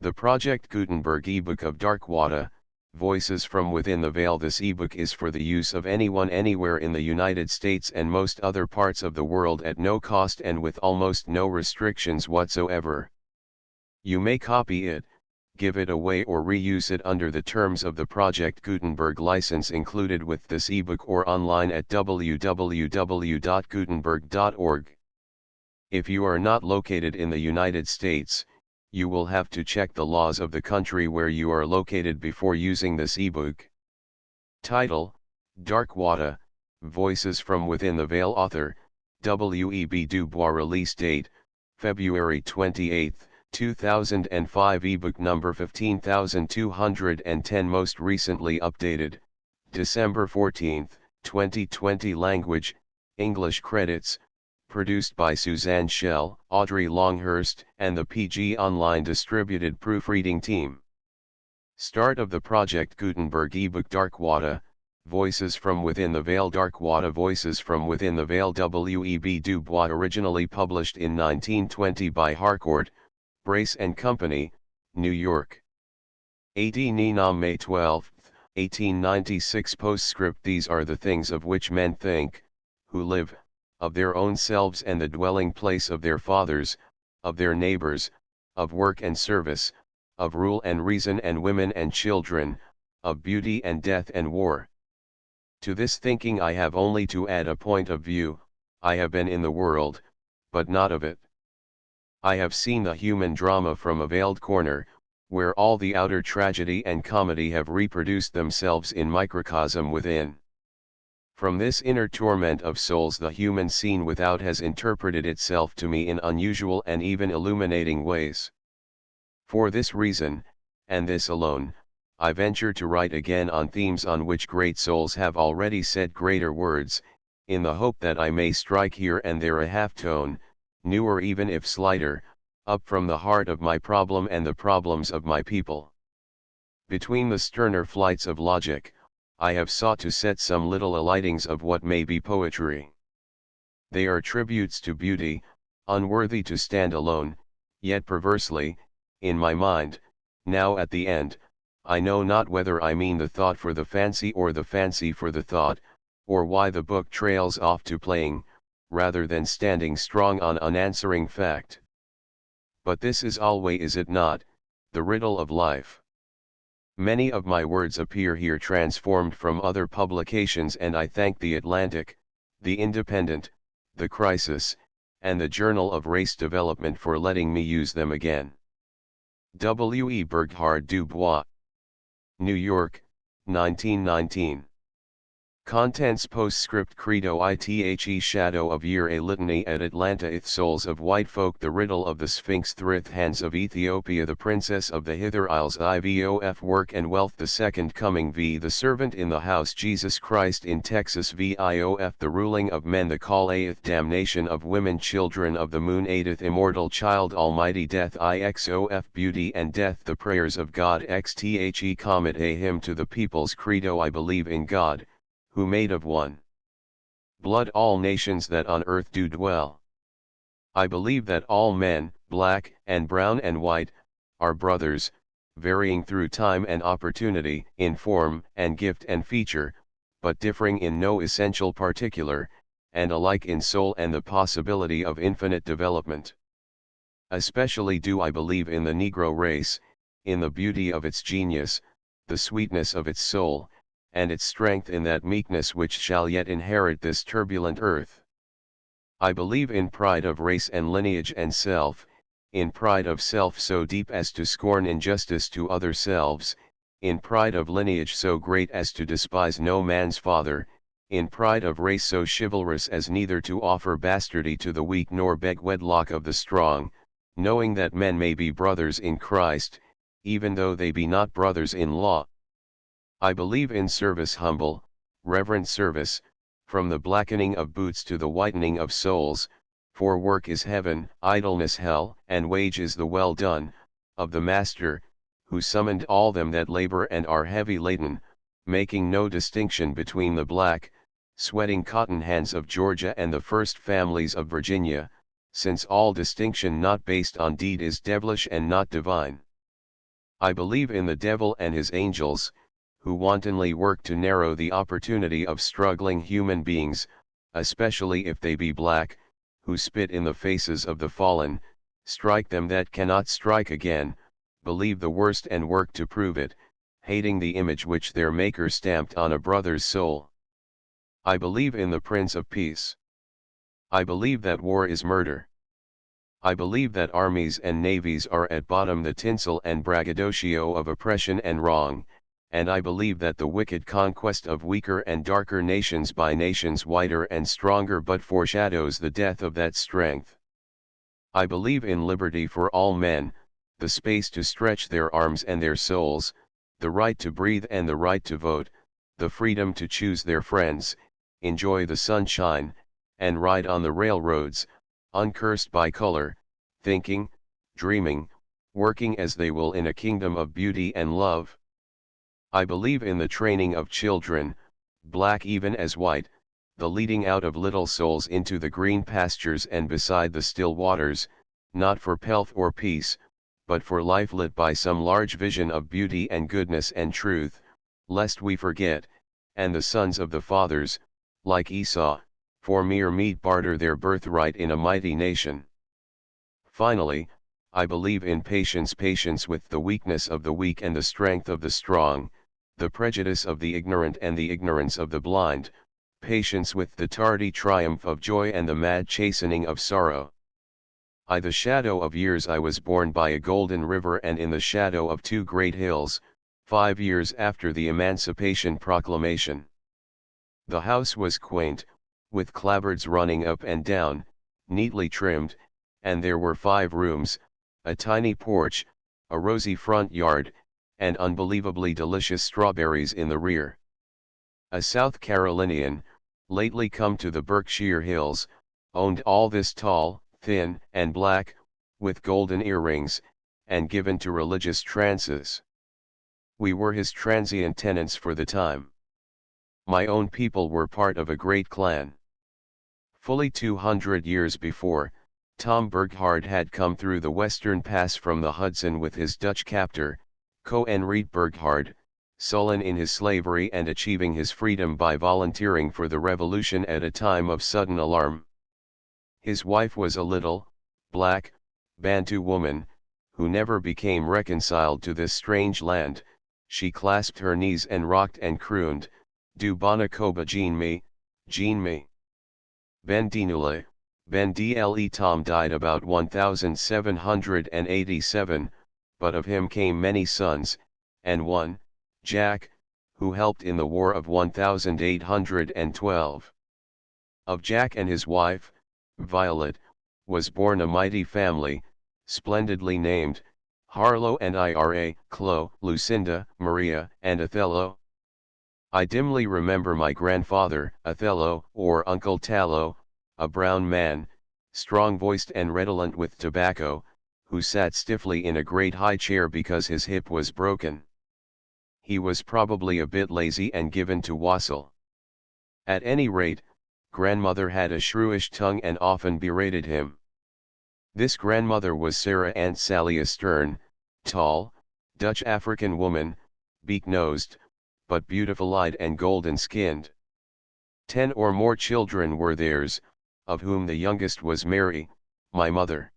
The Project Gutenberg ebook of Darkwater, Voices from Within the Veil. This ebook is for the use of anyone anywhere in the United States and most other parts of the world at no cost and with almost no restrictions whatsoever. You may copy it, give it away or reuse it under the terms of the Project Gutenberg license included with this ebook or online at www.gutenberg.org. If you are not located in the United States, you will have to check the laws of the country where you are located before using this ebook. Title: Darkwater, Voices from Within the Veil. Author: W.E.B. Du Bois. Release date: February 28, 2005. Ebook number 15210. Most recently updated, December 14, 2020. Language: English. Credits: produced by Suzanne Schell, Audrey Longhurst, and the PG Online distributed proofreading team. Start of the Project Gutenberg ebook. Darkwater, Voices from Within the Veil. Darkwater, Voices from Within the Veil. W.E.B. Du Bois. Originally published in 1920 by Harcourt, Brace and Company, New York. A.D. Ninam, May 12, 1896. Postscript: These are the things of which men think, who live, of their own selves and the dwelling place of their fathers, of their neighbors, of work and service, of rule and reason and women and children, of beauty and death and war. To this thinking I have only to add a point of view: I have been in the world, but not of it. I have seen the human drama from a veiled corner, where all the outer tragedy and comedy have reproduced themselves in microcosm within. From this inner torment of souls the human scene without has interpreted itself to me in unusual and even illuminating ways. For this reason, and this alone, I venture to write again on themes on which great souls have already said greater words, in the hope that I may strike here and there a half-tone, newer even if slighter, up from the heart of my problem and the problems of my people. Between the sterner flights of logic, I have sought to set some little alightings of what may be poetry. They are tributes to beauty, unworthy to stand alone, yet perversely, in my mind, now at the end, I know not whether I mean the thought for the fancy or the fancy for the thought, or why the book trails off to playing, rather than standing strong on unanswering fact. But this is always, is it not, the riddle of life? Many of my words appear here transformed from other publications, and I thank the Atlantic, the Independent, the Crisis, and the Journal of Race Development for letting me use them again. W. E. Burghard Du Bois. New York, 1919. Contents: Postscript: Credo Ithe Shadow of Year, a litany at Atlanta. Ith souls of white folk, the riddle of the Sphinx. Thrith hands of Ethiopia, the princess of the Hither Isles. Ivof work and wealth, the second coming. V the servant in the house. Jesus Christ in Texas. Viof the ruling of men, the call. Aeth damnation of women. Children of the moon. Adeth immortal child. Almighty death. Ixof beauty and death, the prayers of God. Xthe comet, a hymn to the peoples. Credo I believe in God, who made of one blood all nations that on earth do dwell. I believe that all men, black and brown and white, are brothers, varying through time and opportunity, in form and gift and feature, but differing in no essential particular, and alike in soul and the possibility of infinite development. Especially do I believe in the Negro race, in the beauty of its genius, the sweetness of its soul, and its strength in that meekness which shall yet inherit this turbulent earth. I believe in pride of race and lineage and self, in pride of self so deep as to scorn injustice to other selves, in pride of lineage so great as to despise no man's father, in pride of race so chivalrous as neither to offer bastardy to the weak nor beg wedlock of the strong, knowing that men may be brothers in Christ, even though they be not brothers in law. I believe in service, humble, reverent service, from the blackening of boots to the whitening of souls, for work is heaven, idleness hell, and wage is the well done, of the Master, who summoned all them that labor and are heavy laden, making no distinction between the black, sweating cotton hands of Georgia and the first families of Virginia, since all distinction not based on deed is devilish and not divine. I believe in the devil and his angels, who wantonly work to narrow the opportunity of struggling human beings, especially if they be black, who spit in the faces of the fallen, strike them that cannot strike again, believe the worst and work to prove it, hating the image which their Maker stamped on a brother's soul. I believe in the Prince of Peace. I believe that war is murder. I believe that armies and navies are at bottom the tinsel and braggadocio of oppression and wrong, and I believe that the wicked conquest of weaker and darker nations by nations whiter and stronger but foreshadows the death of that strength. I believe in liberty for all men, the space to stretch their arms and their souls, the right to breathe and the right to vote, the freedom to choose their friends, enjoy the sunshine, and ride on the railroads, uncursed by color, thinking, dreaming, working as they will in a kingdom of beauty and love. I believe in the training of children, black even as white, the leading out of little souls into the green pastures and beside the still waters, not for pelf or peace, but for life lit by some large vision of beauty and goodness and truth, lest we forget, and the sons of the fathers, like Esau, for mere meat barter their birthright in a mighty nation. Finally, I believe in patience with the weakness of the weak and the strength of the strong, the prejudice of the ignorant and the ignorance of the blind, patience with the tardy triumph of joy and the mad chastening of sorrow. The shadow of years I was born by a golden river and in the shadow of two great hills, 5 years after the Emancipation Proclamation. The house was quaint, with clapboards running up and down, neatly trimmed, and there were 5 rooms, a tiny porch, a rosy front yard, and unbelievably delicious strawberries in the rear. A South Carolinian, lately come to the Berkshire Hills, owned all this tall, thin, and black, with golden earrings, and given to religious trances. We were his transient tenants for the time. My own people were part of a great clan. Fully 200 years before, Tom Burghard had come through the Western Pass from the Hudson with his Dutch captor, Coenried Burghard, sullen in his slavery and achieving his freedom by volunteering for the revolution at a time of sudden alarm. His wife was a little, black, Bantu woman, who never became reconciled to this strange land. She clasped her knees and rocked and crooned, "Du Bonacoba Jean me, Jean me." Ben Dinule, Ben Dle Tom died about 1787, but of him came many sons, and one, Jack, who helped in the War of 1812. Of Jack and his wife, Violet, was born a mighty family, splendidly named, Harlow and Ira, Chloe, Lucinda, Maria, and Othello. I dimly remember my grandfather, Othello, or Uncle Tallow, a brown man, strong-voiced and redolent with tobacco, who sat stiffly in a great high chair because his hip was broken. He was probably a bit lazy and given to wassail. At any rate, grandmother had a shrewish tongue and often berated him. This grandmother was Sarah Aunt Sally, a stern, tall, Dutch African woman, beak-nosed, but beautiful-eyed and golden-skinned. 10 or more children were theirs, of whom the youngest was Mary, my mother.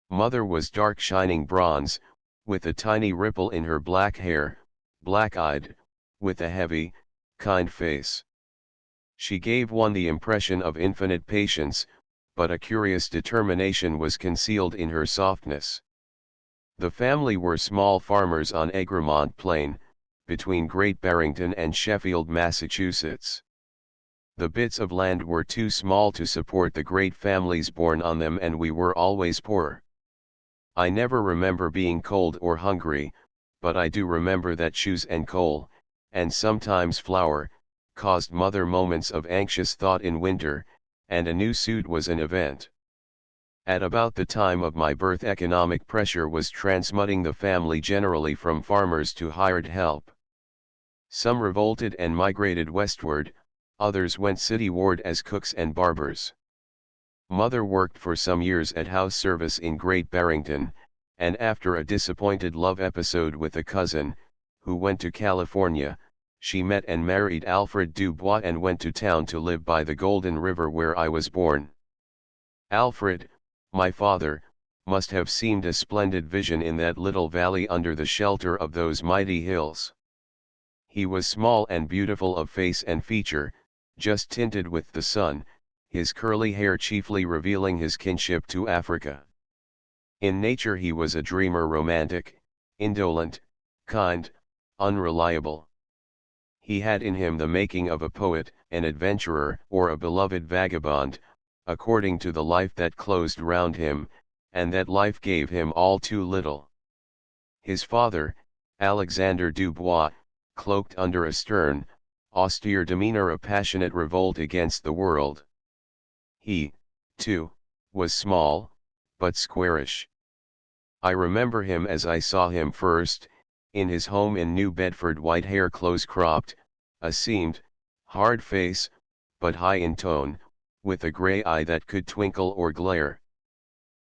Mother was dark shining bronze, with a tiny ripple in her black hair, black-eyed, with a heavy, kind face. She gave one the impression of infinite patience, but a curious determination was concealed in her softness. The family were small farmers on Egremont Plain, between Great Barrington and Sheffield, Massachusetts. The bits of land were too small to support the great families born on them, and we were always poor. I never remember being cold or hungry, but I do remember that shoes and coal, and sometimes flour, caused mother moments of anxious thought in winter, and a new suit was an event. At about the time of my birth, economic pressure was transmuting the family generally from farmers to hired help. Some revolted and migrated westward, others went cityward as cooks and barbers. Mother worked for some years at house service in Great Barrington, and after a disappointed love episode with a cousin, who went to California, she met and married Alfred Dubois and went to town to live by the Golden River where I was born. Alfred, my father, must have seemed a splendid vision in that little valley under the shelter of those mighty hills. He was small and beautiful of face and feature, just tinted with the sun, his curly hair chiefly revealing his kinship to Africa. In nature he was a dreamer, romantic, indolent, kind, unreliable. He had in him the making of a poet, an adventurer, or a beloved vagabond, according to the life that closed round him, and that life gave him all too little. His father, Alexander Dubois, cloaked under a stern, austere demeanor a passionate revolt against the world. He, too, was small, but squarish. I remember him as I saw him first, in his home in New Bedford, white hair close cropped, a seamed, hard face, but high in tone, with a grey eye that could twinkle or glare.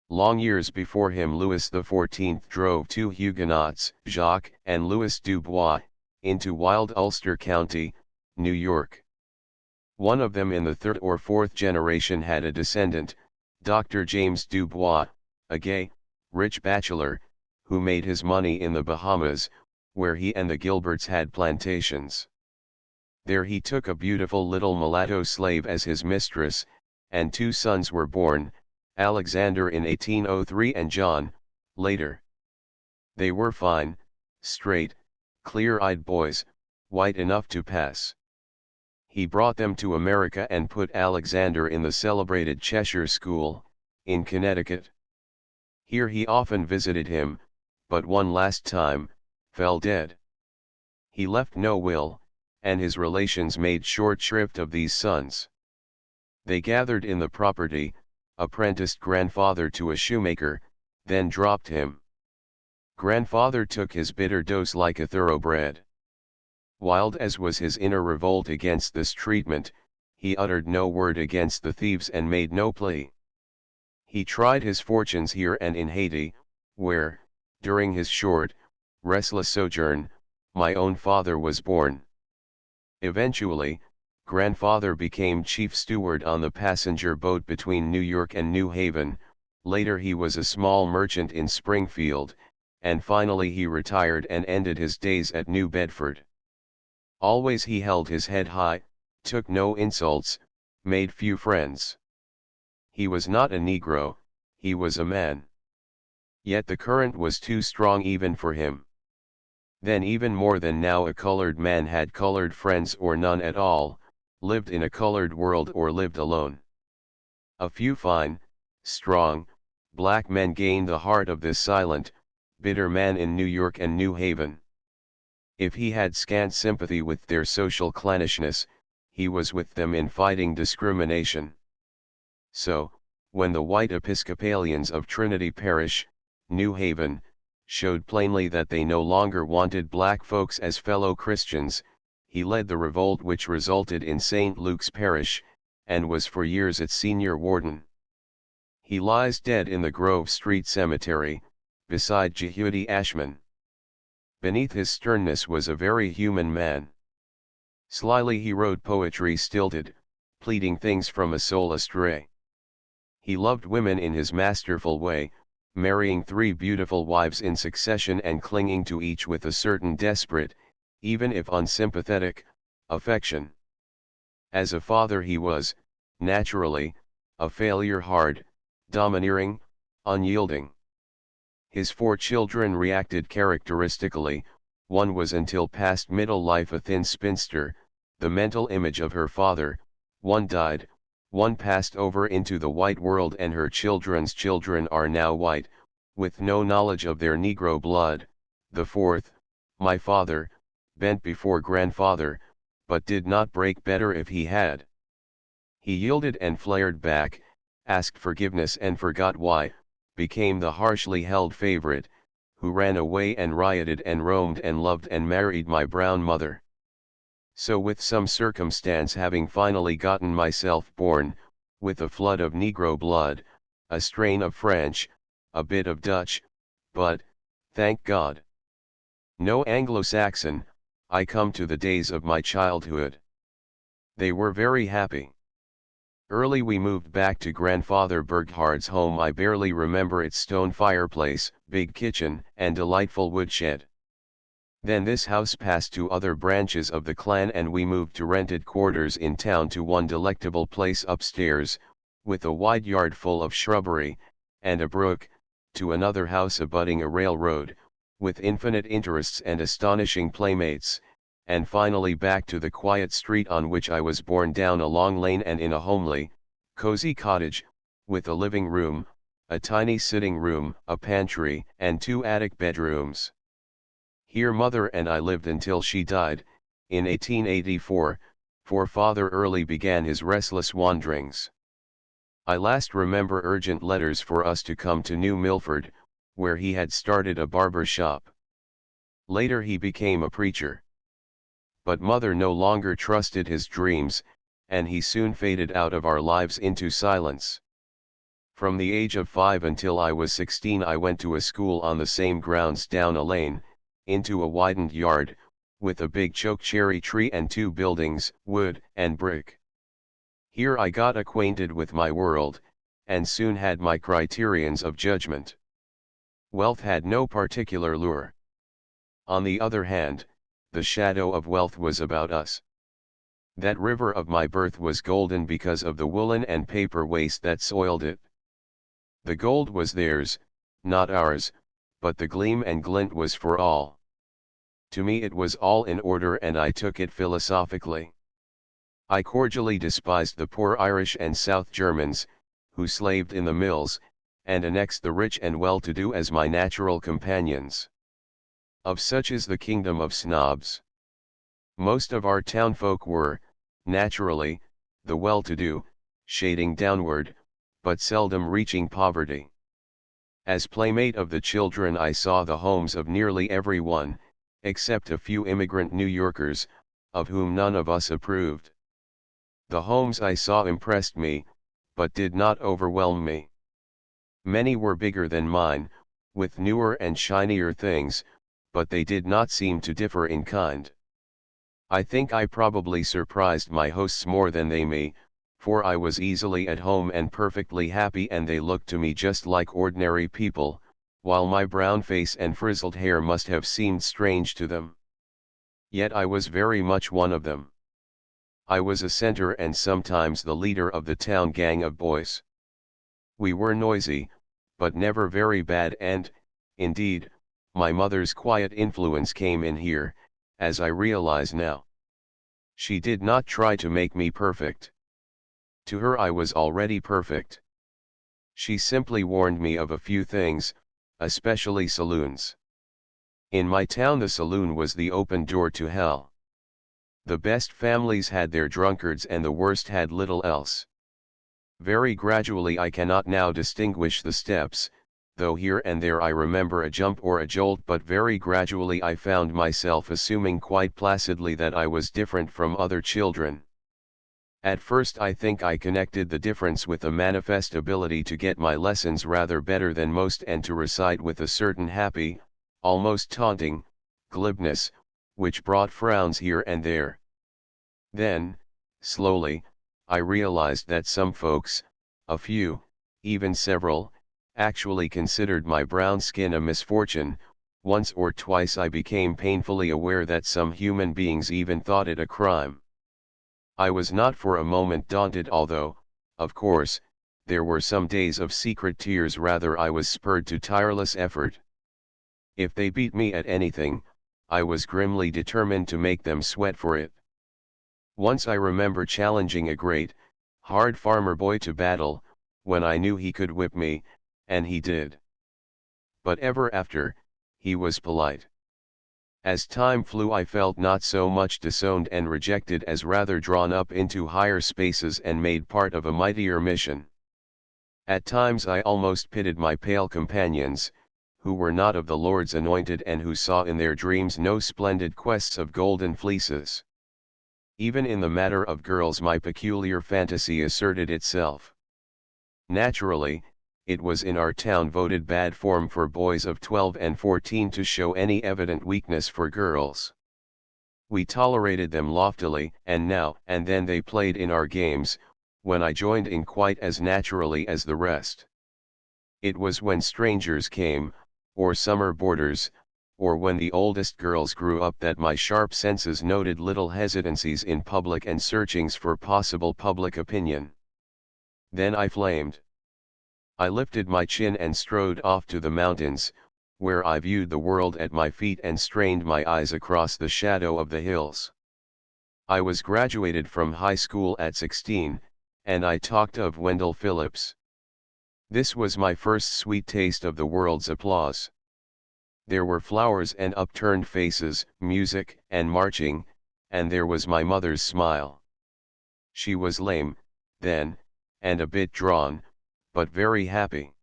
Long years before him Louis XIV drove two Huguenots, Jacques and Louis Dubois, into wild Ulster County, New York. One of them in the third or fourth generation had a descendant, Dr. James Dubois, a gay, rich bachelor, who made his money in the Bahamas, where he and the Gilberts had plantations. There he took a beautiful little mulatto slave as his mistress, and two sons were born, Alexander in 1803 and John, later. They were fine, straight, clear-eyed boys, white enough to pass. He brought them to America and put Alexander in the celebrated Cheshire School, in Connecticut. Here he often visited him, but one last time, fell dead. He left no will, and his relations made short shrift of these sons. They gathered in the property, apprenticed grandfather to a shoemaker, then dropped him. Grandfather took his bitter dose like a thoroughbred. Wild as was his inner revolt against this treatment, he uttered no word against the thieves and made no plea. He tried his fortunes here and in Haiti, where, during his short, restless sojourn, my own father was born. Eventually, grandfather became chief steward on the passenger boat between New York and New Haven, later he was a small merchant in Springfield, and finally he retired and ended his days at New Bedford. Always he held his head high, took no insults, made few friends. He was not a Negro, he was a man. Yet the current was too strong even for him. Then even more than now a colored man had colored friends or none at all, lived in a colored world or lived alone. A few fine, strong, black men gained the heart of this silent, bitter man in New York and New Haven. If he had scant sympathy with their social clannishness, he was with them in fighting discrimination. So, when the white Episcopalians of Trinity Parish, New Haven, showed plainly that they no longer wanted black folks as fellow Christians, he led the revolt which resulted in St. Luke's Parish, and was for years its senior warden. He lies dead in the Grove Street Cemetery, beside Jehudi Ashman. Beneath his sternness was a very human man. Slyly he wrote poetry stilted, pleading things from a soul astray. He loved women in his masterful way, marrying 3 beautiful wives in succession and clinging to each with a certain desperate, even if unsympathetic, affection. As a father he was, naturally, a failure, hard, domineering, unyielding. His 4 children reacted characteristically. One was until past middle life a thin spinster, the mental image of her father. One died, one passed over into the white world, and her children's children are now white, with no knowledge of their Negro blood. The 4th, my father, bent before grandfather, but did not break better if he had. He yielded and flared back, asked forgiveness and forgot why, became the harshly held favorite, who ran away and rioted and roamed and loved and married my brown mother. So with some circumstance having finally gotten myself born, with a flood of Negro blood, a strain of French, a bit of Dutch, but, thank God, no Anglo-Saxon. I come to the days of my childhood. They were very happy. Early we moved back to grandfather Burghard's home. I barely remember its stone fireplace, big kitchen, and delightful woodshed. Then this house passed to other branches of the clan and we moved to rented quarters in town to one delectable place upstairs, with a wide yard full of shrubbery, and a brook, to another house abutting a railroad, with infinite interests and astonishing playmates, and finally back to the quiet street on which I was born, down a long lane and in a homely, cozy cottage, with a living room, a tiny sitting room, a pantry, and 2 attic bedrooms. Here mother and I lived until she died, in 1884, for father early began his restless wanderings. I last remember urgent letters for us to come to New Milford, where he had started a barber shop. Later he became a preacher. But mother no longer trusted his dreams, and he soon faded out of our lives into silence. From the age of 5 until I was 16 I went to a school on the same grounds down a lane, into a widened yard, with a big chokecherry tree and 2 buildings, wood and brick. Here I got acquainted with my world, and soon had my criterions of judgment. Wealth had no particular lure. On the other hand, the shadow of wealth was about us. That river of my birth was golden because of the woolen and paper waste that soiled it. The gold was theirs, not ours, but the gleam and glint was for all. To me it was all in order and I took it philosophically. I cordially despised the poor Irish and South Germans, who slaved in the mills, and annexed the rich and well-to-do as my natural companions. Of such is the kingdom of snobs. Most of our townfolk were, naturally, the well-to-do, shading downward, but seldom reaching poverty. As playmate of the children I saw the homes of nearly every one, except a few immigrant New Yorkers, of whom none of us approved. The homes I saw impressed me, but did not overwhelm me. Many were bigger than mine, with newer and shinier things, but they did not seem to differ in kind. I think I probably surprised my hosts more than they me, for I was easily at home and perfectly happy and they looked to me just like ordinary people, while my brown face and frizzled hair must have seemed strange to them. Yet I was very much one of them. I was a center and sometimes the leader of the town gang of boys. We were noisy, but never very bad and, indeed, my mother's quiet influence came in here, as I realize now. She did not try to make me perfect. To her I was already perfect. She simply warned me of a few things, especially saloons. In my town the saloon was the open door to hell. The best families had their drunkards and the worst had little else. Very gradually I cannot now distinguish the steps, though here and there I remember a jump or a jolt, but very gradually I found myself assuming quite placidly that I was different from other children. At first I think I connected the difference with a manifest ability to get my lessons rather better than most and to recite with a certain happy, almost taunting, glibness, which brought frowns here and there. Then, slowly, I realized that some folks, a few, even several, actually considered my brown skin a misfortune. Once or twice I became painfully aware that some human beings even thought it a crime. I was not for a moment daunted, although, of course, there were some days of secret tears. Rather, I was spurred to tireless effort. If they beat me at anything, I was grimly determined to make them sweat for it. Once I remember challenging a great, hard farmer boy to battle, when I knew he could whip me, and he did. But ever after, he was polite. As time flew I felt not so much disowned and rejected as rather drawn up into higher spaces and made part of a mightier mission. At times I almost pitied my pale companions, who were not of the Lord's anointed and who saw in their dreams no splendid quests of golden fleeces. Even in the matter of girls my peculiar fantasy asserted itself. Naturally, it was in our town voted bad form for boys of 12 and 14 to show any evident weakness for girls. We tolerated them loftily, and now and then they played in our games, when I joined in quite as naturally as the rest. It was when strangers came, or summer boarders, or when the oldest girls grew up that my sharp senses noted little hesitancies in public and searchings for possible public opinion. Then I flamed. I lifted my chin and strode off to the mountains, where I viewed the world at my feet and strained my eyes across the shadow of the hills. I was graduated from high school at 16, and I talked of Wendell Phillips. This was my first sweet taste of the world's applause. There were flowers and upturned faces, music and marching, and there was my mother's smile. She was lame, then, and a bit drawn, but very happy.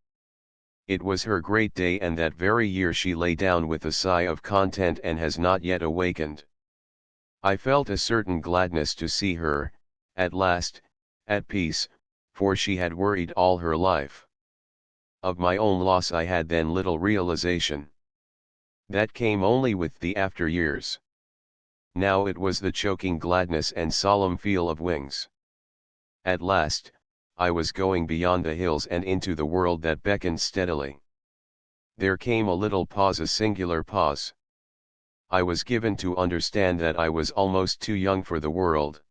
It was her great day, and that very year she lay down with a sigh of content and has not yet awakened. I felt a certain gladness to see her, at last, at peace, for she had worried all her life. Of my own loss I had then little realization. That came only with the after years. Now it was the choking gladness and solemn feel of wings. At last, I was going beyond the hills and into the world that beckoned steadily. There came a little pause, a singular pause. I was given to understand that I was almost too young for the world.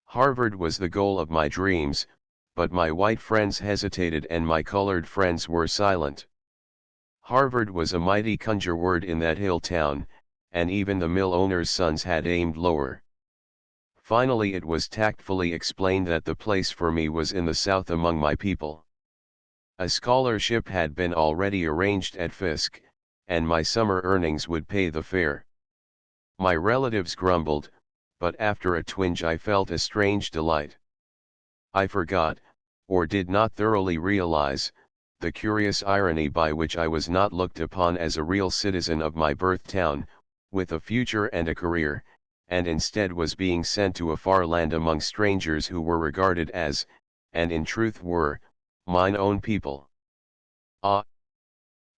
Harvard was the goal of my dreams, but my white friends hesitated and my colored friends were silent. Harvard was a mighty conjure word in that hill town, and even the mill owners' sons had aimed lower. Finally it was tactfully explained that the place for me was in the South among my people. A scholarship had been already arranged at Fisk, and my summer earnings would pay the fare. My relatives grumbled, but after a twinge I felt a strange delight. I forgot, or did not thoroughly realize, the curious irony by which I was not looked upon as a real citizen of my birth town, with a future and a career, and instead was being sent to a far land among strangers who were regarded as, and in truth were, mine own people. Ah!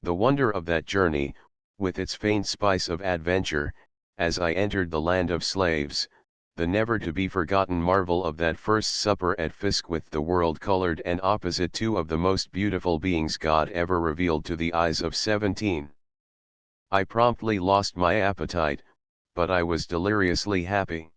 The wonder of that journey, with its faint spice of adventure, as I entered the land of slaves, the never-to-be-forgotten marvel of that first supper at Fisk with the world-colored and opposite two of the most beautiful beings God ever revealed to the eyes of 17. I promptly lost my appetite, but I was deliriously happy.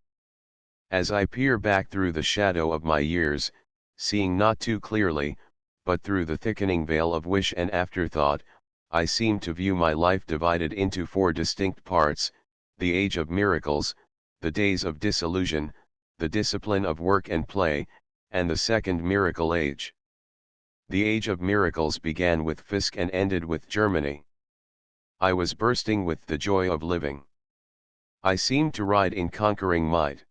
As I peer back through the shadow of my years, seeing not too clearly, but through the thickening veil of wish and afterthought, I seem to view my life divided into four distinct parts: the age of miracles, the days of disillusion, the discipline of work and play, and the second miracle age. The age of miracles began with Fisk and ended with Germany. I was bursting with the joy of living. I seemed to ride in conquering might.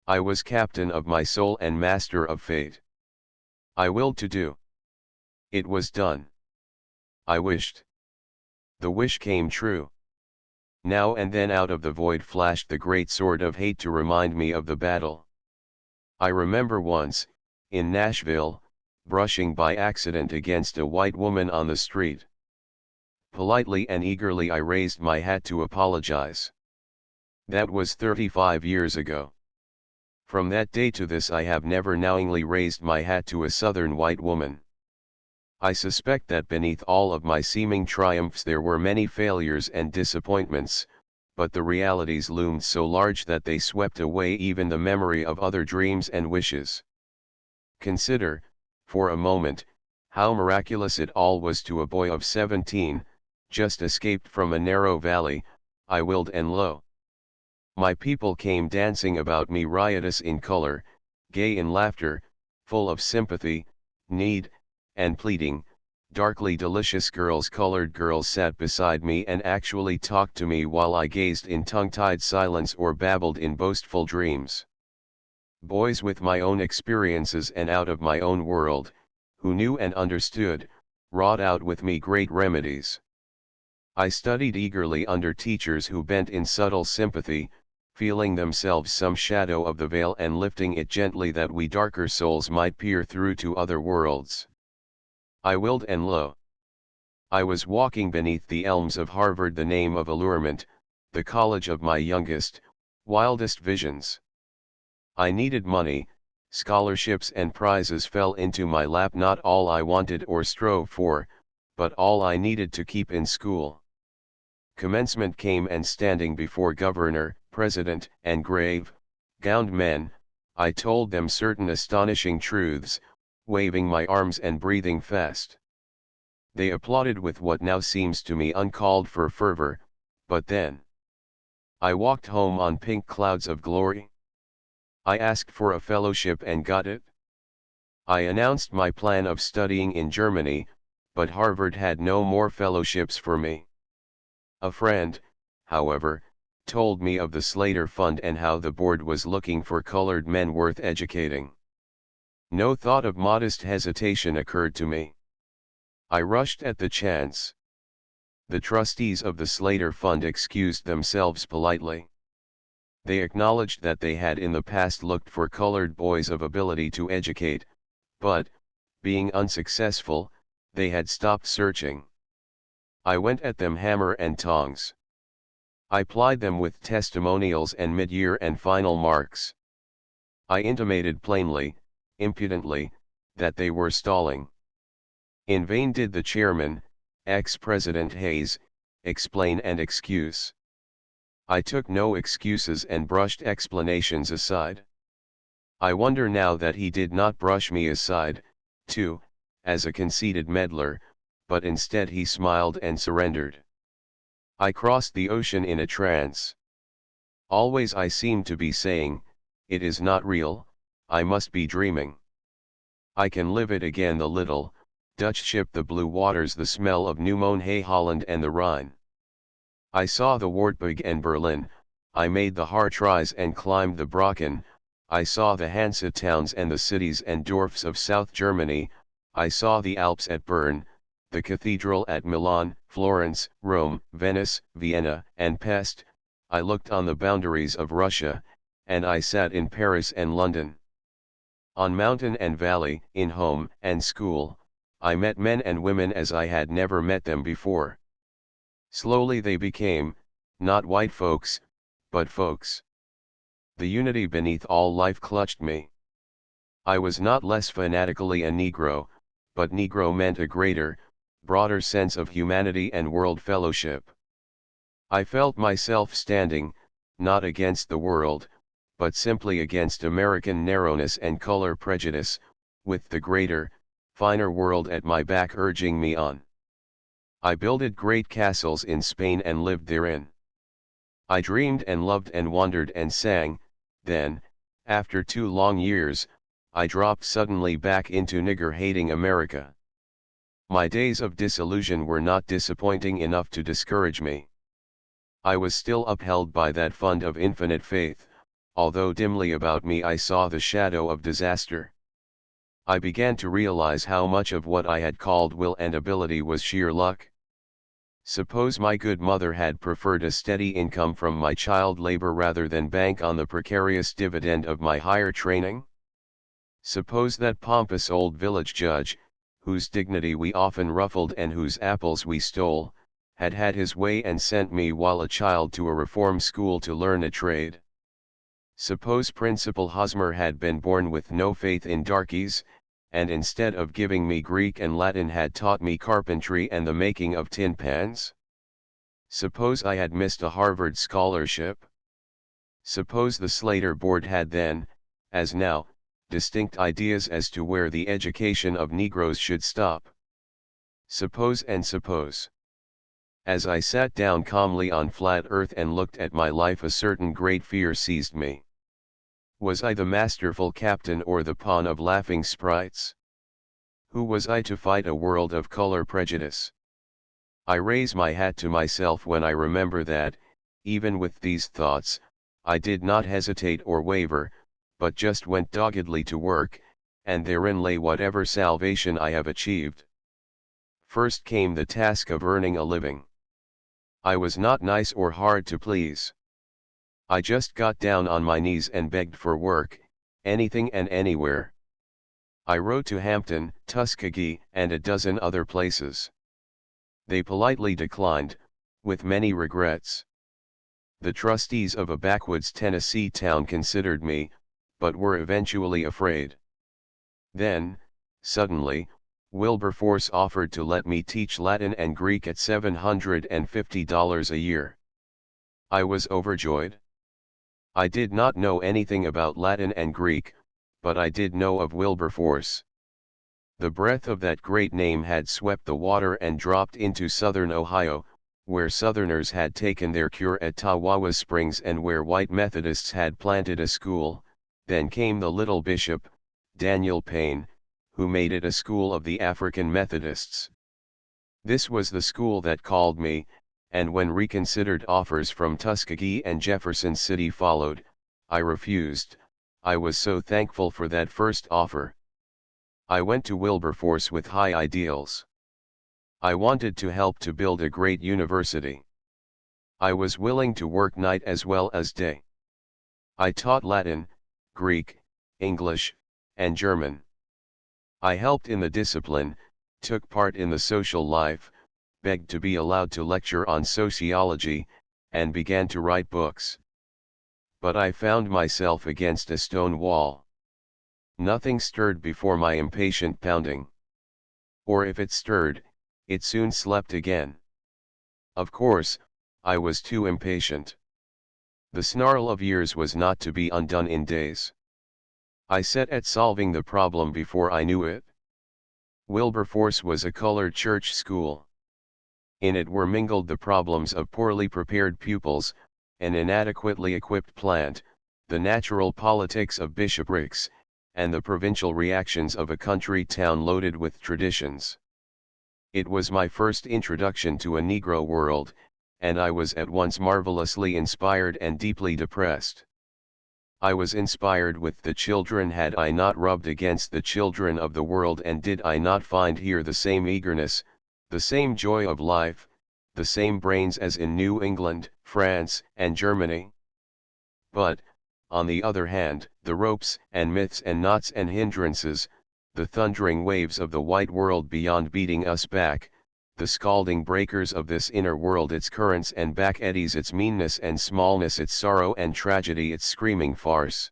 I was captain of my soul and master of fate. I willed to do. It was done. I wished. The wish came true. Now and then out of the void flashed the great sword of hate to remind me of the battle. I remember once, in Nashville, brushing by accident against a white woman on the street. Politely and eagerly I raised my hat to apologize. That was 35 years ago. From that day to this I have never knowingly raised my hat to a Southern white woman. I suspect that beneath all of my seeming triumphs there were many failures and disappointments, but the realities loomed so large that they swept away even the memory of other dreams and wishes. Consider, for a moment, how miraculous it all was to a boy of 17, just escaped from a narrow valley. I willed, and lo! My people came dancing about me, riotous in color, gay in laughter, full of sympathy, need, and pleading. Darkly delicious girls, colored girls, sat beside me and actually talked to me while I gazed in tongue-tied silence or babbled in boastful dreams. Boys with my own experiences and out of my own world, who knew and understood, wrought out with me great remedies. I studied eagerly under teachers who bent in subtle sympathy, feeling themselves some shadow of the veil and lifting it gently that we darker souls might peer through to other worlds. I willed and lo, I was walking beneath the elms of Harvard, the name of allurement, the college of my youngest, wildest visions. I needed money, scholarships and prizes fell into my lap, not all I wanted or strove for, but all I needed to keep in school. Commencement came, and standing before governor, president, and grave-gowned men, I told them certain astonishing truths, waving my arms and breathing fast. They applauded with what now seems to me uncalled for fervor, but then I walked home on pink clouds of glory. I asked for a fellowship and got it. I announced my plan of studying in Germany, but Harvard had no more fellowships for me. A friend, however, told me of the Slater Fund and how the board was looking for colored men worth educating. No thought of modest hesitation occurred to me. I rushed at the chance. The trustees of the Slater Fund excused themselves politely. They acknowledged that they had in the past looked for colored boys of ability to educate, but, being unsuccessful, they had stopped searching. I went at them hammer and tongs. I plied them with testimonials and mid-year and final marks. I intimated plainly, impudently, that they were stalling. In vain did the chairman, ex-President Hayes, explain and excuse. I took no excuses and brushed explanations aside. I wonder now that he did not brush me aside, too, as a conceited meddler, but instead he smiled and surrendered. I crossed the ocean in a trance. Always I seemed to be saying, it is not real, I must be dreaming. I can live it again, the little Dutch ship, the blue waters, the smell of new mown hay, Holland and the Rhine. I saw the Wartburg and Berlin, I made the Hartreise and climbed the Brocken, I saw the Hansa towns and the cities and dwarfs of South Germany, I saw the Alps at Bern, the cathedral at Milan, Florence, Rome, Venice, Vienna, and Pest. I looked on the boundaries of Russia, and I sat in Paris and London. On mountain and valley, in home and school, I met men and women as I had never met them before. Slowly they became, not white folks, but folks. The unity beneath all life clutched me. I was not less fanatically a Negro, but Negro meant a greater, broader sense of humanity and world fellowship. I felt myself standing, not against the world, but simply against American narrowness and color prejudice, with the greater, finer world at my back urging me on. I builded great castles in Spain and lived therein. I dreamed and loved and wandered and sang, then, after 2 long years, I dropped suddenly back into nigger-hating America. My days of disillusion were not disappointing enough to discourage me. I was still upheld by that fund of infinite faith, although dimly about me I saw the shadow of disaster. I began to realize how much of what I had called will and ability was sheer luck. Suppose my good mother had preferred a steady income from my child labor rather than bank on the precarious dividend of my higher training? Suppose that pompous old village judge, whose dignity we often ruffled and whose apples we stole, had had his way and sent me while a child to a reform school to learn a trade. Suppose Principal Hosmer had been born with no faith in darkies, and instead of giving me Greek and Latin had taught me carpentry and the making of tin pans? Suppose I had missed a Harvard scholarship? Suppose the Slater board had then, as now, distinct ideas as to where the education of Negroes should stop? Suppose and suppose. As I sat down calmly on flat earth and looked at my life, a certain great fear seized me. Was I the masterful captain or the pawn of laughing sprites? Who was I to fight a world of color prejudice? I raise my hat to myself when I remember that, even with these thoughts, I did not hesitate or waver, but just went doggedly to work, and therein lay whatever salvation I have achieved. First came the task of earning a living. I was not nice or hard to please. I just got down on my knees and begged for work, anything and anywhere. I wrote to Hampton, Tuskegee, and a dozen other places. They politely declined, with many regrets. The trustees of a backwoods Tennessee town considered me, but were eventually afraid. Then, suddenly, Wilberforce offered to let me teach Latin and Greek at $750 a year. I was overjoyed. I did not know anything about Latin and Greek, but I did know of Wilberforce. The breath of that great name had swept the water and dropped into southern Ohio, where Southerners had taken their cure at Tawawa Springs and where white Methodists had planted a school. Then came the little bishop, Daniel Payne, who made it a school of the African Methodists. This was the school that called me, and when reconsidered offers from Tuskegee and Jefferson City followed, I refused. I was so thankful for that first offer. I went to Wilberforce with high ideals. I wanted to help to build a great university. I was willing to work night as well as day. I taught Latin, Greek, English, and German. I helped in the discipline, took part in the social life, begged to be allowed to lecture on sociology, and began to write books. But I found myself against a stone wall. Nothing stirred before my impatient pounding. Or if it stirred, it soon slept again. Of course, I was too impatient. The snarl of years was not to be undone in days. I set at solving the problem before I knew it. Wilberforce was a colored church school. In it were mingled the problems of poorly prepared pupils, an inadequately equipped plant, the natural politics of bishoprics, and the provincial reactions of a country town loaded with traditions. It was my first introduction to a Negro world, and I was at once marvelously inspired and deeply depressed. I was inspired with the children. Had I not rubbed against the children of the world, and did I not find here the same eagerness, the same joy of life, the same brains as in New England, France, and Germany? But, on the other hand, the ropes and myths and knots and hindrances, the thundering waves of the white world beyond beating us back, the scalding breakers of this inner world, its currents and back eddies, its meanness and smallness, its sorrow and tragedy, its screaming farce.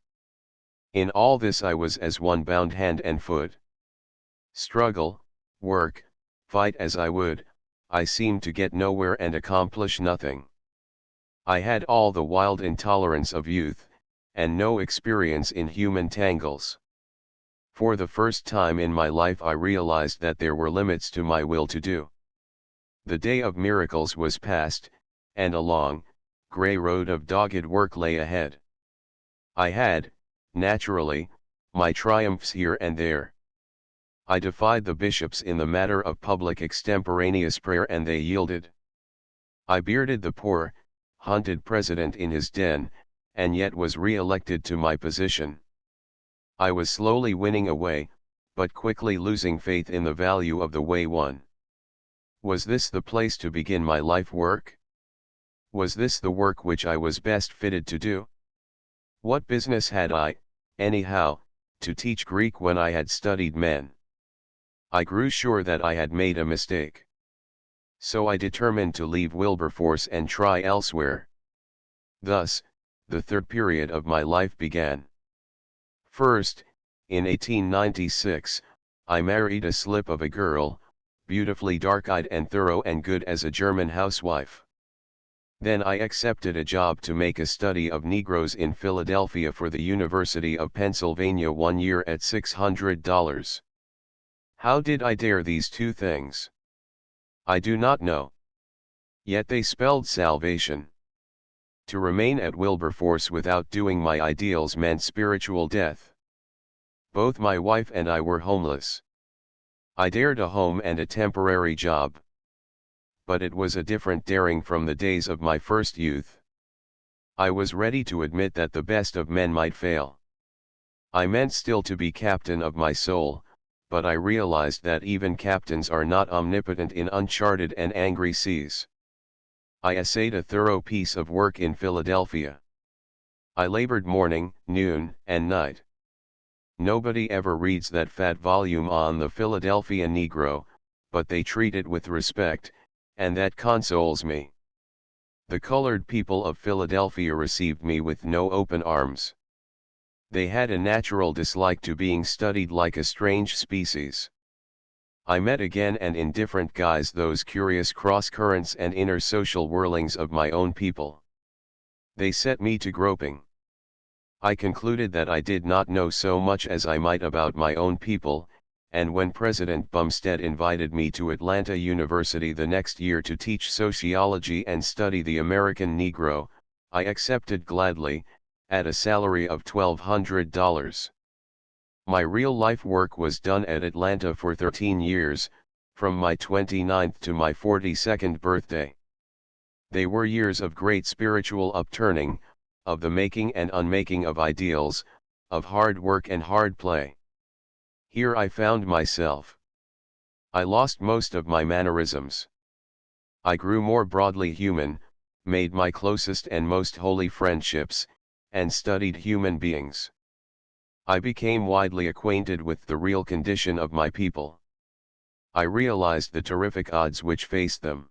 In all this I was as one bound hand and foot. Struggle, work, fight as I would, I seemed to get nowhere and accomplish nothing. I had all the wild intolerance of youth, and no experience in human tangles. For the first time in my life I realized that there were limits to my will to do. The day of miracles was past, and a long, gray road of dogged work lay ahead. I had, naturally, my triumphs here and there. I defied the bishops in the matter of public extemporaneous prayer, and they yielded. I bearded the poor, hunted president in his den, and yet was re-elected to my position. I was slowly winning a way, but quickly losing faith in the value of the way won. Was this the place to begin my life work? Was this the work which I was best fitted to do? What business had I, anyhow, to teach Greek when I had studied men? I grew sure that I had made a mistake. So I determined to leave Wilberforce and try elsewhere. Thus, the third period of my life began. First, in 1896, I married a slip of a girl, beautifully dark-eyed and thorough and good as a German housewife. Then I accepted a job to make a study of Negroes in Philadelphia for the University of Pennsylvania 1 year at $600. How did I dare these two things? I do not know. Yet they spelled salvation. To remain at Wilberforce without doing my ideals meant spiritual death. Both my wife and I were homeless. I dared a home and a temporary job. But it was a different daring from the days of my first youth. I was ready to admit that the best of men might fail. I meant still to be captain of my soul, but I realized that even captains are not omnipotent in uncharted and angry seas. I essayed a thorough piece of work in Philadelphia. I labored morning, noon, and night. Nobody ever reads that fat volume on the Philadelphia Negro, but they treat it with respect, and that consoles me. The colored people of Philadelphia received me with no open arms. They had a natural dislike to being studied like a strange species. I met again and in different guise those curious cross-currents and inner social whirlings of my own people. They set me to groping. I concluded that I did not know so much as I might about my own people, and when President Bumstead invited me to Atlanta University the next year to teach sociology and study the American Negro, I accepted gladly, at a salary of $1,200. My real-life work was done at Atlanta for 13 years, from my 29th to my 42nd birthday. They were years of great spiritual upturning, of the making and unmaking of ideals, of hard work and hard play. Here I found myself. I lost most of my mannerisms. I grew more broadly human, made my closest and most holy friendships, and studied human beings. I became widely acquainted with the real condition of my people. I realized the terrific odds which faced them.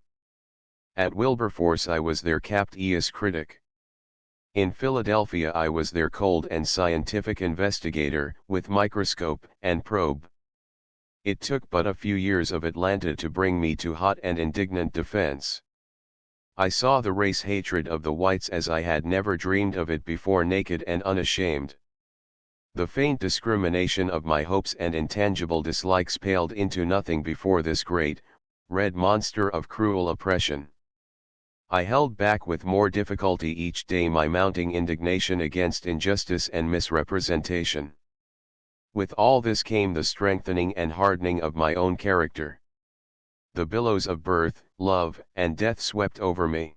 At Wilberforce I was their captious critic. In Philadelphia I was their cold and scientific investigator, with microscope and probe. It took but a few years of Atlanta to bring me to hot and indignant defense. I saw the race hatred of the whites as I had never dreamed of it before, naked and unashamed. The faint discrimination of my hopes and intangible dislikes paled into nothing before this great, red monster of cruel oppression. I held back with more difficulty each day my mounting indignation against injustice and misrepresentation. With all this came the strengthening and hardening of my own character. The billows of birth, love, and death swept over me.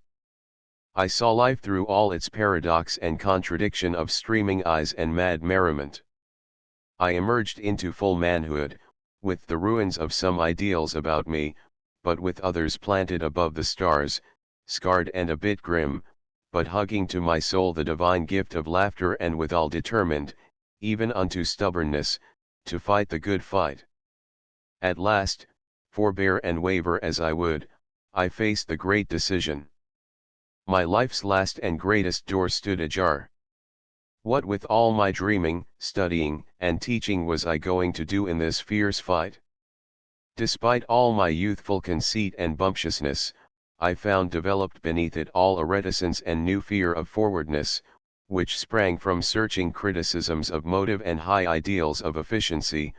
I saw life through all its paradox and contradiction of streaming eyes and mad merriment. I emerged into full manhood, with the ruins of some ideals about me, but with others planted above the stars, scarred and a bit grim, but hugging to my soul the divine gift of laughter, and withal determined, even unto stubbornness, to fight the good fight. At last, forbear and waver as I would, I faced the great decision. My life's last and greatest door stood ajar. What with all my dreaming, studying, and teaching was I going to do in this fierce fight? Despite all my youthful conceit and bumptiousness, I found developed beneath it all a reticence and new fear of forwardness, which sprang from searching criticisms of motive and high ideals of efficiency,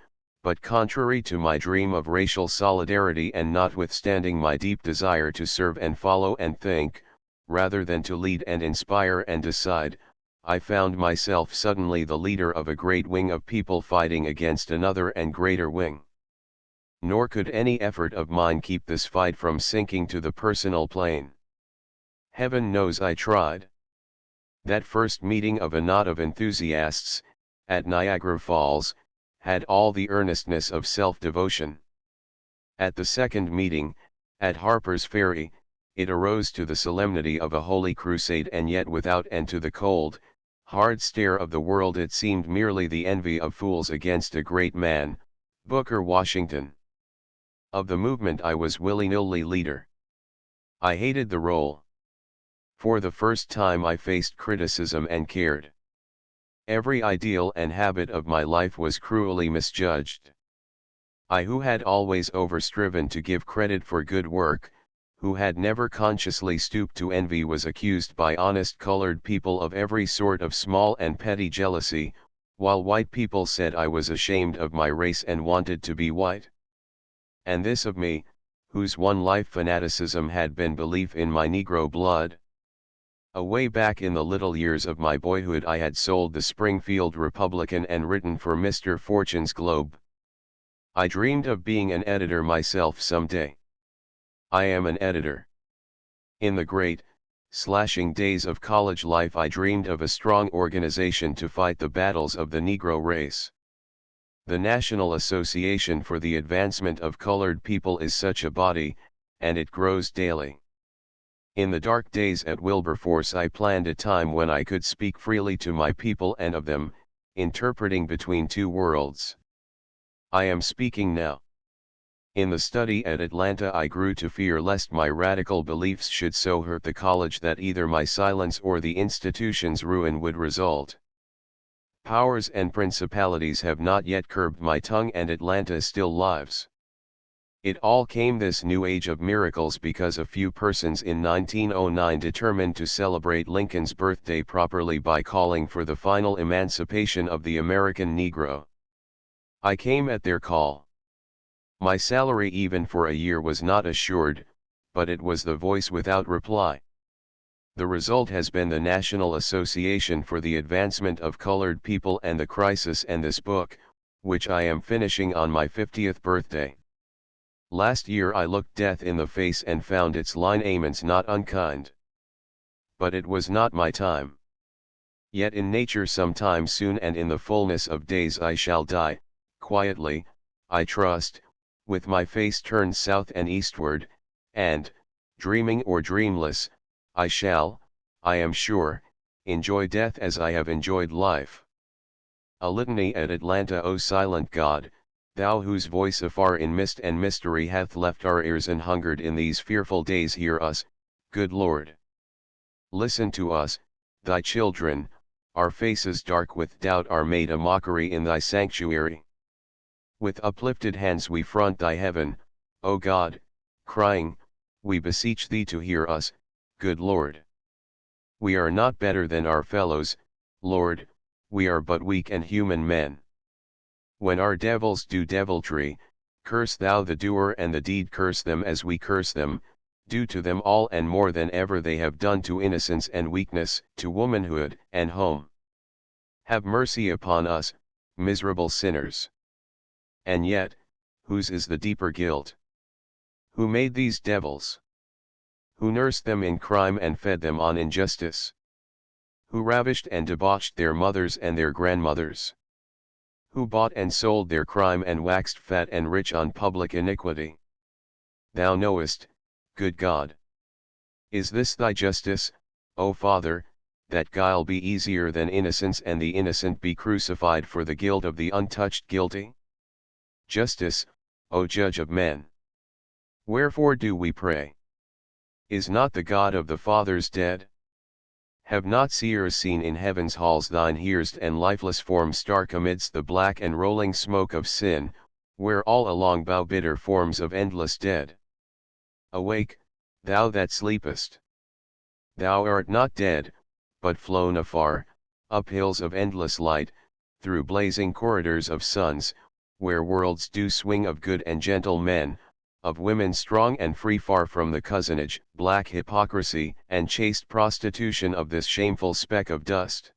but contrary to my dream of racial solidarity and notwithstanding my deep desire to serve and follow and think, rather than to lead and inspire and decide, I found myself suddenly the leader of a great wing of people fighting against another and greater wing. Nor could any effort of mine keep this fight from sinking to the personal plane. Heaven knows I tried. That first meeting of a knot of enthusiasts, at Niagara Falls, had all the earnestness of self-devotion. At the second meeting, at Harper's Ferry, it arose to the solemnity of a holy crusade, and yet without and to the cold, hard stare of the world it seemed merely the envy of fools against a great man, Booker Washington. Of the movement I was willy-nilly leader. I hated the role. For the first time I faced criticism and cared. Every ideal and habit of my life was cruelly misjudged. I, who had always overstriven to give credit for good work, who had never consciously stooped to envy, was accused by honest colored people of every sort of small and petty jealousy, while white people said I was ashamed of my race and wanted to be white. And this of me, whose one life fanaticism had been belief in my Negro blood. Away back in the little years of my boyhood I had sold the Springfield Republican and written for Mr. Fortune's Globe. I dreamed of being an editor myself someday. I am an editor. In the great, slashing days of college life I dreamed of a strong organization to fight the battles of the Negro race. The National Association for the Advancement of Colored People is such a body, and it grows daily. In the dark days at Wilberforce I planned a time when I could speak freely to my people and of them, interpreting between two worlds. I am speaking now. In the study at Atlanta I grew to fear lest my radical beliefs should so hurt the college that either my silence or the institution's ruin would result. Powers and principalities have not yet curbed my tongue and Atlanta still lives. It all came this new age of miracles because a few persons in 1909 determined to celebrate Lincoln's birthday properly by calling for the final emancipation of the American Negro. I came at their call. My salary even for a year was not assured, but it was the voice without reply. The result has been the National Association for the Advancement of Colored People and the Crisis, and this book, which I am finishing on my 50th birthday. Last year I looked death in the face and found its lineaments not unkind. But it was not my time. Yet in nature sometime soon and in the fullness of days I shall die, quietly, I trust, with my face turned south and eastward, and, dreaming or dreamless, I shall, I am sure, enjoy death as I have enjoyed life. A litany at Atlanta. O silent God, Thou whose voice afar in mist and mystery hath left our ears and hungered in these fearful days, hear us, good Lord. Listen to us, Thy children. Our faces dark with doubt are made a mockery in Thy sanctuary. With uplifted hands we front Thy heaven, O God, crying, we beseech Thee to hear us, good Lord. We are not better than our fellows, Lord, we are but weak and human men. When our devils do deviltry, curse Thou the doer and the deed, curse them as we curse them, do to them all and more than ever they have done to innocence and weakness, to womanhood and home. Have mercy upon us, miserable sinners. And yet, whose is the deeper guilt? Who made these devils? Who nursed them in crime and fed them on injustice? Who ravished and debauched their mothers and their grandmothers? Who bought and sold their crime and waxed fat and rich on public iniquity? Thou knowest, good God. Is this Thy justice, O Father, that guile be easier than innocence and the innocent be crucified for the guilt of the untouched guilty? Justice, O Judge of men. Wherefore do we pray? Is not the God of the fathers dead? Have not seers seen in heaven's halls Thine hearsed and lifeless form stark amidst the black and rolling smoke of sin, where all along bow bitter forms of endless dead? Awake, Thou that sleepest. Thou art not dead, but flown afar, up hills of endless light, through blazing corridors of suns, where worlds do swing of good and gentle men, of women strong and free, far from the cozenage, black hypocrisy, and chaste prostitution of this shameful speck of dust.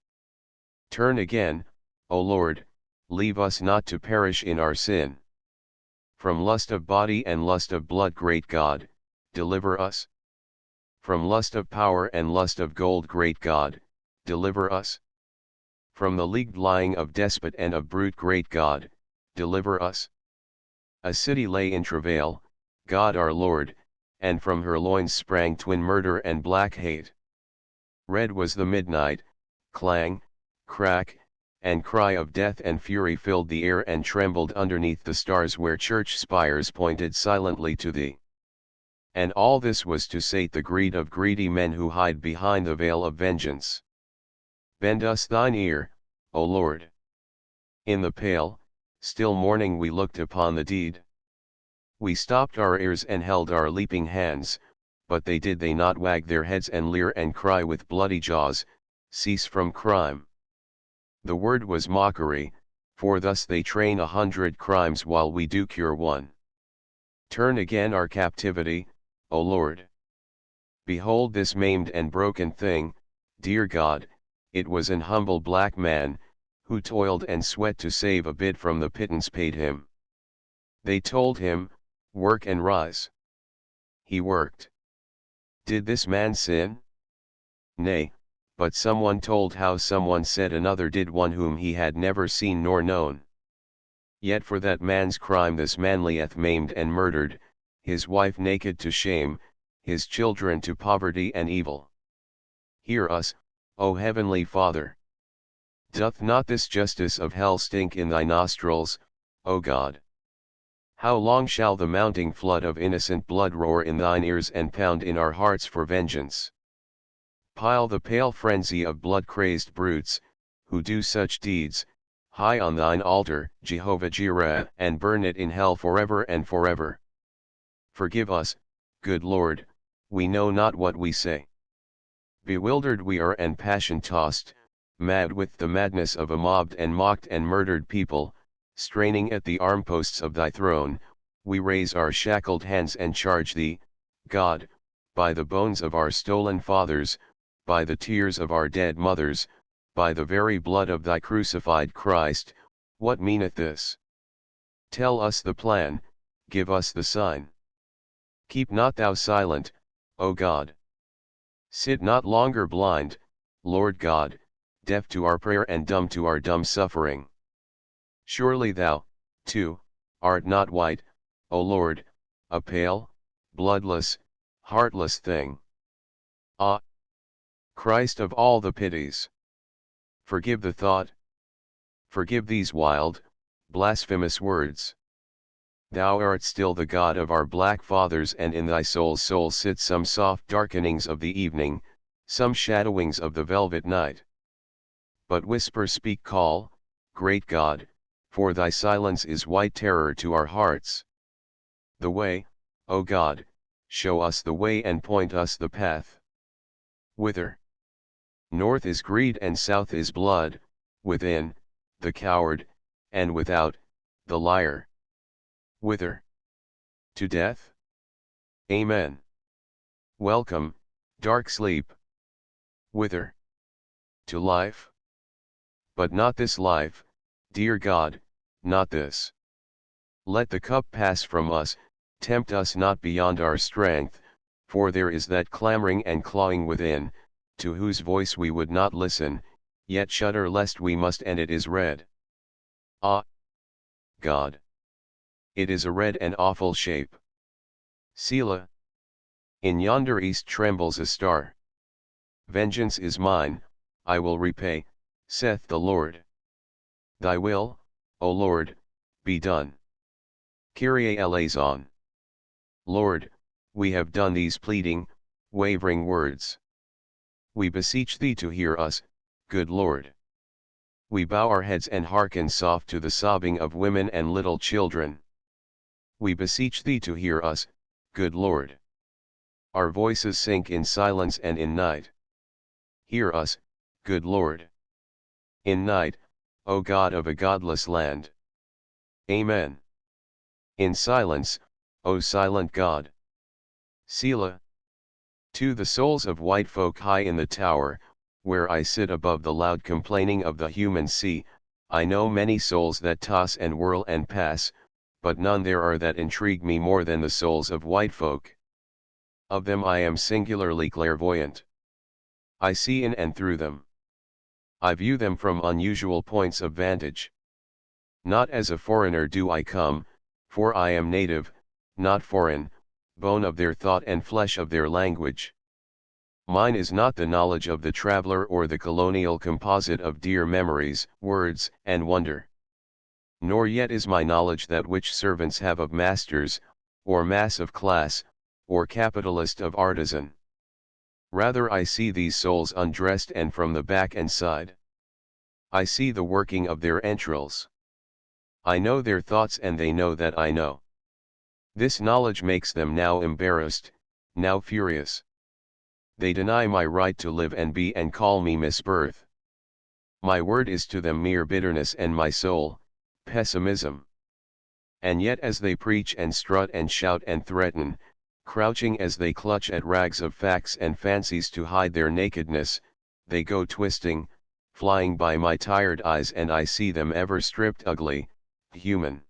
Turn again, O Lord, leave us not to perish in our sin. From lust of body and lust of blood, great God, deliver us. From lust of power and lust of gold, great God, deliver us. From the leagued lying of despot and of brute, great God, deliver us. A city lay in travail, God our Lord, and from her loins sprang twin murder and black hate. Red was the midnight, clang, crack, and cry of death and fury filled the air and trembled underneath the stars where church spires pointed silently to Thee. And all this was to sate the greed of greedy men who hide behind the veil of vengeance. Bend us Thine ear, O Lord. In the pale, still morning we looked upon the deed. We stopped our ears and held our leaping hands, but did they not wag their heads and leer and cry with bloody jaws, cease from crime. The word was mockery, for thus they train 100 crimes while we do cure one. Turn again our captivity, O Lord. Behold this maimed and broken thing, dear God, it was an humble black man, who toiled and sweat to save a bit from the pittance paid him. They told him, work and rise. He worked. Did this man sin? Nay, but someone told how someone said another did, one whom he had never seen nor known. Yet for that man's crime this man lieth maimed and murdered, his wife naked to shame, his children to poverty and evil. Hear us, O Heavenly Father. Doth not this justice of hell stink in thy nostrils, O God? How long shall the mounting flood of innocent blood roar in thine ears and pound in our hearts for vengeance? Pile the pale frenzy of blood-crazed brutes, who do such deeds, high on thine altar, Jehovah Jireh, and burn it in hell forever and forever. Forgive us, good Lord, we know not what we say. Bewildered we are and passion-tossed, mad with the madness of a mobbed and mocked and murdered people, straining at the armposts of thy throne, we raise our shackled hands and charge thee, God, by the bones of our stolen fathers, by the tears of our dead mothers, by the very blood of thy crucified Christ, what meaneth this? Tell us the plan, give us the sign. Keep not thou silent, O God. Sit not longer blind, Lord God, deaf to our prayer and dumb to our dumb suffering. Surely thou, too, art not white, O Lord, a pale, bloodless, heartless thing. Ah! Christ of all the pities! Forgive the thought. Forgive these wild, blasphemous words. Thou art still the God of our black fathers, and in thy soul's soul sit some soft darkenings of the evening, some shadowings of the velvet night. But whisper, speak, call, great God, for thy silence is white terror to our hearts. The way, O God, show us the way and point us the path. Whither? North is greed and south is blood, within, the coward, and without, the liar. Whither? To death? Amen. Welcome, dark sleep. Whither? To life? But not this life, dear God, not this. Let the cup pass from us, tempt us not beyond our strength, for there is that clamoring and clawing within, to whose voice we would not listen, yet shudder lest we must, and it is red. Ah! God! It is a red and awful shape. Selah! In yonder east trembles a star. Vengeance is mine, I will repay, saith the Lord. Thy will, O Lord, be done. Kyrie eleison. Lord, we have done these pleading, wavering words. We beseech thee to hear us, good Lord. We bow our heads and hearken soft to the sobbing of women and little children. We beseech thee to hear us, good Lord. Our voices sink in silence and in night. Hear us, good Lord. In night, O God of a godless land. Amen. In silence, O silent God. Selah. To the souls of white folk high in the tower, where I sit above the loud complaining of the human sea, I know many souls that toss and whirl and pass, but none there are that intrigue me more than the souls of white folk. Of them I am singularly clairvoyant. I see in and through them. I view them from unusual points of vantage. Not as a foreigner do I come, for I am native, not foreign, bone of their thought and flesh of their language. Mine is not the knowledge of the traveler or the colonial composite of dear memories, words, and wonder. Nor yet is my knowledge that which servants have of masters, or mass of class, or capitalist of artisan. Rather I see these souls undressed and from the back and side. I see the working of their entrails. I know their thoughts and they know that I know. This knowledge makes them now embarrassed, now furious. They deny my right to live and be and call me misbirth. My word is to them mere bitterness and my soul, pessimism. And yet as they preach and strut and shout and threaten, crouching as they clutch at rags of facts and fancies to hide their nakedness, they go twisting, flying by my tired eyes, and I see them ever stripped ugly, human.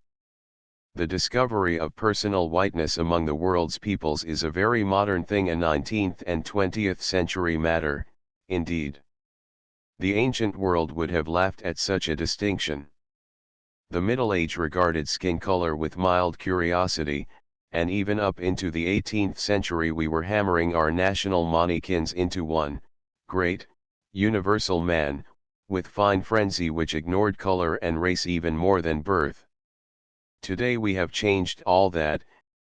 The discovery of personal whiteness among the world's peoples is a very modern thing, a 19th and 20th century matter, indeed. The ancient world would have laughed at such a distinction. The Middle Age regarded skin color with mild curiosity, and even up into the 18th century we were hammering our national mannequins into one, great, universal man, with fine frenzy which ignored color and race even more than birth. Today we have changed all that,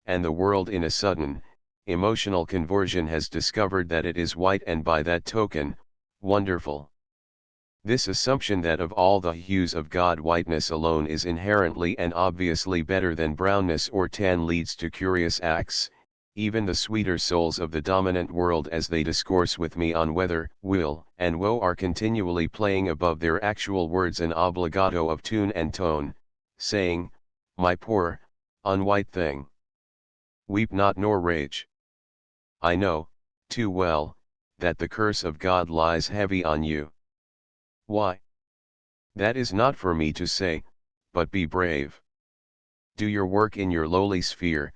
and the world in a sudden, emotional conversion has discovered that it is white and by that token, wonderful. This assumption that of all the hues of God whiteness alone is inherently and obviously better than brownness or tan leads to curious acts. Even the sweeter souls of the dominant world as they discourse with me on weather, will, and woe are continually playing above their actual words an obligato of tune and tone, saying, my poor, unwhite thing, weep not nor rage. I know, too well, that the curse of God lies heavy on you. Why? That is not for me to say, but be brave. Do your work in your lowly sphere,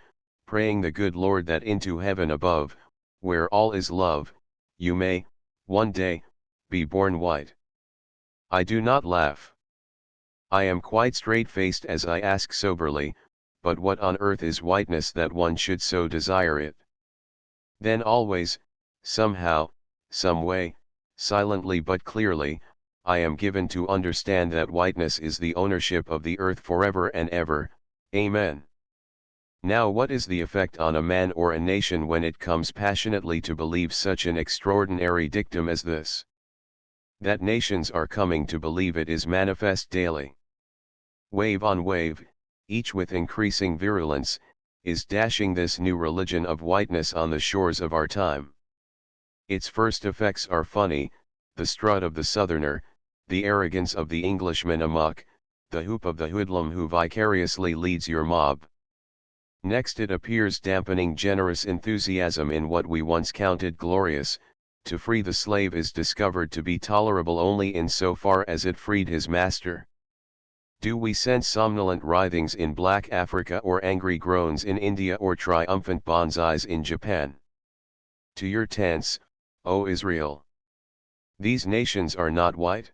praying the good Lord that into heaven above, where all is love, you may, one day, be born white. I do not laugh. I am quite straight-faced as I ask soberly, but what on earth is whiteness that one should so desire it? Then always, somehow, some way, silently but clearly, I am given to understand that whiteness is the ownership of the earth forever and ever, Amen. Now what is the effect on a man or a nation when it comes passionately to believe such an extraordinary dictum as this? That nations are coming to believe it is manifest daily. Wave on wave, each with increasing virulence, is dashing this new religion of whiteness on the shores of our time. Its first effects are funny, the strut of the southerner, the arrogance of the Englishman amok, the hoop of the hoodlum who vicariously leads your mob. Next it appears dampening generous enthusiasm in what we once counted glorious. To free the slave is discovered to be tolerable only in so far as it freed his master. Do we sense somnolent writhings in black Africa or angry groans in India or triumphant bonsais in Japan? To your tents, O Israel! These nations are not white?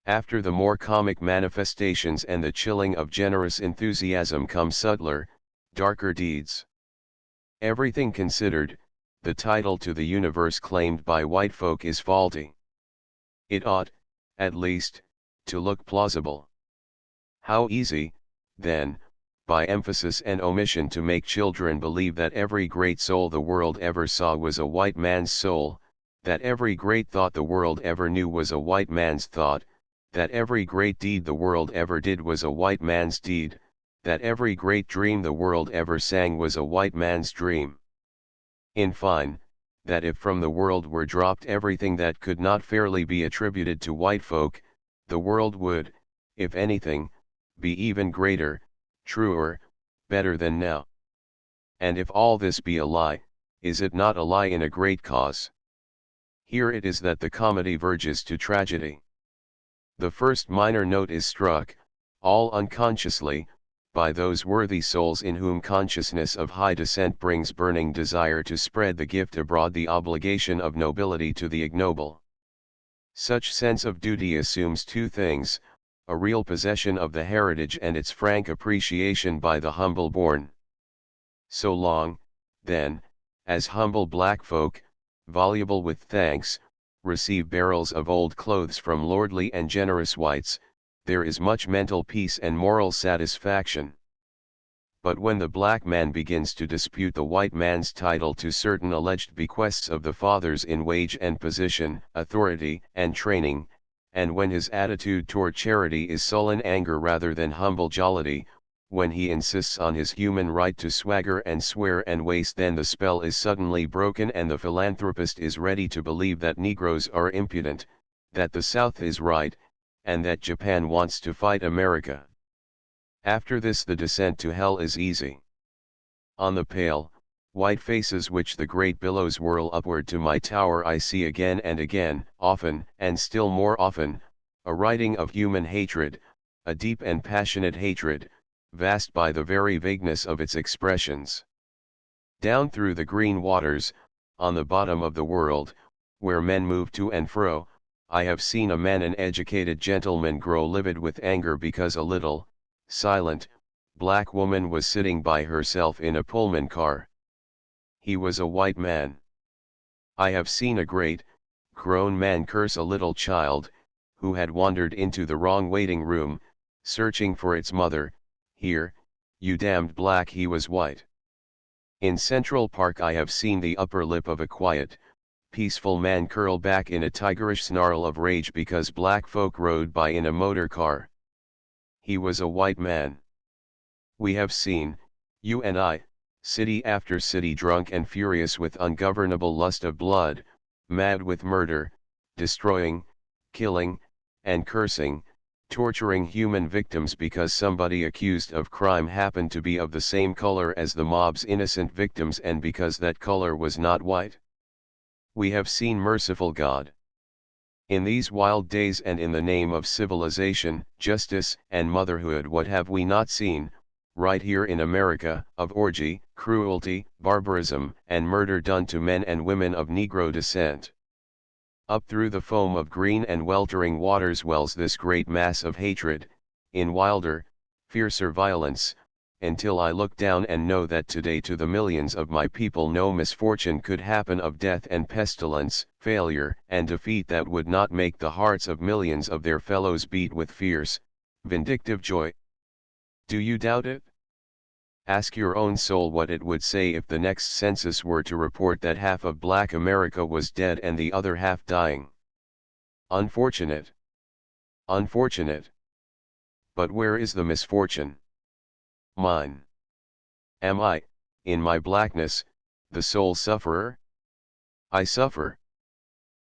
After the more comic manifestations and the chilling of generous enthusiasm come subtler, darker deeds. Everything considered, the title to the universe claimed by white folk is faulty. It ought, at least, to look plausible. How easy, then, by emphasis and omission to make children believe that every great soul the world ever saw was a white man's soul, that every great thought the world ever knew was a white man's thought, that every great deed the world ever did was a white man's deed, that every great dream the world ever sang was a white man's dream. In fine, that if from the world were dropped everything that could not fairly be attributed to white folk, the world would, if anything, be even greater, truer, better than now. And if all this be a lie, is it not a lie in a great cause? Here it is that the comedy verges to tragedy. The first minor note is struck, all unconsciously, by those worthy souls in whom consciousness of high descent brings burning desire to spread the gift abroad, the obligation of nobility to the ignoble. Such sense of duty assumes two things, a real possession of the heritage and its frank appreciation by the humble born. So long, then, as humble black folk, voluble with thanks, receive barrels of old clothes from lordly and generous whites, there is much mental peace and moral satisfaction. But when the black man begins to dispute the white man's title to certain alleged bequests of the fathers in wage and position, authority and training, and when his attitude toward charity is sullen anger rather than humble jollity, when he insists on his human right to swagger and swear and waste, then the spell is suddenly broken and the philanthropist is ready to believe that Negroes are impudent, that the South is right, and that Japan wants to fight America. After this the descent to hell is easy. On the pale, white faces which the great billows whirl upward to my tower I see again and again, often and still more often, a writing of human hatred, a deep and passionate hatred, vast by the very vagueness of its expressions. Down through the green waters, on the bottom of the world, where men move to and fro, I have seen a man, an educated gentleman, grow livid with anger because a little, silent, black woman was sitting by herself in a Pullman car. He was a white man. I have seen a great, grown man curse a little child, who had wandered into the wrong waiting room, searching for its mother. Here, you damned black, he was white. In Central Park I have seen the upper lip of a quiet, peaceful man curl back in a tigerish snarl of rage because black folk rode by in a motor car. He was a white man. We have seen, you and I, city after city drunk and furious with ungovernable lust of blood, mad with murder, destroying, killing, and cursing, torturing human victims because somebody accused of crime happened to be of the same color as the mob's innocent victims and because that color was not white. We have seen, merciful God. In these wild days and in the name of civilization, justice, and motherhood, what have we not seen, right here in America, of orgy, cruelty, barbarism, and murder done to men and women of Negro descent? Up through the foam of green and weltering waters wells this great mass of hatred, in wilder, fiercer violence, until I look down and know that today to the millions of my people no misfortune could happen of death and pestilence, failure and defeat that would not make the hearts of millions of their fellows beat with fierce, vindictive joy. Do you doubt it? Ask your own soul what it would say if the next census were to report that half of Black America was dead and the other half dying. Unfortunate. Unfortunate. But where is the misfortune? Mine. Am I, in my blackness, the sole sufferer? I suffer.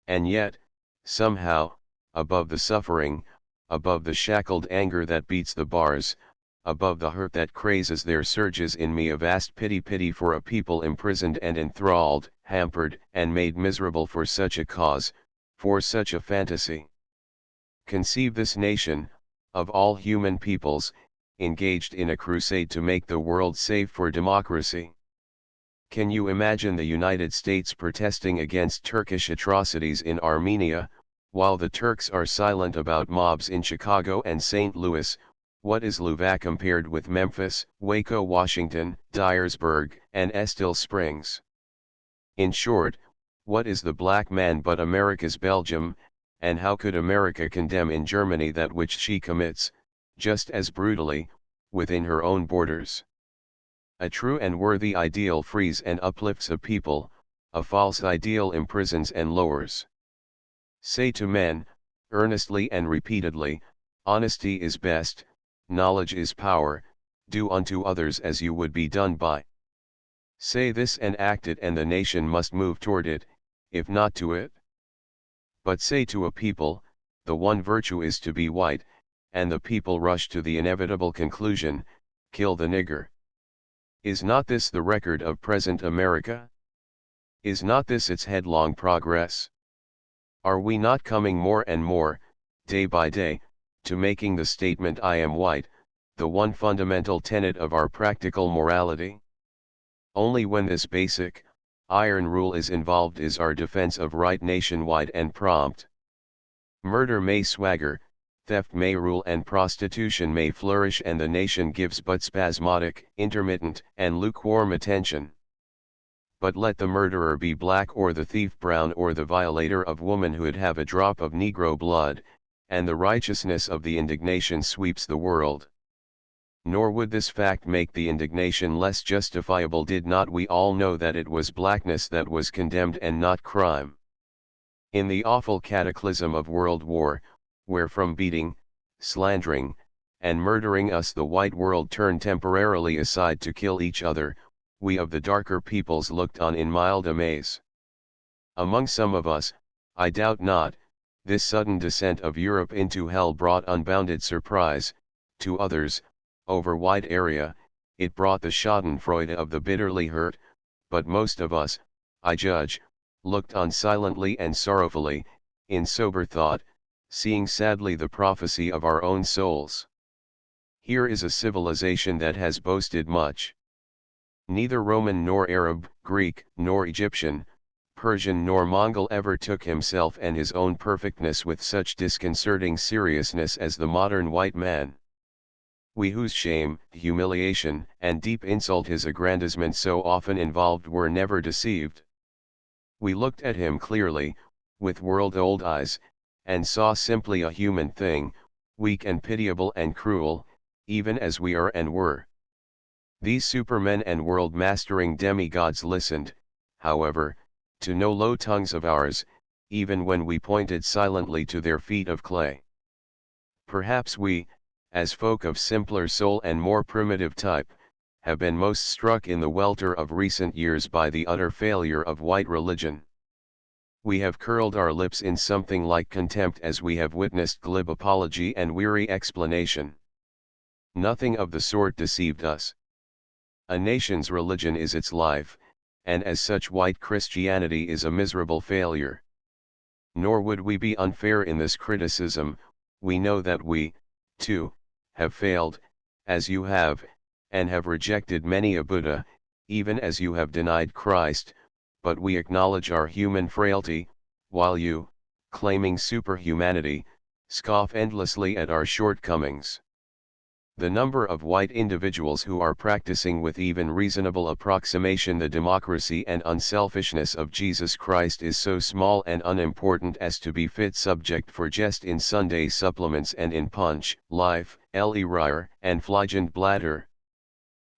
And yet, somehow, above the suffering, above the shackled anger that beats the bars, above the hurt that crazes, there surges in me a vast pity for a people imprisoned and enthralled, hampered and made miserable for such a cause, for such a fantasy. Conceive this nation, of all human peoples, engaged in a crusade to make the world safe for democracy. Can you imagine the United States protesting against Turkish atrocities in Armenia, while the Turks are silent about mobs in Chicago and St. Louis? What is Louvain compared with Memphis, Waco, Washington, Dyersburg, and Estill Springs? In short, what is the black man but America's Belgium, and how could America condemn in Germany that which she commits, just as brutally, within her own borders? A true and worthy ideal frees and uplifts a people, a false ideal imprisons and lowers. Say to men, earnestly and repeatedly, honesty is best, knowledge is power, do unto others as you would be done by. Say this and act it, and the nation must move toward it, if not to it. But say to a people, the one virtue is to be white, and the people rush to the inevitable conclusion, kill the nigger. Is not this the record of present America? Is not this its headlong progress? Are we not coming more and more, day by day, to making the statement I am white, the one fundamental tenet of our practical morality? Only when this basic, iron rule is involved is our defense of right nationwide and prompt. Murder may swagger, theft may rule, and prostitution may flourish, and the nation gives but spasmodic, intermittent, and lukewarm attention. But let the murderer be black or the thief brown or the violator of womanhood have a drop of Negro blood, and the righteousness of the indignation sweeps the world. Nor would this fact make the indignation less justifiable did not we all know that it was blackness that was condemned and not crime. In the awful cataclysm of World War, where from beating, slandering, and murdering us the white world turned temporarily aside to kill each other, we of the darker peoples looked on in mild amaze. Among some of us, I doubt not, this sudden descent of Europe into hell brought unbounded surprise; to others, over wide area, it brought the schadenfreude of the bitterly hurt, but most of us, I judge, looked on silently and sorrowfully, in sober thought, seeing sadly the prophecy of our own souls. Here is a civilization that has boasted much. Neither Roman nor Arab, Greek nor Egyptian, Persian nor Mongol ever took himself and his own perfectness with such disconcerting seriousness as the modern white man. We whose shame, humiliation, and deep insult his aggrandizement so often involved were never deceived. We looked at him clearly, with world-old eyes, and saw simply a human thing, weak and pitiable and cruel, even as we are and were. These supermen and world-mastering demigods listened, however, to no low tongues of ours, even when we pointed silently to their feet of clay. Perhaps we, as folk of simpler soul and more primitive type, have been most struck in the welter of recent years by the utter failure of white religion. We have curled our lips in something like contempt as we have witnessed glib apology and weary explanation. Nothing of the sort deceived us. A nation's religion is its life, and as such white Christianity is a miserable failure. Nor would we be unfair in this criticism. We know that we, too, have failed, as you have, and have rejected many a Buddha, even as you have denied Christ, but we acknowledge our human frailty, while you, claiming superhumanity, scoff endlessly at our shortcomings. The number of white individuals who are practicing with even reasonable approximation the democracy and unselfishness of Jesus Christ is so small and unimportant as to be fit subject for jest in Sunday supplements and in Punch, Life, Elleryr, and Fligent Bladder.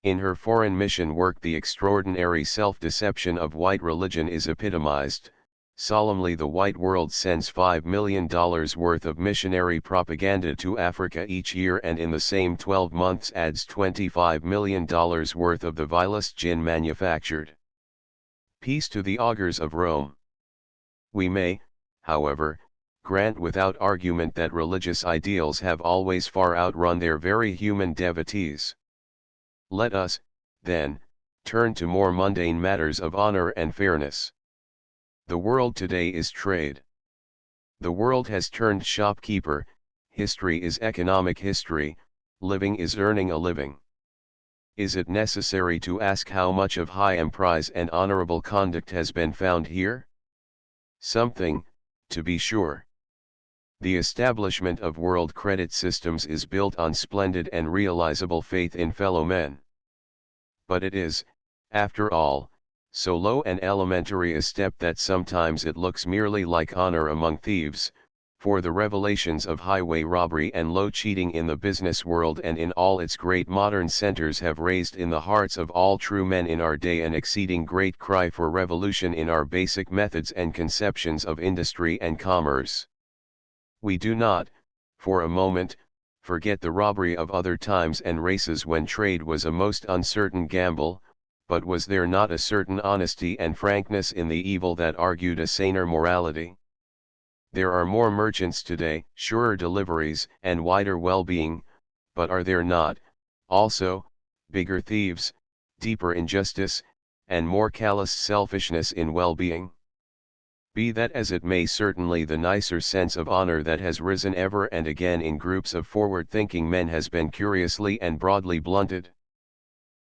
In her foreign mission work the extraordinary self-deception of white religion is epitomized. Solemnly the white world sends $5 million worth of missionary propaganda to Africa each year and in the same 12 months adds $25 million worth of the vilest gin manufactured. Peace to the augurs of Rome. We may, however, grant without argument that religious ideals have always far outrun their very human devotees. Let us, then, turn to more mundane matters of honor and fairness. The world today is trade. The world has turned shopkeeper, history is economic history, living is earning a living. Is it necessary to ask how much of high emprise and honorable conduct has been found here? Something, to be sure. The establishment of world credit systems is built on splendid and realizable faith in fellow men. But it is, after all, so low and elementary a step that sometimes it looks merely like honor among thieves, for the revelations of highway robbery and low cheating in the business world and in all its great modern centers have raised in the hearts of all true men in our day an exceeding great cry for revolution in our basic methods and conceptions of industry and commerce. We do not, for a moment, forget the robbery of other times and races when trade was a most uncertain gamble, but was there not a certain honesty and frankness in the evil that argued a saner morality? There are more merchants today, surer deliveries, and wider well-being, but are there not, also, bigger thieves, deeper injustice, and more callous selfishness in well-being? Be that as it may, certainly the nicer sense of honor that has risen ever and again in groups of forward-thinking men has been curiously and broadly blunted.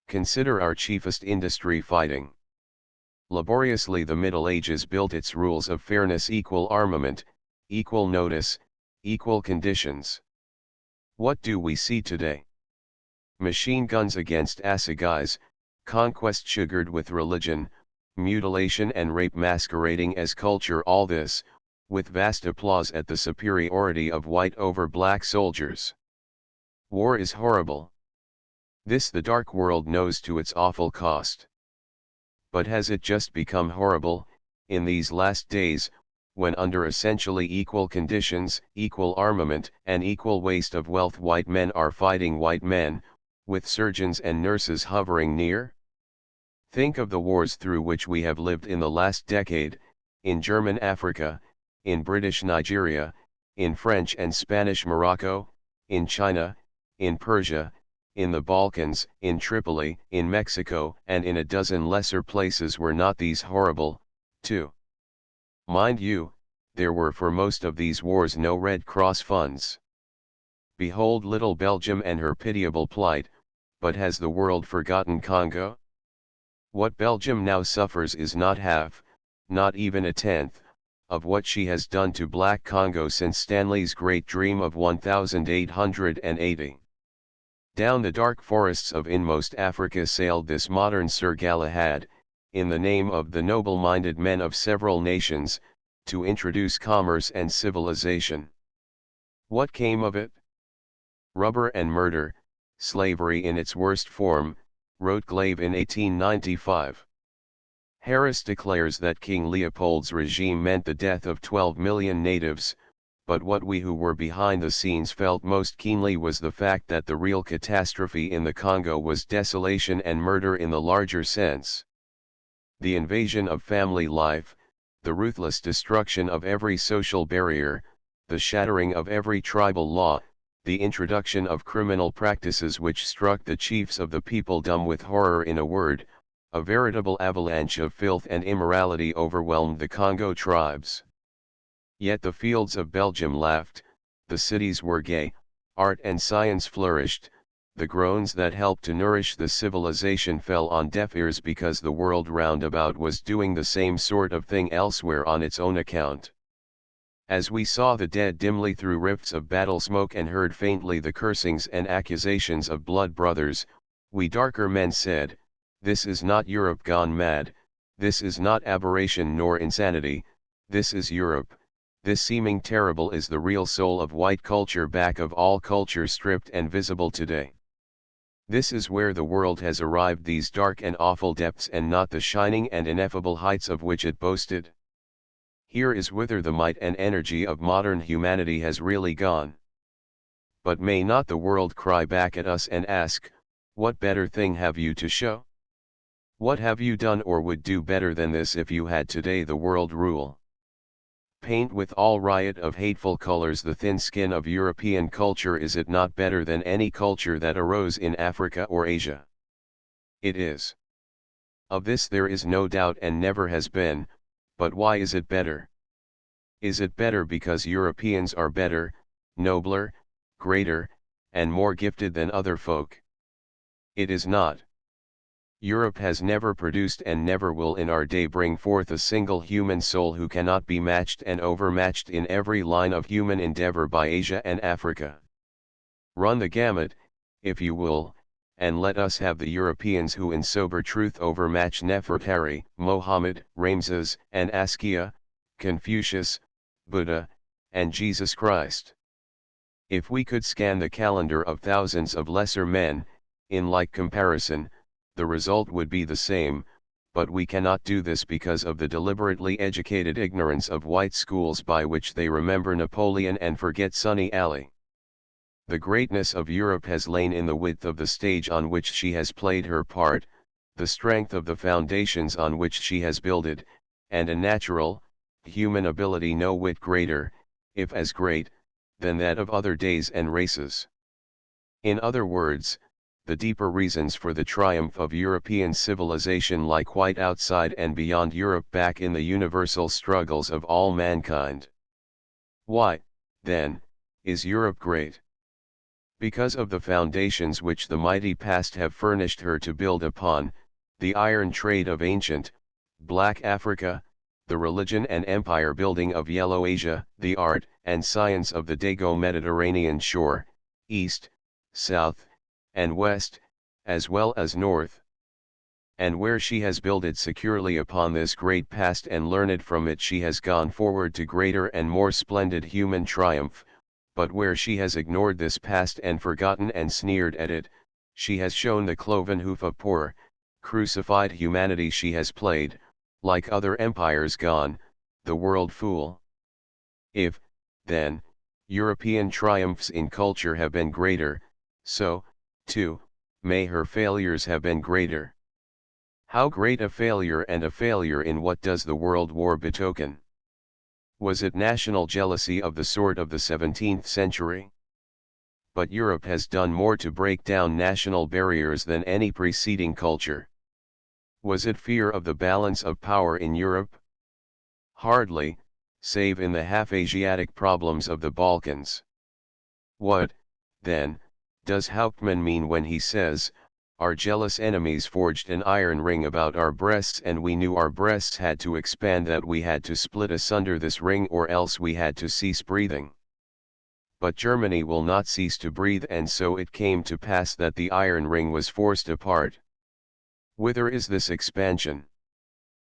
Consider our chiefest industry, fighting. Laboriously the Middle Ages built its rules of fairness: equal armament, equal notice, equal conditions. What do we see today? Machine guns against assegais, conquest sugared with religion, mutilation and rape masquerading as culture, all this, with vast applause at the superiority of white over black soldiers. War is horrible. This the dark world knows to its awful cost. But has it just become horrible, in these last days, when under essentially equal conditions, equal armament, and equal waste of wealth white men are fighting white men, with surgeons and nurses hovering near? Think of the wars through which we have lived in the last decade, in German Africa, in British Nigeria, in French and Spanish Morocco, in China, in Persia, in the Balkans, in Tripoli, in Mexico, and in a dozen lesser places. Were not these horrible, too? Mind you, there were for most of these wars no Red Cross funds. Behold little Belgium and her pitiable plight, but has the world forgotten Congo? What Belgium now suffers is not half, not even a tenth, of what she has done to Black Congo since Stanley's great dream of 1880. Down the dark forests of inmost Africa sailed this modern Sir Galahad, in the name of the noble-minded men of several nations, to introduce commerce and civilization. What came of it? Rubber and murder, slavery in its worst form, wrote Glave in 1895. Harris declares that King Leopold's regime meant the death of 12 million natives, but what we who were behind the scenes felt most keenly was the fact that the real catastrophe in the Congo was desolation and murder in the larger sense. The invasion of family life, the ruthless destruction of every social barrier, the shattering of every tribal law, the introduction of criminal practices which struck the chiefs of the people dumb with horror. In a word, a veritable avalanche of filth and immorality overwhelmed the Congo tribes. Yet the fields of Belgium laughed, the cities were gay, art and science flourished, the groans that helped to nourish the civilization fell on deaf ears because the world round about was doing the same sort of thing elsewhere on its own account. As we saw the dead dimly through rifts of battle smoke and heard faintly the cursings and accusations of blood brothers, we darker men said, "This is not Europe gone mad, this is not aberration nor insanity, this is Europe, this seeming terrible is the real soul of white culture back of all culture stripped and visible today. This is where the world has arrived, these dark and awful depths, and not the shining and ineffable heights of which it boasted. Here is whither the might and energy of modern humanity has really gone. But may not the world cry back at us and ask, what better thing have you to show? What have you done or would do better than this if you had today the world rule? Paint with all riot of hateful colors the thin skin of European culture. Is it not better than any culture that arose in Africa or Asia? It is. Of this there is no doubt and never has been, but why is it better? Is it better because Europeans are better, nobler, greater, and more gifted than other folk? It is not. Europe has never produced and never will in our day bring forth a single human soul who cannot be matched and overmatched in every line of human endeavor by Asia and Africa. Run the gamut, if you will, and let us have the Europeans who in sober truth overmatch Nefertari, Mohammed, Ramses, and Askia, Confucius, Buddha, and Jesus Christ. If we could scan the calendar of thousands of lesser men, in like comparison, the result would be the same, but we cannot do this because of the deliberately educated ignorance of white schools by which they remember Napoleon and forget Sunny Alley. The greatness of Europe has lain in the width of the stage on which she has played her part, the strength of the foundations on which she has builded, and a natural, human ability no whit greater, if as great, than that of other days and races. In other words, the deeper reasons for the triumph of European civilization lie quite outside and beyond Europe, back in the universal struggles of all mankind. Why, then, is Europe great? Because of the foundations which the mighty past have furnished her to build upon, the iron trade of ancient, black Africa, the religion and empire building of Yellow Asia, the art and science of the Dago Mediterranean shore, east, south, and west, as well as north. And where she has builded securely upon this great past and learned from it, she has gone forward to greater and more splendid human triumph, but where she has ignored this past and forgotten and sneered at it, she has shown the cloven hoof of poor, crucified humanity. She has played, like other empires gone, the world fool. If, then, European triumphs in culture have been greater, so, too, may her failures have been greater. How great a failure, and a failure in what does the World War betoken? Was it national jealousy of the sort of the 17th century? But Europe has done more to break down national barriers than any preceding culture. Was it fear of the balance of power in Europe? Hardly, save in the half-Asiatic problems of the Balkans. What, then, does Hauptmann mean when he says, "Our jealous enemies forged an iron ring about our breasts, and we knew our breasts had to expand, that we had to split asunder this ring, or else we had to cease breathing"? But Germany will not cease to breathe, and so it came to pass that the iron ring was forced apart. Whither is this expansion?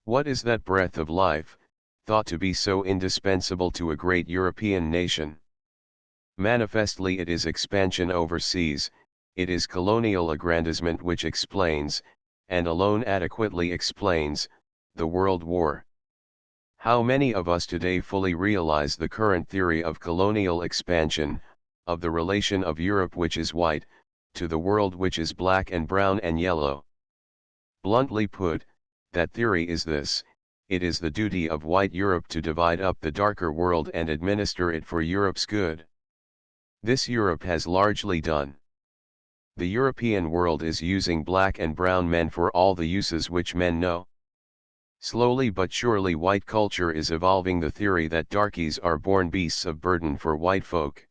What is that breath of life, thought to be so indispensable to a great European nation. Manifestly it is expansion overseas, it is colonial aggrandizement which explains, and alone adequately explains, the World War. How many of us today fully realize the current theory of colonial expansion, of the relation of Europe which is white, to the world which is black and brown and yellow? Bluntly put, that theory is this: it is the duty of white Europe to divide up the darker world and administer it for Europe's good. This Europe has largely done. The European world is using black and brown men for all the uses which men know. Slowly but surely white culture is evolving the theory that darkies are born beasts of burden for white folk.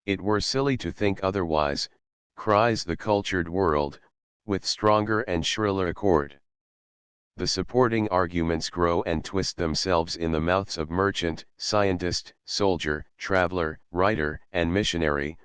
It were silly to think otherwise, cries the cultured world, with stronger and shriller accord. The supporting arguments grow and twist themselves in the mouths of merchant, scientist, soldier, traveler, writer, and missionary.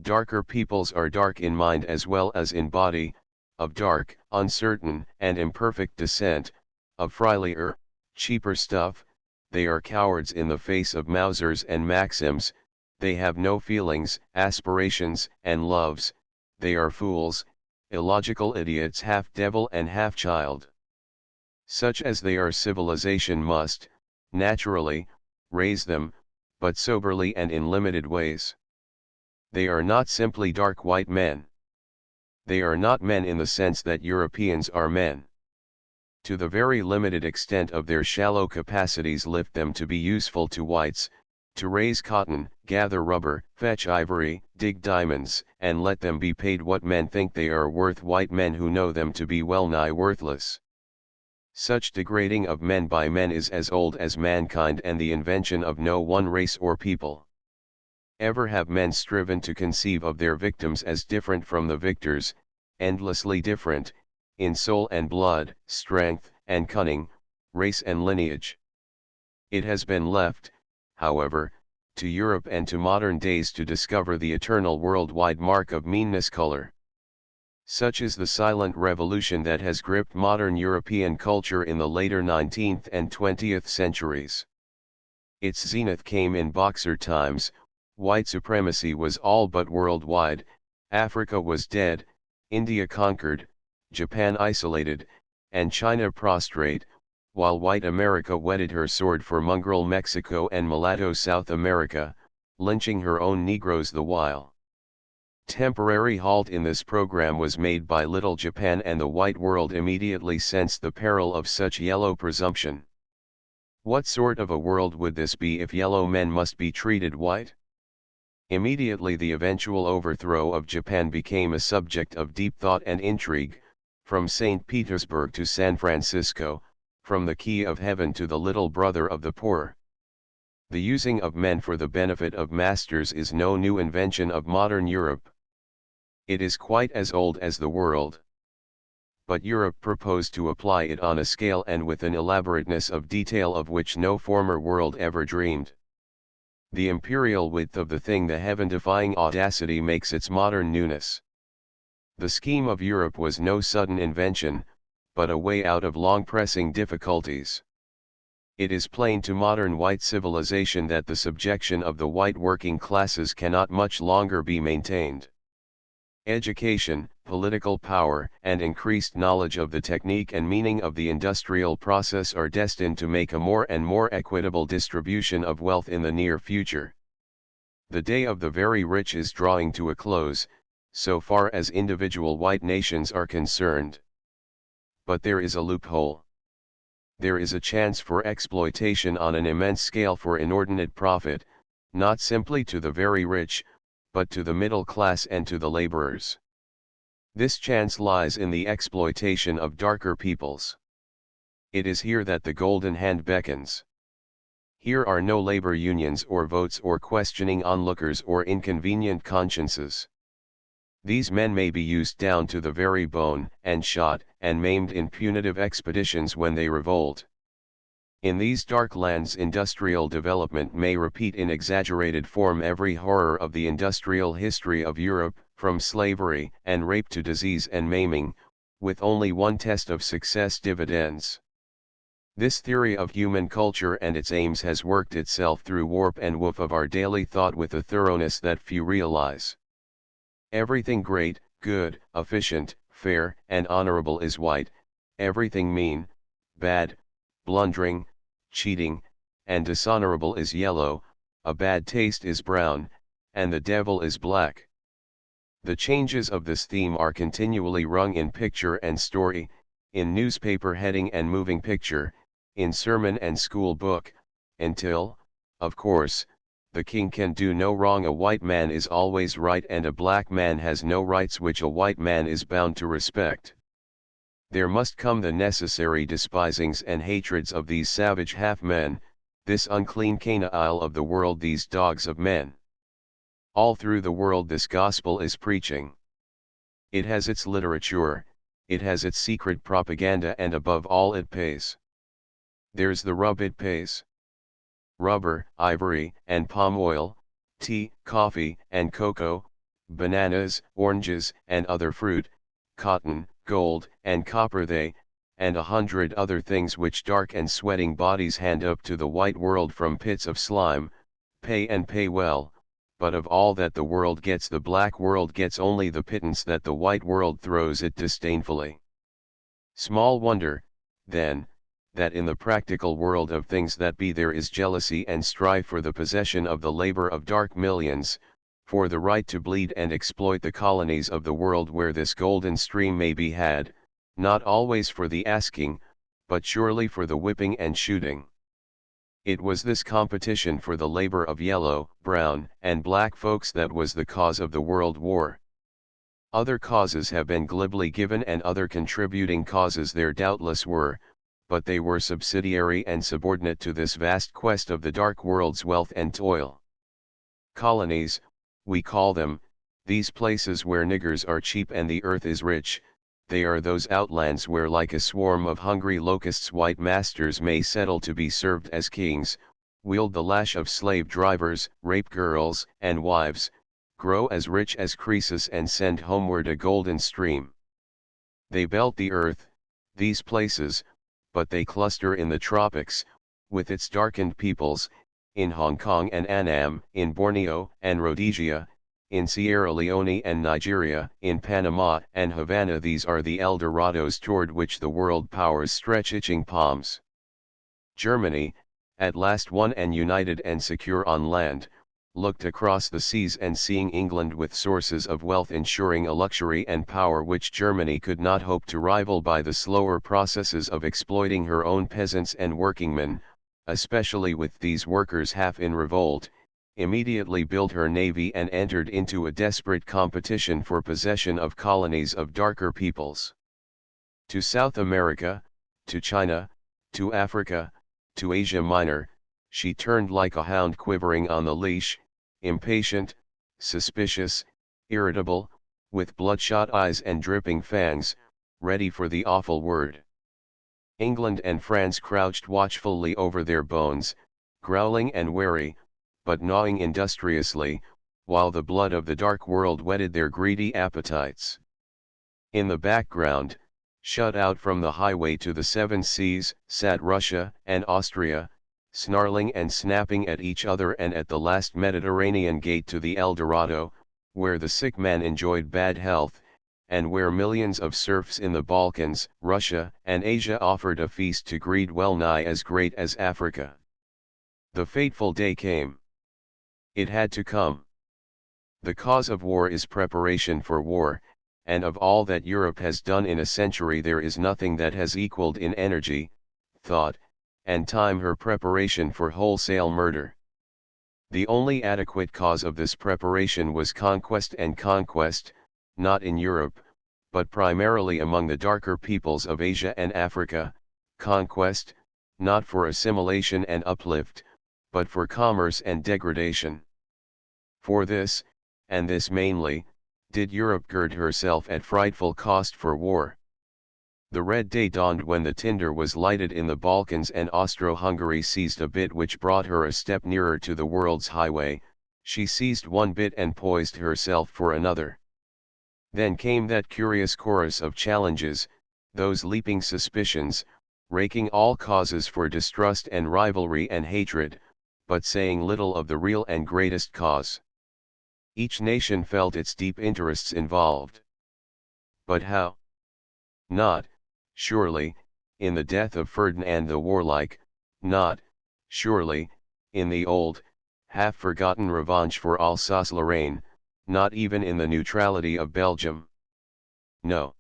Darker peoples are dark in mind as well as in body, of dark, uncertain, and imperfect descent, of friendlier, cheaper stuff. They are cowards in the face of Mausers and Maxims, they have no feelings, aspirations, and loves, they are fools, illogical idiots, half devil and half child. Such as they are, civilization must, naturally, raise them, but soberly and in limited ways. They are not simply dark white men. They are not men in the sense that Europeans are men. To the very limited extent of their shallow capacities lift them to be useful to whites, to raise cotton, gather rubber, fetch ivory, dig diamonds, and let them be paid what men think they are worth, white men who know them to be well nigh worthless. Such degrading of men by men is as old as mankind and the invention of no one race or people. Ever have men striven to conceive of their victims as different from the victors, endlessly different, in soul and blood, strength and cunning, race and lineage? It has been left, however, to Europe and to modern days to discover the eternal worldwide mark of meanness, color. Such is the silent revolution that has gripped modern European culture in the later 19th and 20th centuries. Its zenith came in Boxer times. White supremacy was all but worldwide, Africa was dead, India conquered, Japan isolated, and China prostrate, while white America whetted her sword for mongrel Mexico and mulatto South America, lynching her own Negroes the while. Temporary halt in this program was made by little Japan, and the white world immediately sensed the peril of such yellow presumption. What sort of a world would this be if yellow men must be treated white? Immediately the eventual overthrow of Japan became a subject of deep thought and intrigue, from St. Petersburg to San Francisco, from the key of heaven to the little brother of the poor. The using of men for the benefit of masters is no new invention of modern Europe. It is quite as old as the world. But Europe proposed to apply it on a scale and with an elaborateness of detail of which no former world ever dreamed. The imperial width of the thing, the heaven-defying audacity, makes its modern newness. The scheme of Europe was no sudden invention, but a way out of long-pressing difficulties. It is plain to modern white civilization that the subjection of the white working classes cannot much longer be maintained. Education, political power, and increased knowledge of the technique and meaning of the industrial process are destined to make a more and more equitable distribution of wealth in the near future. The day of the very rich is drawing to a close, so far as individual white nations are concerned. But there is a loophole. There is a chance for exploitation on an immense scale for inordinate profit, not simply to the very rich, but to the middle class and to the laborers. This chance lies in the exploitation of darker peoples. It is here that the golden hand beckons. Here are no labor unions or votes or questioning onlookers or inconvenient consciences. These men may be used down to the very bone, and shot, and maimed in punitive expeditions when they revolt. In these dark lands industrial development may repeat in exaggerated form every horror of the industrial history of Europe, from slavery and rape to disease and maiming, with only one test of success: dividends. This theory of human culture and its aims has worked itself through warp and woof of our daily thought with a thoroughness that few realize. Everything great, good, efficient, fair, and honorable is white, everything mean, bad, blundering, cheating, and dishonorable is yellow, a bad taste is brown, and the devil is black. The changes of this theme are continually rung in picture and story, in newspaper heading and moving picture, in sermon and school book, until, of course, the king can do no wrong. A white man is always right and a black man has no rights which a white man is bound to respect. There must come the necessary despisings and hatreds of these savage half-men, this unclean Canaanite of the world, these dogs of men. All through the world this gospel is preaching. It has its literature, it has its secret propaganda, and above all it pays. There's the rub it pays. Rubber, ivory, and palm oil, tea, coffee, and cocoa, bananas, oranges, and other fruit, cotton, gold, and copper, they, and 100 other things which dark and sweating bodies hand up to the white world from pits of slime, pay and pay well, but of all that the world gets the black world gets only the pittance that the white world throws it disdainfully. Small wonder, then, that in the practical world of things that be there is jealousy and strife for the possession of the labor of dark millions, for the right to bleed and exploit the colonies of the world where this golden stream may be had, not always for the asking, but surely for the whipping and shooting. It was this competition for the labor of yellow, brown, and black folks that was the cause of the World War. Other causes have been glibly given and other contributing causes there doubtless were, but they were subsidiary and subordinate to this vast quest of the dark world's wealth and toil. Colonies, we call them, these places where niggers are cheap and the earth is rich. They are those outlands where like a swarm of hungry locusts white masters may settle to be served as kings, wield the lash of slave drivers, rape girls and wives, grow as rich as Croesus and send homeward a golden stream. They belt the earth, these places, but they cluster in the tropics, with its darkened peoples, in Hong Kong and Annam, in Borneo and Rhodesia, in Sierra Leone and Nigeria, in Panama and Havana. These are the El Dorados toward which the world powers stretch itching palms. Germany, at last one and united and secure on land, looked across the seas and seeing England with sources of wealth ensuring a luxury and power which Germany could not hope to rival by the slower processes of exploiting her own peasants and workingmen, especially with these workers half in revolt, immediately built her navy and entered into a desperate competition for possession of colonies of darker peoples. To South America, to China, to Africa, to Asia Minor, she turned like a hound quivering on the leash, impatient, suspicious, irritable, with bloodshot eyes and dripping fangs, ready for the awful word. England and France crouched watchfully over their bones, growling and wary, but gnawing industriously, while the blood of the dark world whetted their greedy appetites. In the background, shut out from the highway to the seven seas, sat Russia and Austria, snarling and snapping at each other and at the last Mediterranean gate to the El Dorado, where the sick man enjoyed bad health, and where millions of serfs in the Balkans, Russia and Asia offered a feast to greed well nigh as great as Africa. The fateful day came. It had to come. The cause of war is preparation for war, and of all that Europe has done in a century there is nothing that has equaled in energy, thought, and time her preparation for wholesale murder. The only adequate cause of this preparation was conquest, and conquest, not in Europe, but primarily among the darker peoples of Asia and Africa, conquest, not for assimilation and uplift, but for commerce and degradation. For this, and this mainly, did Europe gird herself at frightful cost for war. The red day dawned when the tinder was lighted in the Balkans and Austro-Hungary seized a bit which brought her a step nearer to the world's highway. She seized one bit and poised herself for another. Then came that curious chorus of challenges, those leaping suspicions, raking all causes for distrust and rivalry and hatred, but saying little of the real and greatest cause. Each nation felt its deep interests involved. But how? Not, surely, in the death of Ferdinand the Warlike, not, surely, in the old, half-forgotten revanche for Alsace-Lorraine, not even in the neutrality of Belgium. No.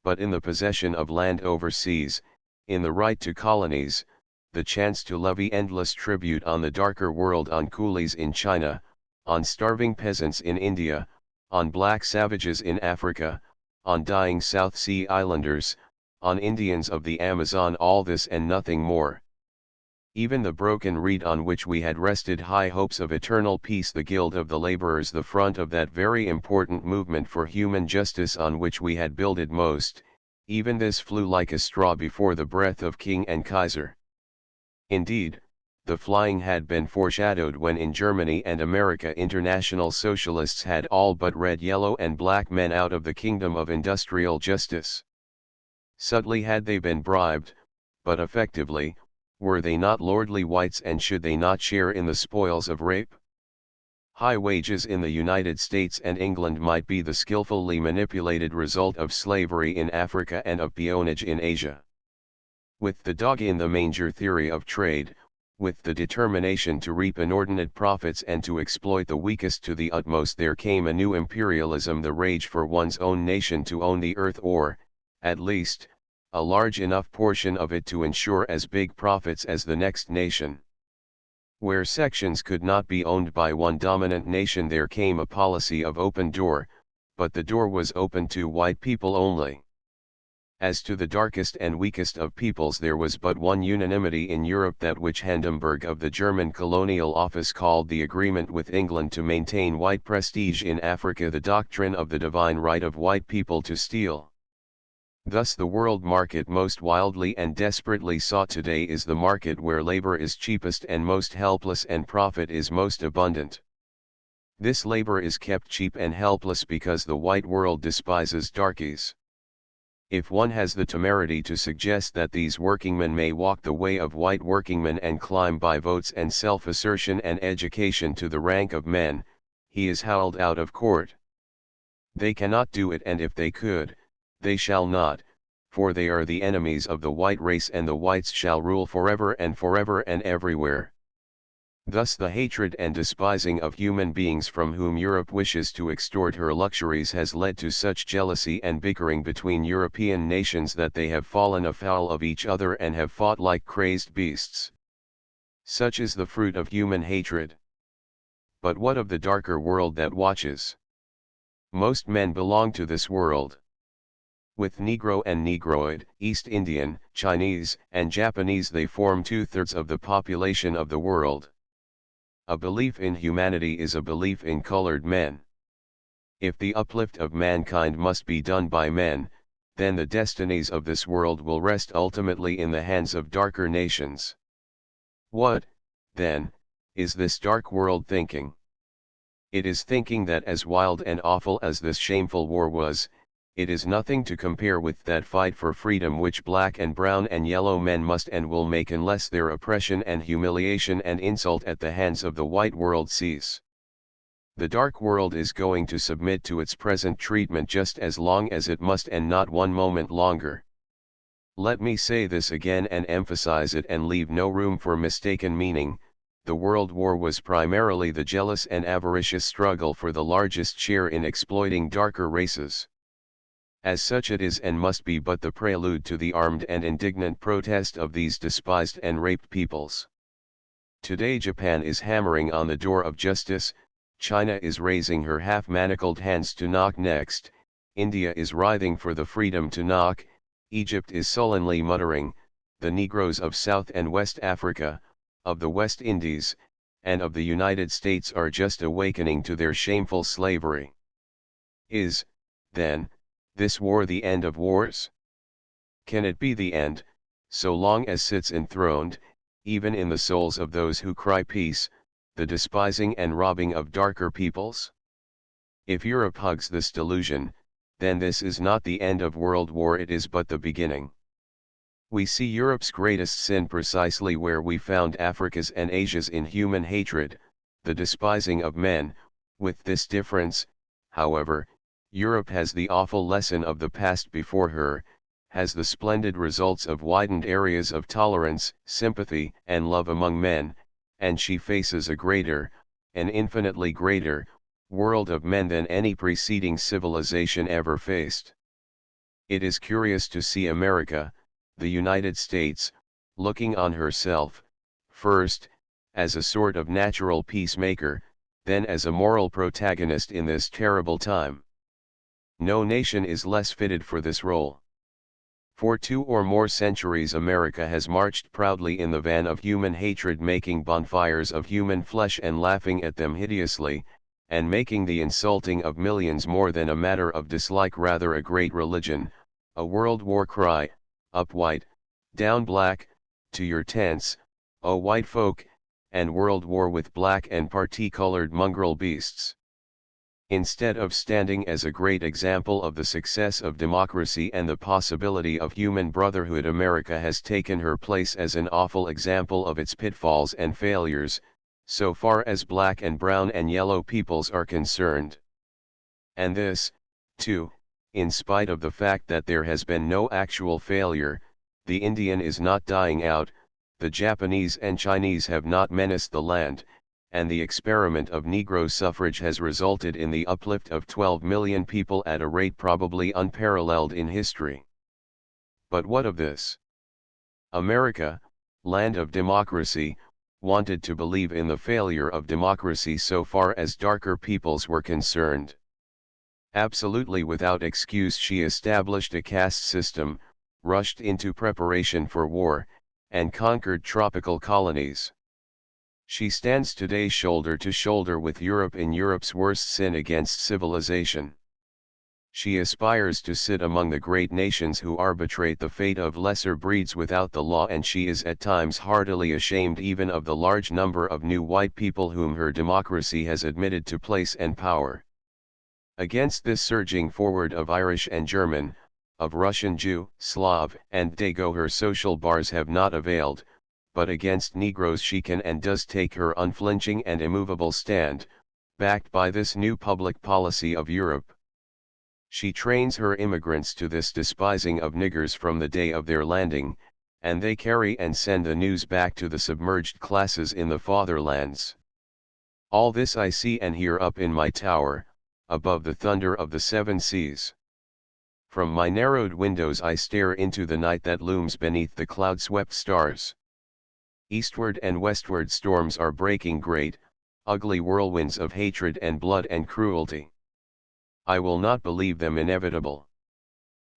But in the possession of land overseas, in the right to colonies, the chance to levy endless tribute on the darker world, on coolies in China, on starving peasants in India, on black savages in Africa, on dying South Sea Islanders, on Indians of the Amazon, all this and nothing more. Even the broken reed on which we had rested high hopes of eternal peace, the Guild of the Laborers, the front of that very important movement for human justice on which we had builded most, even this flew like a straw before the breath of King and Kaiser. Indeed, the flying had been foreshadowed when in Germany and America international socialists had all but read yellow and black men out of the kingdom of industrial justice. Subtly had they been bribed, but effectively, were they not lordly whites, and should they not share in the spoils of rape? High wages in the United States and England might be the skillfully manipulated result of slavery in Africa and of peonage in Asia. With the dog in the manger theory of trade, with the determination to reap inordinate profits and to exploit the weakest to the utmost, there came a new imperialism, the rage for one's own nation to own the earth, or, at least, a large enough portion of it to ensure as big profits as the next nation. Where sections could not be owned by one dominant nation, there came a policy of open door, but the door was open to white people only. As to the darkest and weakest of peoples, there was but one unanimity in Europe, that which Hindenburg of the German Colonial Office called the agreement with England to maintain white prestige in Africa, the doctrine of the divine right of white people to steal. Thus the world market, most wildly and desperately sought today, is the market where labor is cheapest and most helpless and profit is most abundant. This labor is kept cheap and helpless because the white world despises darkies. If one has the temerity to suggest that these workingmen may walk the way of white workingmen and climb by votes and self-assertion and education to the rank of men, he is howled out of court. They cannot do it, and if they could, they shall not, for they are the enemies of the white race, and the whites shall rule forever and everywhere. Thus the hatred and despising of human beings from whom Europe wishes to extort her luxuries has led to such jealousy and bickering between European nations that they have fallen afoul of each other and have fought like crazed beasts. Such is the fruit of human hatred. But what of the darker world that watches? Most men belong to this world. With Negro and Negroid, East Indian, Chinese, and Japanese, they form 2/3 of the population of the world. A belief in humanity is a belief in colored men. If the uplift of mankind must be done by men, then the destinies of this world will rest ultimately in the hands of darker nations. What, then, is this dark world thinking? It is thinking that as wild and awful as this shameful war was, it is nothing to compare with that fight for freedom which black and brown and yellow men must and will make unless their oppression and humiliation and insult at the hands of the white world cease. The dark world is going to submit to its present treatment just as long as it must, and not one moment longer. Let me say this again and emphasize it and leave no room for mistaken meaning. The World War was primarily the jealous and avaricious struggle for the largest share in exploiting darker races. As such it is and must be but the prelude to the armed and indignant protest of these despised and raped peoples. Today Japan is hammering on the door of justice, China is raising her half-manacled hands to knock next, India is writhing for the freedom to knock, Egypt is sullenly muttering, the Negroes of South and West Africa, of the West Indies, and of the United States are just awakening to their shameful slavery. Is, then, this war the end of wars? Can it be the end, so long as sits enthroned, even in the souls of those who cry peace, the despising and robbing of darker peoples? If Europe hugs this delusion, then this is not the end of World War, it is but the beginning. We see Europe's greatest sin precisely where we found Africa's and Asia's in human hatred, the despising of men. With this difference, however, Europe has the awful lesson of the past before her, has the splendid results of widened areas of tolerance, sympathy, and love among men, and she faces a greater, an infinitely greater, world of men than any preceding civilization ever faced. It is curious to see America, the United States, looking on herself, first, as a sort of natural peacemaker, then as a moral protagonist in this terrible time. No nation is less fitted for this role. For 2 or more centuries America has marched proudly in the van of human hatred, making bonfires of human flesh and laughing at them hideously, and making the insulting of millions more than a matter of dislike, rather a great religion, a world war cry, up white, down black, to your tents, O white folk, and world war with black and parti-colored mongrel beasts. Instead of standing as a great example of the success of democracy and the possibility of human brotherhood, America has taken her place as an awful example of its pitfalls and failures, so far as black and brown and yellow peoples are concerned. And this, too, in spite of the fact that there has been no actual failure. The Indian is not dying out, the Japanese and Chinese have not menaced the land, and the experiment of Negro suffrage has resulted in the uplift of 12 million people at a rate probably unparalleled in history. But what of this? America, land of democracy, wanted to believe in the failure of democracy so far as darker peoples were concerned. Absolutely without excuse she established a caste system, rushed into preparation for war, and conquered tropical colonies. She stands today shoulder to shoulder with Europe in Europe's worst sin against civilization. She aspires to sit among the great nations who arbitrate the fate of lesser breeds without the law, and she is at times heartily ashamed even of the large number of new white people whom her democracy has admitted to place and power. Against this surging forward of Irish and German, of Russian, Jew, Slav, and Dago her social bars have not availed, but against Negroes she can and does take her unflinching and immovable stand, backed by this new public policy of Europe. She trains her immigrants to this despising of niggers from the day of their landing, and they carry and send the news back to the submerged classes in the fatherlands. All this I see and hear up in my tower, above the thunder of the 7 seas. From my narrowed windows I stare into the night that looms beneath the cloud-swept stars. Eastward and westward storms are breaking, great, ugly whirlwinds of hatred and blood and cruelty. I will not believe them inevitable.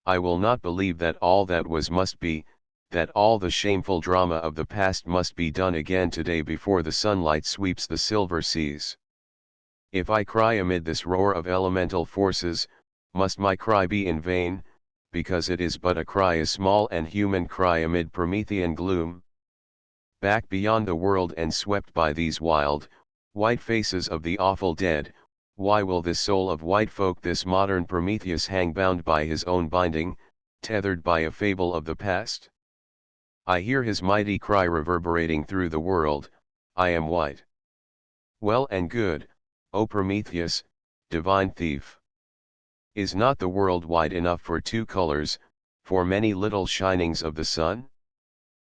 I will not believe that all that was must be, that all the shameful drama of the past must be done again today before the sunlight sweeps the silver seas. If I cry amid this roar of elemental forces, must my cry be in vain, because it is but a cry, a small and human cry amid Promethean gloom? Back beyond the world and swept by these wild, white faces of the awful dead, why will this soul of white folk, this modern Prometheus, hang bound by his own binding, tethered by a fable of the past? I hear his mighty cry reverberating through the world, I am white. Well and good, O Prometheus, divine thief. Is not the world wide enough for 2 colors, for many little shinings of the sun?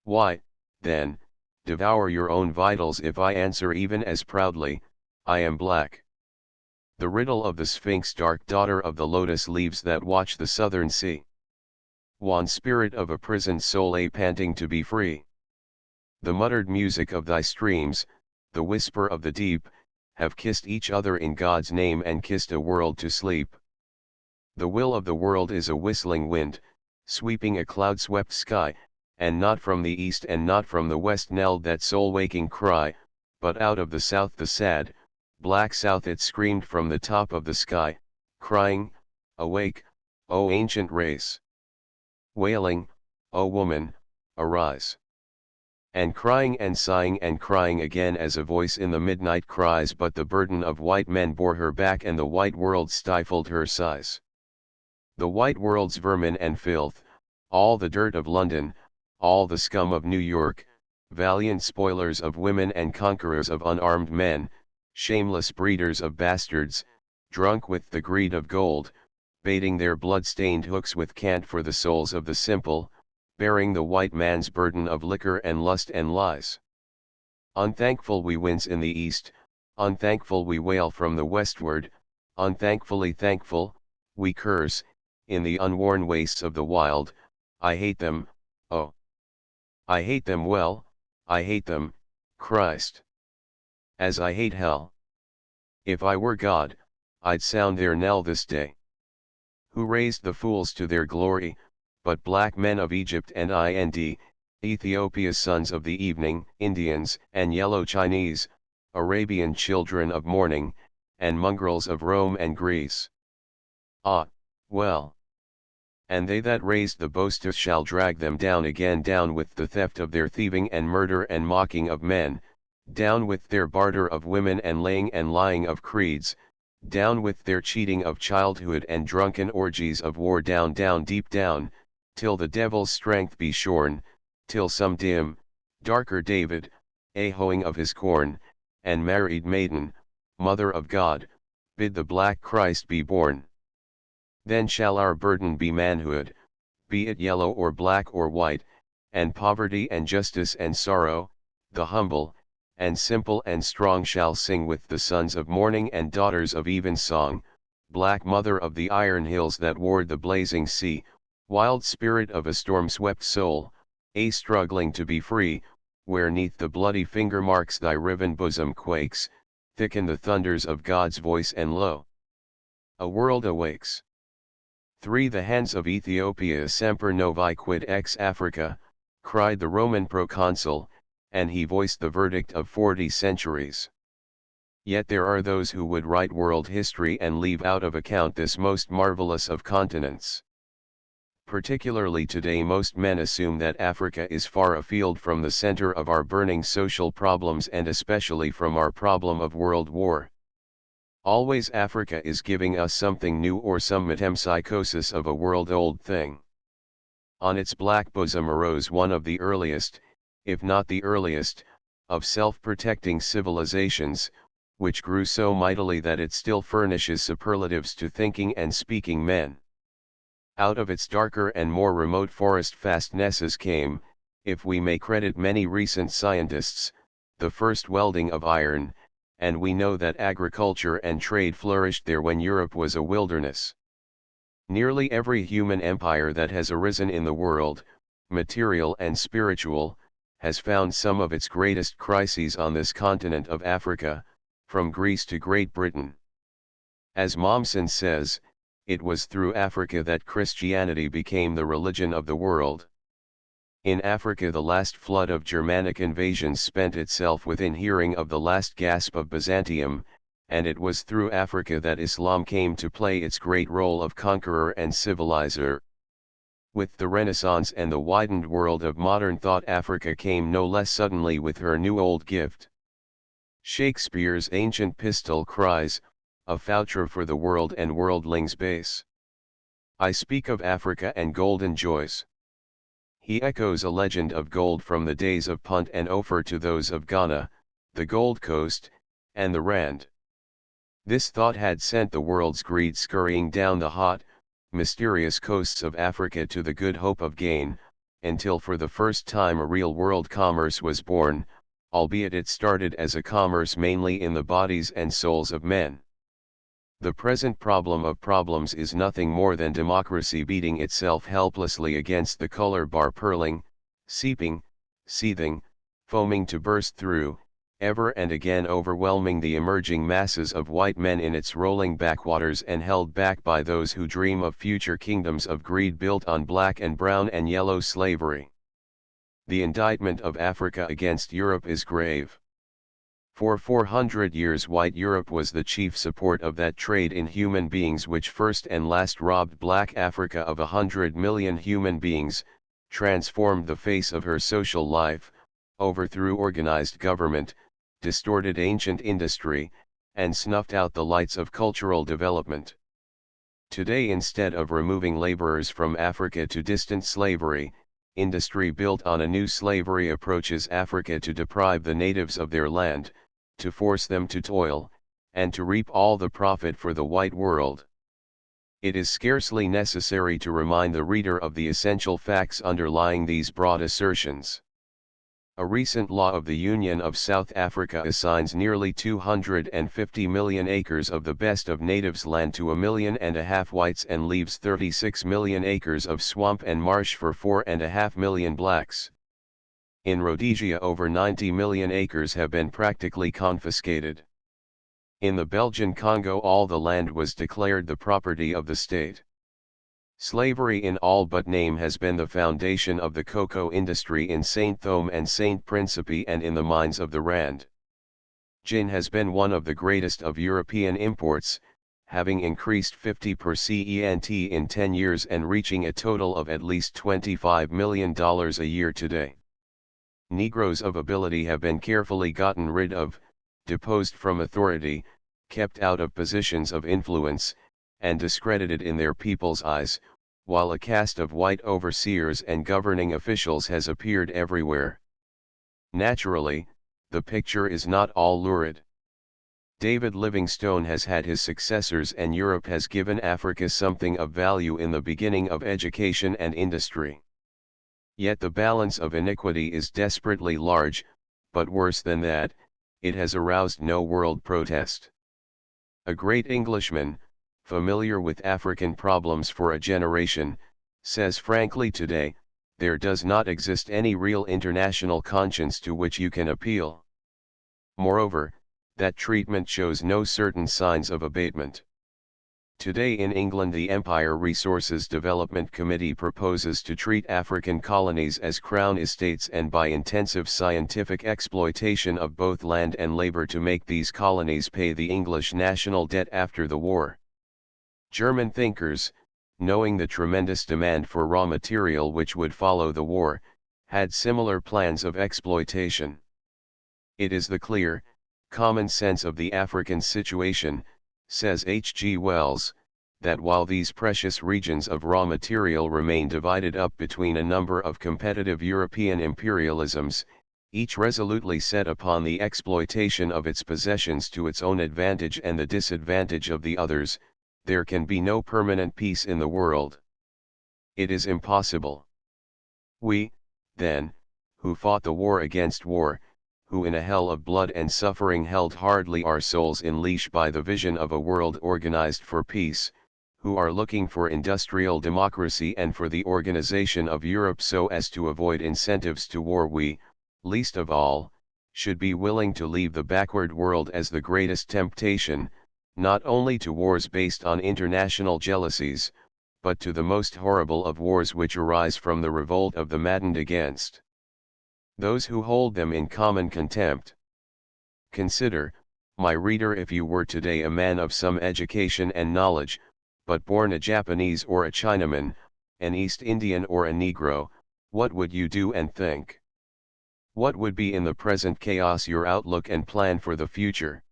Why, then, devour your own vitals if I answer even as proudly, I am black. The riddle of the Sphinx, dark daughter of the lotus leaves that watch the southern sea. Wan spirit of a prisoned soul, a panting to be free. The muttered music of thy streams, the whisper of the deep, have kissed each other in God's name and kissed a world to sleep. The will of the world is a whistling wind, sweeping a cloud-swept sky, and not from the east and not from the west knelled that soul-waking cry, but out of the south, the sad, black south, it screamed from the top of the sky, crying, awake, O ancient race! Wailing, O woman, arise! And crying and sighing and crying again as a voice in the midnight cries, but the burden of white men bore her back and the white world stifled her sighs. The white world's vermin and filth, all the dirt of London, all the scum of New York, valiant spoilers of women and conquerors of unarmed men, shameless breeders of bastards, drunk with the greed of gold, baiting their blood-stained hooks with cant for the souls of the simple, bearing the white man's burden of liquor and lust and lies. Unthankful we wince in the east, unthankful we wail from the westward, unthankfully thankful, we curse, in the unworn wastes of the wild, I hate them, oh. I hate them well, I hate them, Christ. As I hate hell. If I were God, I'd sound their knell this day. Who raised the fools to their glory, but black men of Egypt and Ethiopia's sons of the evening, Indians, and yellow Chinese, Arabian children of morning, and mongrels of Rome and Greece. Ah, well. And they that raised the boasters shall drag them down again, down with the theft of their thieving and murder and mocking of men, down with their barter of women and laying and lying of creeds, down with their cheating of childhood and drunken orgies of war, down, down, deep down, till the devil's strength be shorn, till some dim, darker David, a hoeing of his corn, and married maiden, mother of God, bid the black Christ be born. Then shall our burden be manhood, be it yellow or black or white, and poverty and justice and sorrow, the humble, and simple and strong shall sing with the sons of morning and daughters of evensong, black mother of the iron hills that ward the blazing sea, wild spirit of a storm-swept soul, a struggling to be free, where neath the bloody finger marks thy riven bosom quakes, thicken the thunders of God's voice and lo! A world awakes. 3. The hands of Ethiopia semper novi quid ex Africa, cried the Roman proconsul, and he voiced the verdict of 40 centuries. Yet there are those who would write world history and leave out of account this most marvelous of continents. Particularly today, most men assume that Africa is far afield from the center of our burning social problems and especially from our problem of world war. Always Africa is giving us something new or some metempsychosis of a world-old thing. On its black bosom arose one of the earliest, if not the earliest, of self-protecting civilizations, which grew so mightily that it still furnishes superlatives to thinking and speaking men. Out of its darker and more remote forest fastnesses came, if we may credit many recent scientists, the first welding of iron, and we know that agriculture and trade flourished there when Europe was a wilderness. Nearly every human empire that has arisen in the world, material and spiritual, has found some of its greatest crises on this continent of Africa, from Greece to Great Britain. As Mommsen says, it was through Africa that Christianity became the religion of the world. In Africa the last flood of Germanic invasions spent itself within hearing of the last gasp of Byzantium, and it was through Africa that Islam came to play its great role of conqueror and civilizer. With the Renaissance and the widened world of modern thought, Africa came no less suddenly with her new old gift. Shakespeare's ancient pistol cries, a foutre for the world and worldlings base. I speak of Africa and golden joys. He echoes a legend of gold from the days of Punt and Ophir to those of Ghana, the Gold Coast, and the Rand. This thought had sent the world's greed scurrying down the hot, mysterious coasts of Africa to the good hope of gain, until for the first time a real world commerce was born, albeit it started as a commerce mainly in the bodies and souls of men. The present problem of problems is nothing more than democracy beating itself helplessly against the color bar, purling, seeping, seething, foaming to burst through, ever and again overwhelming the emerging masses of white men in its rolling backwaters and held back by those who dream of future kingdoms of greed built on black and brown and yellow slavery. The indictment of Africa against Europe is grave. For 400 years white Europe was the chief support of that trade in human beings which first and last robbed black Africa of 100 million human beings, transformed the face of her social life, overthrew organized government, distorted ancient industry, and snuffed out the lights of cultural development. Today, instead of removing laborers from Africa to distant slavery, industry built on a new slavery approaches Africa to deprive the natives of their land, to force them to toil, and to reap all the profit for the white world. It is scarcely necessary to remind the reader of the essential facts underlying these broad assertions. A recent law of the Union of South Africa assigns nearly 250 million acres of the best of natives' land to 1.5 million whites and leaves 36 million acres of swamp and marsh for 4.5 million blacks. In Rhodesia, over 90 million acres have been practically confiscated. In the Belgian Congo, all the land was declared the property of the state. Slavery in all but name has been the foundation of the cocoa industry in Saint-Thome and Saint-Principe and in the mines of the Rand. Gin has been one of the greatest of European imports, having increased 50% in 10 years and reaching a total of at least $25 million a year today. Negroes of ability have been carefully gotten rid of, deposed from authority, kept out of positions of influence, and discredited in their people's eyes, while a caste of white overseers and governing officials has appeared everywhere. Naturally, the picture is not all lurid. David Livingstone has had his successors and Europe has given Africa something of value in the beginning of education and industry. Yet the balance of iniquity is desperately large, but worse than that, it has aroused no world protest. A great Englishman, familiar with African problems for a generation, says frankly today, there does not exist any real international conscience to which you can appeal. Moreover, that treatment shows no certain signs of abatement. Today in England, the Empire Resources Development Committee proposes to treat African colonies as crown estates and by intensive scientific exploitation of both land and labor to make these colonies pay the English national debt after the war. German thinkers, knowing the tremendous demand for raw material which would follow the war, had similar plans of exploitation. It is the clear, common sense of the African situation, says H. G. Wells, that while these precious regions of raw material remain divided up between a number of competitive European imperialisms, each resolutely set upon the exploitation of its possessions to its own advantage and the disadvantage of the others, there can be no permanent peace in the world. It is impossible. We, then, who fought the war against war, who in a hell of blood and suffering held hardly our souls in leash by the vision of a world organized for peace, who are looking for industrial democracy and for the organization of Europe so as to avoid incentives to war, we, least of all, should be willing to leave the backward world as the greatest temptation, not only to wars based on international jealousies, but to the most horrible of wars which arise from the revolt of the maddened against those who hold them in common contempt. Consider, my reader, if you were today a man of some education and knowledge, but born a Japanese or a Chinaman, an East Indian or a Negro, what would you do and think? What would be in the present chaos your outlook and plan for the future?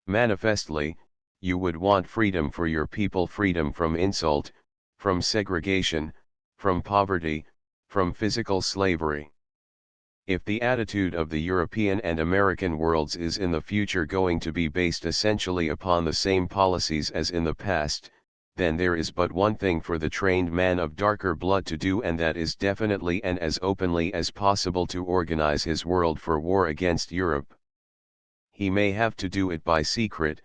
Manifestly, you would want freedom for your people, freedom from insult, from segregation, from poverty, from physical slavery. If the attitude of the European and American worlds is in the future going to be based essentially upon the same policies as in the past, then there is but one thing for the trained man of darker blood to do, and that is definitely and as openly as possible to organize his world for war against Europe. He may have to do it by secret,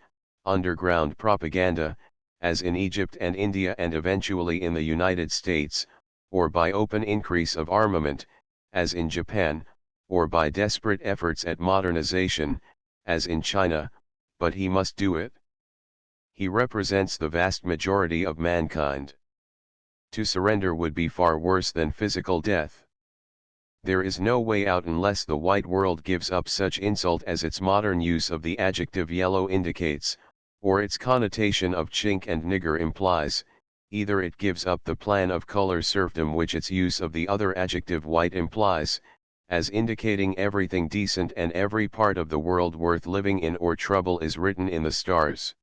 underground propaganda, as in Egypt and India and eventually in the United States, or by open increase of armament, as in Japan, or by desperate efforts at modernization, as in China, but he must do it. He represents the vast majority of mankind. To surrender would be far worse than physical death. There is no way out unless the white world gives up such insult as its modern use of the adjective yellow indicates, or its connotation of chink and nigger implies. Either it gives up the plan of color serfdom which its use of the other adjective white implies, as indicating everything decent and every part of the world worth living in, or trouble is written in the stars.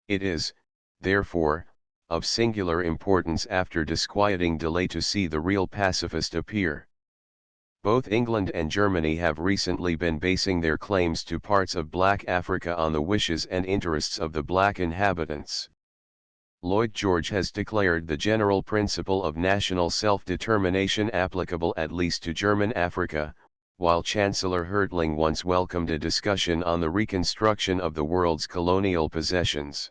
It is, therefore, of singular importance after disquieting delay to see the real pacifist appear. Both England and Germany have recently been basing their claims to parts of Black Africa on the wishes and interests of the black inhabitants. Lloyd George has declared the general principle of national self-determination applicable at least to German Africa, while Chancellor Hertling once welcomed a discussion on the reconstruction of the world's colonial possessions.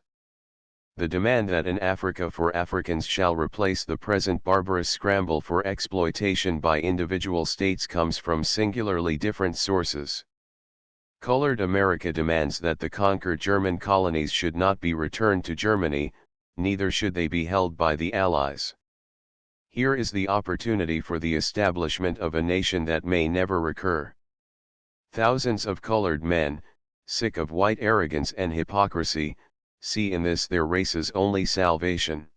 The demand that an Africa for Africans shall replace the present barbarous scramble for exploitation by individual states comes from singularly different sources. Colored America demands that the conquered German colonies should not be returned to Germany, neither should they be held by the Allies. Here is the opportunity for the establishment of a nation that may never recur. Thousands of colored men, sick of white arrogance and hypocrisy, see in this their race's only salvation.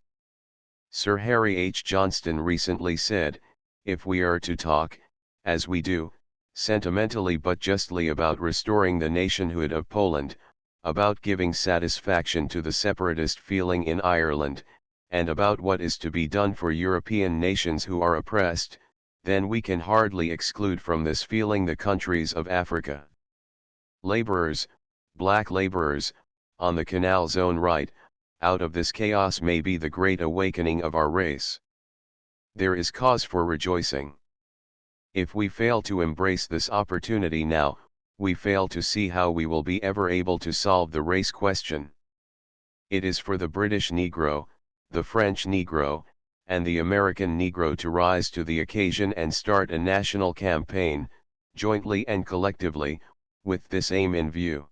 Sir Harry H. Johnston recently said, "If we are to talk, as we do, sentimentally but justly about restoring the nationhood of Poland, about giving satisfaction to the separatist feeling in Ireland, and about what is to be done for European nations who are oppressed, then we can hardly exclude from this feeling the countries of Africa. Laborers, black laborers, on the canal's own right, out of this chaos may be the great awakening of our race. There is cause for rejoicing. If we fail to embrace this opportunity now, we fail to see how we will be ever able to solve the race question. It is for the British Negro, the French Negro, and the American Negro to rise to the occasion and start a national campaign, jointly and collectively, with this aim in view.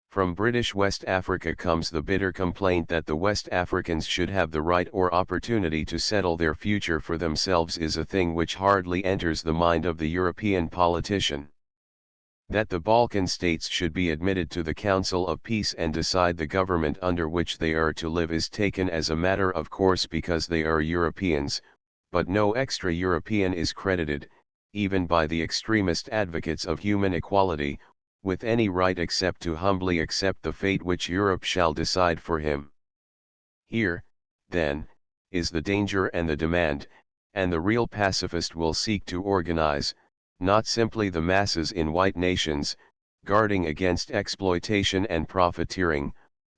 From British West Africa comes the bitter complaint that the West Africans should have the right or opportunity to settle their future for themselves is a thing which hardly enters the mind of the European politician. That the Balkan states should be admitted to the Council of Peace and decide the government under which they are to live is taken as a matter of course because they are Europeans, but no extra-European is credited, even by the extremist advocates of human equality, with any right except to humbly accept the fate which Europe shall decide for him. Here, then, is the danger and the demand, and the real pacifist will seek to organize, not simply the masses in white nations, guarding against exploitation and profiteering,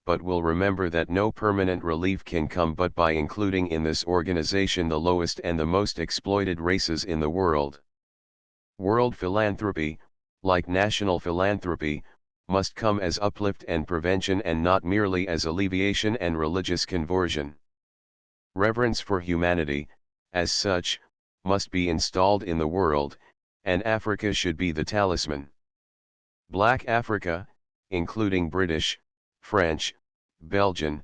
but will remember that no permanent relief can come but by including in this organization the lowest and the most exploited races in the world. World philanthropy, like national philanthropy, must come as uplift and prevention and not merely as alleviation and religious conversion. Reverence for humanity, as such, must be installed in the world, and Africa should be the talisman. Black Africa, including British, French, Belgian,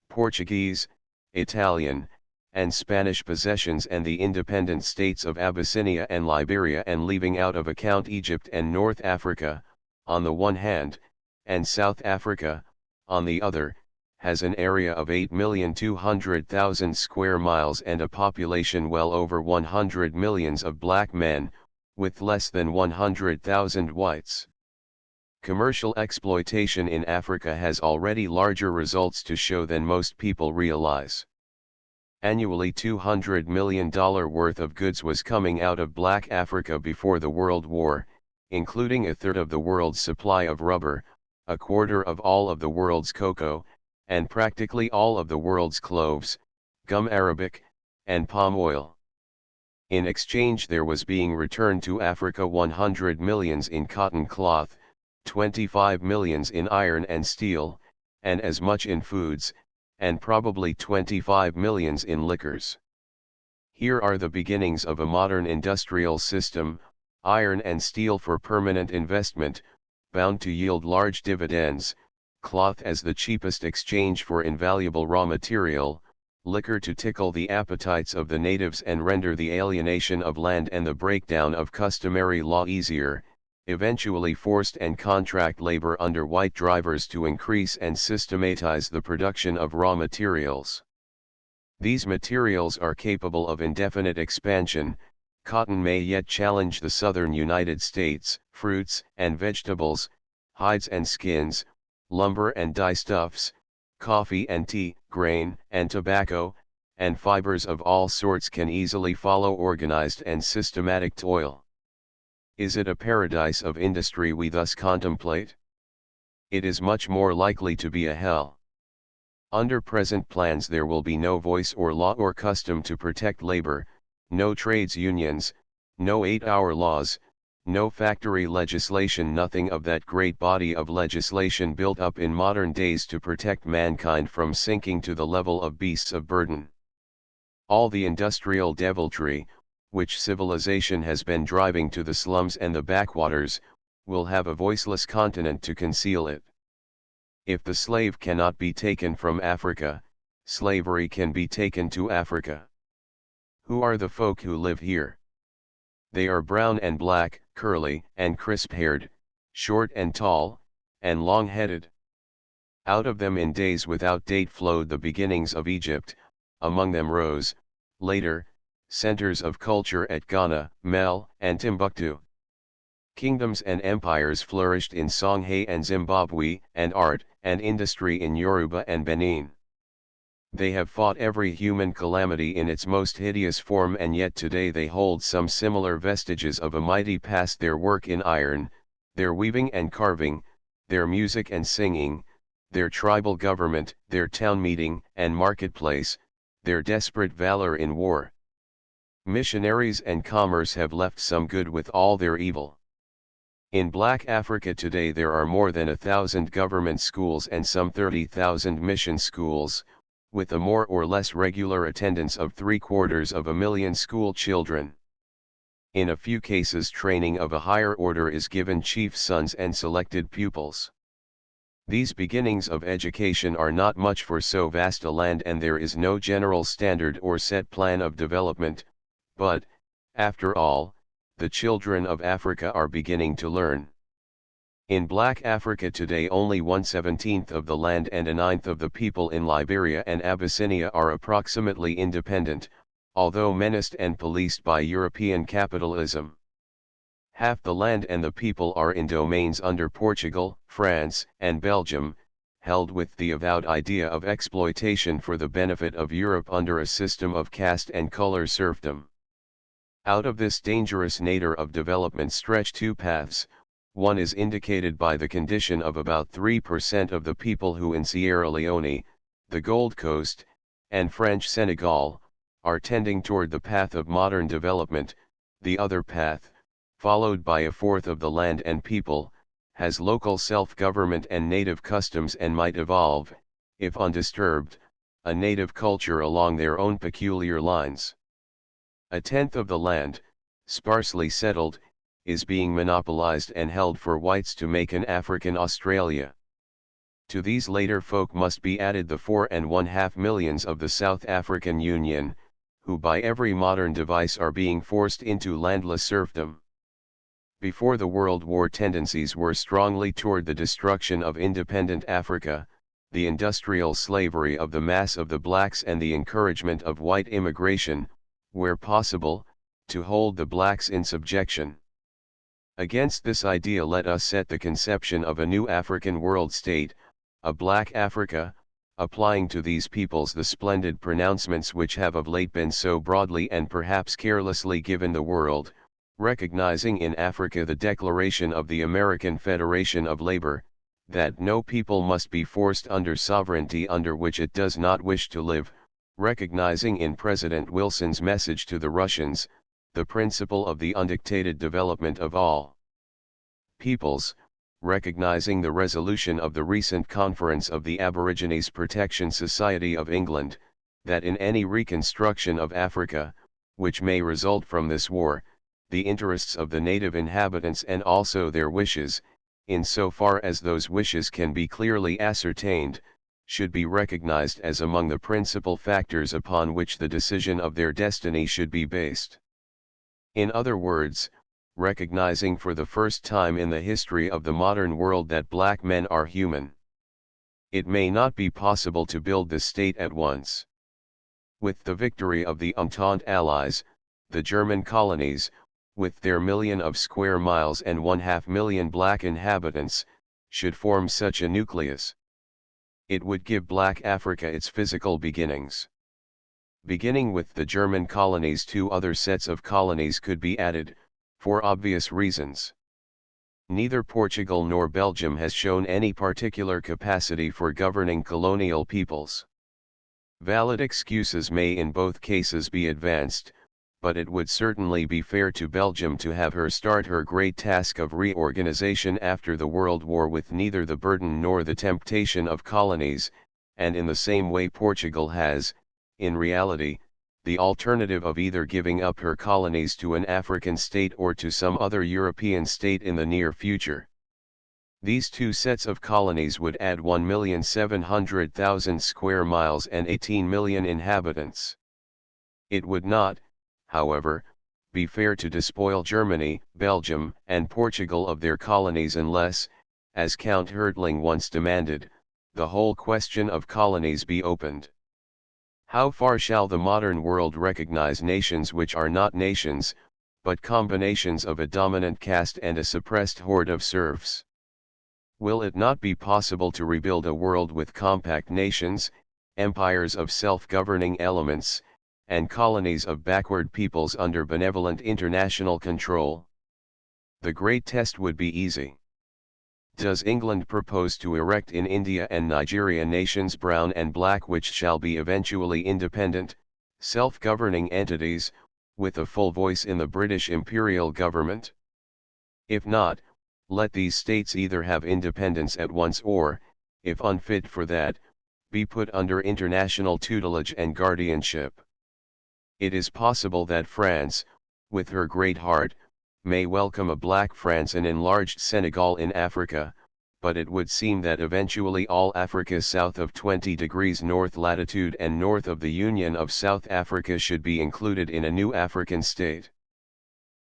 Portuguese, Italian, and Spanish possessions and the independent states of Abyssinia and Liberia and leaving out of account Egypt and North Africa, on the one hand, and South Africa, on the other, has an area of 8,200,000 square miles and a population well over 100 millions of black men, with less than 100,000 whites. Commercial exploitation in Africa has already larger results to show than most people realize. Annually $200 million worth of goods was coming out of Black Africa before the World War, including a third of the world's supply of rubber, a quarter of all of the world's cocoa, and practically all of the world's cloves, gum arabic, and palm oil. In exchange there was being returned to Africa 100 millions in cotton cloth, 25 millions in iron and steel, and as much in foods, and probably 25 millions in liquors. Here are the beginnings of a modern industrial system, iron and steel for permanent investment, bound to yield large dividends, cloth as the cheapest exchange for invaluable raw material, liquor to tickle the appetites of the natives and render the alienation of land and the breakdown of customary law easier, eventually forced and contract labor under white drivers to increase and systematize the production of raw materials. These materials are capable of indefinite expansion. Cotton may yet challenge the southern United States, fruits and vegetables, hides and skins, lumber and dyestuffs, coffee and tea, grain and tobacco, and fibers of all sorts can easily follow organized and systematic toil. Is it a paradise of industry we thus contemplate? It is much more likely to be a hell. Under present plans there will be no voice or law or custom to protect labor, no trades unions, no 8-hour laws, no factory legislation, nothing of that great body of legislation built up in modern days to protect mankind from sinking to the level of beasts of burden. All the industrial deviltry, which civilization has been driving to the slums and the backwaters, will have a voiceless continent to conceal it. If the slave cannot be taken from Africa, slavery can be taken to Africa. Who are the folk who live here? They are brown and black, curly and crisp-haired, short and tall, and long-headed. Out of them in days without date flowed the beginnings of Egypt, among them rose, later, centers of culture at Ghana, Mel, and Timbuktu. Kingdoms and empires flourished in Songhai and Zimbabwe, and art and industry in Yoruba and Benin. They have fought every human calamity in its most hideous form, and yet today they hold some similar vestiges of a mighty past: their work in iron, their weaving and carving, their music and singing, their tribal government, their town meeting and marketplace, their desperate valor in war. Missionaries and commerce have left some good with all their evil. In Black Africa today there are more than 1,000 government schools and some 30,000 mission schools, with a more or less regular attendance of 750,000 school children. In a few cases training of a higher order is given chief sons and selected pupils. These beginnings of education are not much for so vast a land, and there is no general standard or set plan of development, but, after all, the children of Africa are beginning to learn. In Black Africa today only 1/17 of the land and 1/9 of the people in Liberia and Abyssinia are approximately independent, although menaced and policed by European capitalism. Half the land and the people are in domains under Portugal, France, and Belgium, held with the avowed idea of exploitation for the benefit of Europe under a system of caste and color serfdom. Out of this dangerous nadir of development stretch two paths. One is indicated by the condition of about 3% of the people who in Sierra Leone, the Gold Coast, and French Senegal, are tending toward the path of modern development. The other path, followed by a fourth of the land and people, has local self-government and native customs and might evolve, if undisturbed, a native culture along their own peculiar lines. A tenth of the land, sparsely settled, is being monopolized and held for whites to make an African Australia. To these later folk must be added the 4.5 millions of the South African Union, who by every modern device are being forced into landless serfdom. Before the World War tendencies were strongly toward the destruction of independent Africa, the industrial slavery of the mass of the blacks and the encouragement of white immigration, where possible, to hold the blacks in subjection. Against this idea let us set the conception of a new African world state, a Black Africa, applying to these peoples the splendid pronouncements which have of late been so broadly and perhaps carelessly given the world, recognizing in Africa the declaration of the American Federation of Labor, that no people must be forced under sovereignty under which it does not wish to live, recognizing in President Wilson's message to the Russians, the principle of the undictated development of all peoples, recognizing the resolution of the recent conference of the Aborigines Protection Society of England, that in any reconstruction of Africa, which may result from this war, the interests of the native inhabitants and also their wishes, in so far as those wishes can be clearly ascertained, should be recognized as among the principal factors upon which the decision of their destiny should be based. In other words, recognizing for the first time in the history of the modern world that black men are human. It may not be possible to build this state at once. With the victory of the Entente Allies, the German colonies, with their 1,000,000 of square miles and 1/2 million black inhabitants, should form such a nucleus. it would give Black Africa its physical beginnings. Beginning with the German colonies, two other sets of colonies could be added, for obvious reasons. Neither Portugal nor Belgium has shown any particular capacity for governing colonial peoples. Valid excuses may in both cases be advanced, but it would certainly be fair to Belgium to have her start her great task of reorganization after the World War with neither the burden nor the temptation of colonies, and in the same way Portugal has, in reality, the alternative of either giving up her colonies to an African state or to some other European state in the near future. These two sets of colonies would add 1,700,000 square miles and 18 million inhabitants. It would not, however, be fair to despoil Germany, Belgium, and Portugal of their colonies unless, as Count Hertling once demanded, the whole question of colonies be opened. How far shall the modern world recognize nations which are not nations, but combinations of a dominant caste and a suppressed horde of serfs? Will it not be possible to rebuild a world with compact nations, empires of self-governing elements, and colonies of backward peoples under benevolent international control? The great test would be easy. Does England propose to erect in India and Nigeria nations brown and black which shall be eventually independent, self-governing entities, with a full voice in the British imperial government? If not, let these states either have independence at once or, if unfit for that, be put under international tutelage and guardianship. It is possible that France, with her great heart, may welcome a black France and enlarged Senegal in Africa, but it would seem that eventually all Africa south of 20 degrees north latitude and north of the Union of South Africa should be included in a new African state.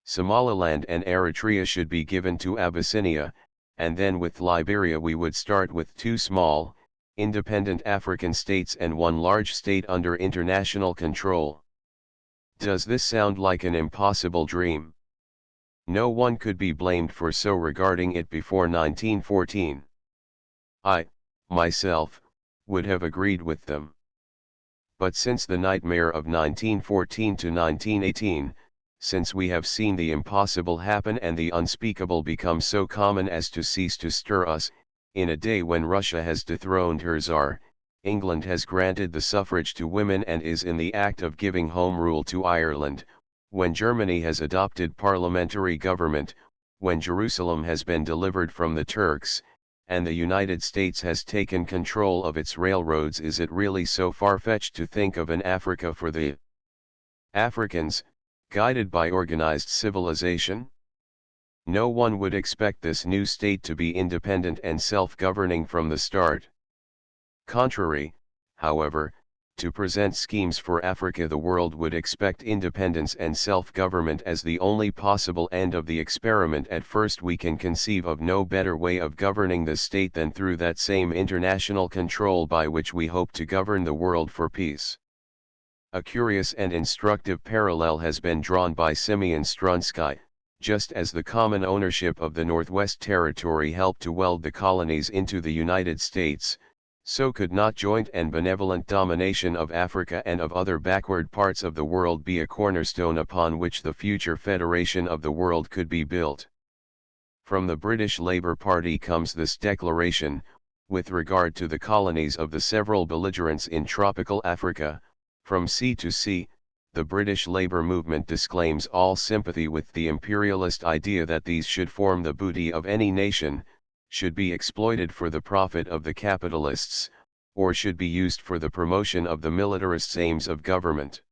Somaliland and Eritrea should be given to Abyssinia, and then with Liberia we would start with two small, independent African states and one large state under international control. Does this sound like an impossible dream? No one could be blamed for so regarding it before 1914. I, myself, would have agreed with them. But since the nightmare of 1914 to 1918, since we have seen the impossible happen and the unspeakable become so common as to cease to stir us, in a day when Russia has dethroned her Tsar, England has granted the suffrage to women and is in the act of giving home rule to Ireland, when Germany has adopted parliamentary government, when Jerusalem has been delivered from the Turks, and the United States has taken control of its railroads, is it really so far-fetched to think of an Africa for the Africans, guided by organized civilization? No one would expect this new state to be independent and self-governing from the start. Contrary, however, to present schemes for Africa, the world would expect independence and self-government as the only possible end of the experiment. At first we can conceive of no better way of governing the state than through that same international control by which we hope to govern the world for peace. A curious and instructive parallel has been drawn by Simeon Strunsky. Just as the common ownership of the Northwest Territory helped to weld the colonies into the United States, so could not joint and benevolent domination of Africa and of other backward parts of the world be a cornerstone upon which the future federation of the world could be built. From the British Labour Party comes this declaration, with regard to the colonies of the several belligerents in tropical Africa. From sea to sea, the British Labour movement disclaims all sympathy with the imperialist idea that these should form the booty of any nation, should be exploited for the profit of the capitalists, or should be used for the promotion of the militarist aims of government.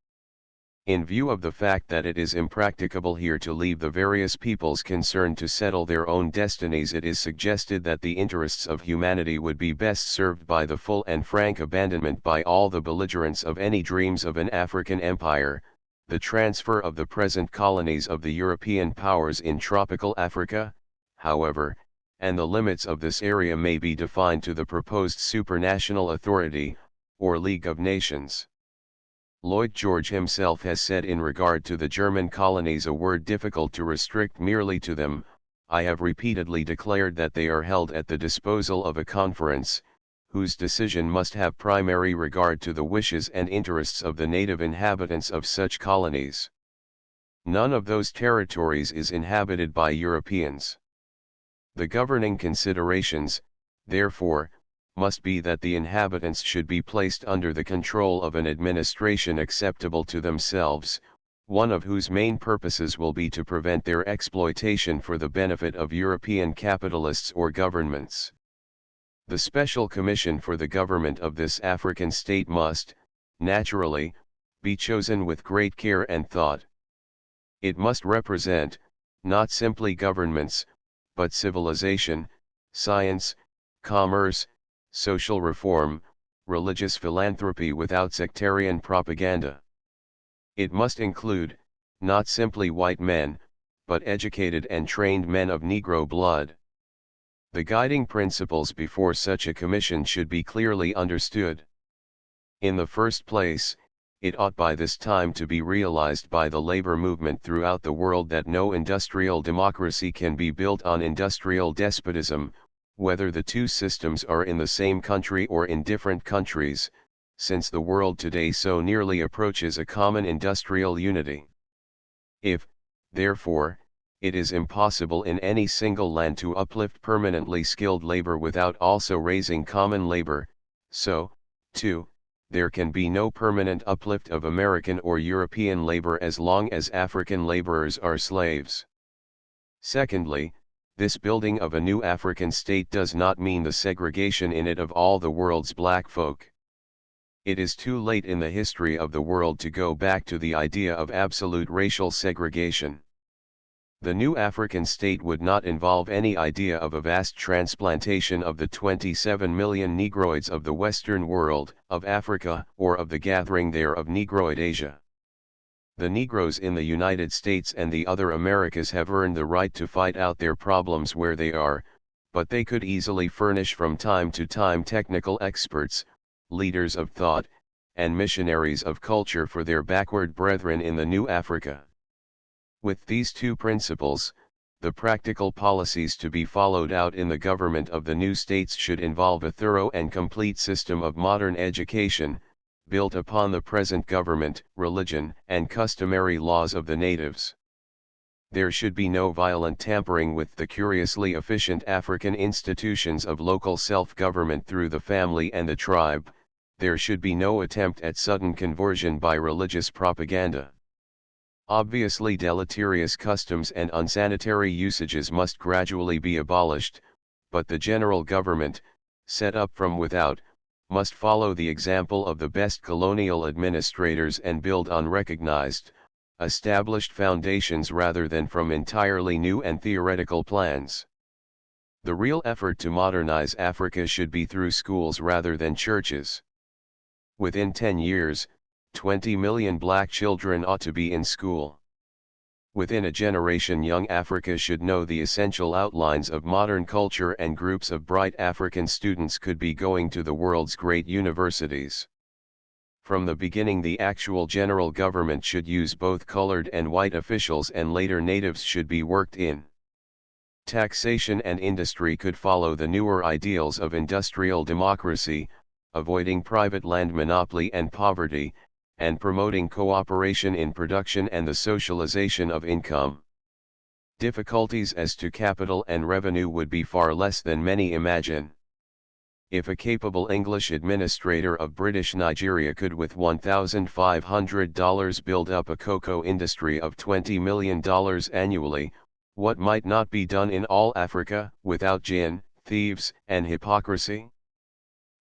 In view of the fact that it is impracticable here to leave the various peoples concerned to settle their own destinies, it is suggested that the interests of humanity would be best served by the full and frank abandonment by all the belligerents of any dreams of an African empire, the transfer of the present colonies of the European powers in tropical Africa, however, and the limits of this area may be defined to the proposed supranational authority, or League of Nations. Lloyd George himself has said in regard to the German colonies a word difficult to restrict merely to them: I have repeatedly declared that they are held at the disposal of a conference, whose decision must have primary regard to the wishes and interests of the native inhabitants of such colonies. None of those territories is inhabited by Europeans. The governing considerations, therefore, must be that the inhabitants should be placed under the control of an administration acceptable to themselves, one of whose main purposes will be to prevent their exploitation for the benefit of European capitalists or governments. The Special Commission for the government of this African state must, naturally, be chosen with great care and thought. It must represent, not simply governments, but civilization, science, commerce, social reform, religious philanthropy without sectarian propaganda. It must include, not simply white men, but educated and trained men of Negro blood. The guiding principles before such a commission should be clearly understood. In the first place, it ought by this time to be realized by the labor movement throughout the world that no industrial democracy can be built on industrial despotism, whether the two systems are in the same country or in different countries, since the world today so nearly approaches a common industrial unity. If, therefore, it is impossible in any single land to uplift permanently skilled labor without also raising common labor, so, too, there can be no permanent uplift of American or European labor as long as African laborers are slaves. Secondly, this building of a new African state does not mean the segregation in it of all the world's black folk. It is too late in the history of the world to go back to the idea of absolute racial segregation. The new African state would not involve any idea of a vast transplantation of the 27 million Negroids of the Western world, of Africa, or of the gathering there of Negroid Asia. The Negroes in the United States and the other Americas have earned the right to fight out their problems where they are, but they could easily furnish from time to time technical experts, leaders of thought, and missionaries of culture for their backward brethren in the new Africa. With these two principles, the practical policies to be followed out in the government of the new states should involve a thorough and complete system of modern education, built upon the present government, religion, and customary laws of the natives. There should be no violent tampering with the curiously efficient African institutions of local self-government through the family and the tribe. There should be no attempt at sudden conversion by religious propaganda. Obviously deleterious customs and unsanitary usages must gradually be abolished, but the general government, set up from without, must follow the example of the best colonial administrators and build on recognized, established foundations rather than from entirely new and theoretical plans. The real effort to modernize Africa should be through schools rather than churches. Within 10 years, 20 million black children ought to be in school. Within a generation, young Africa should know the essential outlines of modern culture, and groups of bright African students could be going to the world's great universities. From the beginning, the actual general government should use both colored and white officials, and later natives should be worked in. Taxation and industry could follow the newer ideals of industrial democracy, avoiding private land monopoly and poverty, and promoting cooperation in production and the socialization of income. Difficulties as to capital and revenue would be far less than many imagine. If a capable English administrator of British Nigeria could with $1,500 build up a cocoa industry of $20 million annually, what might not be done in all Africa, without gin, thieves, and hypocrisy?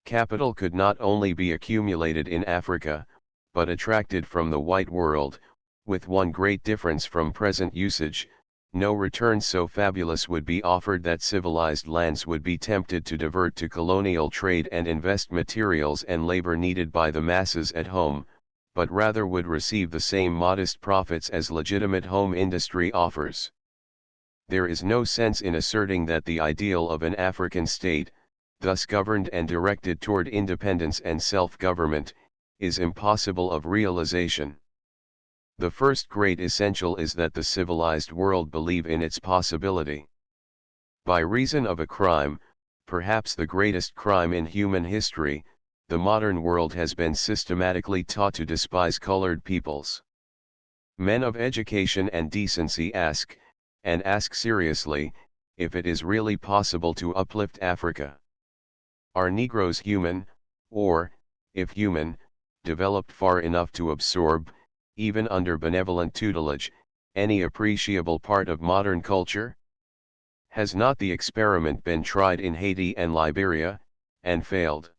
Capital could not only be accumulated in Africa, but attracted from the white world, with one great difference from present usage: no return so fabulous would be offered that civilized lands would be tempted to divert to colonial trade and invest materials and labor needed by the masses at home, but rather would receive the same modest profits as legitimate home industry offers. There is no sense in asserting that the ideal of an African state, thus governed and directed toward independence and self-government, is impossible of realization. The first great essential is that the civilized world believe in its possibility. By reason of a crime, perhaps the greatest crime in human history, the modern world has been systematically taught to despise colored peoples. Men of education and decency ask, and ask seriously, if it is really possible to uplift Africa. Are Negroes human, or, if human, developed far enough to absorb, even under benevolent tutelage, any appreciable part of modern culture? Has not the experiment been tried in Haiti and Liberia, and failed?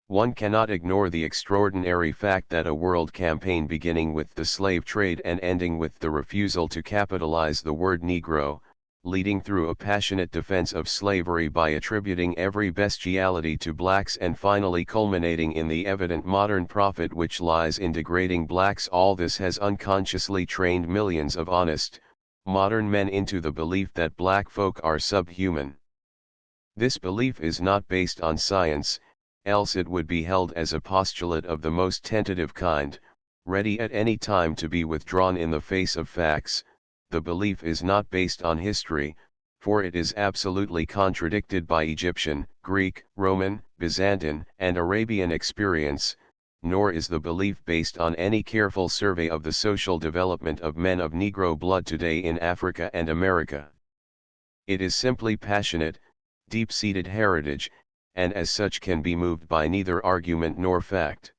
One cannot ignore the extraordinary fact that a world campaign beginning with the slave trade and ending with the refusal to capitalize the word Negro, leading through a passionate defense of slavery by attributing every bestiality to blacks and finally culminating in the evident modern profit which lies in degrading blacks, all this has unconsciously trained millions of honest, modern men into the belief that black folk are subhuman. This belief is not based on science, else it would be held as a postulate of the most tentative kind, ready at any time to be withdrawn in the face of facts. The belief is not based on history, for it is absolutely contradicted by Egyptian, Greek, Roman, Byzantine, and Arabian experience, nor is the belief based on any careful survey of the social development of men of Negro blood today in Africa and America. It is simply passionate, deep-seated heritage, and as such can be moved by neither argument nor fact.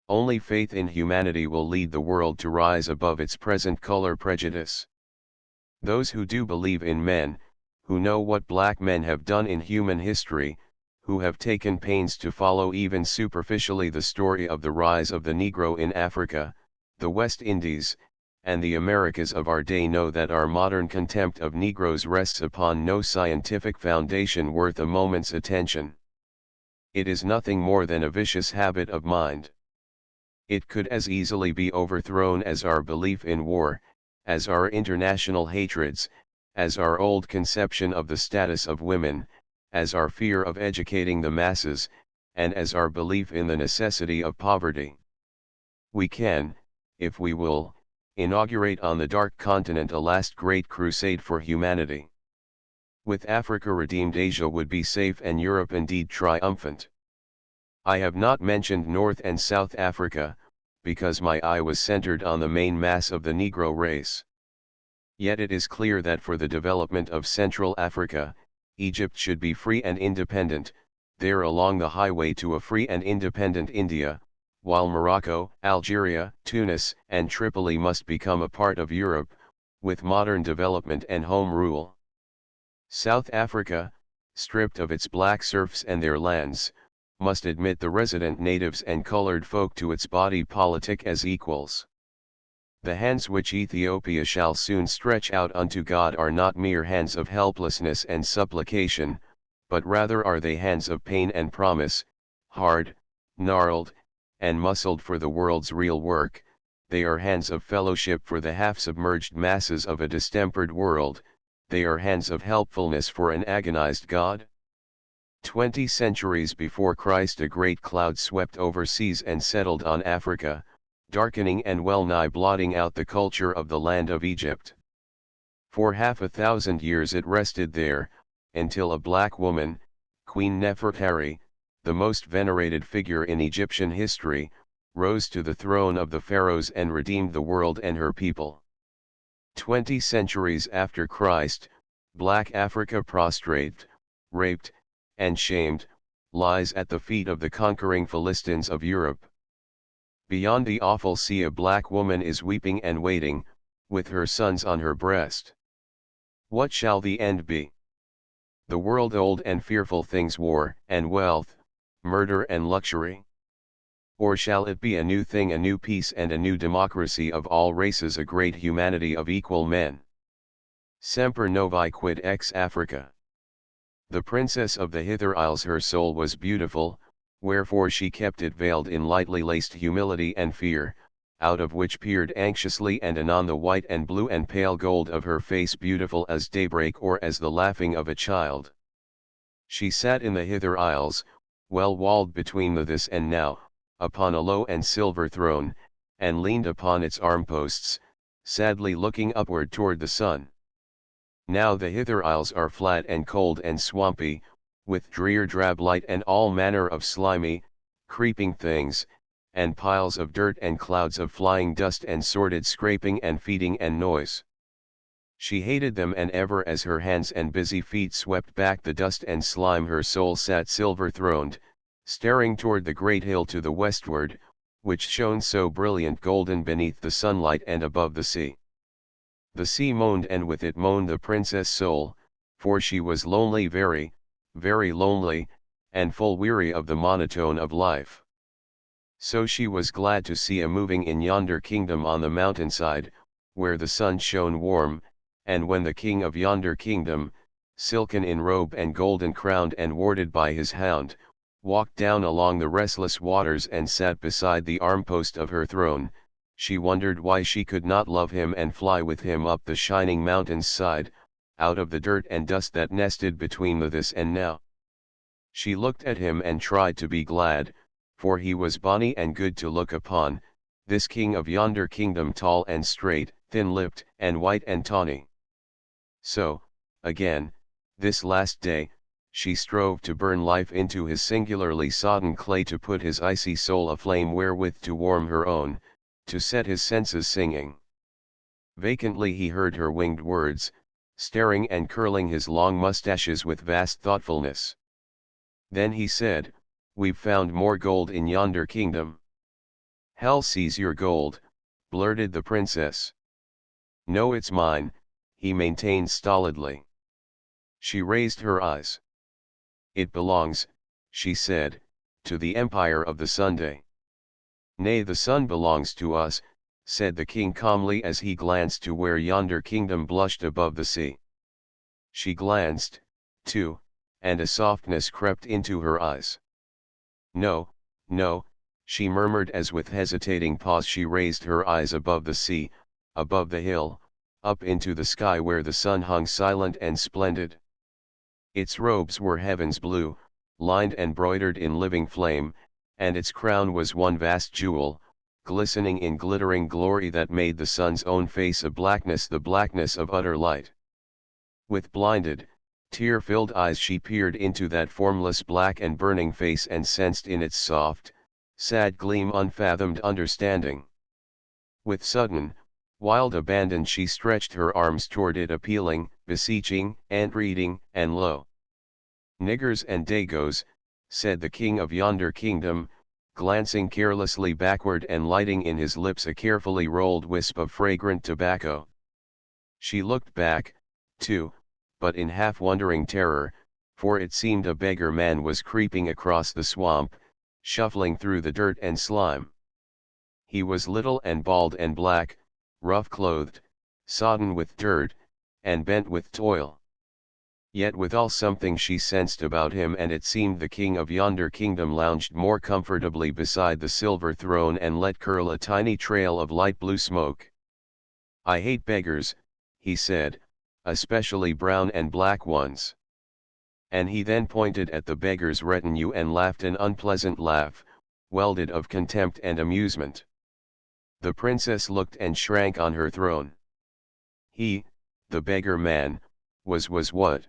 Only faith in humanity will lead the world to rise above its present color prejudice. Those who do believe in men, who know what black men have done in human history, who have taken pains to follow even superficially the story of the rise of the Negro in Africa, the West Indies, and the Americas of our day know that our modern contempt of Negroes rests upon no scientific foundation worth a moment's attention. It is nothing more than a vicious habit of mind. It could as easily be overthrown as our belief in war, as our international hatreds, as our old conception of the status of women, as our fear of educating the masses, and as our belief in the necessity of poverty. We can, if we will, inaugurate on the Dark Continent a last great crusade for humanity. With Africa redeemed, Asia would be safe and Europe indeed triumphant. I have not mentioned North and South Africa, because my eye was centered on the main mass of the Negro race. Yet it is clear that for the development of Central Africa, Egypt should be free and independent, there along the highway to a free and independent India, while Morocco, Algeria, Tunis, and Tripoli must become a part of Europe, with modern development and home rule. South Africa, stripped of its black serfs and their lands, must admit the resident natives and colored folk to its body politic as equals. The hands which Ethiopia shall soon stretch out unto God are not mere hands of helplessness and supplication, but rather are they hands of pain and promise, hard, gnarled, and muscled for the world's real work. They are hands of fellowship for the half-submerged masses of a distempered world, they are hands of helpfulness for an agonized God. 20 centuries before Christ a great cloud swept over seas and settled on Africa, darkening and well-nigh blotting out the culture of the land of Egypt. For 500 years it rested there, until a black woman, Queen Nefertari, the most venerated figure in Egyptian history, rose to the throne of the pharaohs and redeemed the world and her people. 20 centuries after Christ, black Africa prostrate, raped, and shamed, lies at the feet of the conquering Philistines of Europe. Beyond the awful sea a black woman is weeping and waiting, with her sons on her breast. What shall the end be? The world-old and fearful things, war and wealth, murder and luxury? Or shall it be a new thing, a new peace and a new democracy of all races, a great humanity of equal men? Semper novi quid ex Africa. The princess of the Hither Isles, her soul was beautiful, wherefore she kept it veiled in lightly laced humility and fear, out of which peered anxiously and anon the white and blue and pale gold of her face, beautiful as daybreak or as the laughing of a child. She sat in the Hither Isles, well walled between the this and now, upon a low and silver throne, and leaned upon its armposts, sadly looking upward toward the sun. Now the Hither Isles are flat and cold and swampy, with drear drab light and all manner of slimy, creeping things, and piles of dirt and clouds of flying dust and sordid scraping and feeding and noise. She hated them, and ever as her hands and busy feet swept back the dust and slime, her soul sat silver-throned, staring toward the great hill to the westward, which shone so brilliant golden beneath the sunlight and above the sea. The sea moaned, and with it moaned the princess' soul, for she was lonely, very, very lonely, and full weary of the monotone of life. So she was glad to see a moving in yonder kingdom on the mountainside, where the sun shone warm, and when the king of yonder kingdom, silken in robe and golden crowned and warded by his hound, walked down along the restless waters and sat beside the armpost of her throne, she wondered why she could not love him and fly with him up the shining mountain's side, out of the dirt and dust that nested between the this and now. She looked at him and tried to be glad, for he was bonny and good to look upon, this king of yonder kingdom, tall and straight, thin-lipped and white and tawny. So, again, this last day, she strove to burn life into his singularly sodden clay, to put his icy soul aflame wherewith to warm her own, to set his senses singing. Vacantly he heard her winged words, staring and curling his long mustaches with vast thoughtfulness. Then he said, "We've found more gold in yonder kingdom." "Hell seize your gold," blurted the princess. "No, it's mine," he maintained stolidly. She raised her eyes. "It belongs," she said, "to the empire of the Sunday." "Nay, the sun belongs to us," said the king calmly, as he glanced to where yonder kingdom blushed above the sea. She glanced, too, and a softness crept into her eyes. "No, no," she murmured, as with hesitating pause she raised her eyes above the sea, above the hill, up into the sky where the sun hung silent and splendid. Its robes were heaven's blue, lined and broidered in living flame, and its crown was one vast jewel, glistening in glittering glory that made the sun's own face a blackness, the blackness of utter light. With blinded, tear-filled eyes she peered into that formless black and burning face, and sensed in its soft, sad gleam unfathomed understanding. With sudden, wild abandon she stretched her arms toward it, appealing, beseeching, entreating, and lo! "Niggers and Dagoes," said the king of yonder kingdom, glancing carelessly backward and lighting in his lips a carefully rolled wisp of fragrant tobacco. She looked back, too, but in half-wondering terror, for it seemed a beggar man was creeping across the swamp, shuffling through the dirt and slime. He was little and bald and black, rough-clothed, sodden with dirt, and bent with toil. Yet withal something she sensed about him, and it seemed the king of yonder kingdom lounged more comfortably beside the silver throne and let curl a tiny trail of light blue smoke. "I hate beggars," he said, "especially brown and black ones." And he then pointed at the beggar's retinue and laughed an unpleasant laugh, welded of contempt and amusement. The princess looked and shrank on her throne. He, the beggar man, was what?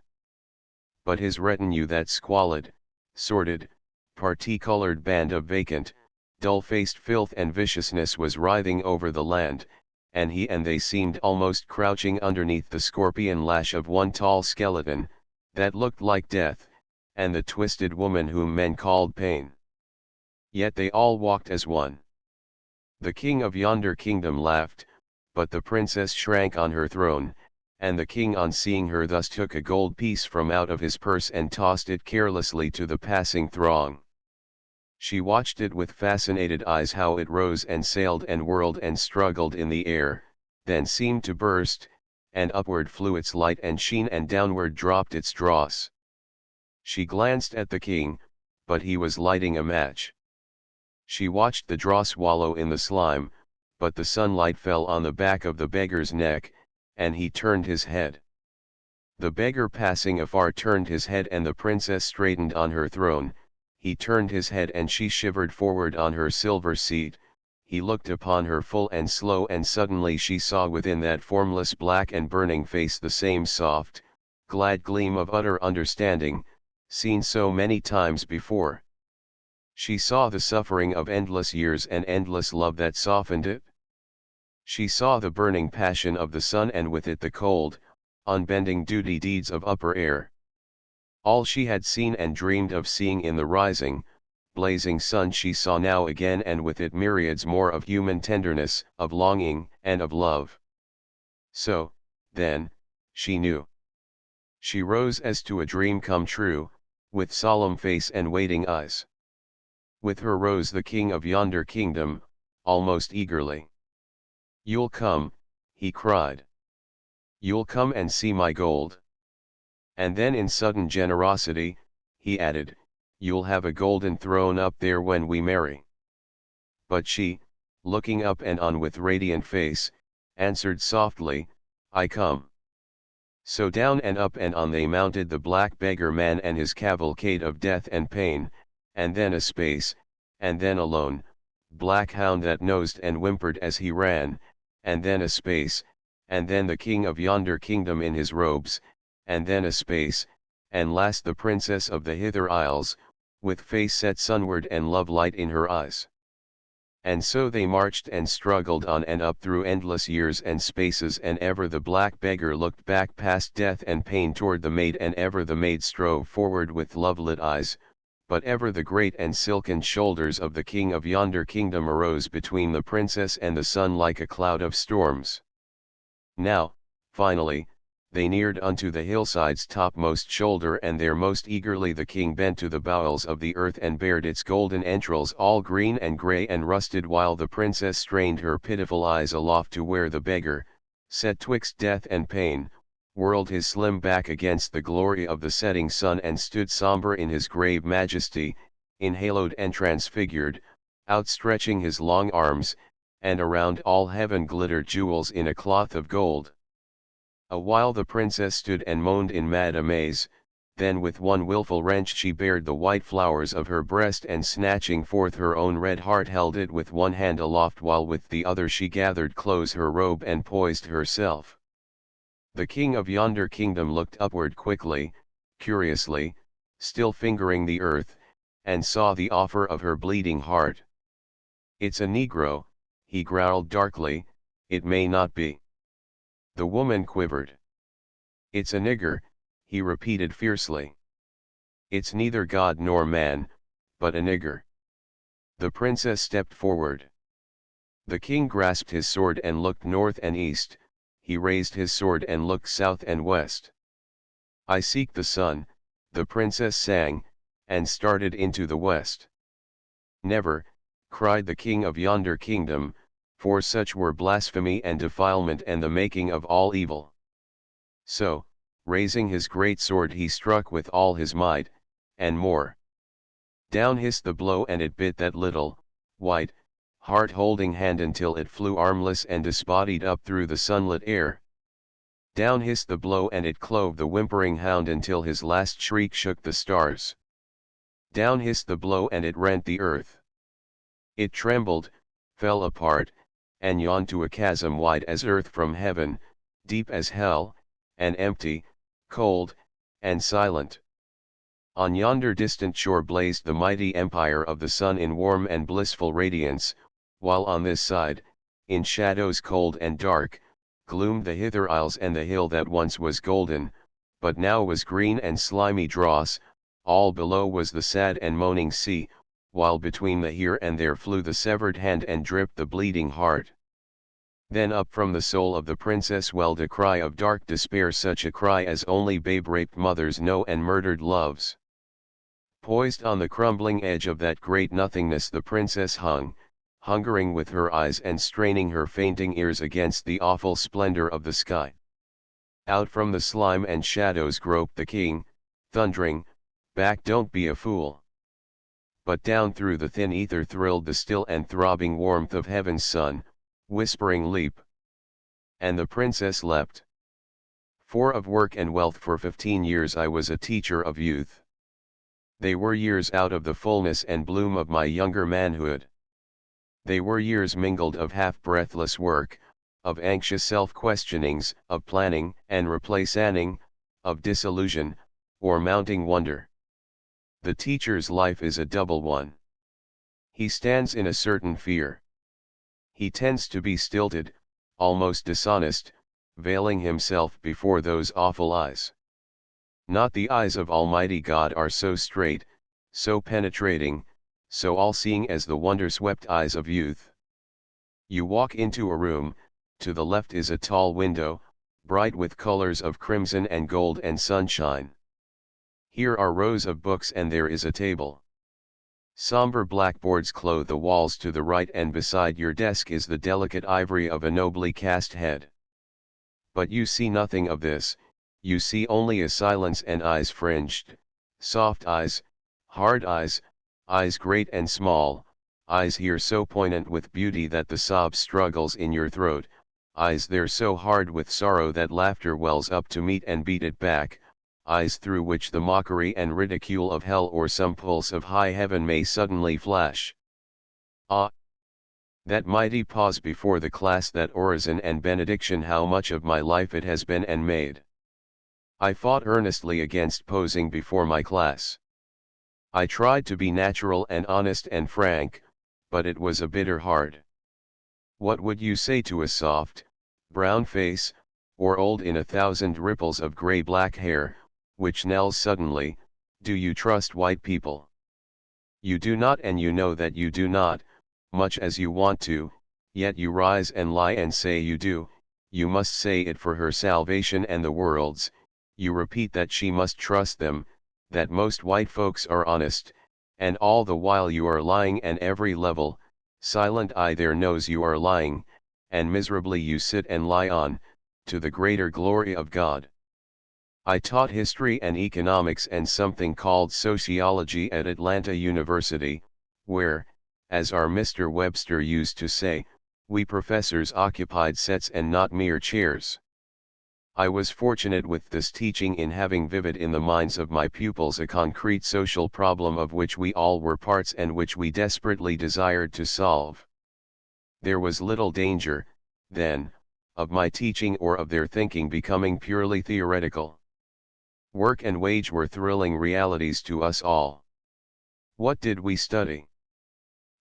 But his retinue, that squalid, sordid, parti-colored band of vacant, dull-faced filth and viciousness, was writhing over the land, and he and they seemed almost crouching underneath the scorpion lash of one tall skeleton, that looked like death, and the twisted woman whom men called pain. Yet they all walked as one. The king of yonder kingdom laughed, but the princess shrank on her throne, and the king, on seeing her thus, took a gold piece from out of his purse and tossed it carelessly to the passing throng. She watched it with fascinated eyes, how it rose and sailed and whirled and struggled in the air, then seemed to burst, and upward flew its light and sheen, and downward dropped its dross. She glanced at the king, but he was lighting a match. She watched the dross wallow in the slime, but the sunlight fell on the back of the beggar's neck, and he turned his head. The beggar, passing afar, turned his head, and the princess straightened on her throne. He turned his head, and she shivered forward on her silver seat. He looked upon her full and slow, and suddenly she saw within that formless black and burning face the same soft, glad gleam of utter understanding, seen so many times before. She saw the suffering of endless years and endless love that softened it. She saw the burning passion of the sun and with it the cold, unbending duty deeds of upper air. All she had seen and dreamed of seeing in the rising, blazing sun she saw now again, and with it myriads more of human tenderness, of longing, and of love. So, then, she knew. She rose as to a dream come true, with solemn face and waiting eyes. With her rose the king of yonder kingdom, almost eagerly. "You'll come," he cried. "You'll come and see my gold." And then in sudden generosity, he added, "You'll have a golden throne up there when we marry." But she, looking up and on with radiant face, answered softly, "I come." So down and up and on they mounted, the black beggar man and his cavalcade of death and pain, and then a space, and then a lone, black hound that nosed and whimpered as he ran, and then a space, and then the king of yonder kingdom in his robes, and then a space, and last the princess of the hither isles, with face set sunward and love light in her eyes. And so they marched and struggled on and up through endless years and spaces, and ever the black beggar looked back past death and pain toward the maid, and ever the maid strove forward with love-lit eyes, but ever the great and silken shoulders of the king of yonder kingdom arose between the princess and the sun like a cloud of storms. Now, finally, they neared unto the hillside's topmost shoulder, and there most eagerly the king bent to the bowels of the earth and bared its golden entrails all green and grey and rusted, while the princess strained her pitiful eyes aloft to where the beggar, set twixt death and pain, whirled his slim back against the glory of the setting sun and stood sombre in his grave majesty, enhaloed and transfigured, outstretching his long arms, and around all heaven glittered jewels in a cloth of gold. A while the princess stood and moaned in mad amaze, then with one wilful wrench she bared the white flowers of her breast, and snatching forth her own red heart held it with one hand aloft, while with the other she gathered close her robe and poised herself. The king of yonder kingdom looked upward quickly, curiously, still fingering the earth, and saw the offer of her bleeding heart. "It's a Negro," he growled darkly, "it may not be." The woman quivered. "It's a nigger," he repeated fiercely. "It's neither God nor man, but a nigger." The princess stepped forward. The king grasped his sword and looked north and east, he raised his sword and looked south and west. "I seek the sun," the princess sang, and started into the west. "Never," cried the king of yonder kingdom, "for such were blasphemy and defilement and the making of all evil." So, raising his great sword he struck with all his might, and more. Down hissed the blow, and it bit that little, white, heart-holding hand until it flew armless and disbodied up through the sunlit air. Down hissed the blow, and it clove the whimpering hound until his last shriek shook the stars. Down hissed the blow, and it rent the earth. It trembled, fell apart, and yawned to a chasm wide as earth from heaven, deep as hell, and empty, cold, and silent. On yonder distant shore blazed the mighty empire of the sun in warm and blissful radiance, while on this side, in shadows cold and dark, gloomed the hither isles and the hill that once was golden, but now was green and slimy dross. All below was the sad and moaning sea, while between the here and there flew the severed hand and dripped the bleeding heart. Then up from the soul of the princess welled a cry of dark despair, such a cry as only babe-raped mothers know and murdered loves. Poised on the crumbling edge of that great nothingness the princess hung, hungering with her eyes and straining her fainting ears against the awful splendor of the sky. Out from the slime and shadows groped the king, thundering, "Back, don't be a fool." But down through the thin ether thrilled the still and throbbing warmth of heaven's sun, whispering, "Leap." And the princess leapt. For of work and wealth for 15 years I was a teacher of youth. They were years out of the fullness and bloom of my younger manhood. They were years mingled of half-breathless work, of anxious self-questionings, of planning and replacanning, of disillusion, or mounting wonder. The teacher's life is a double one. He stands in a certain fear. He tends to be stilted, almost dishonest, veiling himself before those awful eyes. Not the eyes of Almighty God are so straight, so penetrating, so all-seeing as the wonder-swept eyes of youth. You walk into a room, to the left is a tall window, bright with colors of crimson and gold and sunshine. Here are rows of books and there is a table. Somber blackboards clothe the walls to the right, and beside your desk is the delicate ivory of a nobly cast head. But you see nothing of this, you see only a silence and eyes fringed, soft eyes, hard eyes, eyes great and small, eyes here so poignant with beauty that the sob struggles in your throat, eyes there so hard with sorrow that laughter wells up to meet and beat it back, eyes through which the mockery and ridicule of hell or some pulse of high heaven may suddenly flash. Ah! That mighty pause before the class, that orison and benediction, how much of my life it has been and made. I fought earnestly against posing before my class. I tried to be natural and honest and frank, but it was a bitter hard. What would you say to a soft, brown face, or old in 1,000 ripples of gray-black hair, which knells suddenly, "Do you trust white people?" You do not, and you know that you do not, much as you want to, yet you rise and lie and say you do. You must say it for her salvation and the world's. You repeat that she must trust them, that most white folks are honest, and all the while you are lying, and every level, silent eye there knows you are lying, and miserably you sit and lie on, to the greater glory of God. I taught history and economics and something called sociology at Atlanta University, where, as our Mr. Webster used to say, we professors occupied sets and not mere chairs. I was fortunate with this teaching in having vivid in the minds of my pupils a concrete social problem of which we all were parts and which we desperately desired to solve. There was little danger, then, of my teaching or of their thinking becoming purely theoretical. Work and wage were thrilling realities to us all. What did we study?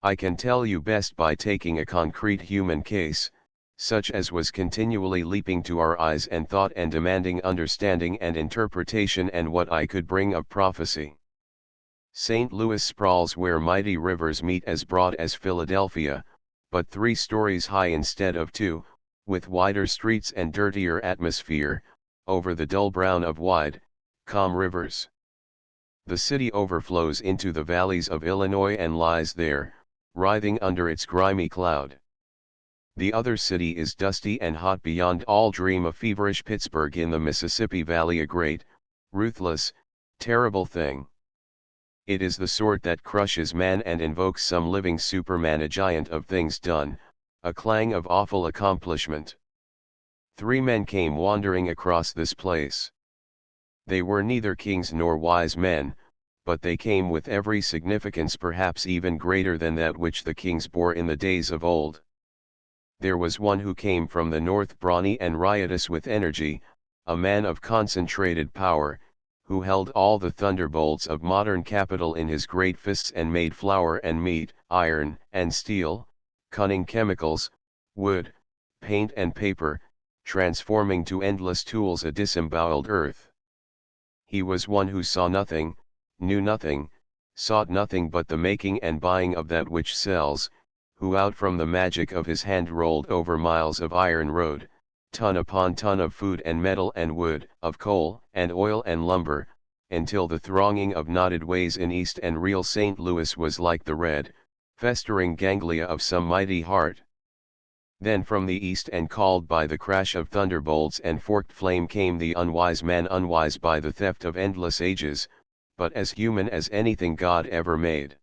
I can tell you best by taking a concrete human case, such as was continually leaping to our eyes and thought and demanding understanding and interpretation, and what I could bring of prophecy. St. Louis sprawls where mighty rivers meet, as broad as Philadelphia, but 3 stories high instead of 2, with wider streets and dirtier atmosphere, over the dull brown of wide, calm rivers. The city overflows into the valleys of Illinois and lies there, writhing under its grimy cloud. The other city is dusty and hot beyond all dream of feverish Pittsburgh in the Mississippi Valley, a great, ruthless, terrible thing. It is the sort that crushes man and invokes some living superman, a giant of things done, a clang of awful accomplishment. 3 men came wandering across this place. They were neither kings nor wise men, but they came with every significance perhaps even greater than that which the kings bore in the days of old. There was one who came from the north, brawny and riotous with energy, a man of concentrated power, who held all the thunderbolts of modern capital in his great fists and made flour and meat, iron and steel, cunning chemicals, wood, paint and paper, transforming to endless tools a disemboweled earth. He was one who saw nothing, knew nothing, sought nothing but the making and buying of that which sells, who out from the magic of his hand rolled over miles of iron road, ton upon ton of food and metal and wood, of coal and oil and lumber, until the thronging of knotted ways in East and real St. Louis was like the red, festering ganglia of some mighty heart. Then from the east, and called by the crash of thunderbolts and forked flame, came the unwise man, unwise by the theft of endless ages, but as human as anything God ever made.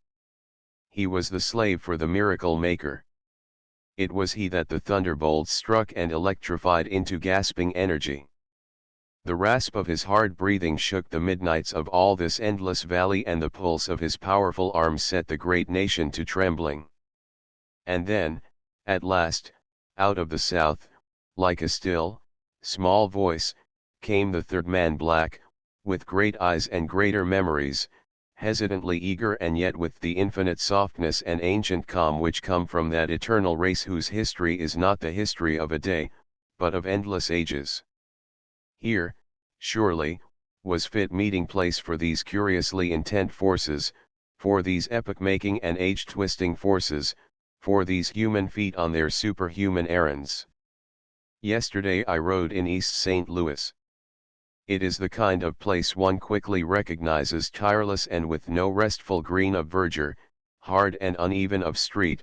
He was the slave for the miracle maker. It was he that the thunderbolts struck and electrified into gasping energy. The rasp of his hard breathing shook the midnights of all this endless valley, and the pulse of his powerful arm set the great nation to trembling. And then, at last, out of the south, like a still, small voice, came the third man, black, with great eyes and greater memories, hesitantly eager and yet with the infinite softness and ancient calm which come from that eternal race whose history is not the history of a day, but of endless ages. Here, surely, was fit meeting place for these curiously intent forces, for these epoch-making and age-twisting forces, for these human feet on their superhuman errands. Yesterday I rode in East St. Louis. It is the kind of place one quickly recognizes tireless and with no restful green of verdure, hard and uneven of street,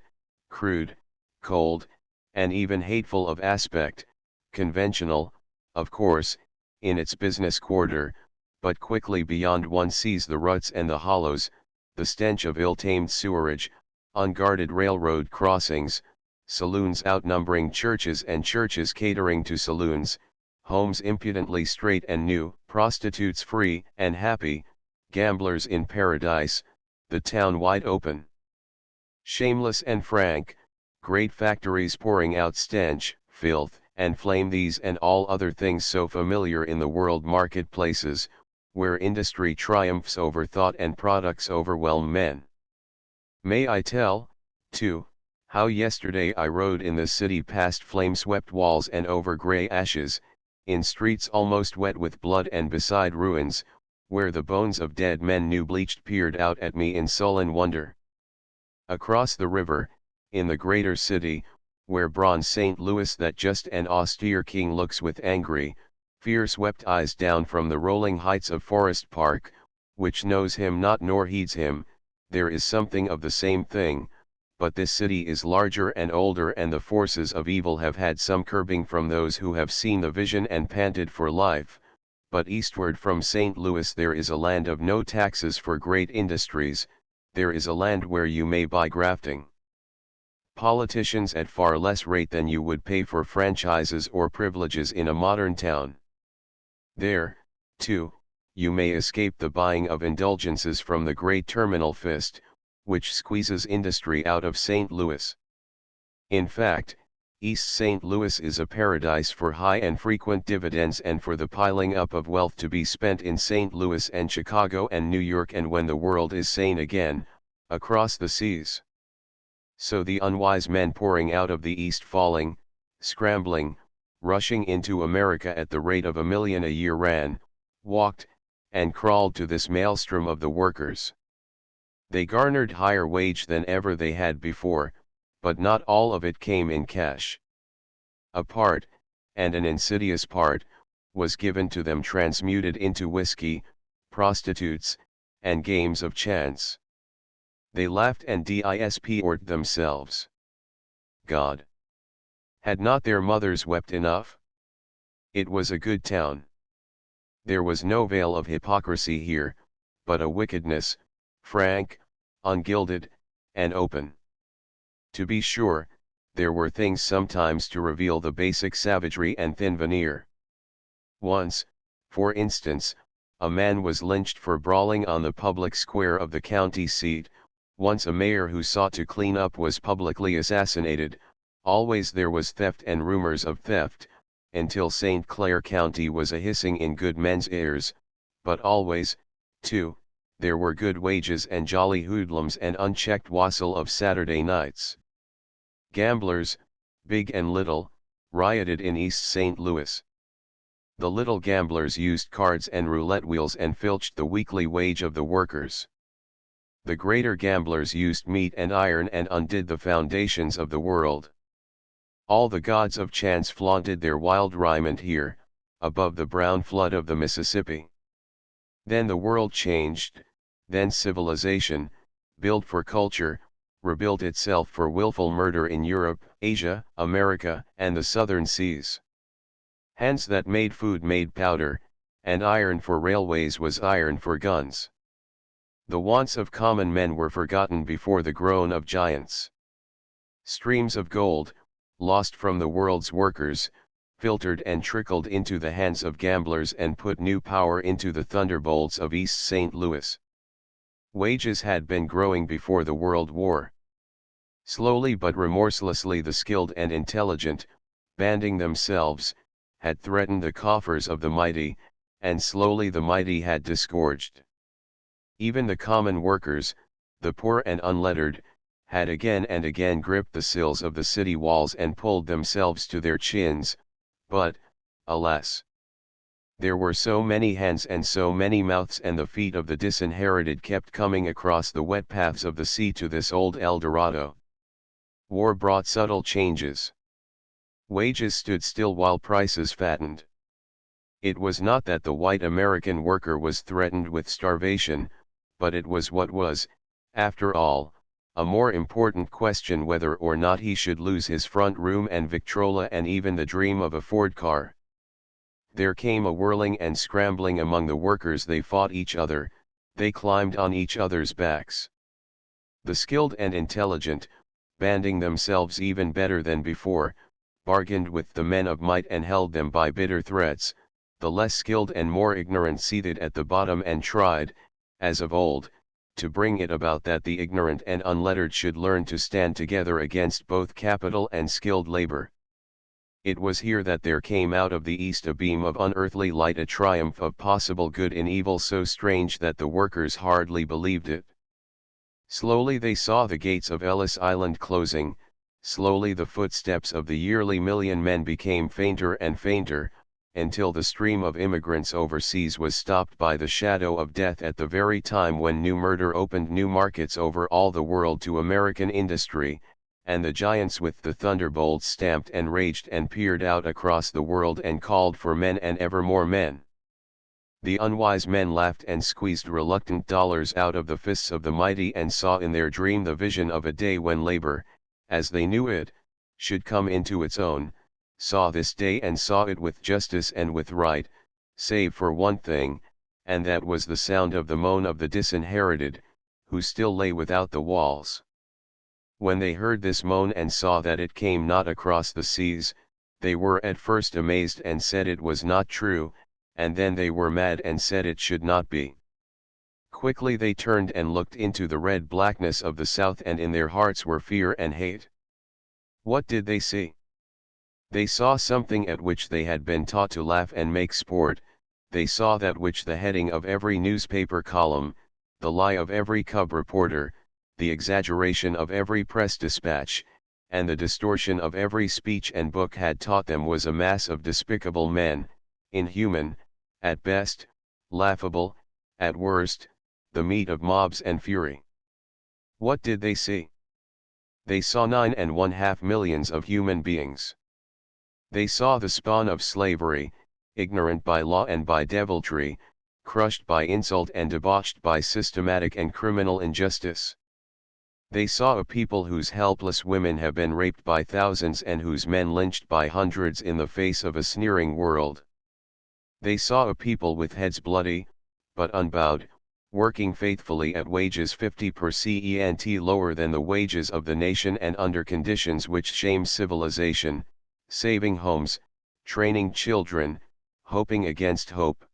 crude, cold, and even hateful of aspect, conventional, of course, in its business quarter, but quickly beyond one sees the ruts and the hollows, the stench of ill-tamed sewerage, unguarded railroad crossings, saloons outnumbering churches and churches catering to saloons, homes impudently straight and new, prostitutes free and happy, gamblers in paradise, the town wide open, shameless and frank, great factories pouring out stench, filth, and flame, these and all other things so familiar in the world marketplaces, where industry triumphs over thought and products overwhelm men. May I tell, too, how yesterday I rode in the city past flame-swept walls and over grey ashes, in streets almost wet with blood and beside ruins, where the bones of dead men new bleached peered out at me in sullen wonder. Across the river, in the greater city, where bronze St. Louis that just and austere king looks with angry, fear-swept eyes down from the rolling heights of Forest Park, which knows him not nor heeds him, there is something of the same thing, but this city is larger and older and the forces of evil have had some curbing from those who have seen the vision and panted for life, but eastward from St. Louis there is a land of no taxes for great industries, there is a land where you may buy grafting politicians at far less rate than you would pay for franchises or privileges in a modern town. There, too, you may escape the buying of indulgences from the great terminal fist, which squeezes industry out of St. Louis. In fact, East St. Louis is a paradise for high and frequent dividends and for the piling up of wealth to be spent in St. Louis and Chicago and New York and when the world is sane again, across the seas. So the unwise men pouring out of the East falling, scrambling, rushing into America at the rate of 1,000,000 a year ran, walked, and crawled to this maelstrom of the workers. They garnered higher wage than ever they had before, but not all of it came in cash. A part, and an insidious part, was given to them transmuted into whiskey, prostitutes, and games of chance. They laughed and disp'd themselves. God! Had not their mothers wept enough? It was a good town. There was no veil of hypocrisy here, but a wickedness, frank, ungilded, and open. To be sure, there were things sometimes to reveal the basic savagery and thin veneer. Once, for instance, a man was lynched for brawling on the public square of the county seat, once a mayor who sought to clean up was publicly assassinated, always there was theft and rumors of theft, until St. Clair County was a hissing in good men's ears, but always, too, there were good wages and jolly hoodlums and unchecked wassail of Saturday nights. Gamblers, big and little, rioted in East St. Louis. The little gamblers used cards and roulette wheels and filched the weekly wage of the workers. The greater gamblers used meat and iron and undid the foundations of the world. All the gods of chance flaunted their wild raiment here, above the brown flood of the Mississippi. Then the world changed, then civilization, built for culture, rebuilt itself for willful murder in Europe, Asia, America, and the southern seas. Hands that made food made powder, and iron for railways was iron for guns. The wants of common men were forgotten before the groan of giants. Streams of gold, lost from the world's workers, filtered and trickled into the hands of gamblers and put new power into the thunderbolts of East St. Louis. Wages had been growing before the World War. Slowly but remorselessly the skilled and intelligent, banding themselves, had threatened the coffers of the mighty, and slowly the mighty had disgorged. Even the common workers, the poor and unlettered, had again and again gripped the sills of the city walls and pulled themselves to their chins, but, alas! There were so many hands and so many mouths, and the feet of the disinherited kept coming across the wet paths of the sea to this old El Dorado. War brought subtle changes. Wages stood still while prices fattened. It was not that the white American worker was threatened with starvation, but it was what was, after all, a more important question: whether or not he should lose his front room and Victrola and even the dream of a Ford car. There came a whirling and scrambling among the workers. They fought each other, they climbed on each other's backs. The skilled and intelligent, banding themselves even better than before, bargained with the men of might and held them by bitter threats. The less skilled and more ignorant seated at the bottom and tried, as of old, to bring it about that the ignorant and unlettered should learn to stand together against both capital and skilled labor. It was here that there came out of the east a beam of unearthly light, a triumph of possible good in evil so strange that the workers hardly believed it. Slowly they saw the gates of Ellis Island closing, slowly the footsteps of the yearly million men became fainter and fainter, until the stream of immigrants overseas was stopped by the shadow of death at the very time when new murder opened new markets over all the world to American industry, and the giants with the thunderbolts stamped and raged and peered out across the world and called for men and ever more men. The unwise men laughed and squeezed reluctant dollars out of the fists of the mighty and saw in their dream the vision of a day when labor, as they knew it, should come into its own, saw this day and saw it with justice and with right, save for one thing, and that was the sound of the moan of the disinherited, who still lay without the walls. When they heard this moan and saw that it came not across the seas, they were at first amazed and said it was not true, and then they were mad and said it should not be. Quickly they turned and looked into the red blackness of the south, and in their hearts were fear and hate. What did they see? They saw something at which they had been taught to laugh and make sport. They saw that which the heading of every newspaper column, the lie of every cub reporter, the exaggeration of every press dispatch, and the distortion of every speech and book had taught them was a mass of despicable men, inhuman, at best, laughable, at worst, the meat of mobs and fury. What did they see? They saw 9.5 millions of human beings. They saw the spawn of slavery, ignorant by law and by deviltry, crushed by insult and debauched by systematic and criminal injustice. They saw a people whose helpless women have been raped by thousands and whose men lynched by hundreds in the face of a sneering world. They saw a people with heads bloody, but unbowed, working faithfully at wages 50% lower than the wages of the nation and under conditions which shame civilization, saving homes, training children, hoping against hope.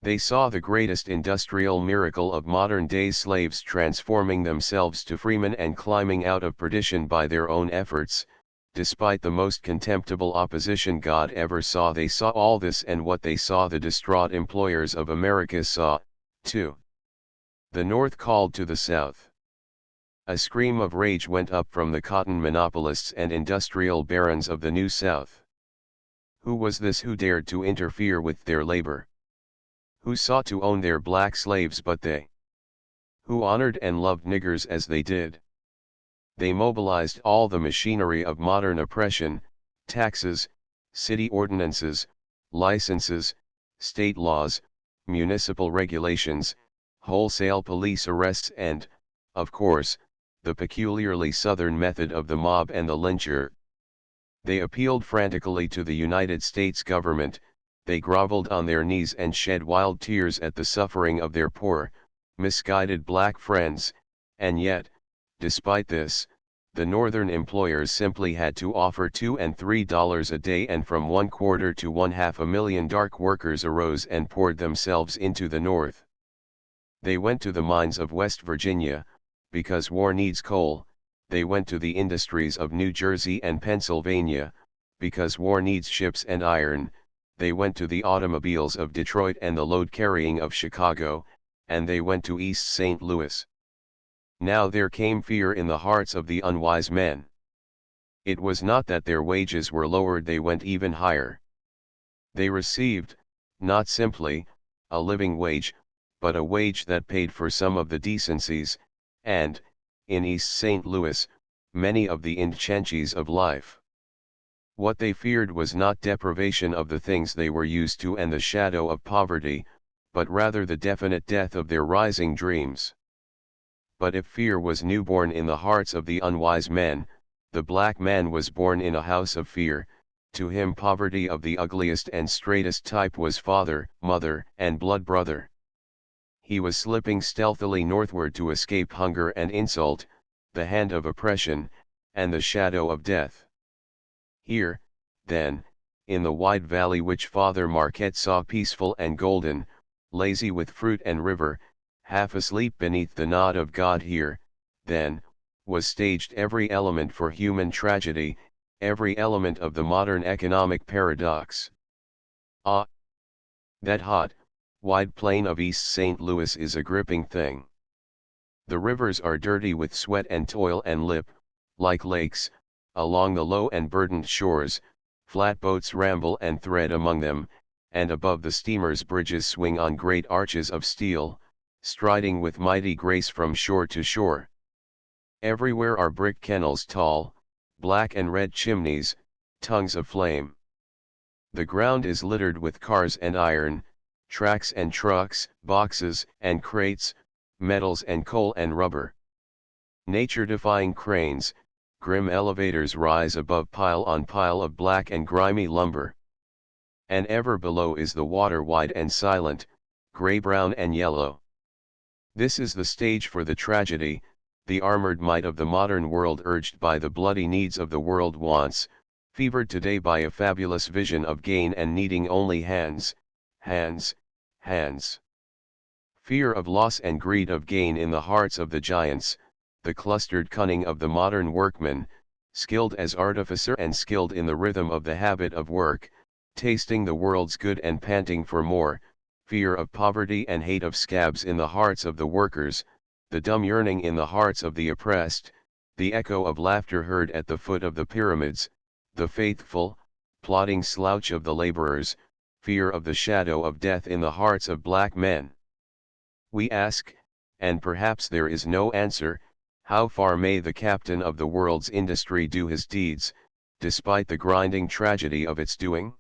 They saw the greatest industrial miracle of modern day slaves transforming themselves to freemen and climbing out of perdition by their own efforts, despite the most contemptible opposition God ever saw. They saw all this, and what they saw the distraught employers of America saw, too. The North called to the South. A scream of rage went up from the cotton monopolists and industrial barons of the New South. Who was this who dared to interfere with their labor? Who sought to own their black slaves but they? Who honored and loved niggers as they did? They mobilized all the machinery of modern oppression, taxes, city ordinances, licenses, state laws, municipal regulations, wholesale police arrests and, of course, the peculiarly Southern method of the mob and the lyncher. They appealed frantically to the United States government. They groveled on their knees and shed wild tears at the suffering of their poor, misguided black friends, and yet, despite this, the Northern employers simply had to offer $2 and $3 a day, and from 1/4 to 1/2 million dark workers arose and poured themselves into the North. They went to the mines of West Virginia, because war needs coal. They went to the industries of New Jersey and Pennsylvania, because war needs ships and iron. They went to the automobiles of Detroit and the load carrying of Chicago, and they went to East St. Louis. Now there came fear in the hearts of the unwise men. It was not that their wages were lowered, they went even higher. They received, not simply, a living wage, but a wage that paid for some of the decencies, and, in East St. Louis, many of the incentives of life. What they feared was not deprivation of the things they were used to and the shadow of poverty, but rather the definite death of their rising dreams. But if fear was newborn in the hearts of the unwise men, the black man was born in a house of fear. To him poverty of the ugliest and straightest type was father, mother, and blood brother. He was slipping stealthily northward to escape hunger and insult, the hand of oppression, and the shadow of death. Here, then, in the wide valley which Father Marquette saw peaceful and golden, lazy with fruit and river, half asleep beneath the nod of God, here, then, was staged every element for human tragedy, every element of the modern economic paradox. Ah! That hot, wide plain of East St. Louis is a gripping thing. The rivers are dirty with sweat and toil and lip, like lakes, along the low and burdened shores, flatboats ramble and thread among them, and above the steamers bridges swing on great arches of steel, striding with mighty grace from shore to shore. Everywhere are brick kennels tall, black and red chimneys, tongues of flame. The ground is littered with cars and iron, tracks and trucks, boxes and crates, metals and coal and rubber. Nature-defying cranes, grim elevators rise above pile on pile of black and grimy lumber. And ever below is the water, wide and silent, gray-brown and yellow. This is the stage for the tragedy, the armored might of the modern world urged by the bloody needs of the world wants, fevered today by a fabulous vision of gain and needing only hands, hands, hands. Fear of loss and greed of gain in the hearts of the giants, the clustered cunning of the modern workman, skilled as artificer and skilled in the rhythm of the habit of work, tasting the world's good and panting for more, fear of poverty and hate of scabs in the hearts of the workers, the dumb yearning in the hearts of the oppressed, the echo of laughter heard at the foot of the pyramids, the faithful, plodding slouch of the laborers, fear of the shadow of death in the hearts of black men. We ask, and perhaps there is no answer, how far may the captain of the world's industry do his deeds, despite the grinding tragedy of its doing?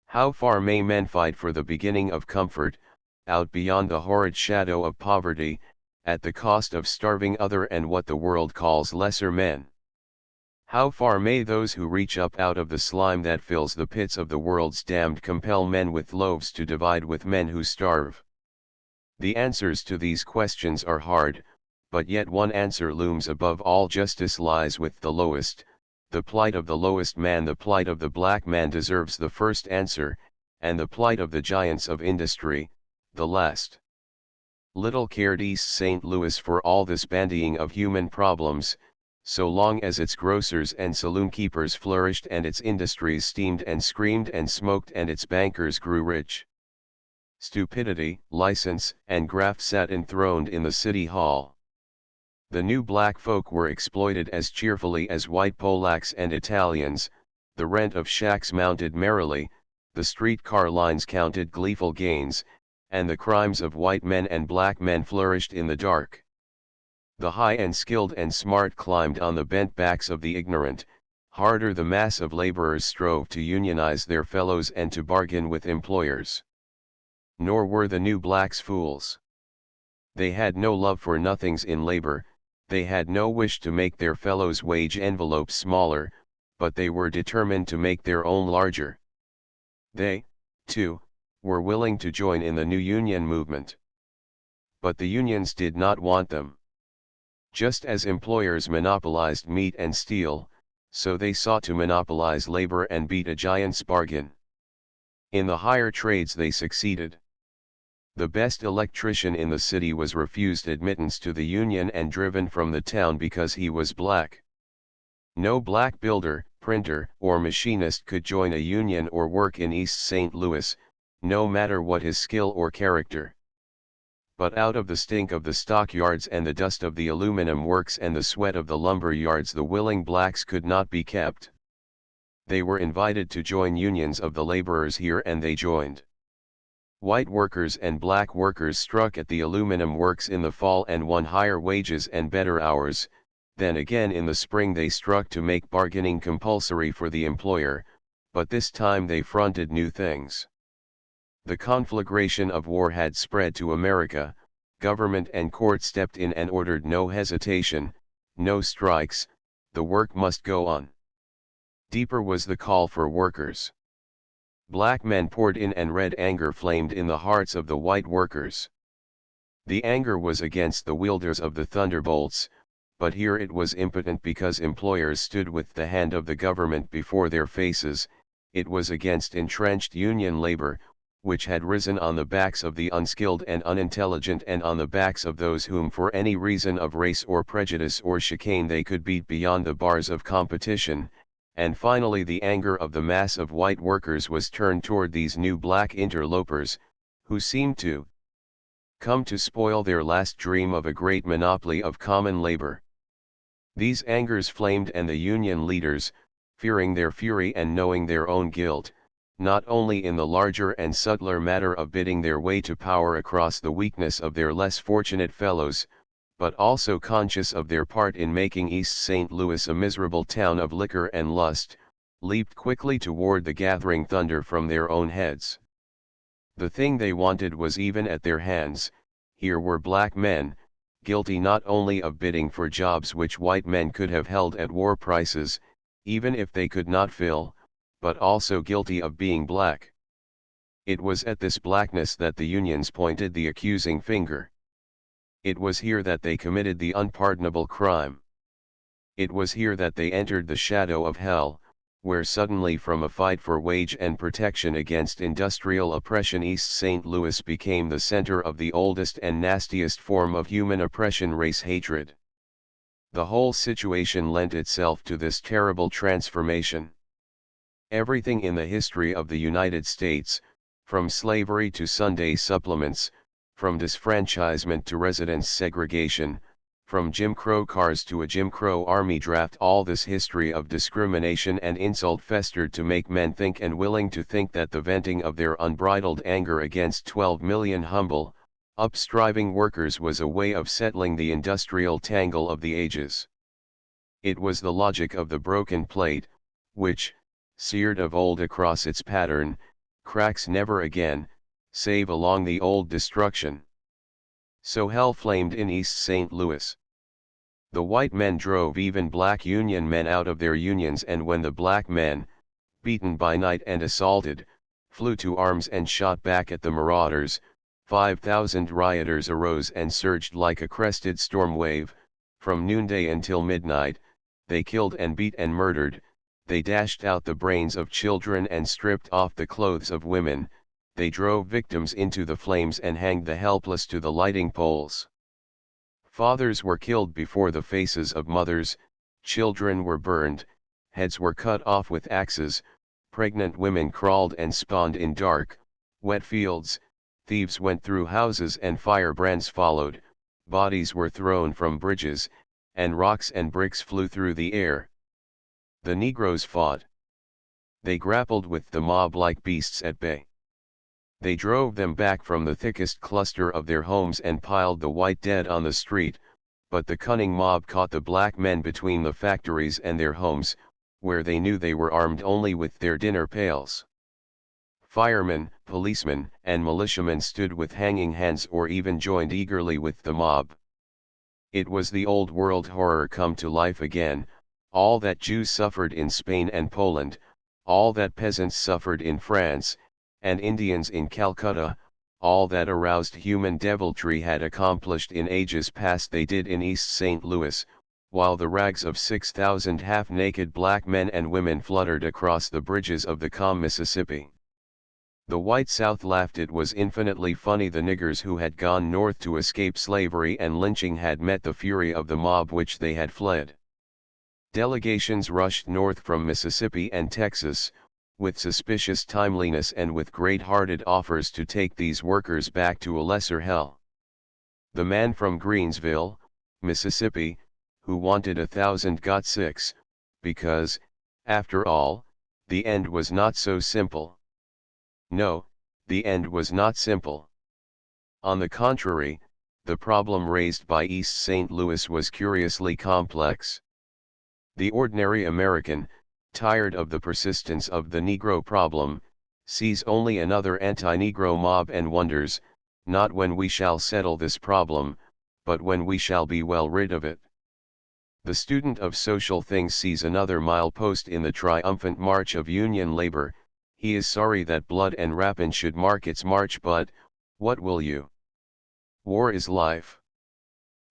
How far may men fight for the beginning of comfort, out beyond the horrid shadow of poverty, at the cost of starving other and what the world calls lesser men? How far may those who reach up out of the slime that fills the pits of the world's damned compel men with loaves to divide with men who starve? The answers to these questions are hard, but yet one answer looms above all: justice lies with the lowest. The plight of the lowest man, the plight of the black man, deserves the first answer, and the plight of the giants of industry, the last. Little cared East St. Louis for all this bandying of human problems, so long as its grocers and saloon keepers flourished and its industries steamed and screamed and smoked and its bankers grew rich. Stupidity, license, and graft sat enthroned in the city hall. The new black folk were exploited as cheerfully as white Polacks and Italians, the rent of shacks mounted merrily, the streetcar lines counted gleeful gains, and the crimes of white men and black men flourished in the dark. The high and skilled and smart climbed on the bent backs of the ignorant, harder the mass of laborers strove to unionize their fellows and to bargain with employers. Nor were the new blacks fools. They had no love for nothings in labor, they had no wish to make their fellows' wage envelopes smaller, but they were determined to make their own larger. They, too, were willing to join in the new union movement. But the unions did not want them. Just as employers monopolized meat and steel, so they sought to monopolize labor and beat a giant's bargain. In the higher trades they succeeded. The best electrician in the city was refused admittance to the union and driven from the town because he was black. No black builder, printer, or machinist could join a union or work in East St. Louis, no matter what his skill or character. But out of the stink of the stockyards and the dust of the aluminum works and the sweat of the lumber yards the willing blacks could not be kept. They were invited to join unions of the laborers here and they joined. White workers and black workers struck at the aluminum works in the fall and won higher wages and better hours. Then again in the spring they struck to make bargaining compulsory for the employer, but this time they fronted new things. The conflagration of war had spread to America, government and court stepped in and ordered no hesitation, no strikes, the work must go on. Deeper was the call for workers. Black men poured in and red anger flamed in the hearts of the white workers. The anger was against the wielders of the thunderbolts, but here it was impotent because employers stood with the hand of the government before their faces. It was against entrenched union labor, which had risen on the backs of the unskilled and unintelligent and on the backs of those whom for any reason of race or prejudice or chicane they could beat beyond the bars of competition, and finally the anger of the mass of white workers was turned toward these new black interlopers, who seemed to come to spoil their last dream of a great monopoly of common labor. These angers flamed and the union leaders, fearing their fury and knowing their own guilt, not only in the larger and subtler matter of bidding their way to power across the weakness of their less fortunate fellows, but also conscious of their part in making East St. Louis a miserable town of liquor and lust, leaped quickly toward the gathering thunder from their own heads. The thing they wanted was even at their hands. Here were black men, guilty not only of bidding for jobs which white men could have held at war prices, even if they could not fill, but also guilty of being black. It was at this blackness that the unions pointed the accusing finger. It was here that they committed the unpardonable crime. It was here that they entered the shadow of hell, where suddenly from a fight for wage and protection against industrial oppression East St. Louis became the center of the oldest and nastiest form of human oppression, race hatred. The whole situation lent itself to this terrible transformation. Everything in the history of the United States, from slavery to Sunday supplements, from disfranchisement to residence segregation, from Jim Crow cars to a Jim Crow army draft, all this history of discrimination and insult festered to make men think and willing to think that the venting of their unbridled anger against 12 million humble, upstriving workers was a way of settling the industrial tangle of the ages. It was the logic of the broken plate, which, seared of old across its pattern, cracks never again, save along the old destruction. So hell flamed in East St. Louis. The white men drove even black union men out of their unions, and when the black men, beaten by night and assaulted, flew to arms and shot back at the marauders, 5,000 rioters arose and surged like a crested storm wave. From noonday until midnight, they killed and beat and murdered. They dashed out the brains of children and stripped off the clothes of women. They drove victims into the flames and hanged the helpless to the lighting poles. Fathers were killed before the faces of mothers, children were burned, heads were cut off with axes, pregnant women crawled and spawned in dark, wet fields, thieves went through houses and firebrands followed, bodies were thrown from bridges, and rocks and bricks flew through the air. The Negroes fought. They grappled with the mob like beasts at bay. They drove them back from the thickest cluster of their homes and piled the white dead on the street, but the cunning mob caught the black men between the factories and their homes, where they knew they were armed only with their dinner pails. Firemen, policemen, and militiamen stood with hanging hands or even joined eagerly with the mob. It was the old world horror come to life again. All that Jews suffered in Spain and Poland, all that peasants suffered in France, and Indians in Calcutta, all that aroused human deviltry had accomplished in ages past they did in East St. Louis, while the rags of 6,000 half-naked black men and women fluttered across the bridges of the calm Mississippi. The white South laughed. It was infinitely funny. The niggers who had gone north to escape slavery and lynching had met the fury of the mob which they had fled. Delegations rushed north from Mississippi and Texas, with suspicious timeliness and with great-hearted offers to take these workers back to a lesser hell. The man from Greensville, Mississippi, who wanted 1,000 got 6, because, after all, the end was not so simple. No, the end was not simple. On the contrary, the problem raised by East St. Louis was curiously complex. The ordinary American, tired of the persistence of the Negro problem, sees only another anti-Negro mob and wonders, not when we shall settle this problem, but when we shall be well rid of it. The student of social things sees another milepost in the triumphant march of Union labor. He is sorry that blood and rapine should mark its march, but, what will you? War is life.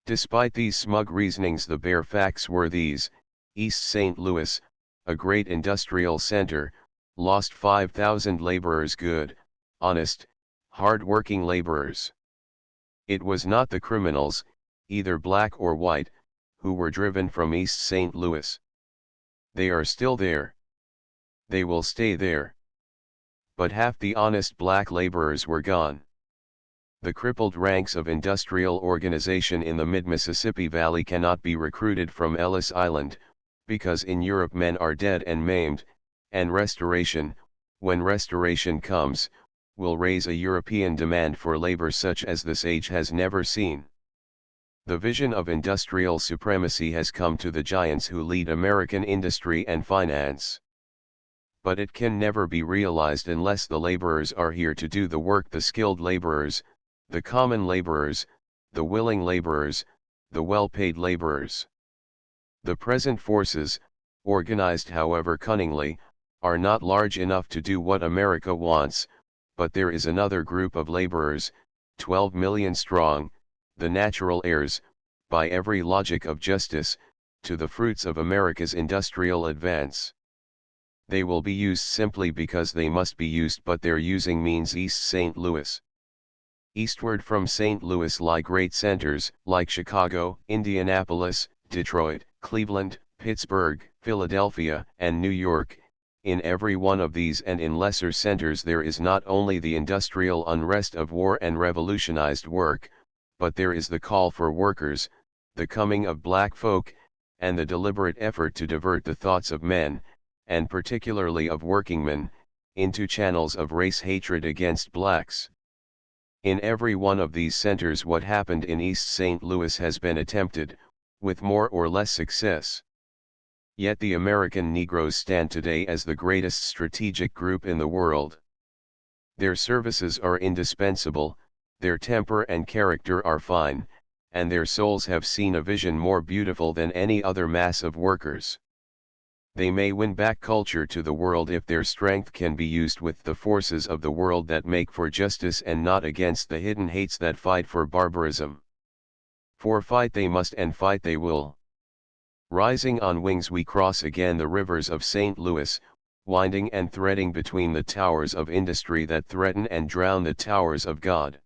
Despite these smug reasonings, the bare facts were these: East St. Louis, a great industrial center, lost 5,000 laborers, good, honest, hard-working laborers. It was not the criminals, either black or white, who were driven from East St. Louis. They are still there. They will stay there. But half the honest black laborers were gone. The crippled ranks of industrial organization in the mid-Mississippi Valley cannot be recruited from Ellis Island, because in Europe men are dead and maimed, and restoration, when restoration comes, will raise a European demand for labor such as this age has never seen. The vision of industrial supremacy has come to the giants who lead American industry and finance. But it can never be realized unless the laborers are here to do the work, the skilled laborers, the common laborers, the willing laborers, the well-paid laborers. The present forces, organized however cunningly, are not large enough to do what America wants, but there is another group of laborers, 12 million strong, the natural heirs, by every logic of justice, to the fruits of America's industrial advance. They will be used simply because they must be used, but their using means East St. Louis. Eastward from St. Louis lie great centers, like Chicago, Indianapolis, Detroit, Cleveland, Pittsburgh, Philadelphia, and New York. In every one of these and in lesser centers there is not only the industrial unrest of war and revolutionized work, but there is the call for workers, the coming of black folk, and the deliberate effort to divert the thoughts of men, and particularly of workingmen, into channels of race hatred against blacks. In every one of these centers what happened in East St. Louis has been attempted, with more or less success. Yet the American Negroes stand today as the greatest strategic group in the world. Their services are indispensable, their temper and character are fine, and their souls have seen a vision more beautiful than any other mass of workers. They may win back culture to the world if their strength can be used with the forces of the world that make for justice and not against the hidden hates that fight for barbarism. For fight they must and fight they will. Rising on wings we cross again the rivers of St. Louis, winding and threading between the towers of industry that threaten and drown the towers of God.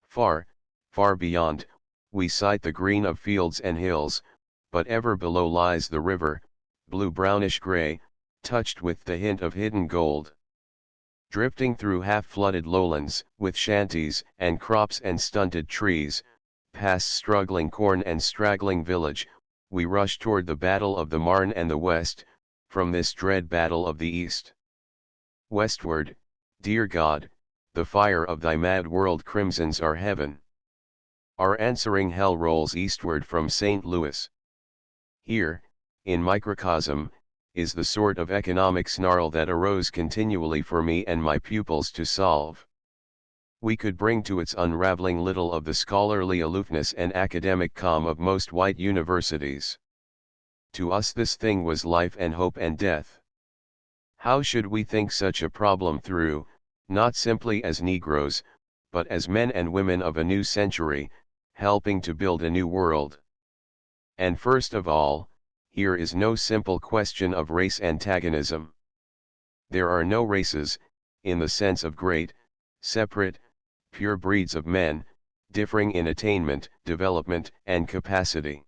Far, far beyond, we sight the green of fields and hills, but ever below lies the river, blue brownish gray, touched with the hint of hidden gold. Drifting through half-flooded lowlands, with shanties and crops and stunted trees, past struggling corn and straggling village, we rush toward the battle of the Marne and the West, from this dread battle of the East. Westward, dear God, the fire of thy mad world crimsons our heaven. Our answering hell rolls eastward from St. Louis. Here, in microcosm, is the sort of economic snarl that arose continually for me and my pupils to solve. We could bring to its unraveling little of the scholarly aloofness and academic calm of most white universities. To us this thing was life and hope and death. How should we think such a problem through, not simply as Negroes, but as men and women of a new century, helping to build a new world? And first of all, here is no simple question of race antagonism. There are no races, in the sense of great, separate, pure breeds of men, differing in attainment, development, and capacity.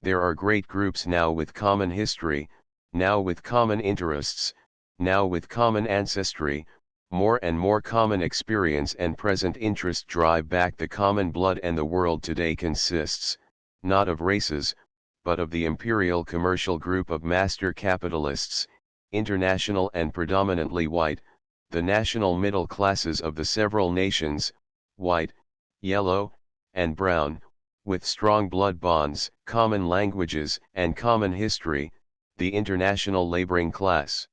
There are great groups now with common history, now with common interests, now with common ancestry, more and more common experience and present interest drive back the common blood, and the world today consists, not of races, but of the imperial commercial group of master capitalists, international and predominantly white, the national middle classes of the several nations, white, yellow, and brown, with strong blood bonds, common languages, and common history, the international laboring class.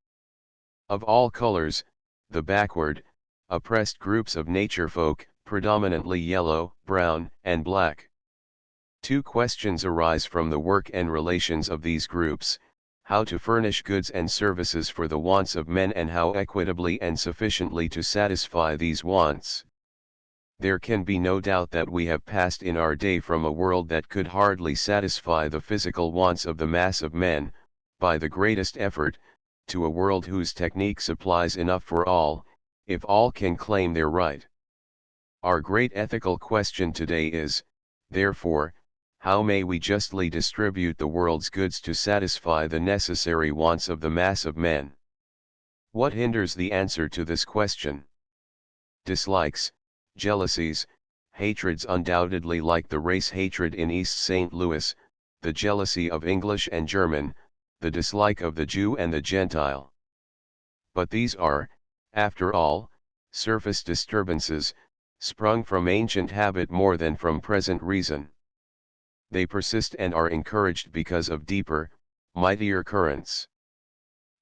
Of all colors, the backward, oppressed groups of nature folk, predominantly yellow, brown, and black. Two questions arise from the work and relations of these groups: how to furnish goods and services for the wants of men, and how equitably and sufficiently to satisfy these wants. There can be no doubt that we have passed in our day from a world that could hardly satisfy the physical wants of the mass of men, by the greatest effort, to a world whose technique supplies enough for all, if all can claim their right. Our great ethical question today is, therefore, how may we justly distribute the world's goods to satisfy the necessary wants of the mass of men? What hinders the answer to this question? Dislikes, jealousies, hatreds, undoubtedly, like the race hatred in East St. Louis, the jealousy of English and German, the dislike of the Jew and the Gentile. But these are, after all, surface disturbances, sprung from ancient habit more than from present reason. They persist and are encouraged because of deeper, mightier currents.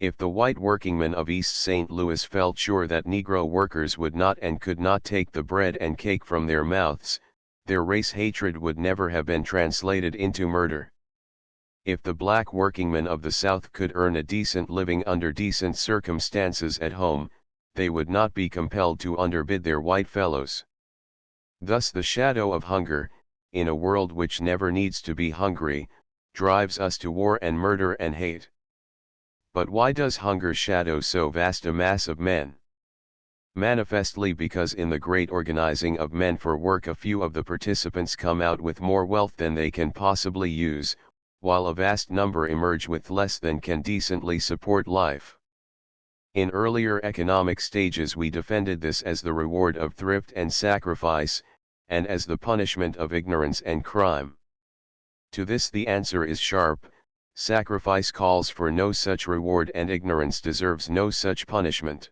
If the white workingmen of East St. Louis felt sure that Negro workers would not and could not take the bread and cake from their mouths, their race hatred would never have been translated into murder. If the black workingmen of the South could earn a decent living under decent circumstances at home, they would not be compelled to underbid their white fellows. Thus the shadow of hunger, in a world which never needs to be hungry, drives us to war and murder and hate. But why does hunger shadow so vast a mass of men? Manifestly because in the great organizing of men for work a few of the participants come out with more wealth than they can possibly use, while a vast number emerge with less than can decently support life. In earlier economic stages we defended this as the reward of thrift and sacrifice, and as the punishment of ignorance and crime. To this the answer is sharp: sacrifice calls for no such reward, and ignorance deserves no such punishment.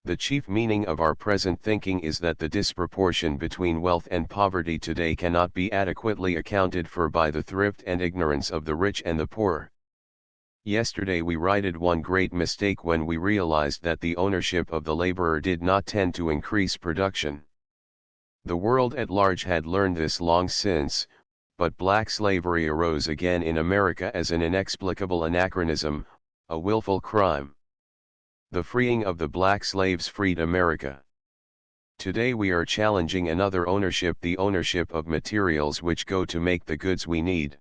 The chief meaning of our present thinking is that the disproportion between wealth and poverty today cannot be adequately accounted for by the thrift and ignorance of the rich and the poor. Yesterday we righted one great mistake when we realized that the ownership of the laborer did not tend to increase production. The world at large had learned this long since, but black slavery arose again in America as an inexplicable anachronism, a willful crime. The freeing of the black slaves freed America. Today we are challenging another ownership, the ownership of materials which go to make the goods we need.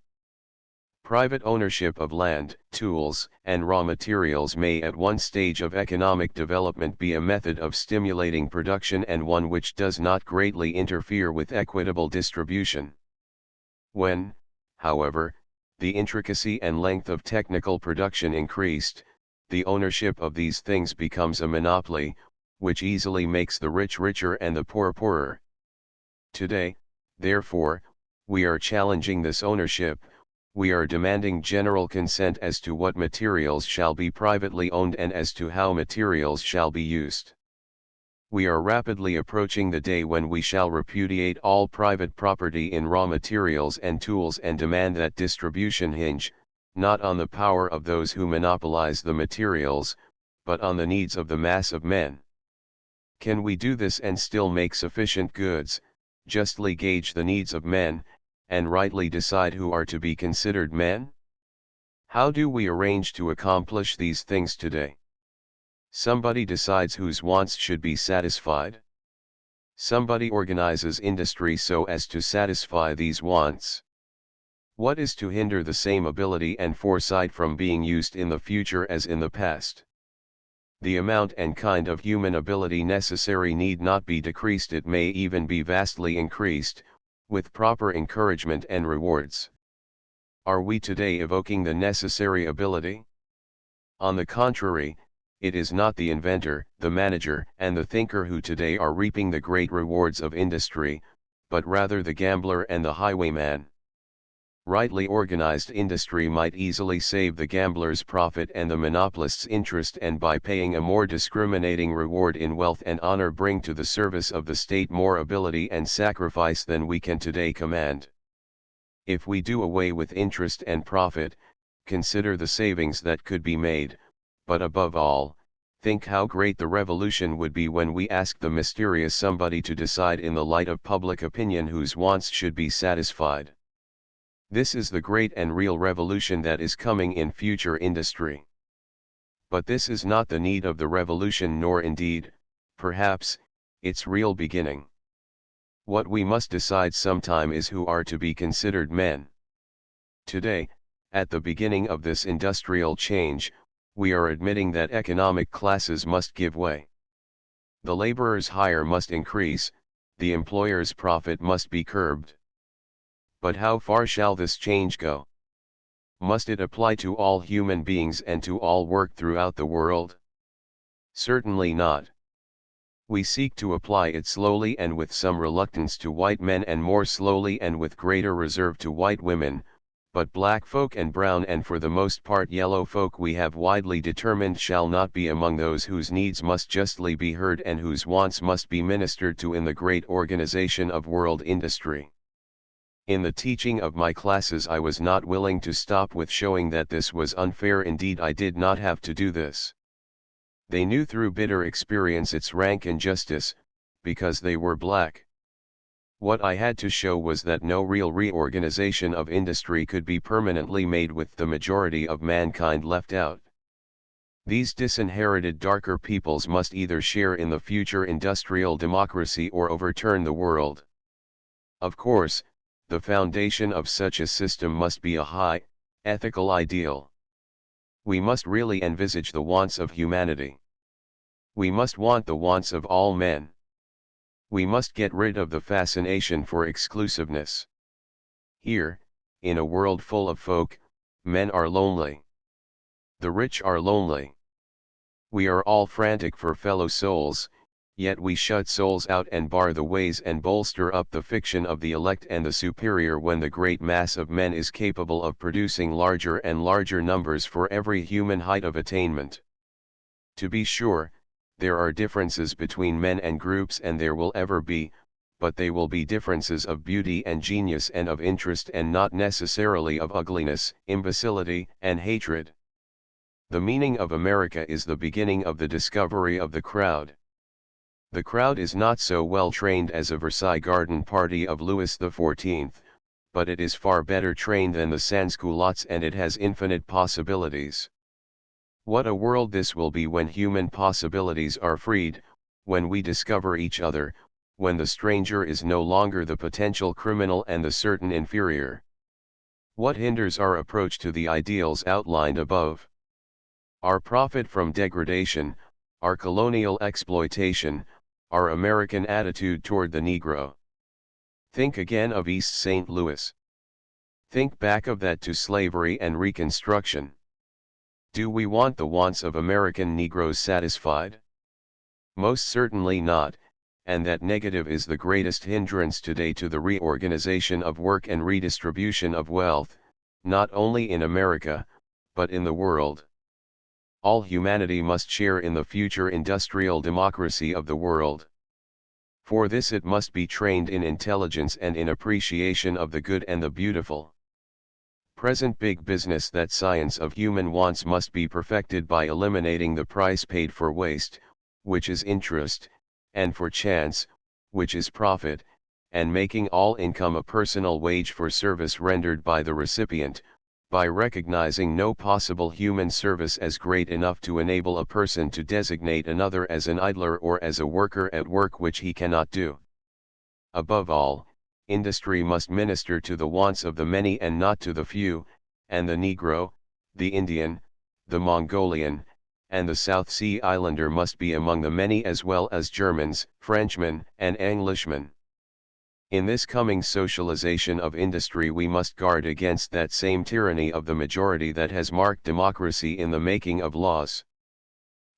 Private ownership of land, tools, and raw materials may at one stage of economic development be a method of stimulating production, and one which does not greatly interfere with equitable distribution. When, however, the intricacy and length of technical production increased, the ownership of these things becomes a monopoly, which easily makes the rich richer and the poor poorer. Today, therefore, we are challenging this ownership. We are demanding general consent as to what materials shall be privately owned and as to how materials shall be used. We are rapidly approaching the day when we shall repudiate all private property in raw materials and tools and demand that distribution hinge, not on the power of those who monopolize the materials, but on the needs of the mass of men. Can we do this and still make sufficient goods, justly gauge the needs of men, and rightly decide who are to be considered men? How do we arrange to accomplish these things today? Somebody decides whose wants should be satisfied. Somebody organizes industry so as to satisfy these wants. What is to hinder the same ability and foresight from being used in the future as in the past? The amount and kind of human ability necessary need not be decreased, it may even be vastly increased, with proper encouragement and rewards. Are we today evoking the necessary ability? On the contrary, it is not the inventor, the manager, and the thinker who today are reaping the great rewards of industry, but rather the gambler and the highwayman. Rightly organized industry might easily save the gambler's profit and the monopolist's interest, and by paying a more discriminating reward in wealth and honor bring to the service of the state more ability and sacrifice than we can today command. If we do away with interest and profit, consider the savings that could be made, but above all, think how great the revolution would be when we ask the mysterious somebody to decide in the light of public opinion whose wants should be satisfied. This is the great and real revolution that is coming in future industry. But this is not the need of the revolution, nor indeed, perhaps, its real beginning. What we must decide sometime is who are to be considered men. Today, at the beginning of this industrial change, we are admitting that economic classes must give way. The laborer's hire must increase, the employer's profit must be curbed. But how far shall this change go? Must it apply to all human beings and to all work throughout the world? Certainly not. We seek to apply it slowly and with some reluctance to white men, and more slowly and with greater reserve to white women, but black folk and brown and for the most part yellow folk we have widely determined shall not be among those whose needs must justly be heard and whose wants must be ministered to in the great organization of world industry. In the teaching of my classes I was not willing to stop with showing that this was unfair. Indeed, I did not have to do this. They knew through bitter experience its rank injustice, because they were black. What I had to show was that no real reorganization of industry could be permanently made with the majority of mankind left out. These disinherited darker peoples must either share in the future industrial democracy or overturn the world. Of course, the foundation of such a system must be a high, ethical ideal. We must really envisage the wants of humanity. We must want the wants of all men. We must get rid of the fascination for exclusiveness. Here, in a world full of folk, men are lonely. The rich are lonely. We are all frantic for fellow souls, yet we shut souls out and bar the ways and bolster up the fiction of the elect and the superior, when the great mass of men is capable of producing larger and larger numbers for every human height of attainment. To be sure, there are differences between men and groups, and there will ever be, but they will be differences of beauty and genius and of interest, and not necessarily of ugliness, imbecility, and hatred. The meaning of America is the beginning of the discovery of the crowd. The crowd is not so well trained as a Versailles garden party of Louis XIV, but it is far better trained than the sans-culottes, and it has infinite possibilities. What a world this will be when human possibilities are freed, when we discover each other, when the stranger is no longer the potential criminal and the certain inferior. What hinders our approach to the ideals outlined above? Our profit from degradation, our colonial exploitation, our American attitude toward the Negro. Think again of East St. Louis. Think back of that to slavery and Reconstruction. Do we want the wants of American Negroes satisfied? Most certainly not, and that negative is the greatest hindrance today to the reorganization of work and redistribution of wealth, not only in America, but in the world. All humanity must share in the future industrial democracy of the world. For this it must be trained in intelligence and in appreciation of the good and the beautiful. Present big business, that science of human wants, must be perfected by eliminating the price paid for waste, which is interest, and for chance, which is profit, and making all income a personal wage for service rendered by the recipient, by recognizing no possible human service as great enough to enable a person to designate another as an idler or as a worker at work which he cannot do. Above all, industry must minister to the wants of the many and not to the few, and the Negro, the Indian, the Mongolian, and the South Sea Islander must be among the many, as well as Germans, Frenchmen, and Englishmen. In this coming socialization of industry we must guard against that same tyranny of the majority that has marked democracy in the making of laws.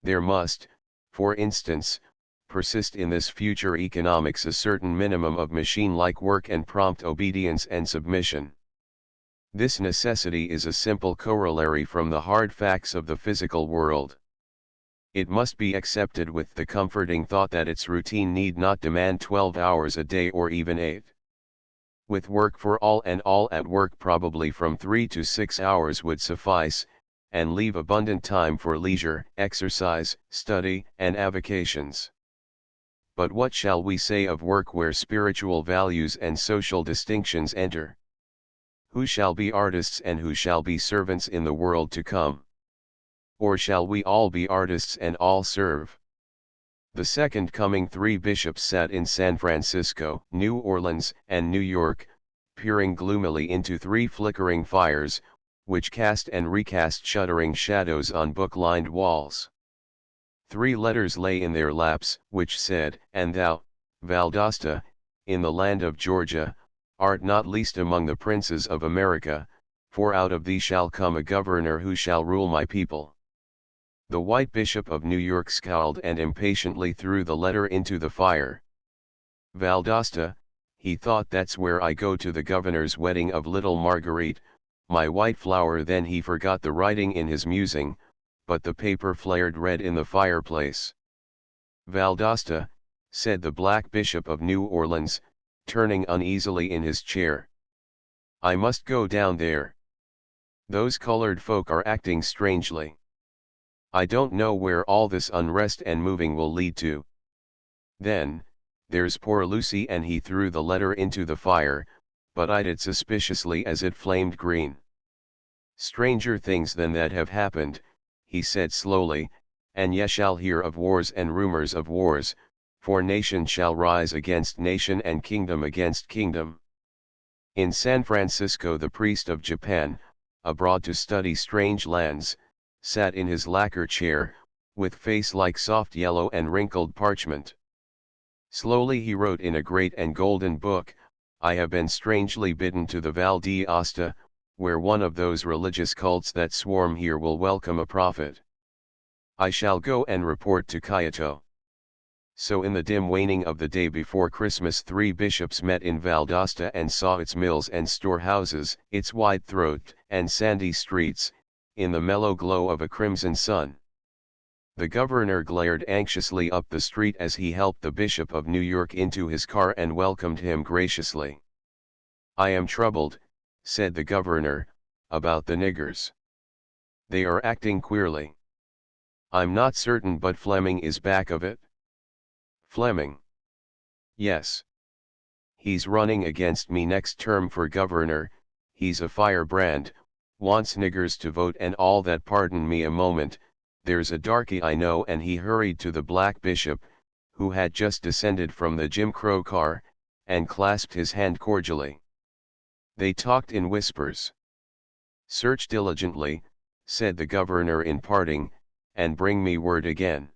There must, for instance, persist in this future economics a certain minimum of machine-like work and prompt obedience and submission. This necessity is a simple corollary from the hard facts of the physical world. It must be accepted with the comforting thought that its routine need not demand 12 hours a day or even 8. With work for all and all at work probably from 3 to 6 hours would suffice, and leave abundant time for leisure, exercise, study, and avocations. But what shall we say of work where spiritual values and social distinctions enter? Who shall be artists and who shall be servants in the world to come? Or shall we all be artists and all serve? The second coming 3 bishops sat in San Francisco, New Orleans, and New York, peering gloomily into 3 flickering fires, which cast and recast shuddering shadows on book-lined walls. 3 letters lay in their laps, which said, "And thou, Valdosta, in the land of Georgia, art not least among the princes of America, for out of thee shall come a governor who shall rule my people." The white bishop of New York scowled and impatiently threw the letter into the fire. Valdosta, he thought, that's where I go to the governor's wedding of little Marguerite, my white flower. Then he forgot the writing in his musing, but the paper flared red in the fireplace. Valdosta, said the black bishop of New Orleans, turning uneasily in his chair. I must go down there. Those colored folk are acting strangely. I don't know where all this unrest and moving will lead to. Then, there's poor Lucy, and he threw the letter into the fire, but eyed it suspiciously as it flamed green. Stranger things than that have happened, he said slowly, and ye shall hear of wars and rumors of wars, for nation shall rise against nation and kingdom against kingdom. In San Francisco the priest of Japan, abroad to study strange lands, sat in his lacquer chair, with face like soft yellow and wrinkled parchment. Slowly he wrote in a great and golden book, I have been strangely bidden to the Val d'Aosta, where one of those religious cults that swarm here will welcome a prophet. I shall go and report to Kyoto. So in the dim waning of the day before Christmas 3 bishops met in Valdosta and saw its mills and storehouses, its wide-throat and sandy streets, in the mellow glow of a crimson sun. The governor glared anxiously up the street as he helped the Bishop of New York into his car and welcomed him graciously. I am troubled, said the governor, about the niggers. They are acting queerly. I'm not certain, but Fleming is back of it. Fleming? Yes. He's running against me next term for governor, he's a firebrand, wants niggers to vote and all that. Pardon me a moment, there's a darky I know. And he hurried to the black bishop, who had just descended from the Jim Crow car, and clasped his hand cordially. They talked in whispers. Search diligently, said the governor in parting, and bring me word again.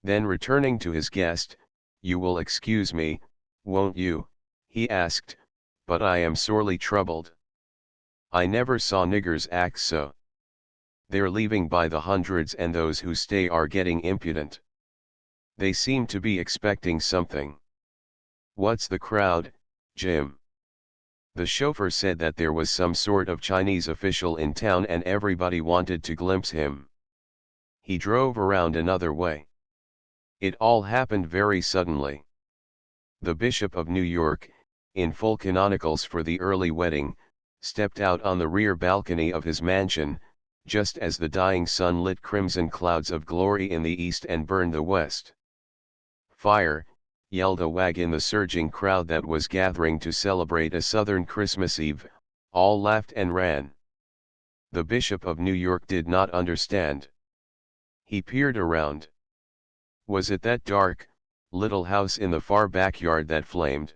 Then returning to his guest, you will excuse me, won't you, he asked, but I am sorely troubled. I never saw niggers act so. They're leaving by the hundreds and those who stay are getting impudent. They seem to be expecting something. What's the crowd, Jim? The chauffeur said that there was some sort of Chinese official in town and everybody wanted to glimpse him. He drove around another way. It all happened very suddenly. The Bishop of New York, in full canonicals for the early wedding, stepped out on the rear balcony of his mansion, just as the dying sun lit crimson clouds of glory in the east and burned the west. Fire, yelled a wag in the surging crowd that was gathering to celebrate a Southern Christmas Eve. All laughed and ran. The Bishop of New York did not understand. He peered around. Was it that dark, little house in the far backyard that flamed?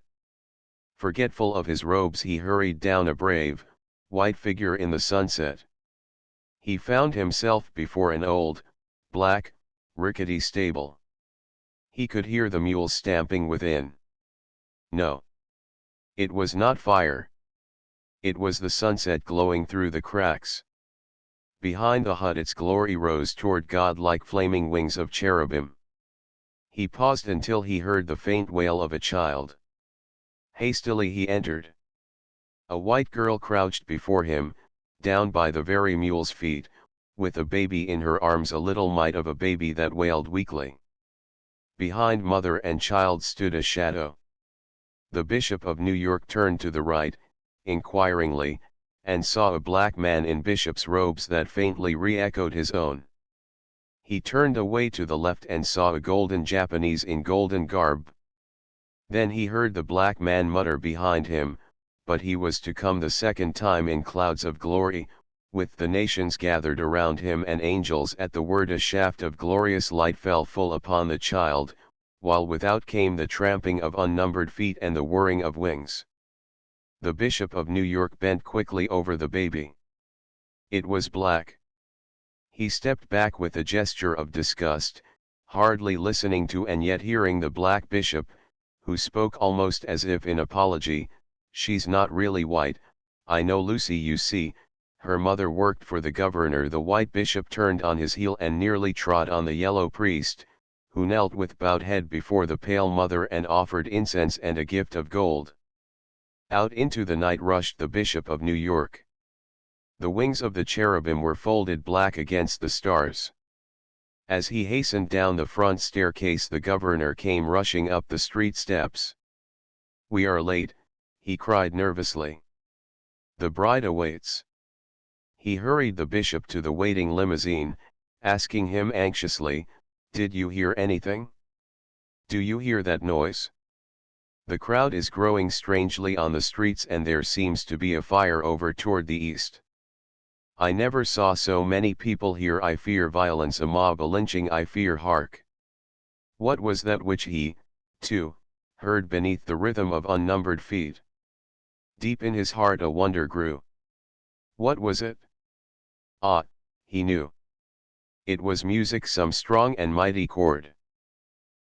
Forgetful of his robes, he hurried down a brave, white figure in the sunset. He found himself before an old, black, rickety stable. He could hear the mules stamping within. No. It was not fire. It was the sunset glowing through the cracks. Behind the hut its glory rose toward God like flaming wings of cherubim. He paused until he heard the faint wail of a child. Hastily he entered. A white girl crouched before him, down by the very mule's feet, with a baby in her arms, a little mite of a baby that wailed weakly. Behind mother and child stood a shadow. The Bishop of New York turned to the right, inquiringly, and saw a black man in bishop's robes that faintly re-echoed his own. He turned away to the left and saw a golden Japanese in golden garb. Then he heard the black man mutter behind him, but he was to come the second time in clouds of glory, with the nations gathered around him and angels. At the word a shaft of glorious light fell full upon the child, while without came the tramping of unnumbered feet and the whirring of wings. The Bishop of New York bent quickly over the baby. It was black. He stepped back with a gesture of disgust, hardly listening to and yet hearing the black bishop, who spoke almost as if in apology. "She's not really white, I know, Lucy, you see, her mother worked for the governor." The white bishop turned on his heel and nearly trod on the yellow priest, who knelt with bowed head before the pale mother and offered incense and a gift of gold. Out into the night rushed the Bishop of New York. The wings of the cherubim were folded black against the stars. As he hastened down the front staircase, the governor came rushing up the street steps. "We are late," he cried nervously. "The bride awaits." He hurried the bishop to the waiting limousine, asking him anxiously, "Did you hear anything? Do you hear that noise? The crowd is growing strangely on the streets and there seems to be a fire over toward the east. I never saw so many people here. I fear violence, a mob, a lynching, I fear." Hark! What was that which he, too, heard beneath the rhythm of unnumbered feet? Deep in his heart a wonder grew. What was it? Ah, he knew. It was music, some strong and mighty chord.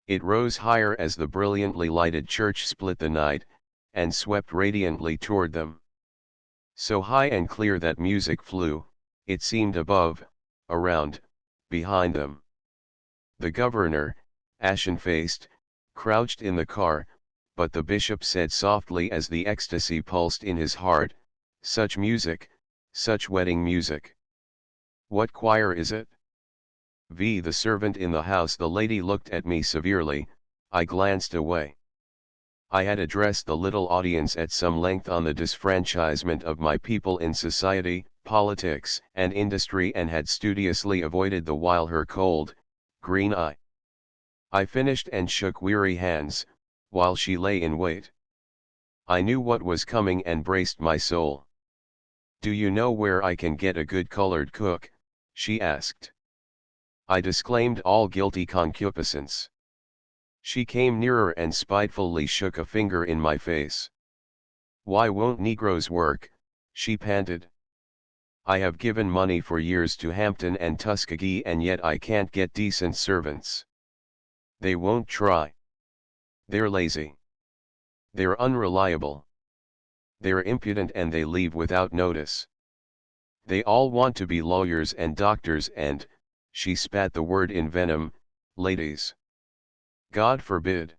It rose higher as the brilliantly lighted church split the night, and swept radiantly toward them. So high and clear that music flew, it seemed above, around, behind them. The governor, ashen-faced, crouched in the car, but the bishop said softly as the ecstasy pulsed in his heart, "Such music, such wedding music. What choir is it?" The servant in the house." The lady looked at me severely. I glanced away. I had addressed the little audience at some length on the disfranchisement of my people in society, politics, and industry, and had studiously avoided the while her cold, green eye. I finished and shook weary hands, while she lay in wait. I knew what was coming and braced my soul. "Do you know where I can get a good colored cook?" she asked. I disclaimed all guilty concupiscence. She came nearer and spitefully shook a finger in my face. "Why won't Negroes work?" she panted. "I have given money for years to Hampton and Tuskegee and yet I can't get decent servants. They won't try. They're lazy. They're unreliable. They're impudent and they leave without notice. They all want to be lawyers and doctors and," she spat the word in venom, "ladies. God forbid."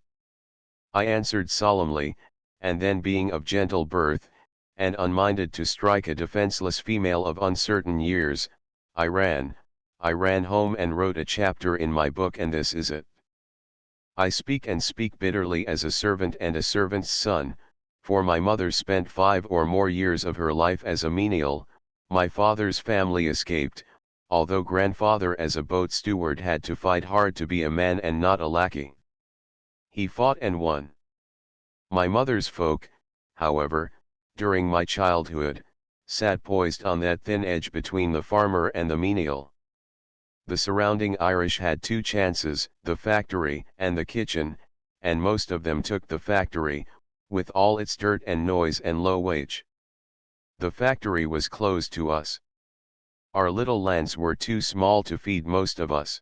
I answered solemnly, and then, being of gentle birth, and unminded to strike a defenseless female of uncertain years, I ran home and wrote a chapter in my book, and this is it. I speak and speak bitterly as a servant and a servant's son, for my mother spent 5 or more years of her life as a menial. My father's family escaped, although grandfather as a boat steward had to fight hard to be a man and not a lackey. He fought and won. My mother's folk, however, during my childhood, sat poised on that thin edge between the farmer and the menial. The surrounding Irish had 2 chances, the factory and the kitchen, and most of them took the factory, with all its dirt and noise and low wage. The factory was closed to us. Our little lands were too small to feed most of us.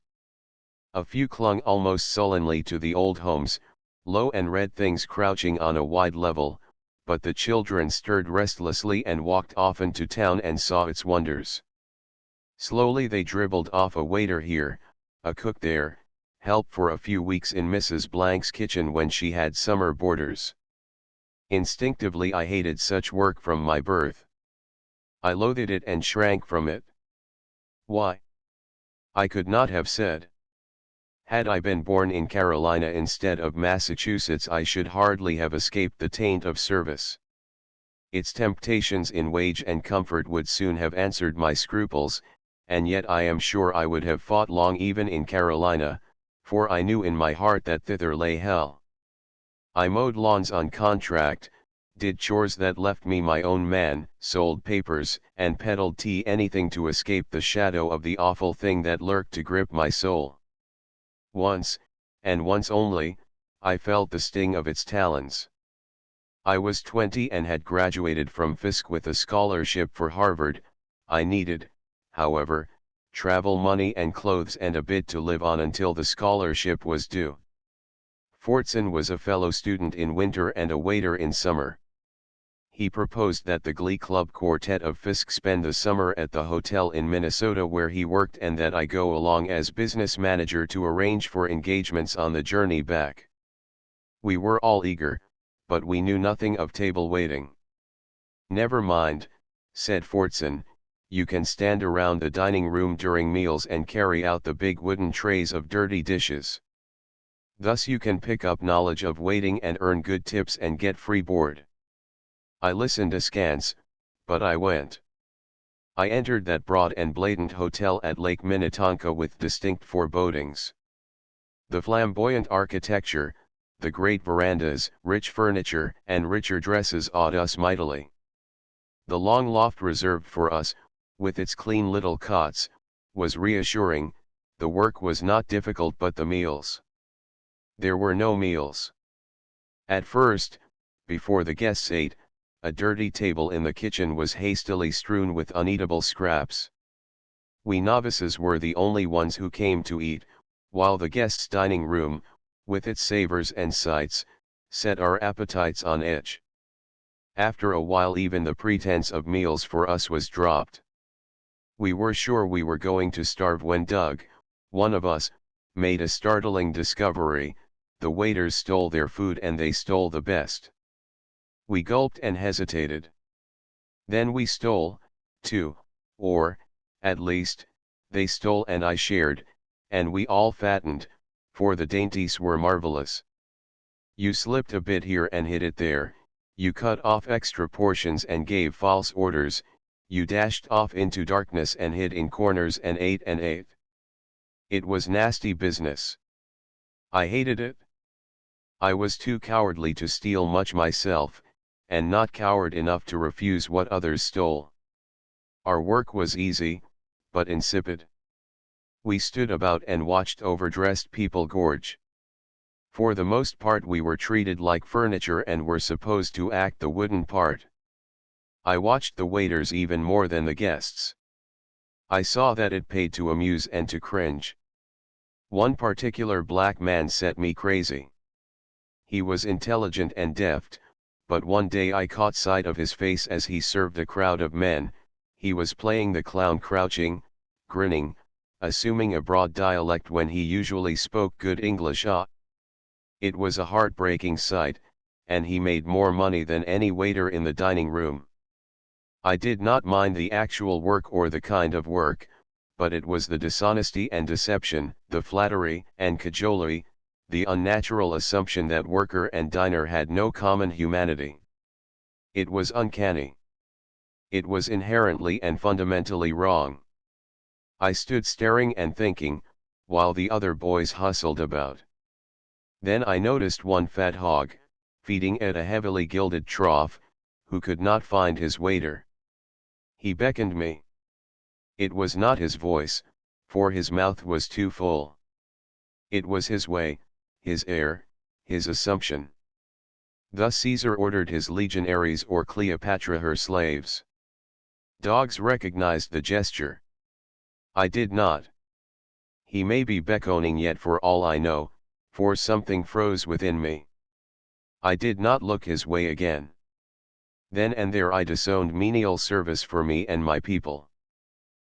A few clung almost sullenly to the old homes, low and red things crouching on a wide level, but the children stirred restlessly and walked often to town and saw its wonders. Slowly they dribbled off a waiter here, a cook there, help for a few weeks in Mrs. Blank's kitchen when she had summer boarders. Instinctively I hated such work from my birth. I loathed it and shrank from it. Why? I could not have said. Had I been born in Carolina instead of Massachusetts, I should hardly have escaped the taint of service. Its temptations in wage and comfort would soon have answered my scruples, and yet I am sure I would have fought long even in Carolina, for I knew in my heart that thither lay hell. I mowed lawns on contract, did chores that left me my own man, sold papers, and peddled tea, anything to escape the shadow of the awful thing that lurked to grip my soul. Once, and once only, I felt the sting of its talons. I was 20 and had graduated from Fisk with a scholarship for Harvard. I needed, however, travel money and clothes and a bit to live on until the scholarship was due. Fortson was a fellow student in winter and a waiter in summer. He proposed that the Glee Club quartet of Fisk spend the summer at the hotel in Minnesota where he worked, and that I go along as business manager to arrange for engagements on the journey back. We were all eager, but we knew nothing of table waiting. "Never mind," said Fortson, "you can stand around the dining room during meals and carry out the big wooden trays of dirty dishes. Thus you can pick up knowledge of waiting and earn good tips and get free board." I listened askance, but I went. I entered that broad and blatant hotel at Lake Minnetonka with distinct forebodings. The flamboyant architecture, the great verandas, rich furniture, and richer dresses awed us mightily. The long loft reserved for us, with its clean little cots, was reassuring. The work was not difficult, but the meals. There were no meals. At first, before the guests ate, a dirty table in the kitchen was hastily strewn with uneatable scraps. We novices were the only ones who came to eat, while the guests' dining room, with its savors and sights, set our appetites on edge. After a while even the pretense of meals for us was dropped. We were sure we were going to starve when Doug, one of us, made a startling discovery: the waiters stole their food, and they stole the best. We gulped and hesitated. Then we stole, too, or, at least, they stole and I shared, and we all fattened, for the dainties were marvelous. You slipped a bit here and hid it there, you cut off extra portions and gave false orders, you dashed off into darkness and hid in corners and ate and ate. It was nasty business. I hated it. I was too cowardly to steal much myself, and not coward enough to refuse what others stole. Our work was easy, but insipid. We stood about and watched overdressed people gorge. For the most part we were treated like furniture and were supposed to act the wooden part. I watched the waiters even more than the guests. I saw that it paid to amuse and to cringe. One particular black man set me crazy. He was intelligent and deft, but one day I caught sight of his face as he served a crowd of men. He was playing the clown, crouching, grinning, assuming a broad dialect when he usually spoke good English. It was a heartbreaking sight, and he made more money than any waiter in the dining room. I did not mind the actual work or the kind of work, but it was the dishonesty and deception, the flattery and cajolery, the unnatural assumption that worker and diner had no common humanity. It was uncanny. It was inherently and fundamentally wrong. I stood staring and thinking, while the other boys hustled about. Then I noticed one fat hog, feeding at a heavily gilded trough, who could not find his waiter. He beckoned me. It was not his voice, for his mouth was too full. It was his way, his air, his assumption. Thus Caesar ordered his legionaries or Cleopatra her slaves. Dogs recognized the gesture. I did not. He may be beckoning yet for all I know, for something froze within me. I did not look his way again. Then and there I disowned menial service for me and my people.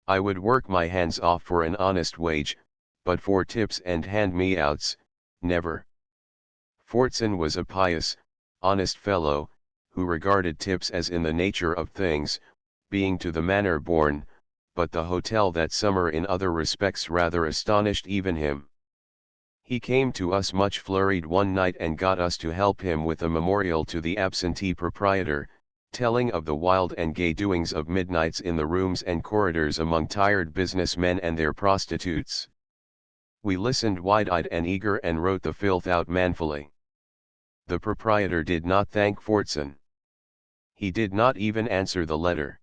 I would work my hands off for an honest wage, but for tips and hand-me-outs, never. Fortson was a pious, honest fellow, who regarded tips as in the nature of things, being to the manner born, but the hotel that summer in other respects rather astonished even him. He came to us much flurried one night and got us to help him with a memorial to the absentee proprietor, telling of the wild and gay doings of midnights in the rooms and corridors among tired businessmen and their prostitutes. We listened wide-eyed and eager and wrote the filth out manfully. The proprietor did not thank Fortson. He did not even answer the letter.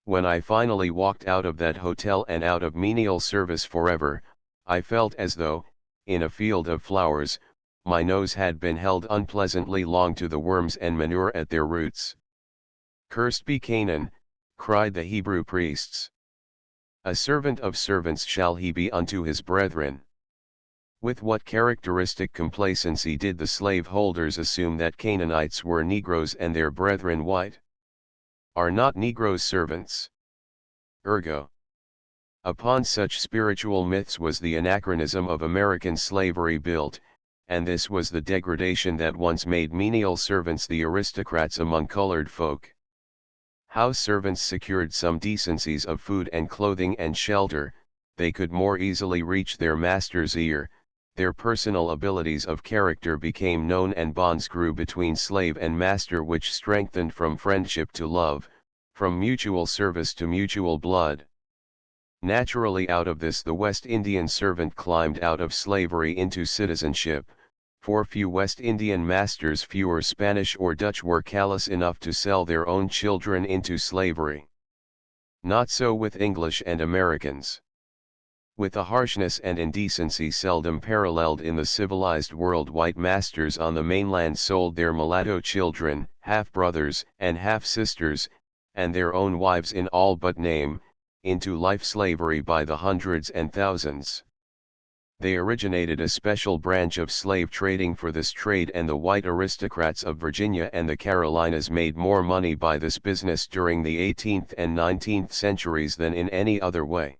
When I finally walked out of that hotel and out of menial service forever, I felt as though, in a field of flowers, my nose had been held unpleasantly long to the worms and manure at their roots. Cursed be Canaan, cried the Hebrew priests. A servant of servants shall he be unto his brethren. With what characteristic complacency did the slaveholders assume that Canaanites were Negroes and their brethren white? Are not Negroes servants? Ergo. Upon such spiritual myths was the anachronism of American slavery built, and this was the degradation that once made menial servants the aristocrats among colored folk. House servants secured some decencies of food and clothing and shelter, they could more easily reach their master's ear, their personal abilities of character became known and bonds grew between slave and master which strengthened from friendship to love, from mutual service to mutual blood. Naturally out of this the West Indian servant climbed out of slavery into citizenship, for few West Indian masters fewer Spanish or Dutch were callous enough to sell their own children into slavery. Not so with English and Americans. With a harshness and indecency seldom paralleled in the civilized world, white masters on the mainland sold their mulatto children, half-brothers and half-sisters, and their own wives in all but name, into life slavery by the hundreds and thousands. They originated a special branch of slave trading for this trade, and the white aristocrats of Virginia and the Carolinas made more money by this business during the 18th and 19th centuries than in any other way.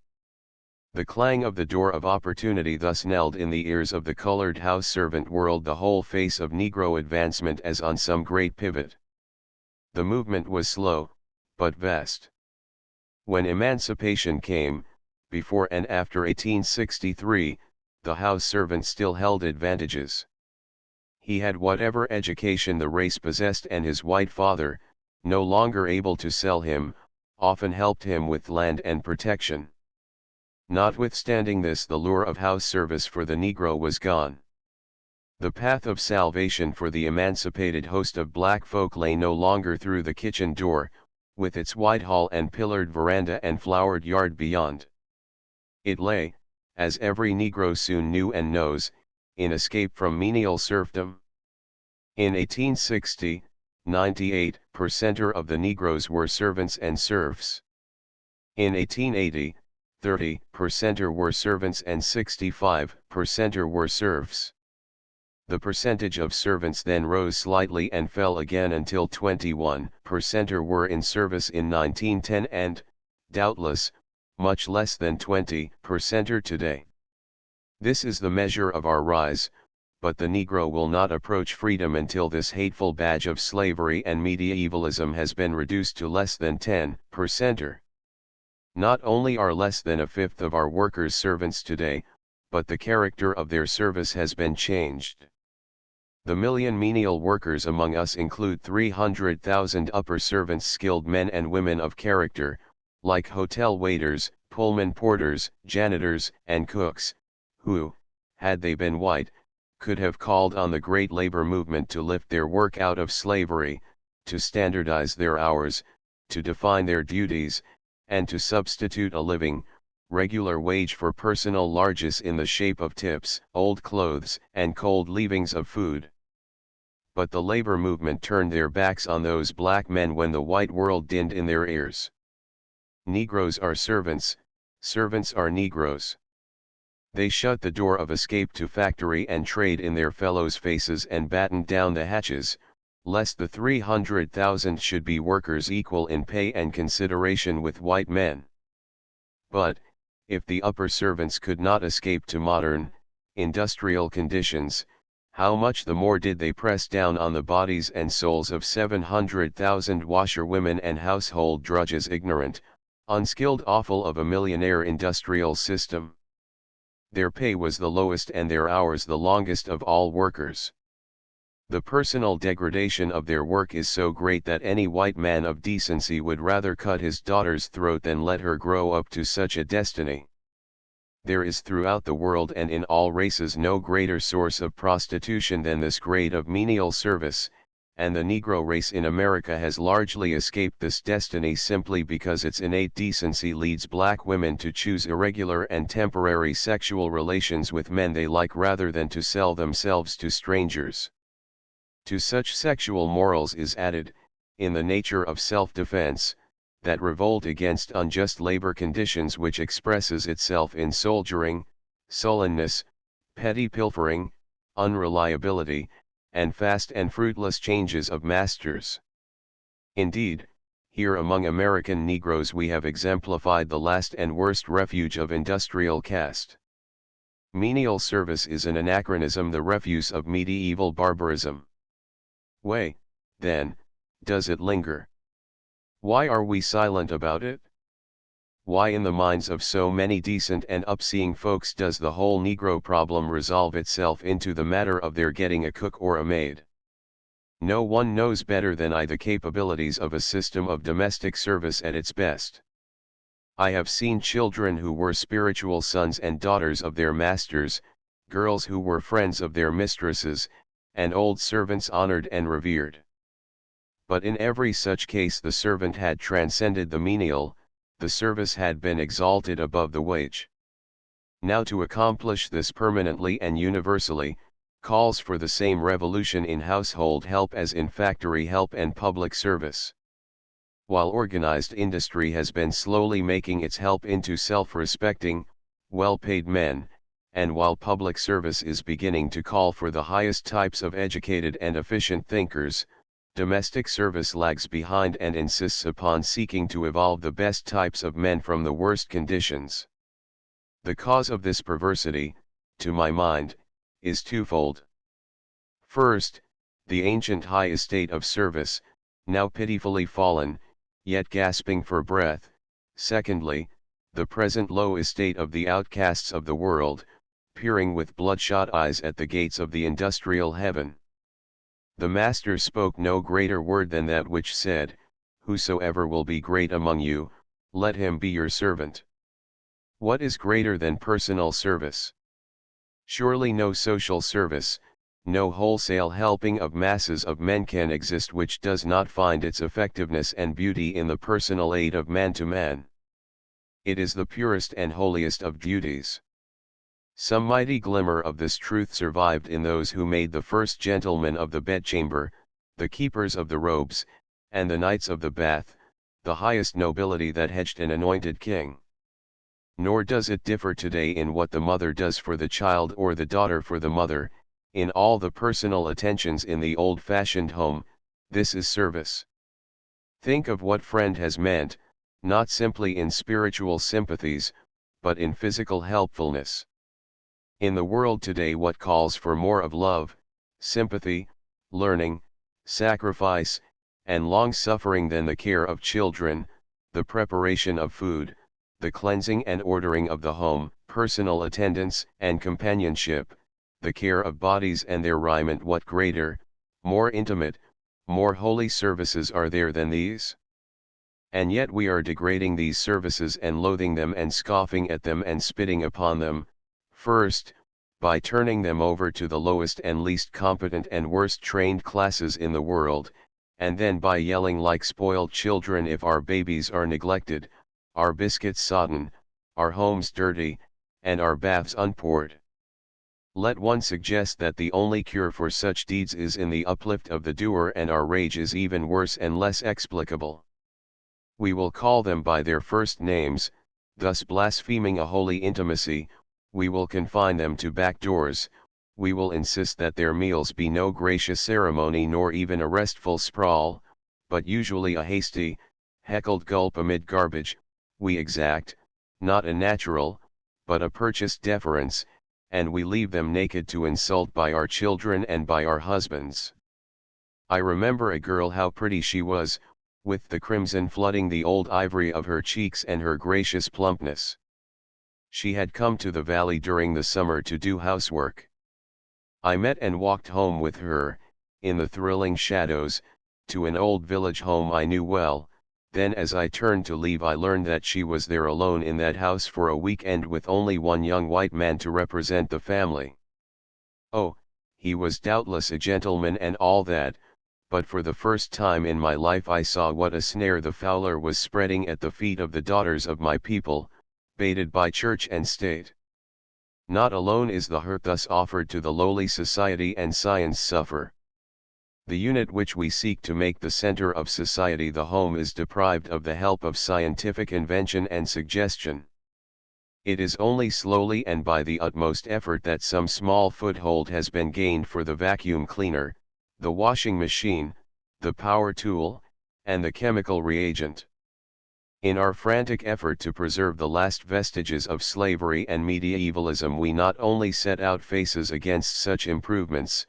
The clang of the door of opportunity thus knelled in the ears of the colored house servant world the whole face of Negro advancement as on some great pivot. The movement was slow, but vast. When emancipation came, before and after 1863, the house servant still held advantages. He had whatever education the race possessed, and his white father, no longer able to sell him, often helped him with land and protection. Notwithstanding this, the lure of house service for the Negro was gone. The path of salvation for the emancipated host of black folk lay no longer through the kitchen door, with its wide hall and pillared veranda and flowered yard beyond. It lay, as every Negro soon knew and knows, in escape from menial serfdom. In 1860, 98% of the Negroes were servants and serfs. In 1880, 30% were servants and 65% were serfs. The percentage of servants then rose slightly and fell again until 21% were in service in 1910 and, doubtless, much less than 20% today. This is the measure of our rise, but the Negro will not approach freedom until this hateful badge of slavery and medievalism has been reduced to less than 10%. Not only are less than a fifth of our workers servants today, but the character of their service has been changed. The million menial workers among us include 300,000 upper servants, skilled men and women of character, like hotel waiters, Pullman porters, janitors, and cooks, who, had they been white, could have called on the great labor movement to lift their work out of slavery, to standardize their hours, to define their duties, and to substitute a living, regular wage for personal largesse in the shape of tips, old clothes, and cold leavings of food. But the labor movement turned their backs on those black men when the white world dinned in their ears. Negroes are servants, servants are Negroes. They shut the door of escape to factory and trade in their fellows' faces and battened down the hatches, lest the 300,000 should be workers equal in pay and consideration with white men. But, if the upper servants could not escape to modern, industrial conditions, how much the more did they press down on the bodies and souls of 700,000 washerwomen and household drudges, ignorant, unskilled offal of a millionaire industrial system. Their pay was the lowest and their hours the longest of all workers. The personal degradation of their work is so great that any white man of decency would rather cut his daughter's throat than let her grow up to such a destiny. There is throughout the world and in all races no greater source of prostitution than this grade of menial service, and the Negro race in America has largely escaped this destiny simply because its innate decency leads black women to choose irregular and temporary sexual relations with men they like rather than to sell themselves to strangers. To such sexual morals is added, in the nature of self-defense, that revolt against unjust labor conditions which expresses itself in soldiering, sullenness, petty pilfering, unreliability, and fast and fruitless changes of masters. Indeed, here among American Negroes we have exemplified the last and worst refuge of industrial caste. Menial service is an anachronism, the refuse of medieval barbarism. Why, then, does it linger? Why are we silent about it? Why in the minds of so many decent and upseeing folks does the whole Negro problem resolve itself into the matter of their getting a cook or a maid? No one knows better than I the capabilities of a system of domestic service at its best. I have seen children who were spiritual sons and daughters of their masters, girls who were friends of their mistresses, and old servants honored and revered. But in every such case the servant had transcended the menial, the service had been exalted above the wage. Now to accomplish this permanently and universally, calls for the same revolution in household help as in factory help and public service. While organized industry has been slowly making its help into self-respecting, well-paid men, and while public service is beginning to call for the highest types of educated and efficient thinkers, domestic service lags behind and insists upon seeking to evolve the best types of men from the worst conditions. The cause of this perversity, to my mind, is twofold. First, the ancient high estate of service, now pitifully fallen, yet gasping for breath. Secondly, the present low estate of the outcasts of the world, peering with bloodshot eyes at the gates of the industrial heaven. The Master spoke no greater word than that which said, "Whosoever will be great among you, let him be your servant." What is greater than personal service? Surely no social service, no wholesale helping of masses of men can exist which does not find its effectiveness and beauty in the personal aid of man to man. It is the purest and holiest of duties. Some mighty glimmer of this truth survived in those who made the first gentlemen of the bedchamber, the keepers of the robes, and the knights of the bath, the highest nobility that hedged an anointed king. Nor does it differ today in what the mother does for the child or the daughter for the mother, in all the personal attentions in the old-fashioned home. This is service. Think of what friend has meant, not simply in spiritual sympathies, but in physical helpfulness. In the world today what calls for more of love, sympathy, learning, sacrifice, and long-suffering than the care of children, the preparation of food, the cleansing and ordering of the home, personal attendance and companionship, the care of bodies and their raiment? What greater, more intimate, more holy services are there than these? And yet we are degrading these services and loathing them and scoffing at them and spitting upon them, first, by turning them over to the lowest and least competent and worst trained classes in the world, and then by yelling like spoiled children if our babies are neglected, our biscuits sodden, our homes dirty, and our baths unpoured. Let one suggest that the only cure for such deeds is in the uplift of the doer, and our rage is even worse and less explicable. We will call them by their first names, thus blaspheming a holy intimacy. We will confine them to back doors, we will insist that their meals be no gracious ceremony nor even a restful sprawl, but usually a hasty, heckled gulp amid garbage. We exact, not a natural, but a purchased deference, and we leave them naked to insult by our children and by our husbands. I remember a girl, how pretty she was, with the crimson flooding the old ivory of her cheeks and her gracious plumpness. She had come to the valley during the summer to do housework. I met and walked home with her, in the thrilling shadows, to an old village home I knew well. Then as I turned to leave I learned that she was there alone in that house for a week-end with only one young white man to represent the family. Oh, he was doubtless a gentleman and all that, but for the first time in my life I saw what a snare the fowler was spreading at the feet of the daughters of my people, baited by church and state. Not alone is the hurt thus offered to the lowly society and science suffer. The unit which we seek to make the center of society, the home, is deprived of the help of scientific invention and suggestion. It is only slowly and by the utmost effort that some small foothold has been gained for the vacuum cleaner, the washing machine, the power tool, and the chemical reagent. In our frantic effort to preserve the last vestiges of slavery and medievalism, we not only set out faces against such improvements,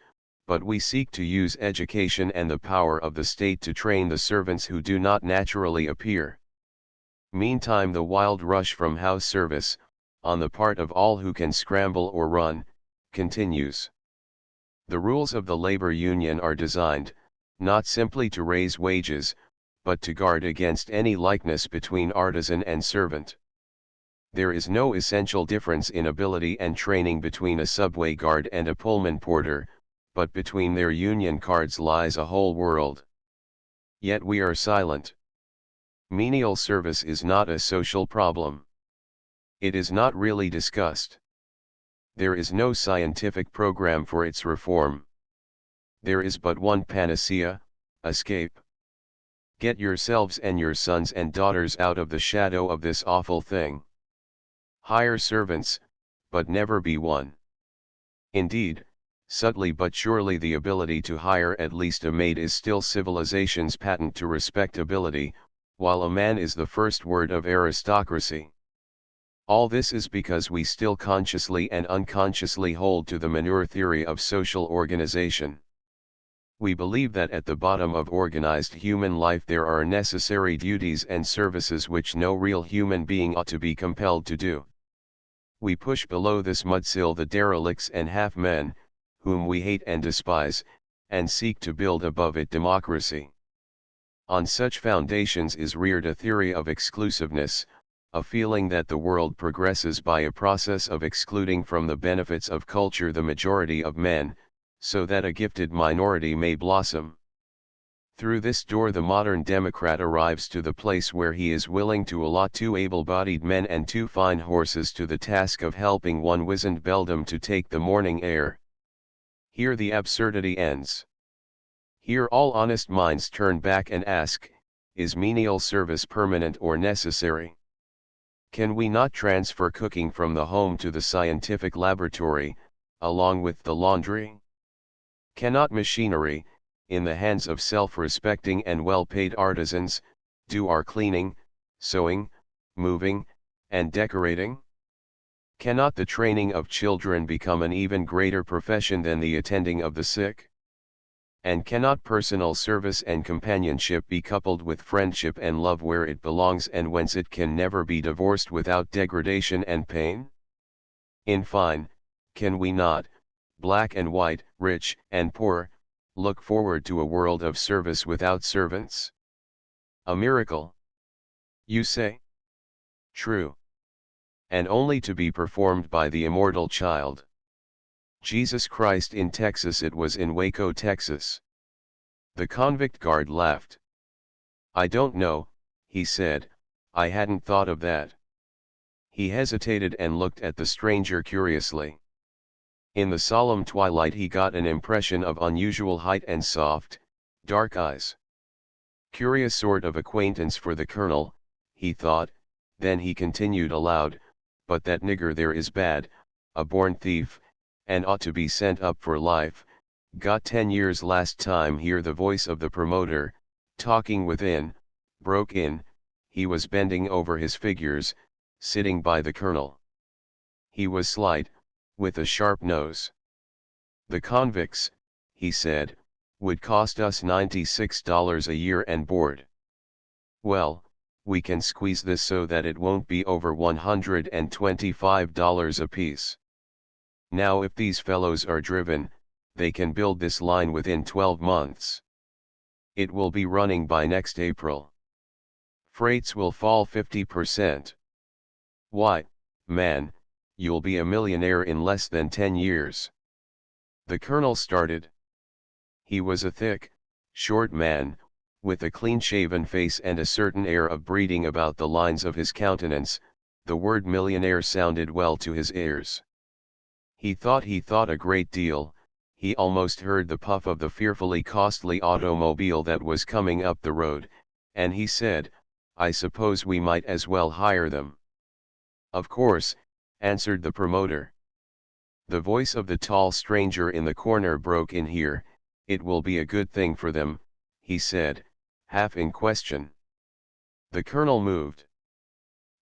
but we seek to use education and the power of the state to train the servants who do not naturally appear. Meantime the wild rush from house service, on the part of all who can scramble or run, continues. The rules of the labor union are designed, not simply to raise wages, but to guard against any likeness between artisan and servant. There is no essential difference in ability and training between a subway guard and a Pullman porter, but between their union cards lies a whole world. Yet we are silent. Menial service is not a social problem. It is not really discussed. There is no scientific program for its reform. There is but one panacea: escape. Get yourselves and your sons and daughters out of the shadow of this awful thing. Hire servants, but never be one. Indeed, subtly but surely the ability to hire at least a maid is still civilization's patent to respectability, while a man is the first word of aristocracy. All this is because we still consciously and unconsciously hold to the manure theory of social organization. We believe that at the bottom of organized human life there are necessary duties and services which no real human being ought to be compelled to do. We push below this mudsill the derelicts and half-men, whom we hate and despise, and seek to build above it democracy. On such foundations is reared a theory of exclusiveness, a feeling that the world progresses by a process of excluding from the benefits of culture the majority of men, so that a gifted minority may blossom. Through this door the modern democrat arrives to the place where he is willing to allot 2 able-bodied men and 2 fine horses to the task of helping one wizened beldam to take the morning air. Here the absurdity ends. Here all honest minds turn back and ask, is menial service permanent or necessary? Can we not transfer cooking from the home to the scientific laboratory, along with the laundry? Cannot machinery, in the hands of self-respecting and well-paid artisans, do our cleaning, sewing, moving, and decorating? Cannot the training of children become an even greater profession than the attending of the sick? And cannot personal service and companionship be coupled with friendship and love where it belongs and whence it can never be divorced without degradation and pain? In fine, can we not, black and white, rich and poor, look forward to a world of service without servants? A miracle, you say? True. And only to be performed by the immortal child, Jesus Christ. In Texas. It was in Waco, Texas. The convict guard laughed. I don't know, he said, I hadn't thought of that. He hesitated and looked at the stranger curiously. In the solemn twilight he got an impression of unusual height and soft, dark eyes. Curious sort of acquaintance for the colonel, he thought. Then he continued aloud, but that nigger there is bad, a born thief, and ought to be sent up for life. Got 10 years last time. Here the voice of the promoter, talking within, broke in. He was bending over his figures, sitting by the colonel. He was slight, with a sharp nose. "The convicts," he said, "would cost us $96 a year and board. Well, we can squeeze this so that it won't be over $125 apiece. Now if these fellows are driven, they can build this line within 12 months. It will be running by next April. Freights will fall 50%. Why, man, you'll be a millionaire in less than 10 years. The colonel started. He was a thick, short man, with a clean-shaven face and a certain air of breeding about the lines of his countenance. The word millionaire sounded well to his ears. He thought a great deal. He almost heard the puff of the fearfully costly automobile that was coming up the road, and he said, "I suppose we might as well hire them." "Of course," answered the promoter. The voice of the tall stranger in the corner broke in here. "It will be a good thing for them," he said, half in question. The colonel moved.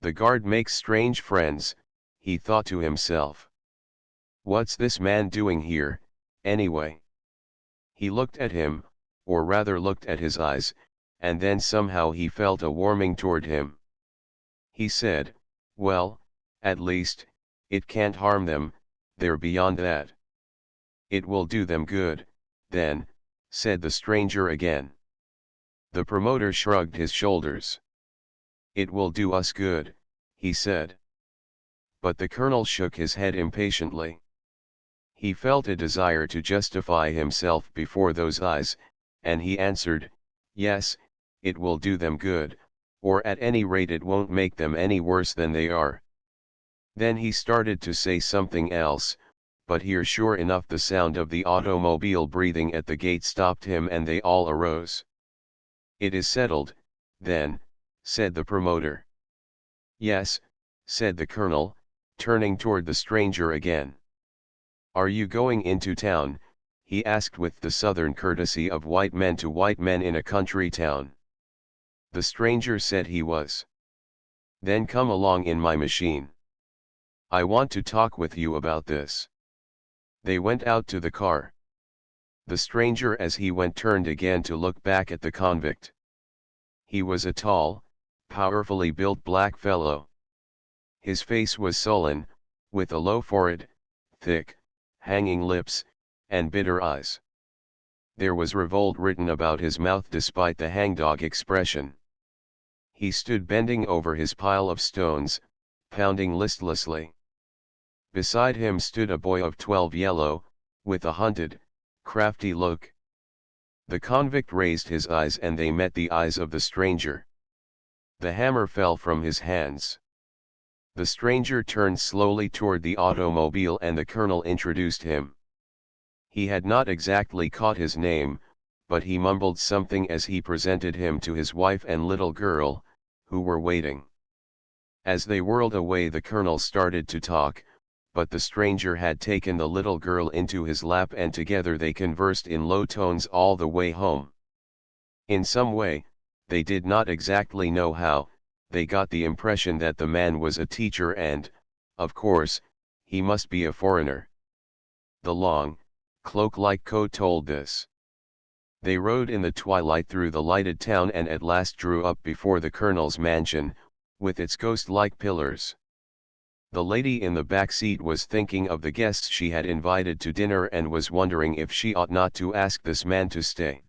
"The guard makes strange friends," he thought to himself. "What's this man doing here, anyway?" He looked at him, or rather looked at his eyes, and then somehow he felt a warming toward him. He said, "Well, at least, it can't harm them, they're beyond that." "It will do them good, then," said the stranger again. The promoter shrugged his shoulders. "It will do us good," he said. But the colonel shook his head impatiently. He felt a desire to justify himself before those eyes, and he answered, "Yes, it will do them good, or at any rate it won't make them any worse than they are." Then he started to say something else, but here sure enough the sound of the automobile breathing at the gate stopped him and they all arose. "It is settled, then," said the promoter. "Yes," said the colonel, turning toward the stranger again. "Are you going into town?" he asked with the southern courtesy of white men to white men in a country town. The stranger said he was. "Then come along in my machine. I want to talk with you about this." They went out to the car. The stranger as he went turned again to look back at the convict. He was a tall, powerfully built black fellow. His face was sullen, with a low forehead, thick, hanging lips, and bitter eyes. There was revolt written about his mouth despite the hangdog expression. He stood bending over his pile of stones, pounding listlessly. Beside him stood a boy of 12 yellow, with a hunted, crafty look. The convict raised his eyes and they met the eyes of the stranger. The hammer fell from his hands. The stranger turned slowly toward the automobile and the colonel introduced him. He had not exactly caught his name, but he mumbled something as he presented him to his wife and little girl, who were waiting. As they whirled away the colonel started to talk, but the stranger had taken the little girl into his lap and together they conversed in low tones all the way home. In some way, they did not exactly know how, they got the impression that the man was a teacher and, of course, he must be a foreigner. The long, cloak-like coat told this. They rode in the twilight through the lighted town and at last drew up before the colonel's mansion, with its ghost-like pillars. The lady in the back seat was thinking of the guests she had invited to dinner and was wondering if she ought not to ask this man to stay.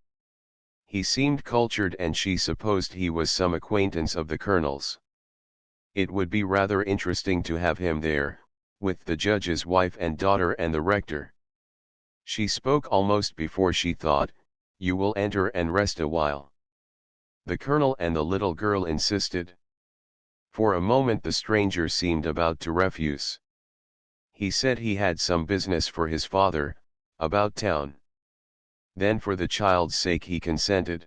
He seemed cultured and she supposed he was some acquaintance of the colonel's. It would be rather interesting to have him there, with the judge's wife and daughter and the rector. She spoke almost before she thought, "You will enter and rest a while." The colonel and the little girl insisted. For a moment the stranger seemed about to refuse. He said he had some business for his father, about town. Then for the child's sake he consented.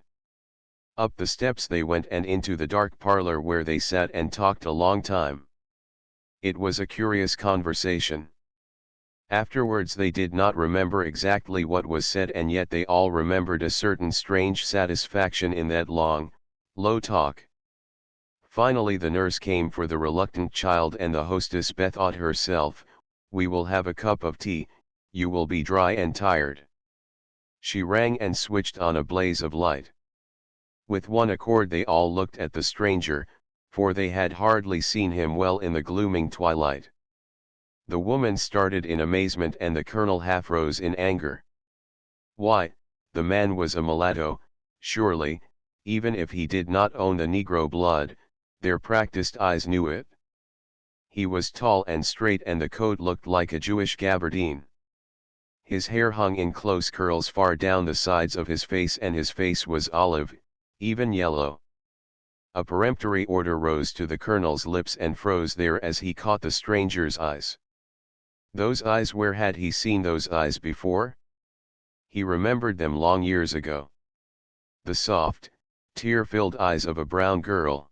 Up the steps they went and into the dark parlor where they sat and talked a long time. It was a curious conversation. Afterwards they did not remember exactly what was said and yet they all remembered a certain strange satisfaction in that long, low talk. Finally the nurse came for the reluctant child, and the hostess bethought herself, "We will have a cup of tea, you will be dry and tired." She rang and switched on a blaze of light. With one accord they all looked at the stranger, for they had hardly seen him well in the glooming twilight. The woman started in amazement, and the colonel half rose in anger. Why, the man was a mulatto, surely, even if he did not own the Negro blood, their practiced eyes knew it. He was tall and straight, and the coat looked like a Jewish gabardine. His hair hung in close curls far down the sides of his face, and his face was olive, even yellow. A peremptory order rose to the colonel's lips and froze there as he caught the stranger's eyes. Those eyes, where had he seen those eyes before? He remembered them long years ago. The soft, tear-filled eyes of a brown girl.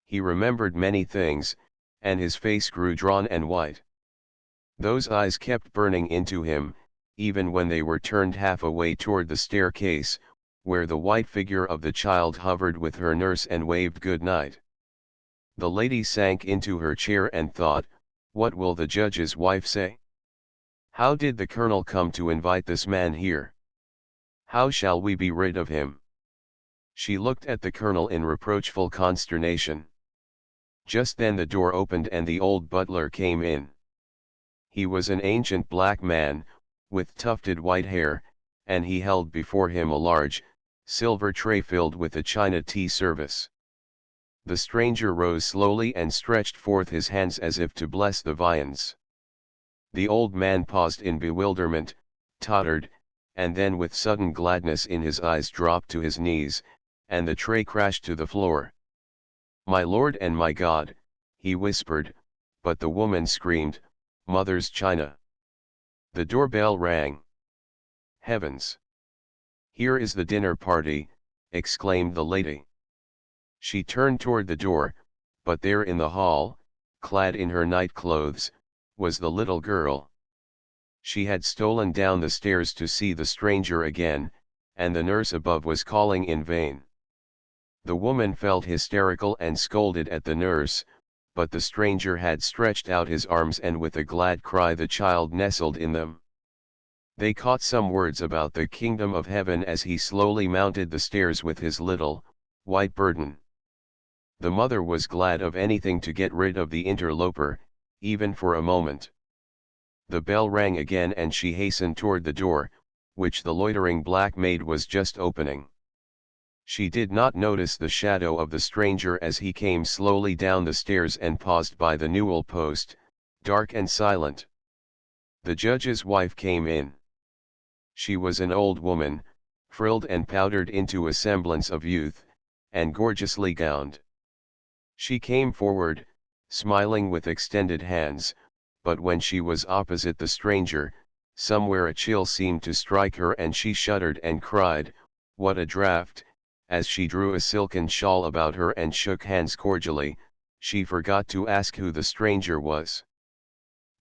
He remembered many things, and his face grew drawn and white. Those eyes kept burning into him, even when they were turned half away toward the staircase, where the white figure of the child hovered with her nurse and waved good night. The lady sank into her chair and thought, "What will the judge's wife say? How did the colonel come to invite this man here? How shall we be rid of him?" She looked at the colonel in reproachful consternation. Just then the door opened and the old butler came in. He was an ancient black man, with tufted white hair, and he held before him a large, silver tray filled with a China tea service. The stranger rose slowly and stretched forth his hands as if to bless the viands. The old man paused in bewilderment, tottered, and then with sudden gladness in his eyes dropped to his knees, and the tray crashed to the floor. "My Lord and my God," he whispered, but the woman screamed, "Mother's china!" The doorbell rang. "Heavens! Here is the dinner party," exclaimed the lady. She turned toward the door, but there in the hall, clad in her night clothes, was the little girl. She had stolen down the stairs to see the stranger again, and the nurse above was calling in vain. The woman felt hysterical and scolded at the nurse, but the stranger had stretched out his arms, and with a glad cry the child nestled in them. They caught some words about the kingdom of heaven as he slowly mounted the stairs with his little, white burden. The mother was glad of anything to get rid of the interloper, even for a moment. The bell rang again and she hastened toward the door, which the loitering black maid was just opening. She did not notice the shadow of the stranger as he came slowly down the stairs and paused by the newel post, dark and silent. The judge's wife came in. She was an old woman, frilled and powdered into a semblance of youth, and gorgeously gowned. She came forward, smiling with extended hands, but when she was opposite the stranger, somewhere a chill seemed to strike her and she shuddered and cried, "What a draught!" As she drew a silken shawl about her and shook hands cordially. She forgot to ask who the stranger was.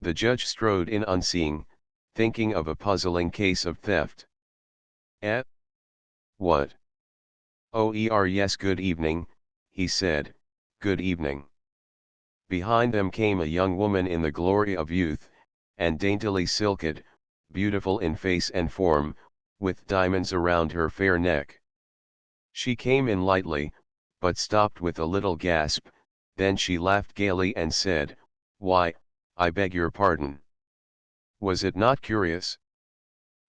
The judge strode in unseeing, thinking of a puzzling case of theft. "Eh? What? Oh, yes, good evening," he said, "good evening." Behind them came a young woman in the glory of youth, and daintily silked, beautiful in face and form, with diamonds around her fair neck. She came in lightly, but stopped with a little gasp, then she laughed gaily and said, "Why, I beg your pardon. Was it not curious?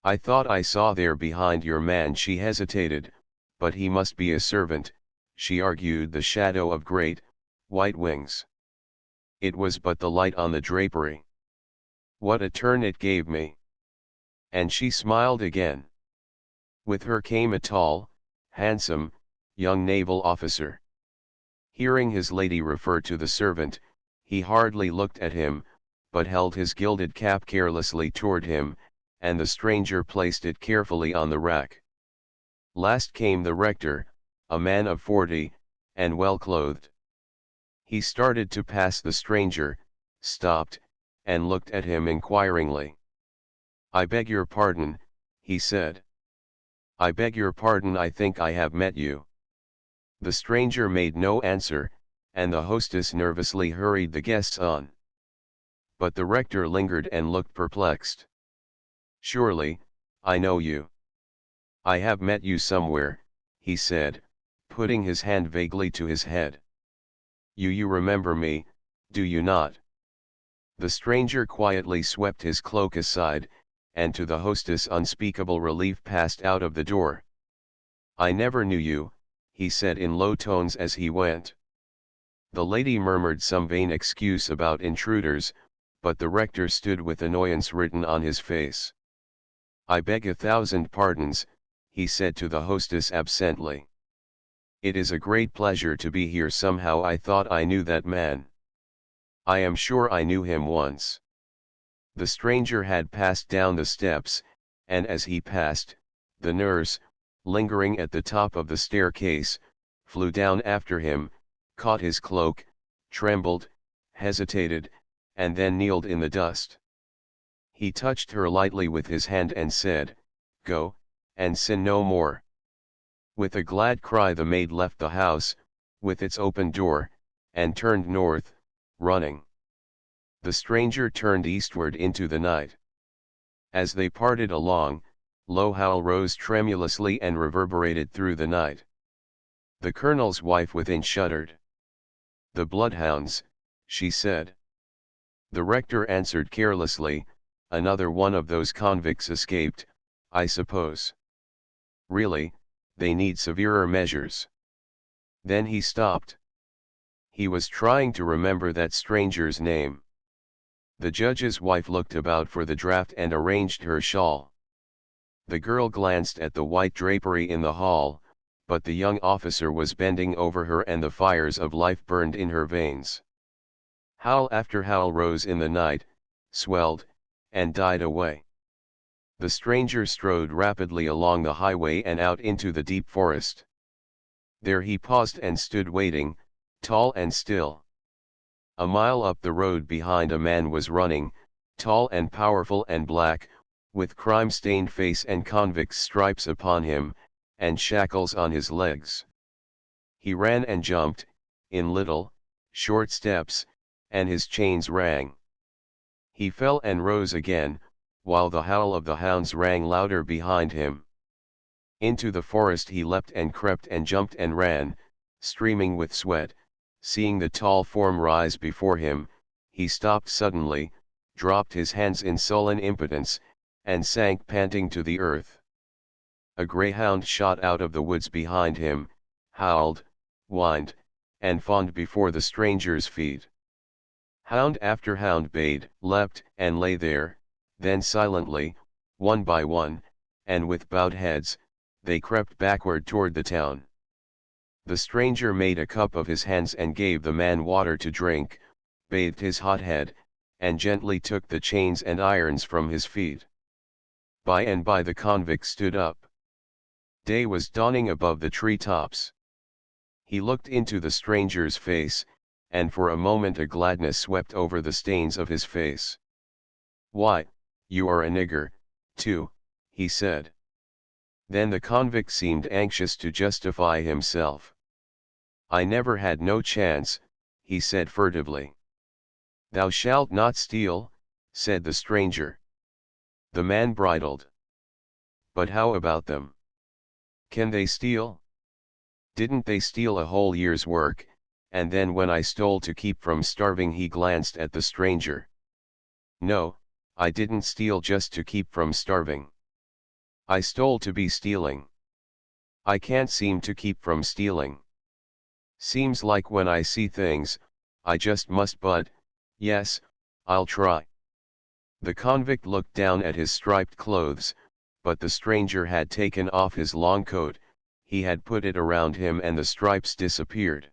I thought I saw there behind your man." She hesitated, but he must be a servant, she argued, the shadow of great, white wings. It was but the light on the drapery. What a turn it gave me! And she smiled again. With her came a tall, handsome, young naval officer. Hearing his lady refer to the servant, he hardly looked at him, but held his gilded cap carelessly toward him, and the stranger placed it carefully on the rack. Last came the rector, a man of 40, and well clothed. He started to pass the stranger, stopped, and looked at him inquiringly. "I beg your pardon," he said. "I beg your pardon, I think I have met you." The stranger made no answer, and the hostess nervously hurried the guests on. But the rector lingered and looked perplexed. "Surely, I know you. I have met you somewhere," he said, putting his hand vaguely to his head. You remember me, do you not?" The stranger quietly swept his cloak aside, and to the hostess' unspeakable relief passed out of the door. "I never knew you," he said in low tones as he went. The lady murmured some vain excuse about intruders, but the rector stood with annoyance written on his face. "I beg 1,000 pardons," he said to the hostess absently. "It is a great pleasure to be here. Somehow I thought I knew that man. I am sure I knew him once." The stranger had passed down the steps, and as he passed, the nurse, lingering at the top of the staircase, flew down after him, caught his cloak, trembled, hesitated, and then kneeled in the dust. He touched her lightly with his hand and said, "Go, and sin no more." With a glad cry the maid left the house, with its open door, and turned north, running. The stranger turned eastward into the night. As they parted a long, low howl rose tremulously and reverberated through the night. The colonel's wife within shuddered. "The bloodhounds," she said. The rector answered carelessly, "Another one of those convicts escaped, I suppose. Really, they need severer measures." Then he stopped. He was trying to remember that stranger's name. The judge's wife looked about for the draft and arranged her shawl. The girl glanced at the white drapery in the hall, but the young officer was bending over her and the fires of life burned in her veins. Howl after howl rose in the night, swelled, and died away. The stranger strode rapidly along the highway and out into the deep forest. There he paused and stood waiting, tall and still. A mile up the road behind a man was running, tall and powerful and black, with crime-stained face and convict's stripes upon him, and shackles on his legs. He ran and jumped, in little, short steps, and his chains rang. He fell and rose again, while the howl of the hounds rang louder behind him. Into the forest he leapt and crept and jumped and ran, streaming with sweat. Seeing the tall form rise before him, he stopped suddenly, dropped his hands in sullen impotence, and sank panting to the earth. A greyhound shot out of the woods behind him, howled, whined, and fawned before the stranger's feet. Hound after hound bayed, leapt, and lay there, then silently, one by one, and with bowed heads, they crept backward toward the town. The stranger made a cup of his hands and gave the man water to drink, bathed his hot head, and gently took the chains and irons from his feet. By and by the convict stood up. Day was dawning above the tree-tops. He looked into the stranger's face, and for a moment a gladness swept over the stains of his face. "Why, you are a nigger, too," he said. Then the convict seemed anxious to justify himself. "I never had no chance," he said furtively. "Thou shalt not steal," said the stranger. The man bridled. "But how about them? Can they steal? Didn't they steal a whole year's work, and then when I stole to keep from starving?" He glanced at the stranger. "No, I didn't steal just to keep from starving. I stole to be stealing. I can't seem to keep from stealing. Seems like when I see things, I just must, but, yes, I'll try." The convict looked down at his striped clothes, but the stranger had taken off his long coat, he had put it around him and the stripes disappeared.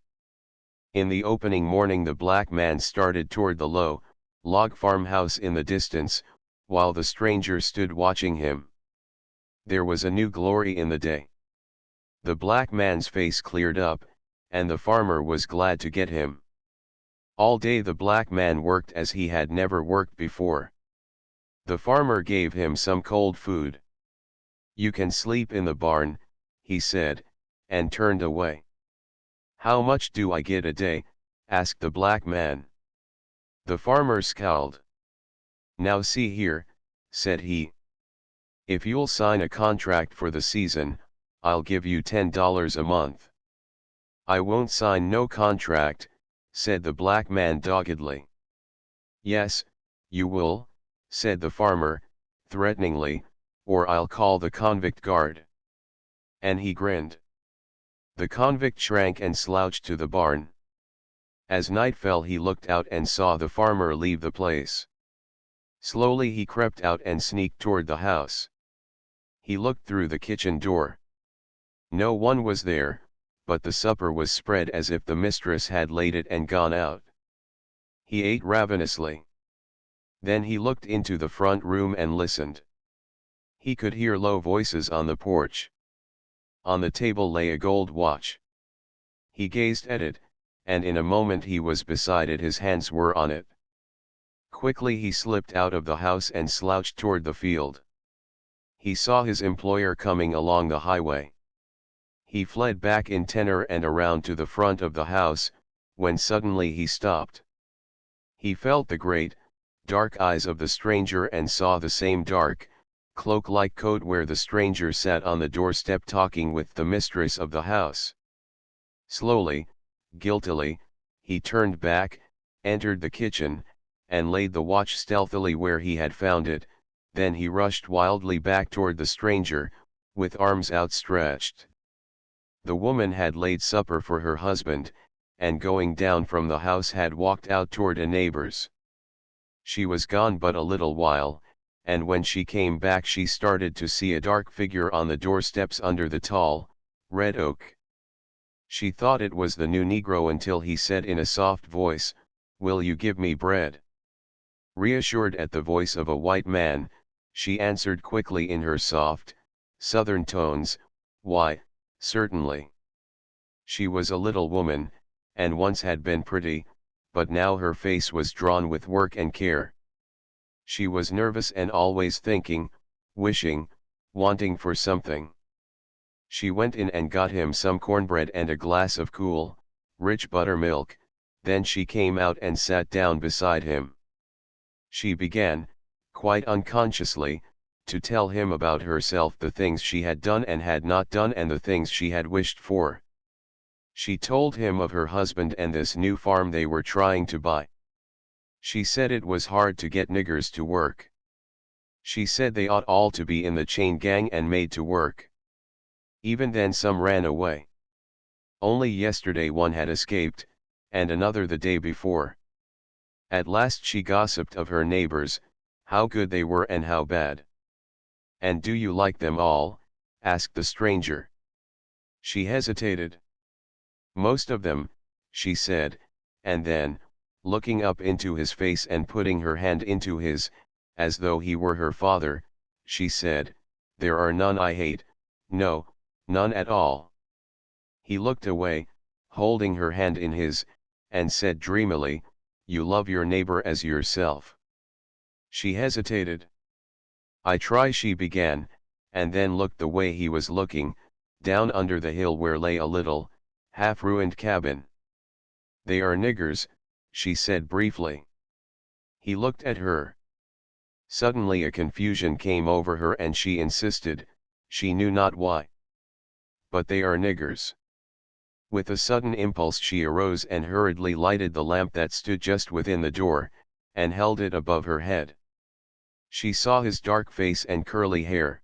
In the opening morning the black man started toward the low, log farmhouse in the distance, while the stranger stood watching him. There was a new glory in the day. The black man's face cleared up, and the farmer was glad to get him. All day the black man worked as he had never worked before. The farmer gave him some cold food. "You can sleep in the barn," he said, and turned away. "How much do I get a day?" asked the black man. The farmer scowled. "Now see here," said he. "If you'll sign a contract for the season, I'll give you $10 a month." "I won't sign no contract," said the black man doggedly. "Yes, you will," said the farmer, threateningly, "or I'll call the convict guard." And he grinned. The convict shrank and slouched to the barn. As night fell, he looked out and saw the farmer leave the place. Slowly he crept out and sneaked toward the house. He looked through the kitchen door. No one was there, but the supper was spread as if the mistress had laid it and gone out. He ate ravenously. Then he looked into the front room and listened. He could hear low voices on the porch. On the table lay a gold watch. He gazed at it, and in a moment he was beside it. His hands were on it. Quickly he slipped out of the house and slouched toward the field. He saw his employer coming along the highway. He fled back in terror and around to the front of the house, when suddenly he stopped. He felt the great, dark eyes of the stranger and saw the same dark, cloak-like coat where the stranger sat on the doorstep talking with the mistress of the house. Slowly, guiltily, he turned back, entered the kitchen, and laid the watch stealthily where he had found it. Then he rushed wildly back toward the stranger, with arms outstretched. The woman had laid supper for her husband, and going down from the house had walked out toward a neighbor's. She was gone but a little while, and when she came back she started to see a dark figure on the doorsteps under the tall, red oak. She thought it was the new Negro until he said in a soft voice, "Will you give me bread?" Reassured at the voice of a white man, she answered quickly in her soft, southern tones, "Why, certainly." She was a little woman, and once had been pretty, but now her face was drawn with work and care. She was nervous and always thinking, wishing, wanting for something. She went in and got him some cornbread and a glass of cool, rich buttermilk. Then she came out and sat down beside him. She began, quite unconsciously, to tell him about herself, the things she had done and had not done and the things she had wished for. She told him of her husband and this new farm they were trying to buy. She said it was hard to get niggers to work. She said they ought all to be in the chain gang and made to work. Even then some ran away. Only yesterday one had escaped, and another the day before. At last she gossiped of her neighbors, how good they were and how bad. "And do you like them all?" asked the stranger. She hesitated. "Most of them," she said, and then, looking up into his face and putting her hand into his, as though he were her father, she said, "There are none I hate, no, none at all." He looked away, holding her hand in his, and said dreamily, "You love your neighbor as yourself." She hesitated. "I try," she began, and then looked the way he was looking, down under the hill where lay a little, half-ruined cabin. "They are niggers," she said briefly. He looked at her. Suddenly a confusion came over her and she insisted, she knew not why. "But they are niggers." With a sudden impulse she arose and hurriedly lighted the lamp that stood just within the door, and held it above her head. She saw his dark face and curly hair.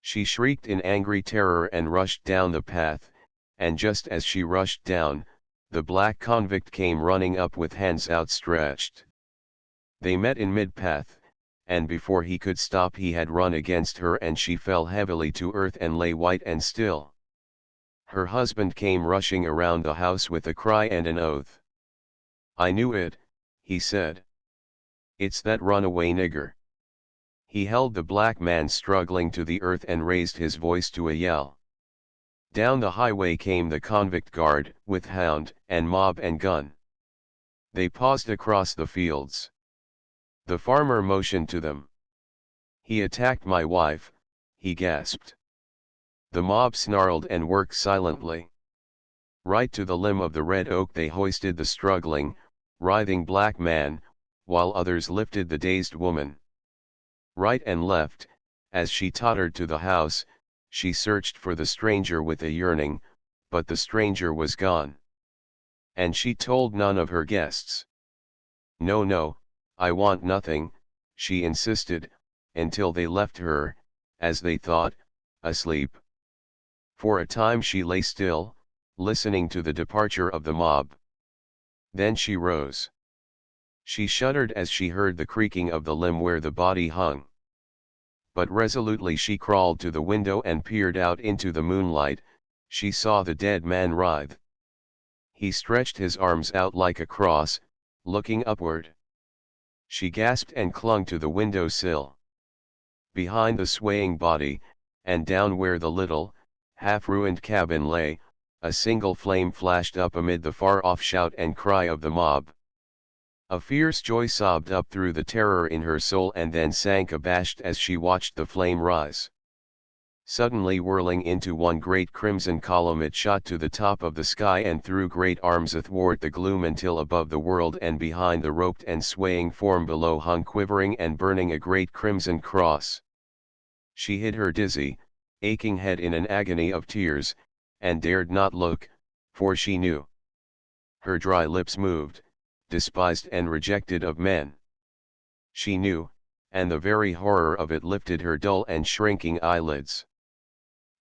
She shrieked in angry terror and rushed down the path, and just as she rushed down, the black convict came running up with hands outstretched. They met in mid-path, and before he could stop he had run against her and she fell heavily to earth and lay white and still. Her husband came rushing around the house with a cry and an oath. "I knew it," he said. "It's that runaway nigger." He held the black man struggling to the earth and raised his voice to a yell. Down the highway came the convict guard, with hound, and mob and gun. They paused across the fields. The farmer motioned to them. "He attacked my wife," he gasped. The mob snarled and worked silently. Right to the limb of the red oak they hoisted the struggling, writhing black man, while others lifted the dazed woman. Right and left, as she tottered to the house, she searched for the stranger with a yearning, but the stranger was gone. And she told none of her guests. "No, no, I want nothing," she insisted, until they left her, as they thought, asleep. For a time she lay still, listening to the departure of the mob. Then she rose. She shuddered as she heard the creaking of the limb where the body hung. But resolutely she crawled to the window and peered out into the moonlight. She saw the dead man writhe. He stretched his arms out like a cross, looking upward. She gasped and clung to the window sill. Behind the swaying body, and down where the little, half-ruined cabin lay, a single flame flashed up amid the far-off shout and cry of the mob. A fierce joy sobbed up through the terror in her soul and then sank abashed as she watched the flame rise. Suddenly whirling into one great crimson column it shot to the top of the sky and threw great arms athwart the gloom until above the world and behind the roped and swaying form below hung quivering and burning a great crimson cross. She hid her dizzy, aching head in an agony of tears, and dared not look, for she knew. Her dry lips moved, despised and rejected of men. She knew, and the very horror of it lifted her dull and shrinking eyelids.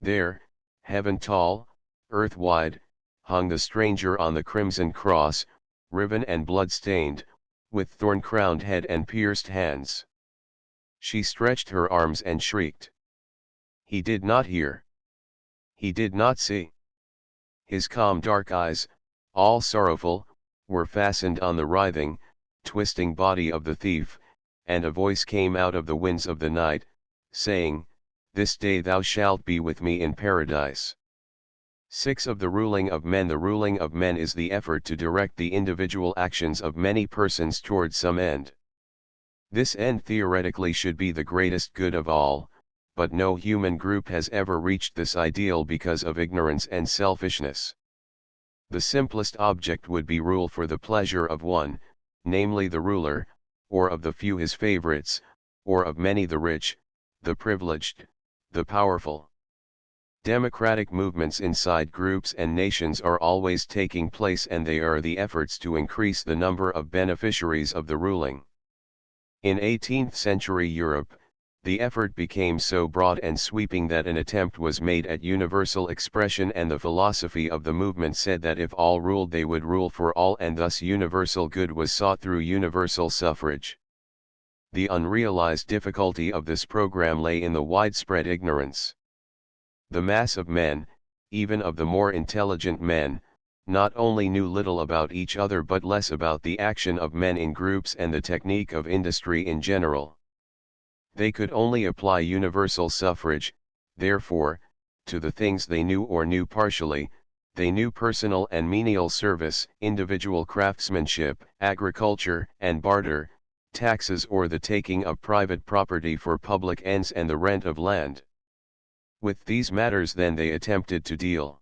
There, heaven tall, earth wide, hung the stranger on the crimson cross, riven and blood-stained, with thorn-crowned head and pierced hands. She stretched her arms and shrieked. He did not hear. He did not see. His calm dark eyes, all sorrowful, were fastened on the writhing, twisting body of the thief, and a voice came out of the winds of the night, saying, "This day thou shalt be with me in paradise." 6. Of the ruling of men. The ruling of men is the effort to direct the individual actions of many persons toward some end. This end theoretically should be the greatest good of all, but no human group has ever reached this ideal because of ignorance and selfishness. The simplest object would be rule for the pleasure of one, namely the ruler, or of the few his favorites, or of many the rich, the privileged, the powerful. Democratic movements inside groups and nations are always taking place, and they are the efforts to increase the number of beneficiaries of the ruling. In 18th century Europe, the effort became so broad and sweeping that an attempt was made at universal expression, and the philosophy of the movement said that if all ruled they would rule for all, and thus universal good was sought through universal suffrage. The unrealized difficulty of this program lay in the widespread ignorance. The mass of men, even of the more intelligent men, not only knew little about each other but less about the action of men in groups and the technique of industry in general. They could only apply universal suffrage, therefore, to the things they knew or knew partially. They knew personal and menial service, individual craftsmanship, agriculture and barter, taxes or the taking of private property for public ends, and the rent of land. With these matters then they attempted to deal.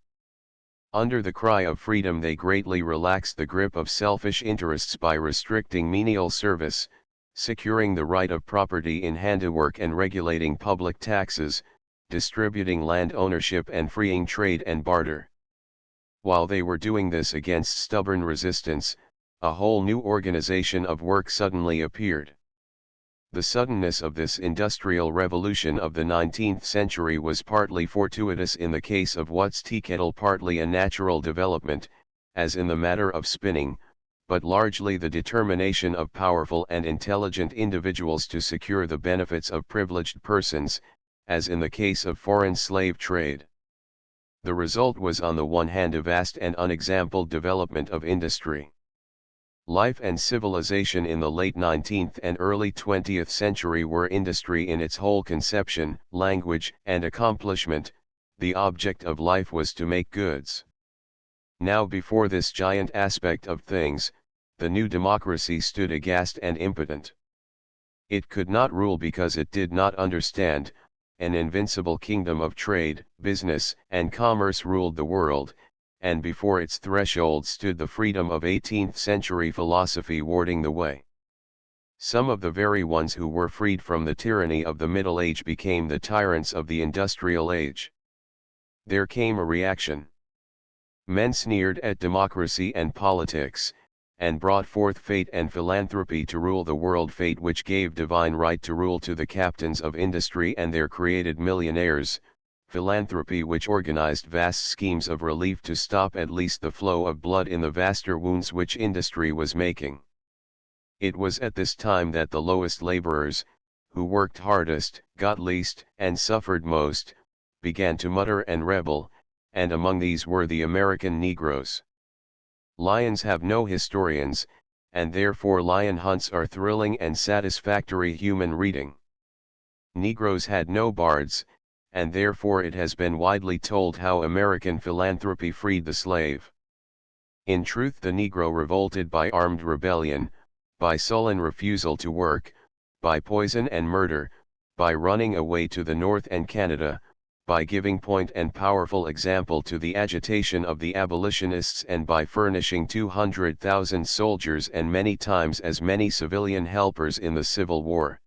Under the cry of freedom they greatly relaxed the grip of selfish interests by restricting menial service, securing the right of property in handiwork and regulating public taxes, distributing land ownership and freeing trade and barter. While they were doing this against stubborn resistance, a whole new organization of work suddenly appeared. The suddenness of this industrial revolution of the 19th century was partly fortuitous in the case of Watt's tea kettle, partly a natural development, as in the matter of spinning, but largely the determination of powerful and intelligent individuals to secure the benefits of privileged persons, as in the case of foreign slave trade. The result was on the one hand a vast and unexampled development of industry. Life and civilization in the late 19th and early 20th century were industry in its whole conception, language, and accomplishment. The object of life was to make goods. Now before this giant aspect of things, the new democracy stood aghast and impotent. It could not rule because it did not understand. An invincible kingdom of trade, business, and commerce ruled the world, and before its threshold stood the freedom of 18th-century philosophy warding the way. Some of the very ones who were freed from the tyranny of the Middle Age became the tyrants of the Industrial Age. There came a reaction. Men sneered at democracy and politics, and brought forth fate and philanthropy to rule the world, fate which gave divine right to rule to the captains of industry and their created millionaires, philanthropy which organized vast schemes of relief to stop at least the flow of blood in the vaster wounds which industry was making. It was at this time that the lowest laborers, who worked hardest, got least, and suffered most, began to mutter and rebel, and among these were the American Negroes. Lions have no historians, and therefore lion hunts are thrilling and satisfactory human reading. Negroes had no bards, and therefore it has been widely told how American philanthropy freed the slave. In truth, the Negro revolted by armed rebellion, by sullen refusal to work, by poison and murder, by running away to the North and Canada, by giving point and powerful example to the agitation of the abolitionists, and by furnishing 200,000 soldiers and many times as many civilian helpers in the Civil War.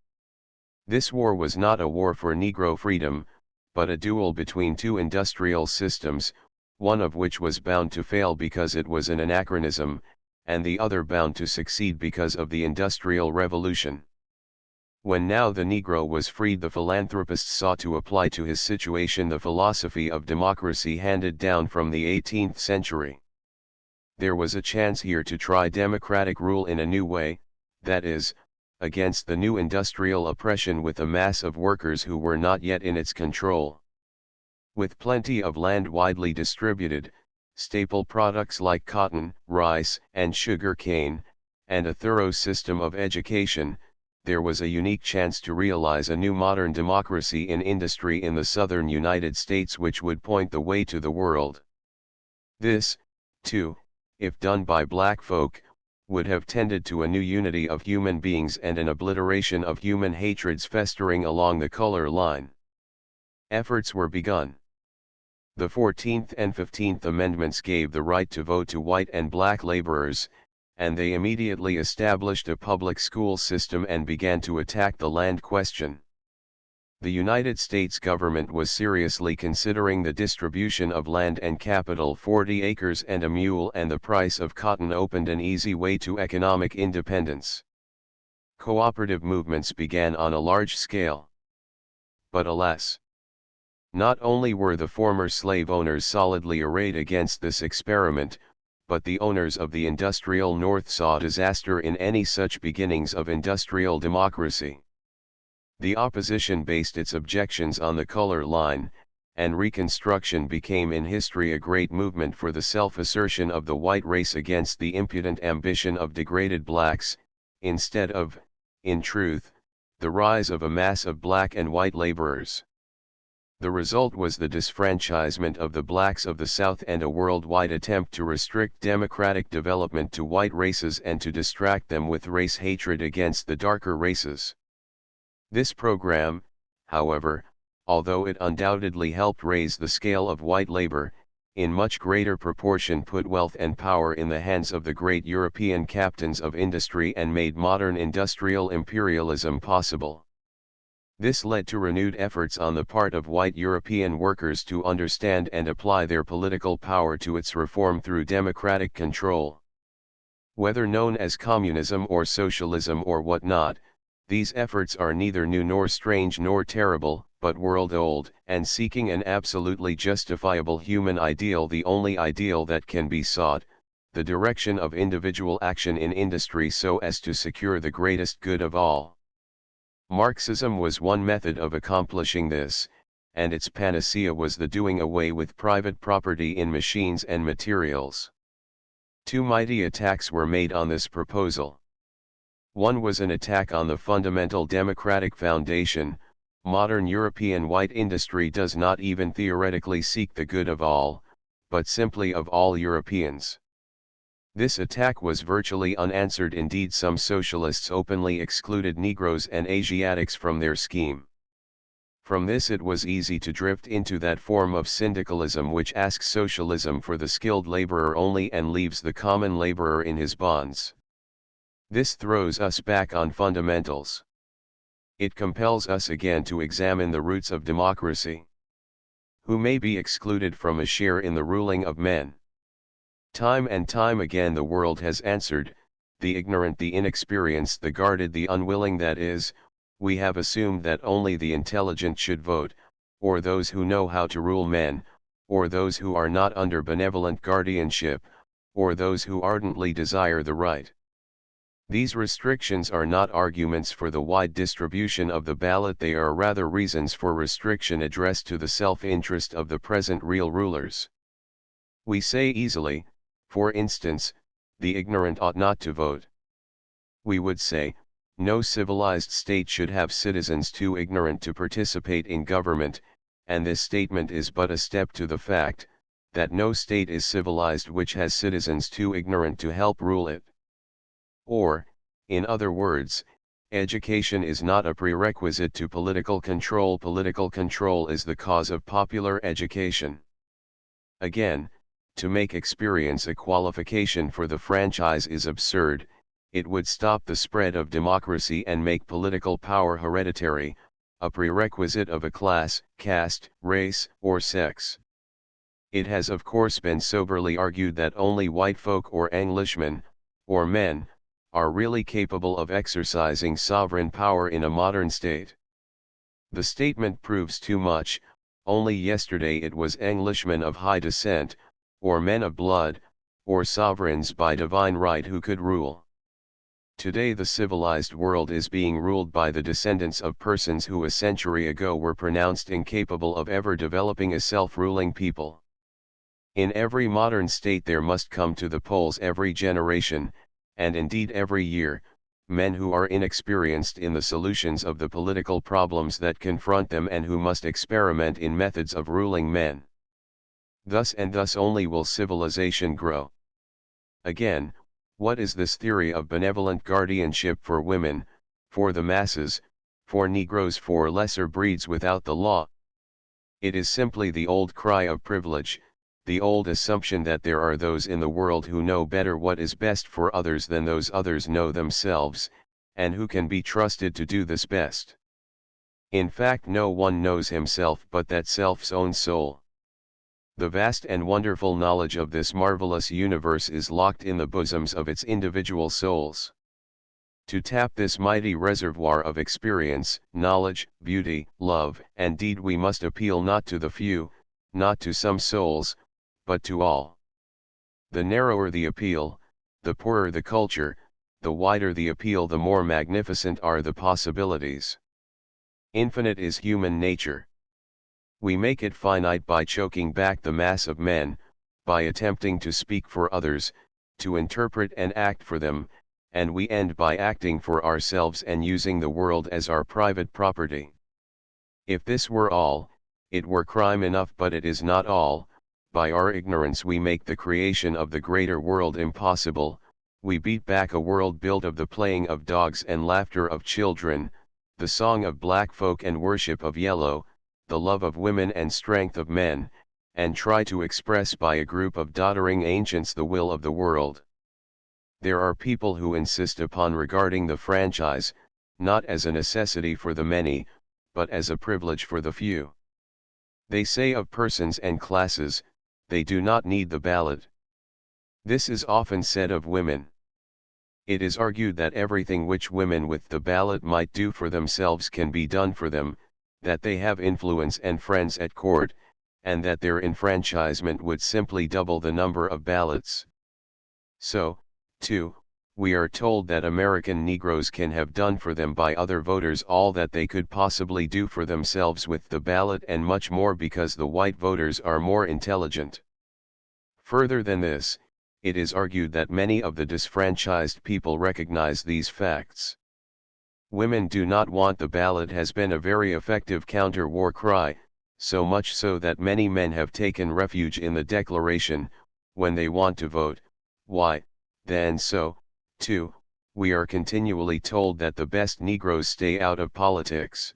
This war was not a war for Negro freedom, but a duel between two industrial systems, one of which was bound to fail because it was an anachronism, and the other bound to succeed because of the Industrial Revolution. When now the Negro was freed, the philanthropist sought to apply to his situation the philosophy of democracy handed down from the 18th century. There was a chance here to try democratic rule in a new way, that is, against the new industrial oppression with a mass of workers who were not yet in its control. With plenty of land widely distributed, staple products like cotton, rice, and sugar cane, and a thorough system of education, there was a unique chance to realize a new modern democracy in industry in the southern United States which would point the way to the world. This, too, if done by black folk, would have tended to a new unity of human beings and an obliteration of human hatreds festering along the color line. Efforts were begun. The 14th and 15th Amendments gave the right to vote to white and black laborers, and they immediately established a public school system and began to attack the land question. The United States government was seriously considering the distribution of land and capital. 40 acres and a mule and the price of cotton opened an easy way to economic independence. Cooperative movements began on a large scale. But alas! Not only were the former slave owners solidly arrayed against this experiment, but the owners of the industrial North saw disaster in any such beginnings of industrial democracy. The opposition based its objections on the color line, and Reconstruction became in history a great movement for the self-assertion of the white race against the impudent ambition of degraded blacks, instead of, in truth, the rise of a mass of black and white laborers. The result was the disfranchisement of the blacks of the South and a worldwide attempt to restrict democratic development to white races and to distract them with race hatred against the darker races. This program, however, although it undoubtedly helped raise the scale of white labor, in much greater proportion put wealth and power in the hands of the great European captains of industry and made modern industrial imperialism possible. This led to renewed efforts on the part of white European workers to understand and apply their political power to its reform through democratic control. Whether known as communism or socialism or what not, these efforts are neither new nor strange nor terrible, but world-old, and seeking an absolutely justifiable human ideal, the only ideal that can be sought, the direction of individual action in industry so as to secure the greatest good of all. Marxism was one method of accomplishing this, and its panacea was the doing away with private property in machines and materials. Two mighty attacks were made on this proposal. One was an attack on the fundamental democratic foundation. Modern European white industry does not even theoretically seek the good of all, but simply of all Europeans. This attack was virtually unanswered. Indeed, some socialists openly excluded Negroes and Asiatics from their scheme. From this it was easy to drift into that form of syndicalism which asks socialism for the skilled laborer only and leaves the common laborer in his bonds. This throws us back on fundamentals. It compels us again to examine the roots of democracy. Who may be excluded from a share in the ruling of men? Time and time again the world has answered, the ignorant, the inexperienced, the guarded, the unwilling, that is, we have assumed that only the intelligent should vote, or those who know how to rule men, or those who are not under benevolent guardianship, or those who ardently desire the right. These restrictions are not arguments for the wide distribution of the ballot, they are rather reasons for restriction addressed to the self-interest of the present real rulers. We say easily, for instance, the ignorant ought not to vote. We would say, no civilized state should have citizens too ignorant to participate in government, and this statement is but a step to the fact, that no state is civilized which has citizens too ignorant to help rule it. Or, in other words, education is not a prerequisite to political control. Political control is the cause of popular education. Again, to make experience a qualification for the franchise is absurd. It would stop the spread of democracy and make political power hereditary, a prerequisite of a class, caste, race, or sex. It has of course been soberly argued that only white folk or Englishmen, or men, are really capable of exercising sovereign power in a modern state. The statement proves too much. Only yesterday it was Englishmen of high descent, or men of blood, or sovereigns by divine right who could rule. Today the civilized world is being ruled by the descendants of persons who a century ago were pronounced incapable of ever developing a self-ruling people. In every modern state there must come to the polls every generation, and indeed every year, men who are inexperienced in the solutions of the political problems that confront them and who must experiment in methods of ruling men. Thus and thus only will civilization grow. Again, what is this theory of benevolent guardianship for women, for the masses, for Negroes, for lesser breeds without the law? It is simply the old cry of privilege, the old assumption that there are those in the world who know better what is best for others than those others know themselves, and who can be trusted to do this best. In fact, no one knows himself but that self's own soul. The vast and wonderful knowledge of this marvelous universe is locked in the bosoms of its individual souls. To tap this mighty reservoir of experience, knowledge, beauty, love, and deed we must appeal not to the few, not to some souls, but to all. The narrower the appeal, the poorer the culture, the wider the appeal, the more magnificent are the possibilities. Infinite is human nature. We make it finite by choking back the mass of men, by attempting to speak for others, to interpret and act for them, and we end by acting for ourselves and using the world as our private property. If this were all, it were crime enough, but it is not all. By our ignorance we make the creation of the greater world impossible, we beat back a world built of the playing of dogs and laughter of children, the song of black folk and worship of yellow, the love of women and strength of men, and try to express by a group of doddering ancients the will of the world. There are people who insist upon regarding the franchise, not as a necessity for the many, but as a privilege for the few. They say of persons and classes, they do not need the ballot. This is often said of women. It is argued that everything which women with the ballot might do for themselves can be done for them, that they have influence and friends at court, and that their enfranchisement would simply double the number of ballots. So, too, we are told that American Negroes can have done for them by other voters all that they could possibly do for themselves with the ballot, and much more, because the white voters are more intelligent. Further than this, it is argued that many of the disfranchised people recognize these facts. Women do not want the ballot has been a very effective counter-war cry, so much so that many men have taken refuge in the declaration, when they want to vote. Why, then so, too, we are continually told that the best Negroes stay out of politics.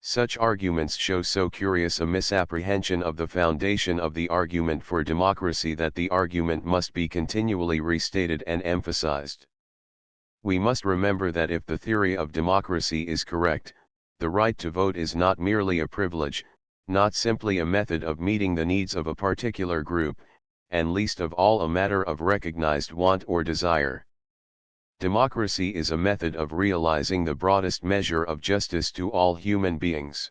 Such arguments show so curious a misapprehension of the foundation of the argument for democracy that the argument must be continually restated and emphasized. We must remember that if the theory of democracy is correct, the right to vote is not merely a privilege, not simply a method of meeting the needs of a particular group, and least of all a matter of recognized want or desire. Democracy is a method of realizing the broadest measure of justice to all human beings.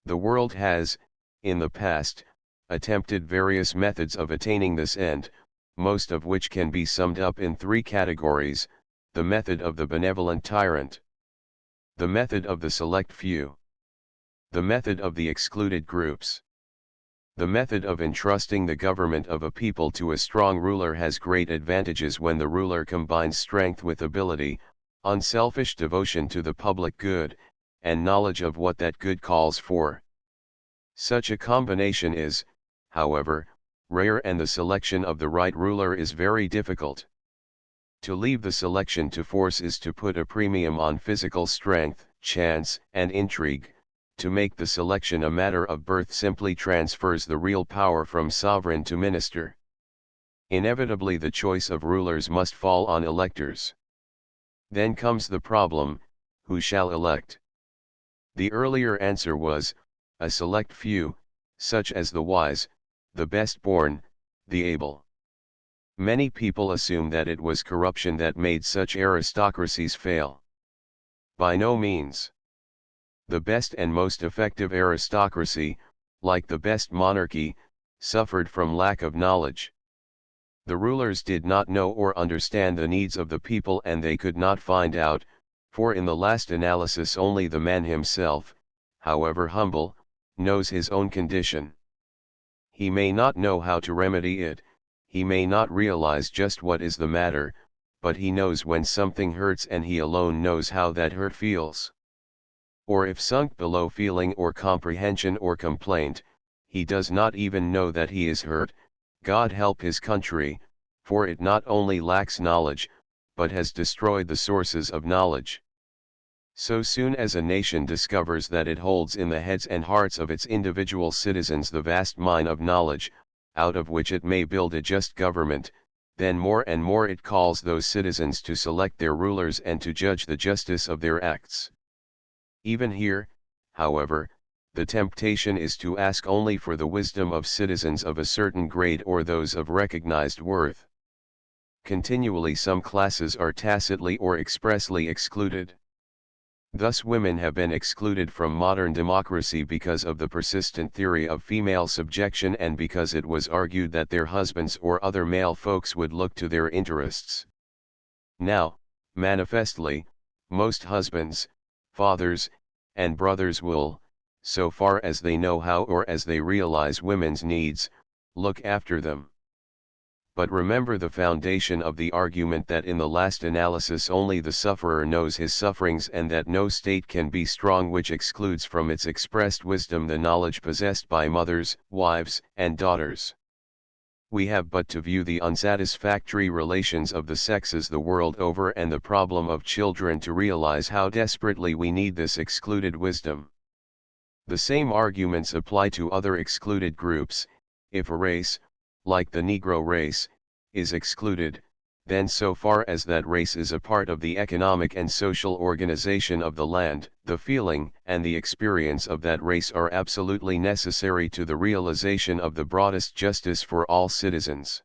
The world has, in the past, attempted various methods of attaining this end, most of which can be summed up in three categories: the method of the benevolent tyrant, the method of the select few, the method of the excluded groups. The method of entrusting the government of a people to a strong ruler has great advantages when the ruler combines strength with ability, unselfish devotion to the public good, and knowledge of what that good calls for. Such a combination is, however, rare, and the selection of the right ruler is very difficult. To leave the selection to force is to put a premium on physical strength, chance, and intrigue. To make the selection a matter of birth simply transfers the real power from sovereign to minister. Inevitably the choice of rulers must fall on electors. Then comes the problem, who shall elect? The earlier answer was, a select few, such as the wise, the best born, the able. Many people assume that it was corruption that made such aristocracies fail. By no means. The best and most effective aristocracy, like the best monarchy, suffered from lack of knowledge. The rulers did not know or understand the needs of the people, and they could not find out, for in the last analysis only the man himself, however humble, knows his own condition. He may not know how to remedy it, he may not realize just what is the matter, but he knows when something hurts, and he alone knows how that hurt feels. Or if sunk below feeling or comprehension or complaint, he does not even know that he is hurt. God help his country, for it not only lacks knowledge, but has destroyed the sources of knowledge. So soon as a nation discovers that it holds in the heads and hearts of its individual citizens the vast mine of knowledge, out of which it may build a just government, then more and more it calls those citizens to select their rulers and to judge the justice of their acts. Even here, however, the temptation is to ask only for the wisdom of citizens of a certain grade or those of recognized worth. Continually some classes are tacitly or expressly excluded. Thus women have been excluded from modern democracy because of the persistent theory of female subjection, and because it was argued that their husbands or other male folks would look to their interests. Now, manifestly, most husbands, fathers, and brothers will, so far as they know how or as they realize women's needs, look after them. But remember the foundation of the argument that in the last analysis only the sufferer knows his sufferings, and that no state can be strong which excludes from its expressed wisdom the knowledge possessed by mothers, wives, and daughters. We have but to view the unsatisfactory relations of the sexes the world over and the problem of children to realize how desperately we need this excluded wisdom. The same arguments apply to other excluded groups. If a race, like the Negro race, is excluded, then so far as that race is a part of the economic and social organization of the land, the feeling and the experience of that race are absolutely necessary to the realization of the broadest justice for all citizens.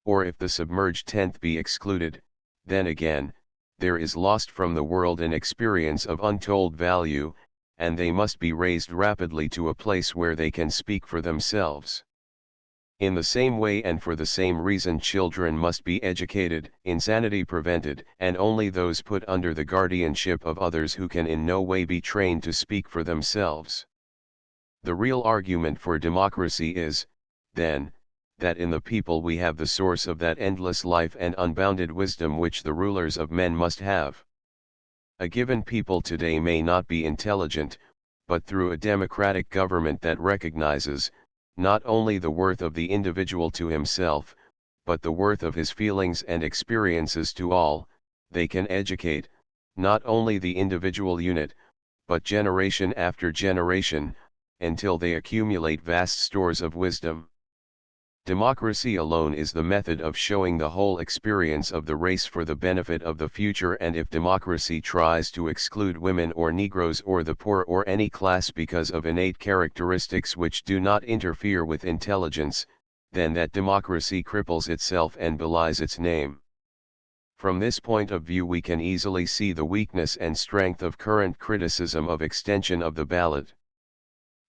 Or if the submerged tenth be excluded, then again, there is lost from the world an experience of untold value, and they must be raised rapidly to a place where they can speak for themselves. In the same way and for the same reason children must be educated, insanity prevented, and only those put under the guardianship of others who can in no way be trained to speak for themselves. The real argument for democracy is, then, that in the people we have the source of that endless life and unbounded wisdom which the rulers of men must have. A given people today may not be intelligent, but through a democratic government that recognizes, not only the worth of the individual to himself, but the worth of his feelings and experiences to all, they can educate, not only the individual unit, but generation after generation, until they accumulate vast stores of wisdom. Democracy alone is the method of showing the whole experience of the race for the benefit of the future, and if democracy tries to exclude women or Negroes or the poor or any class because of innate characteristics which do not interfere with intelligence, then that democracy cripples itself and belies its name. From this point of view we can easily see the weakness and strength of current criticism of extension of the ballot.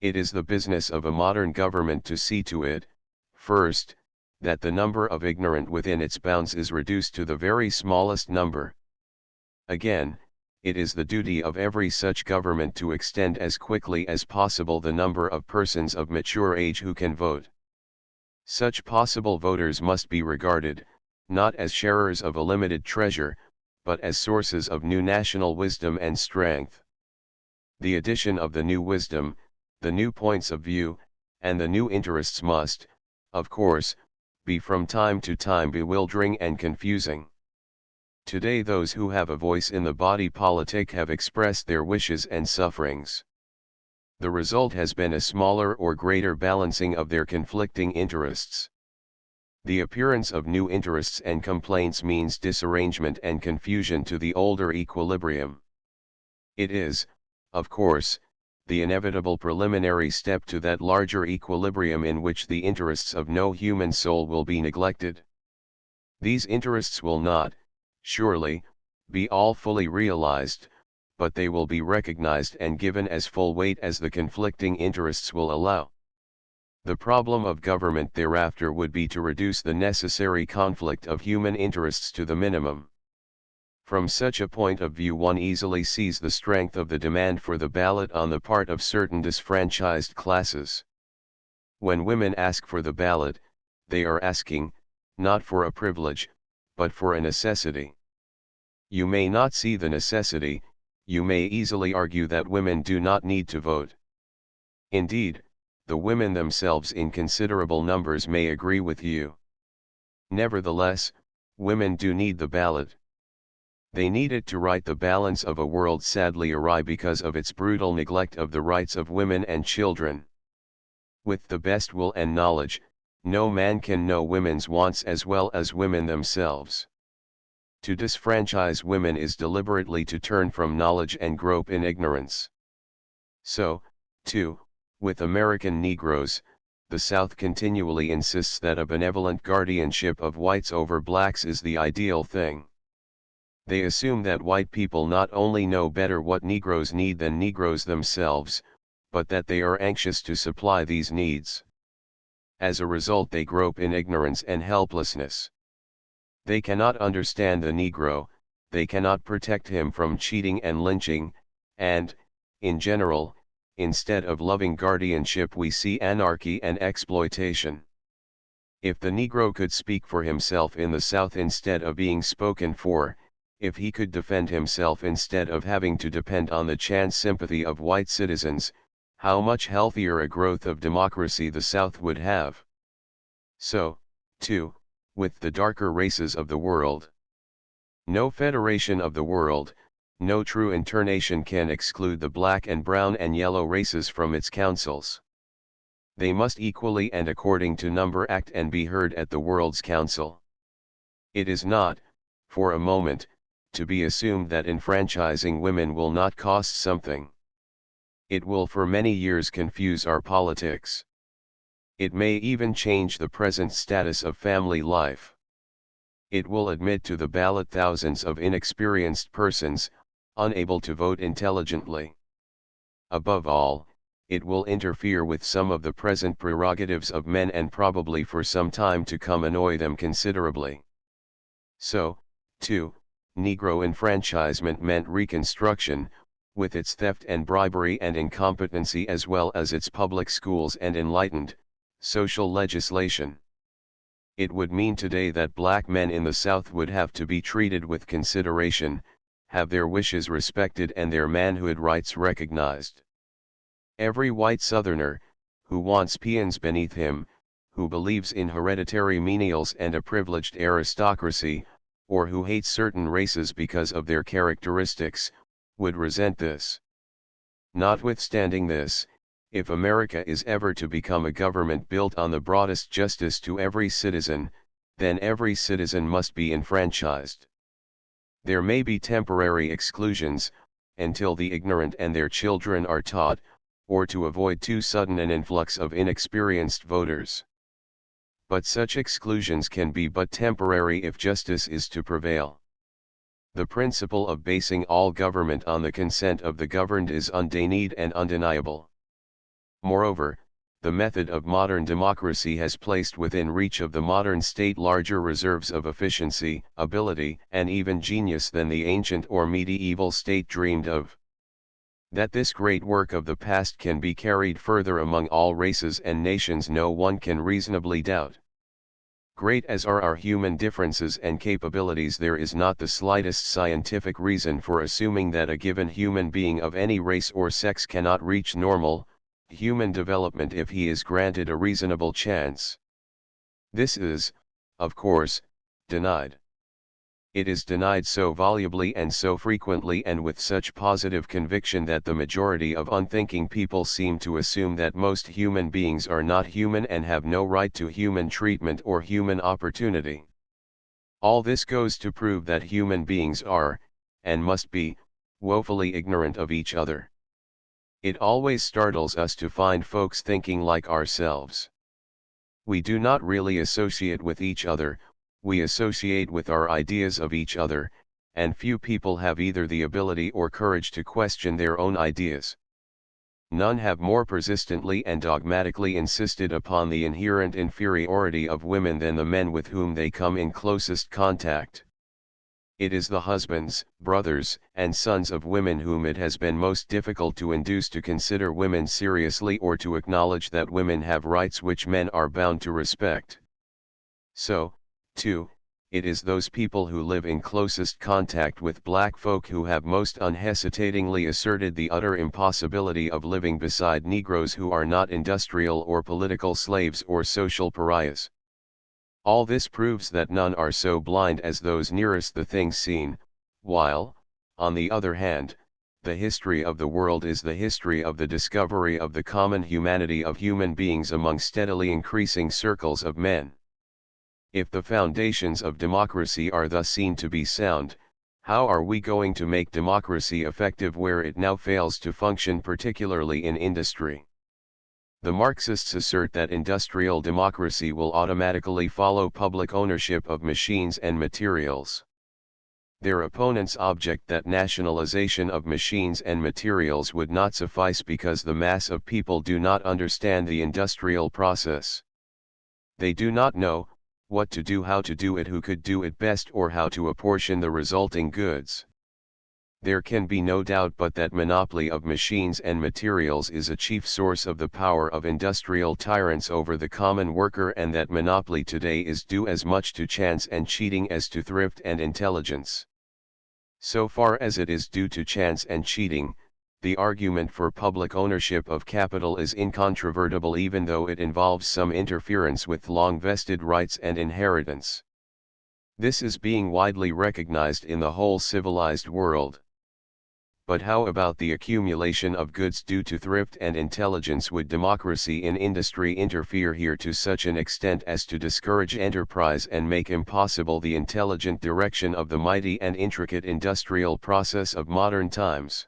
It is the business of a modern government to see to it, first, that the number of ignorant within its bounds is reduced to the very smallest number. Again, it is the duty of every such government to extend as quickly as possible the number of persons of mature age who can vote. Such possible voters must be regarded, not as sharers of a limited treasure, but as sources of new national wisdom and strength. The addition of the new wisdom, the new points of view, and the new interests must, of course, be from time to time bewildering and confusing. Today those who have a voice in the body politic have expressed their wishes and sufferings. The result has been a smaller or greater balancing of their conflicting interests. The appearance of new interests and complaints means disarrangement and confusion to the older equilibrium. It is, of course, the inevitable preliminary step to that larger equilibrium in which the interests of no human soul will be neglected. These interests will not, surely, be all fully realized, but they will be recognized and given as full weight as the conflicting interests will allow. The problem of government thereafter would be to reduce the necessary conflict of human interests to the minimum. From such a point of view one easily sees the strength of the demand for the ballot on the part of certain disfranchised classes. When women ask for the ballot, they are asking, not for a privilege, but for a necessity. You may not see the necessity, you may easily argue that women do not need to vote. Indeed, the women themselves in considerable numbers may agree with you. Nevertheless, women do need the ballot. They need it to right the balance of a world sadly awry because of its brutal neglect of the rights of women and children. With the best will and knowledge, no man can know women's wants as well as women themselves. To disfranchise women is deliberately to turn from knowledge and grope in ignorance. So, too, with American Negroes, the South continually insists that a benevolent guardianship of whites over blacks is the ideal thing. They assume that white people not only know better what Negroes need than Negroes themselves, but that they are anxious to supply these needs. As a result they grope in ignorance and helplessness. They cannot understand the Negro, they cannot protect him from cheating and lynching, and, in general, instead of loving guardianship we see anarchy and exploitation. If the Negro could speak for himself in the South instead of being spoken for, if he could defend himself instead of having to depend on the chance sympathy of white citizens, how much healthier a growth of democracy the South would have. So, too, with the darker races of the world. No federation of the world, no true internation can exclude the black and brown and yellow races from its councils. They must equally and according to number act and be heard at the World's Council. It is not, for a moment, to be assumed that enfranchising women will not cost something. It will for many years confuse our politics. It may even change the present status of family life. It will admit to the ballot thousands of inexperienced persons, unable to vote intelligently. Above all, it will interfere with some of the present prerogatives of men and probably for some time to come annoy them considerably. So, too, Negro enfranchisement meant Reconstruction, with its theft and bribery and incompetency as well as its public schools and enlightened, social legislation. It would mean today that black men in the South would have to be treated with consideration, have their wishes respected and their manhood rights recognized. Every white Southerner, who wants peons beneath him, who believes in hereditary menials and a privileged aristocracy, or who hates certain races because of their characteristics, would resent this. Notwithstanding this, if America is ever to become a government built on the broadest justice to every citizen, then every citizen must be enfranchised. There may be temporary exclusions, until the ignorant and their children are taught, or to avoid too sudden an influx of inexperienced voters. But such exclusions can be but temporary if justice is to prevail. The principle of basing all government on the consent of the governed is undenied and undeniable. Moreover, the method of modern democracy has placed within reach of the modern state larger reserves of efficiency, ability, and even genius than the ancient or medieval state dreamed of. That this great work of the past can be carried further among all races and nations no one can reasonably doubt. Great as are our human differences and capabilities, there is not the slightest scientific reason for assuming that a given human being of any race or sex cannot reach normal, human development if he is granted a reasonable chance. This is, of course, denied. It is denied so volubly and so frequently and with such positive conviction that the majority of unthinking people seem to assume that most human beings are not human and have no right to human treatment or human opportunity. All this goes to prove that human beings are, and must be, woefully ignorant of each other. It always startles us to find folks thinking like ourselves. We do not really associate with each other, we associate with our ideas of each other, and few people have either the ability or courage to question their own ideas. None have more persistently and dogmatically insisted upon the inherent inferiority of women than the men with whom they come in closest contact. It is the husbands, brothers, and sons of women whom it has been most difficult to induce to consider women seriously or to acknowledge that women have rights which men are bound to respect. So, too, it is those people who live in closest contact with black folk who have most unhesitatingly asserted the utter impossibility of living beside Negroes who are not industrial or political slaves or social pariahs. All this proves that none are so blind as those nearest the thing seen, while, on the other hand, the history of the world is the history of the discovery of the common humanity of human beings among steadily increasing circles of men. If the foundations of democracy are thus seen to be sound, how are we going to make democracy effective where it now fails to function, particularly in industry? The Marxists assert that industrial democracy will automatically follow public ownership of machines and materials. Their opponents object that nationalization of machines and materials would not suffice because the mass of people do not understand the industrial process. They do not know what to do, how to do it, who could do it best, or how to apportion the resulting goods. There can be no doubt but that monopoly of machines and materials is a chief source of the power of industrial tyrants over the common worker, and that monopoly today is due as much to chance and cheating as to thrift and intelligence. So far as it is due to chance and cheating, the argument for public ownership of capital is incontrovertible, even though it involves some interference with long-vested rights and inheritance. This is being widely recognized in the whole civilized world. But how about the accumulation of goods due to thrift and intelligence? Would democracy in industry interfere here to such an extent as to discourage enterprise and make impossible the intelligent direction of the mighty and intricate industrial process of modern times?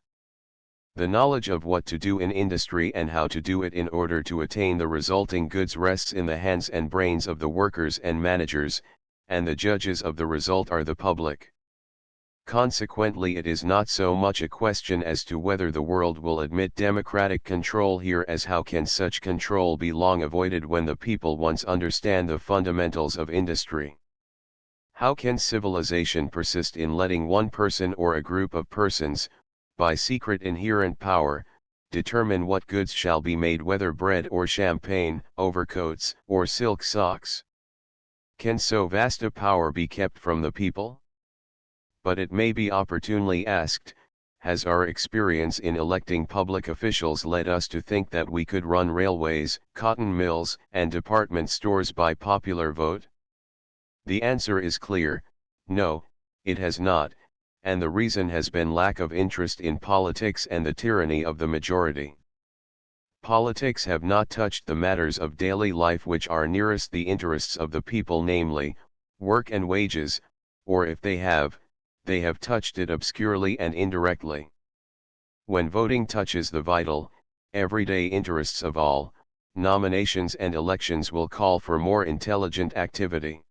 The knowledge of what to do in industry and how to do it in order to attain the resulting goods rests in the hands and brains of the workers and managers, and the judges of the result are the public. Consequently, it is not so much a question as to whether the world will admit democratic control here as how can such control be long avoided when the people once understand the fundamentals of industry. How can civilization persist in letting one person or a group of persons, by secret inherent power, determine what goods shall be made, whether bread or champagne, overcoats or silk socks? Can so vast a power be kept from the people? But it may be opportunely asked, has our experience in electing public officials led us to think that we could run railways, cotton mills, and department stores by popular vote? The answer is clear: no, it has not, and the reason has been lack of interest in politics and the tyranny of the majority. Politics have not touched the matters of daily life which are nearest the interests of the people, namely, work and wages, or if they have touched it obscurely and indirectly. When voting touches the vital, everyday interests of all, nominations and elections will call for more intelligent activity.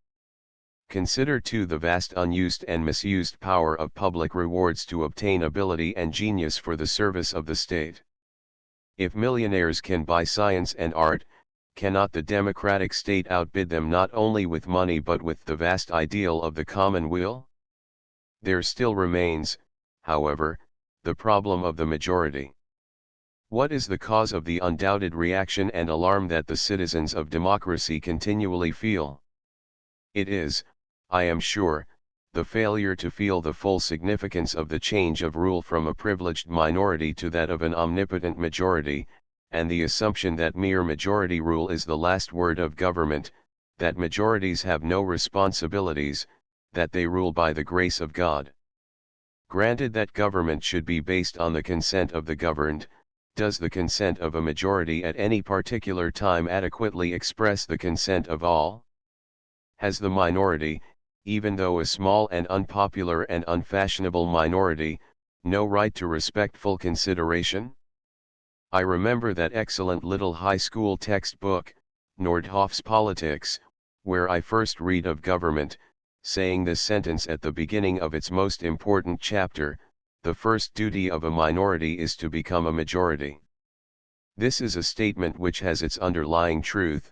Consider too the vast unused and misused power of public rewards to obtain ability and genius for the service of the state. If millionaires can buy science and art, cannot the democratic state outbid them not only with money but with the vast ideal of the common weal? There still remains, however, the problem of the majority. What is the cause of the undoubted reaction and alarm that the citizens of democracy continually feel? It is, I am sure, the failure to feel the full significance of the change of rule from a privileged minority to that of an omnipotent majority, and the assumption that mere majority rule is the last word of government, that majorities have no responsibilities, that they rule by the grace of God. Granted that government should be based on the consent of the governed, does the consent of a majority at any particular time adequately express the consent of all? Has the minority, even though a small and unpopular and unfashionable minority, no right to respectful consideration? I remember that excellent little high school textbook, Nordhoff's Politics, where I first read of government, saying this sentence at the beginning of its most important chapter: the first duty of a minority is to become a majority. This is a statement which has its underlying truth,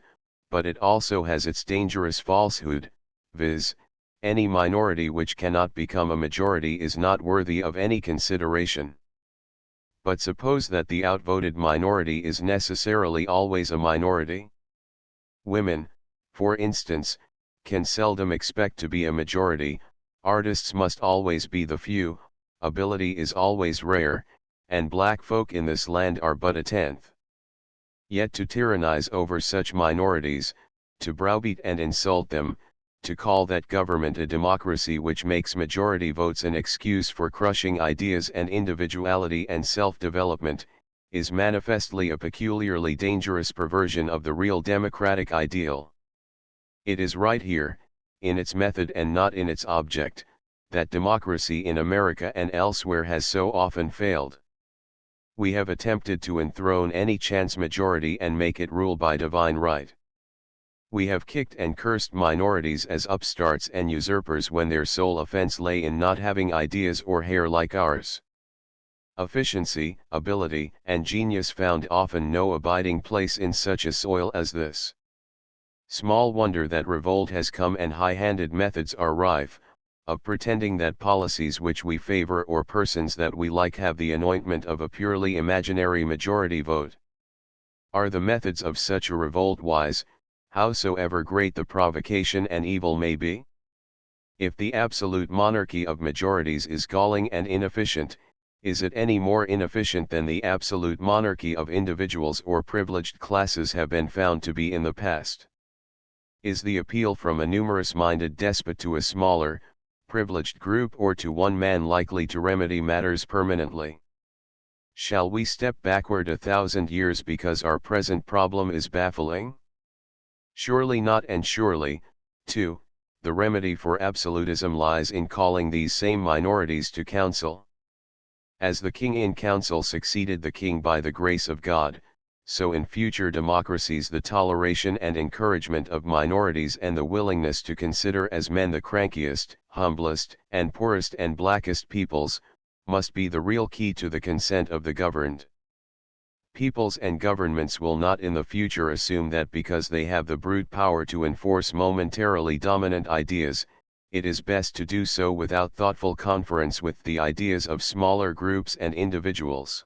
but it also has its dangerous falsehood, viz., any minority which cannot become a majority is not worthy of any consideration. But suppose that the outvoted minority is necessarily always a minority? Women, for instance, can seldom expect to be a majority, artists must always be the few, ability is always rare, and black folk in this land are but a tenth. Yet to tyrannize over such minorities, to browbeat and insult them, to call that government a democracy which makes majority votes an excuse for crushing ideas and individuality and self-development, is manifestly a peculiarly dangerous perversion of the real democratic ideal. It is right here, in its method and not in its object, that democracy in America and elsewhere has so often failed. We have attempted to enthrone any chance majority and make it rule by divine right. We have kicked and cursed minorities as upstarts and usurpers when their sole offense lay in not having ideas or hair like ours. Efficiency, ability, and genius found often no abiding place in such a soil as this. Small wonder that revolt has come and high-handed methods are rife, of pretending that policies which we favor or persons that we like have the anointment of a purely imaginary majority vote. Are the methods of such a revolt wise, howsoever great the provocation and evil may be? If the absolute monarchy of majorities is galling and inefficient, is it any more inefficient than the absolute monarchy of individuals or privileged classes have been found to be in the past? Is the appeal from a numerous-minded despot to a smaller, privileged group or to one man likely to remedy matters permanently? Shall we step backward 1,000 years because our present problem is baffling? Surely not, and surely, too, the remedy for absolutism lies in calling these same minorities to counsel. As the king in council succeeded the king by the grace of God, so in future democracies the toleration and encouragement of minorities and the willingness to consider as men the crankiest, humblest, and poorest and blackest peoples, must be the real key to the consent of the governed. Peoples and governments will not in the future assume that because they have the brute power to enforce momentarily dominant ideas, it is best to do so without thoughtful conference with the ideas of smaller groups and individuals.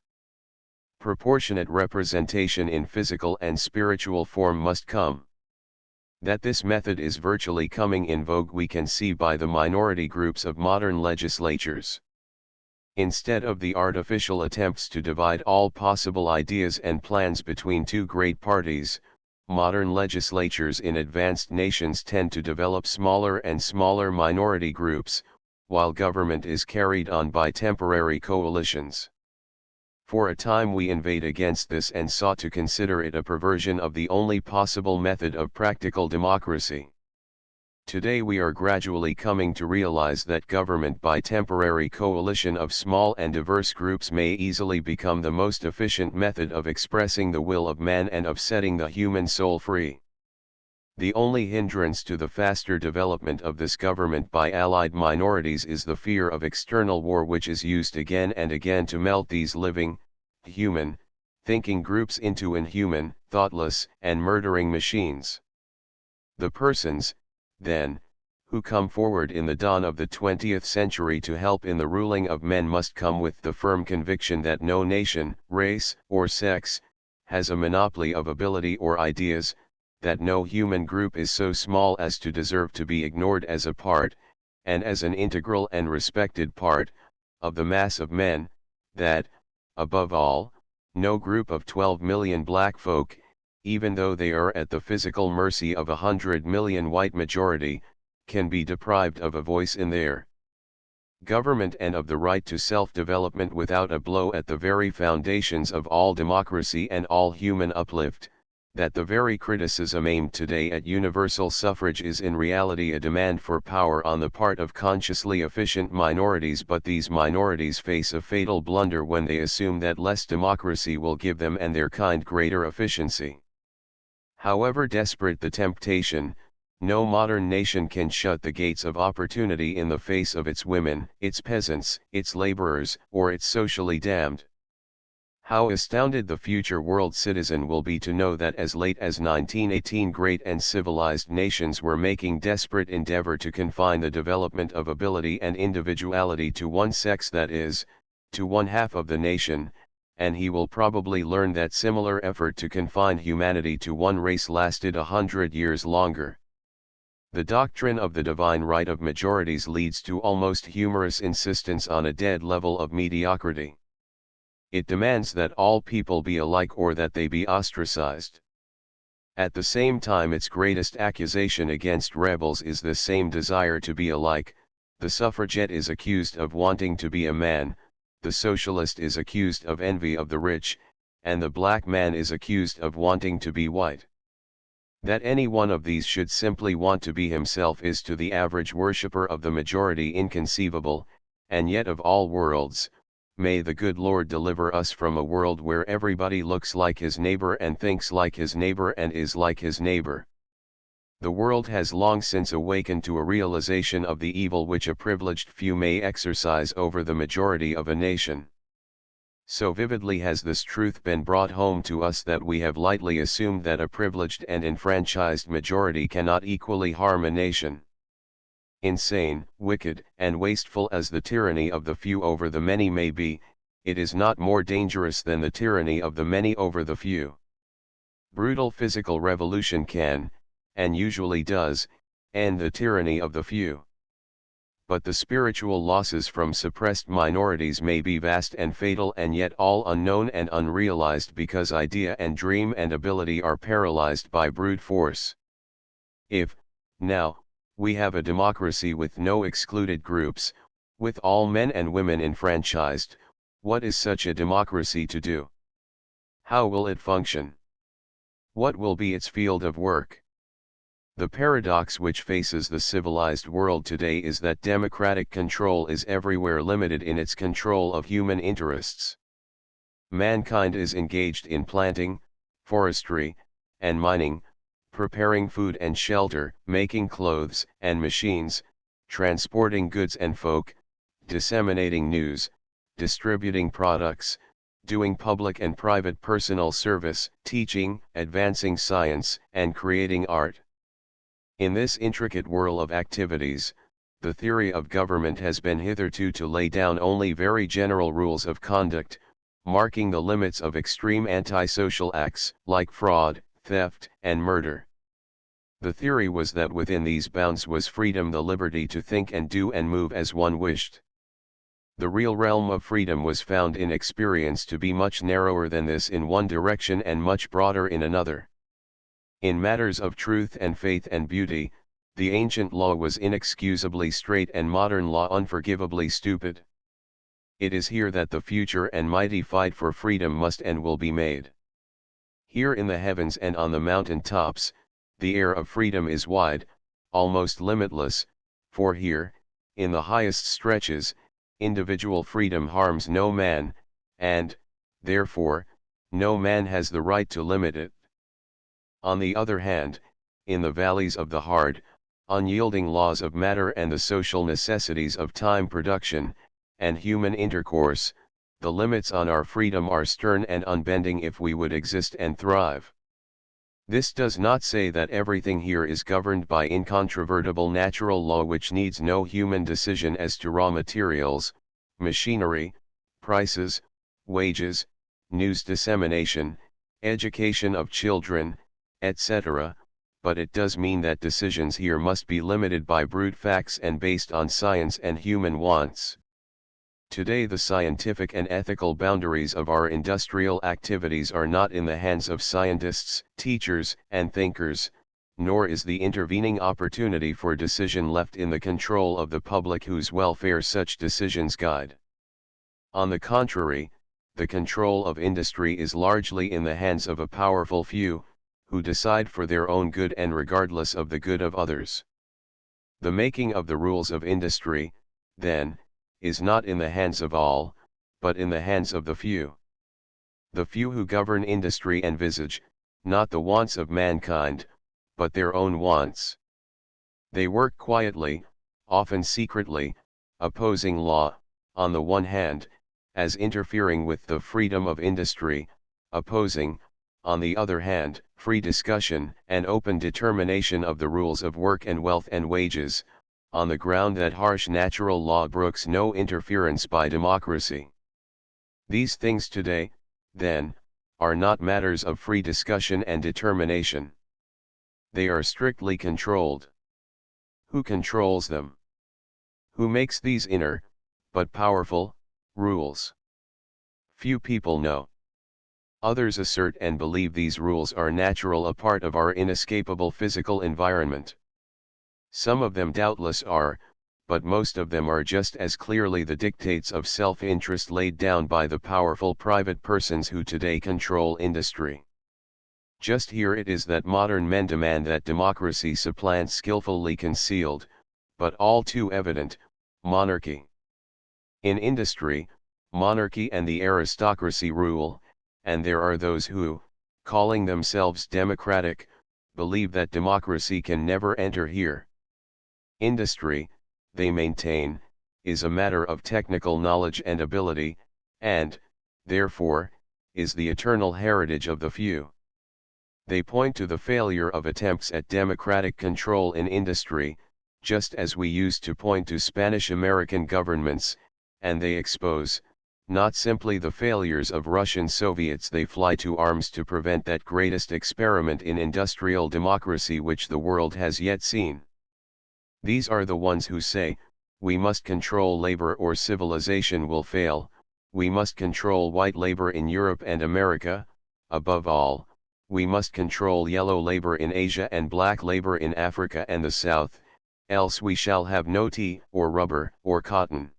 Proportionate representation in physical and spiritual form must come. That this method is virtually coming in vogue we can see by the minority groups of modern legislatures. Instead of the artificial attempts to divide all possible ideas and plans between two great parties, modern legislatures in advanced nations tend to develop smaller and smaller minority groups, while government is carried on by temporary coalitions. For a time we inveighed against this and sought to consider it a perversion of the only possible method of practical democracy. Today we are gradually coming to realize that government by temporary coalition of small and diverse groups may easily become the most efficient method of expressing the will of man and of setting the human soul free. The only hindrance to the faster development of this government by allied minorities is the fear of external war, which is used again and again to melt these living, human, thinking groups into inhuman, thoughtless, and murdering machines. The persons, then, who come forward in the dawn of the 20th century to help in the ruling of men must come with the firm conviction that no nation, race, or sex, has a monopoly of ability or ideas, that no human group is so small as to deserve to be ignored as a part, and as an integral and respected part, of the mass of men, that, above all, no group of 12 million black folk, even though they are at the physical mercy of 100 million white majority, can be deprived of a voice in their government and of the right to self-development without a blow at the very foundations of all democracy and all human uplift, that the very criticism aimed today at universal suffrage is in reality a demand for power on the part of consciously efficient minorities, but these minorities face a fatal blunder when they assume that less democracy will give them and their kind greater efficiency. However desperate the temptation, no modern nation can shut the gates of opportunity in the face of its women, its peasants, its laborers, or its socially damned. How astounded the future world citizen will be to know that as late as 1918 great and civilized nations were making desperate endeavor to confine the development of ability and individuality to one sex, that is, to one half of the nation, and he will probably learn that similar effort to confine humanity to one race lasted 100 years longer. The doctrine of the divine right of majorities leads to almost humorous insistence on a dead level of mediocrity. It demands that all people be alike or that they be ostracized. At the same time, its greatest accusation against rebels is the same desire to be alike. The suffragette is accused of wanting to be a man, the socialist is accused of envy of the rich, and the black man is accused of wanting to be white. That any one of these should simply want to be himself is to the average worshipper of the majority inconceivable, and yet of all worlds, may the good Lord deliver us from a world where everybody looks like his neighbor and thinks like his neighbor and is like his neighbor. The world has long since awakened to a realization of the evil which a privileged few may exercise over the majority of a nation. So vividly has this truth been brought home to us that we have lightly assumed that a privileged and enfranchised majority cannot equally harm a nation. Insane, wicked, and wasteful as the tyranny of the few over the many may be, it is not more dangerous than the tyranny of the many over the few. Brutal physical revolution can, and usually does, end the tyranny of the few. But the spiritual losses from suppressed minorities may be vast and fatal, and yet all unknown and unrealized, because idea and dream and ability are paralyzed by brute force. If, now, we have a democracy with no excluded groups, with all men and women enfranchised, what is such a democracy to do? How will it function? What will be its field of work? The paradox which faces the civilized world today is that democratic control is everywhere limited in its control of human interests. Mankind is engaged in planting, forestry, and mining, preparing food and shelter, making clothes and machines, transporting goods and folk, disseminating news, distributing products, doing public and private personal service, teaching, advancing science, and creating art. In this intricate whirl of activities, the theory of government has been hitherto to lay down only very general rules of conduct, marking the limits of extreme antisocial acts, like fraud, theft, and murder. The theory was that within these bounds was freedom, the liberty to think and do and move as one wished. The real realm of freedom was found in experience to be much narrower than this in one direction and much broader in another. In matters of truth and faith and beauty, The ancient law was inexcusably straight and modern law unforgivably stupid. It is here that the future and mighty fight for freedom must and will be made. Here in the heavens and on the mountain tops, the air of freedom is wide, almost limitless, for here, in the highest stretches, individual freedom harms no man, and, therefore, no man has the right to limit it. On the other hand, in the valleys of the hard, unyielding laws of matter and the social necessities of time production, and human intercourse, the limits on our freedom are stern and unbending if we would exist and thrive. This does not say that everything here is governed by incontrovertible natural law which needs no human decision as to raw materials, machinery, prices, wages, news dissemination, education of children, etc., but it does mean that decisions here must be limited by brute facts and based on science and human wants. Today the scientific and ethical boundaries of our industrial activities are not in the hands of scientists, teachers, and thinkers, nor is the intervening opportunity for decision left in the control of the public whose welfare such decisions guide. On the contrary, the control of industry is largely in the hands of a powerful few, who decide for their own good and regardless of the good of others. The making of the rules of industry, then, is not in the hands of all, but in the hands of the few. The few who govern industry envisage, not the wants of mankind, but their own wants. They work quietly, often secretly, opposing law, on the one hand, as interfering with the freedom of industry, opposing, on the other hand, free discussion and open determination of the rules of work and wealth and wages, on the ground that harsh natural law brooks no interference by democracy. These things today, then, are not matters of free discussion and determination. They are strictly controlled. Who controls them? Who makes these inner, but powerful, rules? Few people know. Others assert and believe these rules are natural, a part of our inescapable physical environment. Some of them doubtless are, but most of them are just as clearly the dictates of self-interest laid down by the powerful private persons who today control industry. Just here it is that modern men demand that democracy supplant skillfully concealed, but all too evident, monarchy. In industry, monarchy and the aristocracy rule, and there are those who, calling themselves democratic, believe that democracy can never enter here. Industry, they maintain, is a matter of technical knowledge and ability, and, therefore, is the eternal heritage of the few. They point to the failure of attempts at democratic control in industry, just as we used to point to Spanish-American governments, and they expose, not simply the failures of Russian Soviets, they fly to arms to prevent that greatest experiment in industrial democracy which the world has yet seen. These are the ones who say, we must control labor or civilization will fail, we must control white labor in Europe and America, above all, we must control yellow labor in Asia and black labor in Africa and the South, else we shall have no tea, or rubber, or cotton.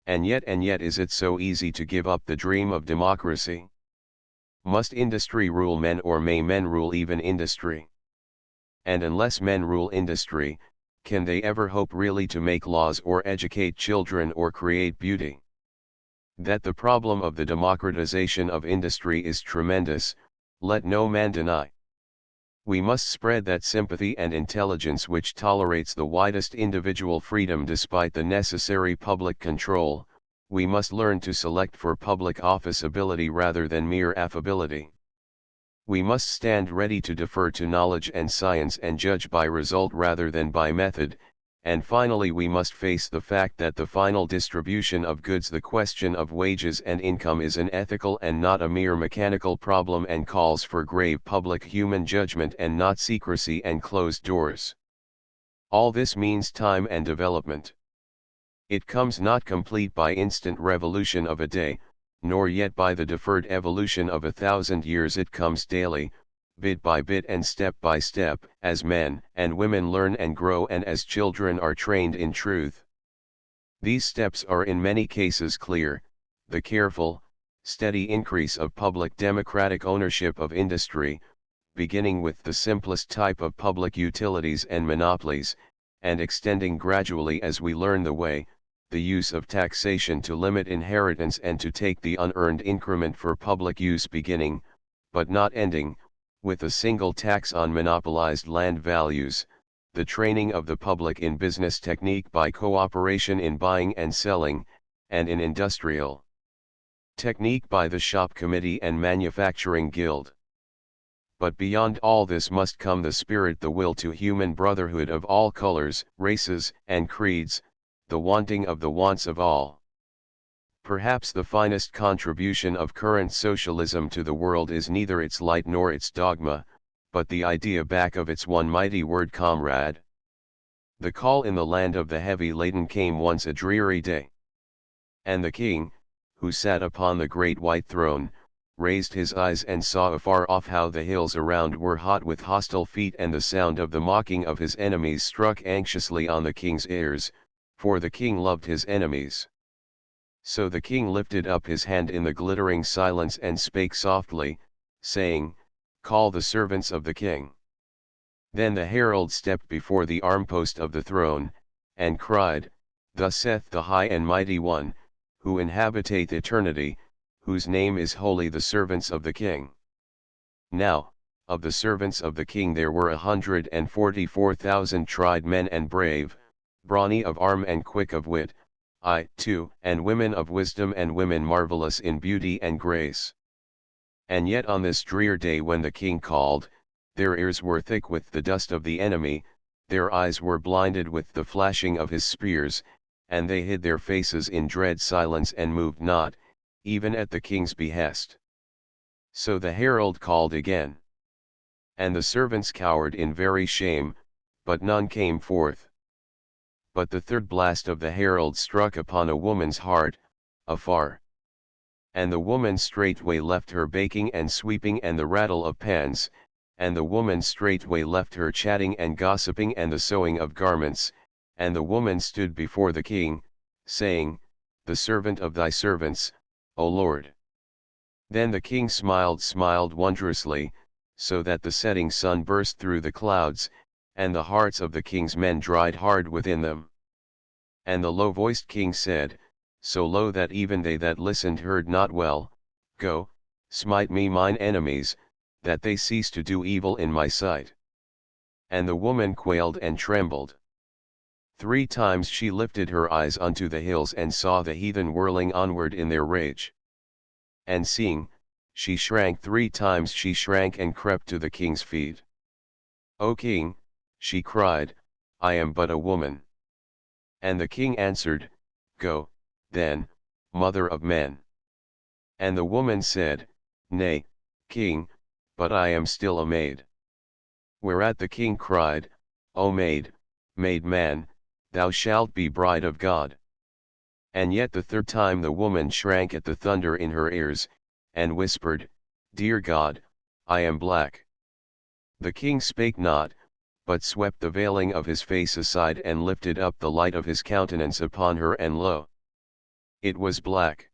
And yet is it so easy to give up the dream of democracy? Must industry rule men, or may men rule even industry? And unless men rule industry, can they ever hope really to make laws or educate children or create beauty? That the problem of the democratization of industry is tremendous, let no man deny. We must spread that sympathy and intelligence which tolerates the widest individual freedom despite the necessary public control. We must learn to select for public office ability rather than mere affability. We must stand ready to defer to knowledge and science and judge by result rather than by method, and finally we must face the fact that the final distribution of goods, the question of wages and income, is an ethical and not a mere mechanical problem and calls for grave public human judgment and not secrecy and closed doors. All this means time and development. It comes not complete by instant revolution of a day, nor yet by the deferred evolution of 1,000 years. It comes daily, bit by bit and step by step, as men and women learn and grow and as children are trained in truth. These steps are in many cases clear: the careful, steady increase of public democratic ownership of industry, beginning with the simplest type of public utilities and monopolies, and extending gradually as we learn the way, the use of taxation to limit inheritance and to take the unearned increment for public use, beginning, but not ending, with a single tax on monopolized land values, the training of the public in business technique by cooperation in buying and selling, and in industrial technique by the shop committee and manufacturing guild. But beyond all this must come the spirit, the will to human brotherhood of all colors, races, and creeds, the wanting of the wants of all. Perhaps the finest contribution of current socialism to the world is neither its light nor its dogma, but the idea back of its one mighty word: comrade. The call in the land of the heavy laden came once a dreary day. And the king, who sat upon the great white throne, raised his eyes and saw afar off how the hills around were hot with hostile feet, and the sound of the mocking of his enemies struck anxiously on the king's ears, for the king loved his enemies. So the king lifted up his hand in the glittering silence and spake softly, saying, "Call the servants of the king." Then the herald stepped before the armpost of the throne, and cried, "Thus saith the high and mighty one, who inhabiteth eternity, whose name is holy, the servants of the king." Now, of the servants of the king there were 144,000 tried men and brave, brawny of arm and quick of wit, I, too, and women of wisdom and women marvelous in beauty and grace. And yet on this drear day when the king called, their ears were thick with the dust of the enemy, their eyes were blinded with the flashing of his spears, and they hid their faces in dread silence and moved not, even at the king's behest. So the herald called again. And the servants cowered in very shame, but none came forth. But the third blast of the herald struck upon a woman's heart, afar. And the woman straightway left her baking and sweeping and the rattle of pans, and the woman straightway left her chatting and gossiping and the sewing of garments, and the woman stood before the king, saying, "The servant of thy servants, O Lord." Then the king smiled wondrously, so that the setting sun burst through the clouds, and the hearts of the king's men dried hard within them. And the low-voiced king said, so low that even they that listened heard not well, "Go, smite me mine enemies, that they cease to do evil in my sight." And the woman quailed and trembled. 3 times she lifted her eyes unto the hills and saw the heathen whirling onward in their rage. And seeing, she shrank 3 times, she shrank and crept to the king's feet. "O king," she cried, "I am but a woman." And the king answered, "Go, then, mother of men." And the woman said, "Nay, king, but I am still a maid." Whereat the king cried, "O maid, maid man, thou shalt be bride of God." And yet the 3rd time the woman shrank at the thunder in her ears, and whispered, "Dear God, I am black." The king spake not, but swept the veiling of his face aside and lifted up the light of his countenance upon her, and lo, it was black.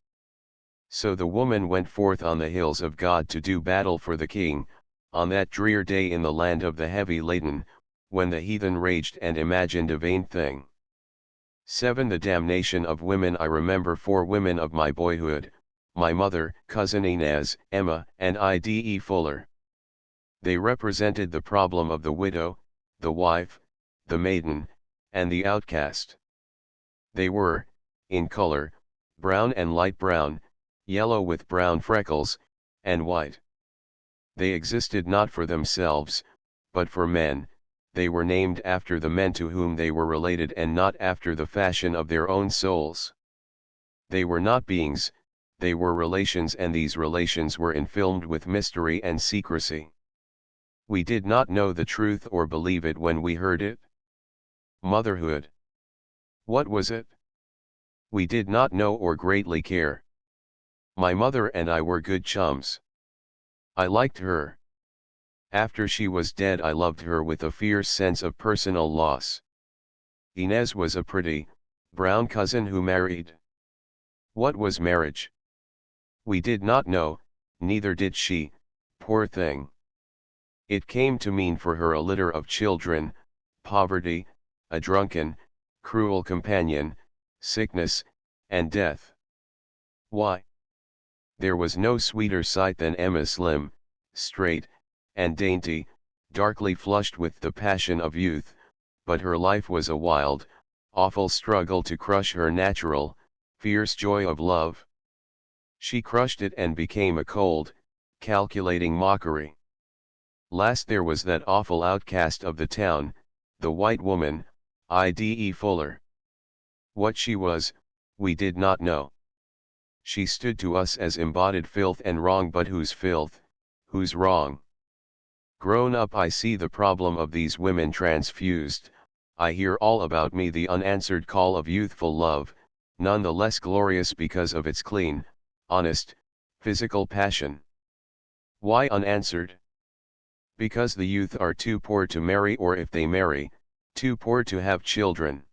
So the woman went forth on the hills of God to do battle for the king, on that drear day in the land of the heavy laden, when the heathen raged and imagined a vain thing. 7. The damnation of women. I remember 4 women of my boyhood, my mother, cousin Inez, Emma, and Ide Fuller. They represented the problem of the widow, the wife, the maiden, and the outcast. They were, in color, brown and light brown, yellow with brown freckles, and white. They existed not for themselves, but for men. They were named after the men to whom they were related and not after the fashion of their own souls. They were not beings, they were relations, and these relations were infilmed with mystery and secrecy. We did not know the truth or believe it when we heard it. Motherhood. What was it? We did not know or greatly care. My mother and I were good chums. I liked her. After she was dead I loved her with a fierce sense of personal loss. Inez was a pretty, brown cousin who married. What was marriage? We did not know, neither did she, poor thing. It came to mean for her a litter of children, poverty, a drunken, cruel companion, sickness, and death. Why? There was no sweeter sight than Emma slim, straight, and dainty, darkly flushed with the passion of youth, but her life was a wild, awful struggle to crush her natural, fierce joy of love. She crushed it and became a cold, calculating mockery. Last there was that awful outcast of the town, the white woman, Ide Fuller. What she was, we did not know. She stood to us as embodied filth and wrong, but whose filth, whose wrong? Grown up I see the problem of these women transfused, I hear all about me the unanswered call of youthful love, none the less glorious because of its clean, honest, physical passion. Why unanswered? Because the youth are too poor to marry, or if they marry, too poor to have children.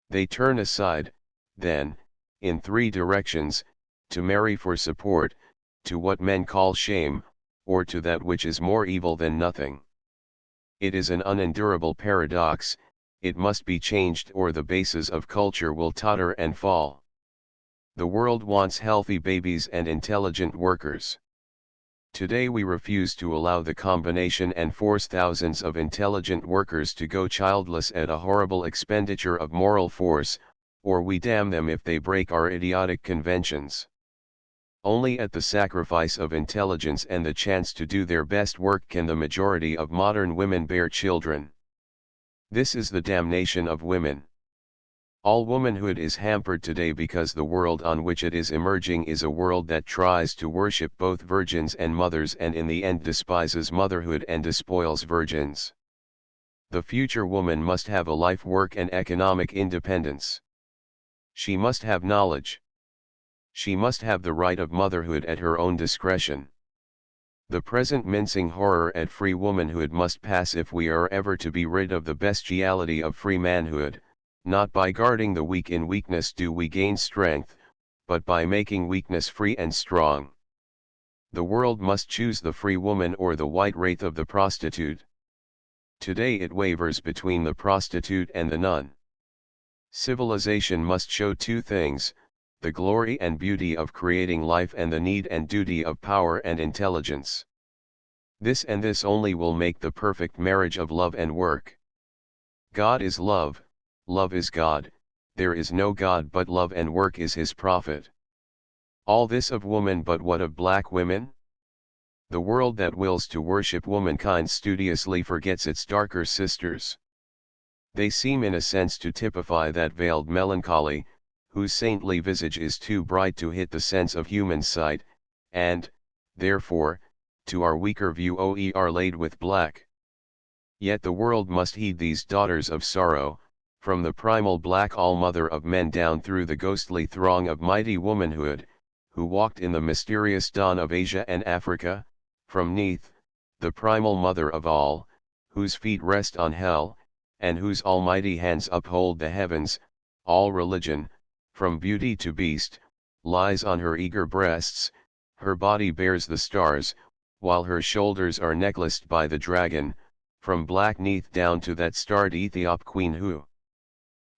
They turn aside, then, in three directions, to marry for support, to what men call shame, or to that which is more evil than nothing. It is an unendurable paradox, it must be changed or the bases of culture will totter and fall. The world wants healthy babies and intelligent workers. Today we refuse to allow the combination and force thousands of intelligent workers to go childless at a horrible expenditure of moral force, or we damn them if they break our idiotic conventions. Only at the sacrifice of intelligence and the chance to do their best work can the majority of modern women bear children. This is the damnation of women. All womanhood is hampered today because the world on which it is emerging is a world that tries to worship both virgins and mothers and in the end despises motherhood and despoils virgins. The future woman must have a life, work and economic independence. She must have knowledge. She must have the right of motherhood at her own discretion. The present mincing horror at free womanhood must pass if we are ever to be rid of the bestiality of free manhood. Not by guarding the weak in weakness do we gain strength, but by making weakness free and strong. The world must choose the free woman or the white wraith of the prostitute. Today it wavers between the prostitute and the nun. Civilization must show two things, the glory and beauty of creating life and the need and duty of power and intelligence. This and this only will make the perfect marriage of love and work. God is love, love is God, there is no God but love and work is his prophet. All this of woman, but what of black women? The world that wills to worship womankind studiously forgets its darker sisters. They seem in a sense to typify that veiled melancholy, whose saintly visage is too bright to hit the sense of human sight, and, therefore, to our weaker view are laid with black. Yet the world must heed these daughters of sorrow, from the primal black all-mother of men down through the ghostly throng of mighty womanhood, who walked in the mysterious dawn of Asia and Africa, from Neath, the primal mother of all, whose feet rest on hell, and whose almighty hands uphold the heavens, all religion, from beauty to beast, lies on her eager breasts, her body bears the stars, while her shoulders are necklaced by the dragon, from black Neath down to that starred Ethiop queen who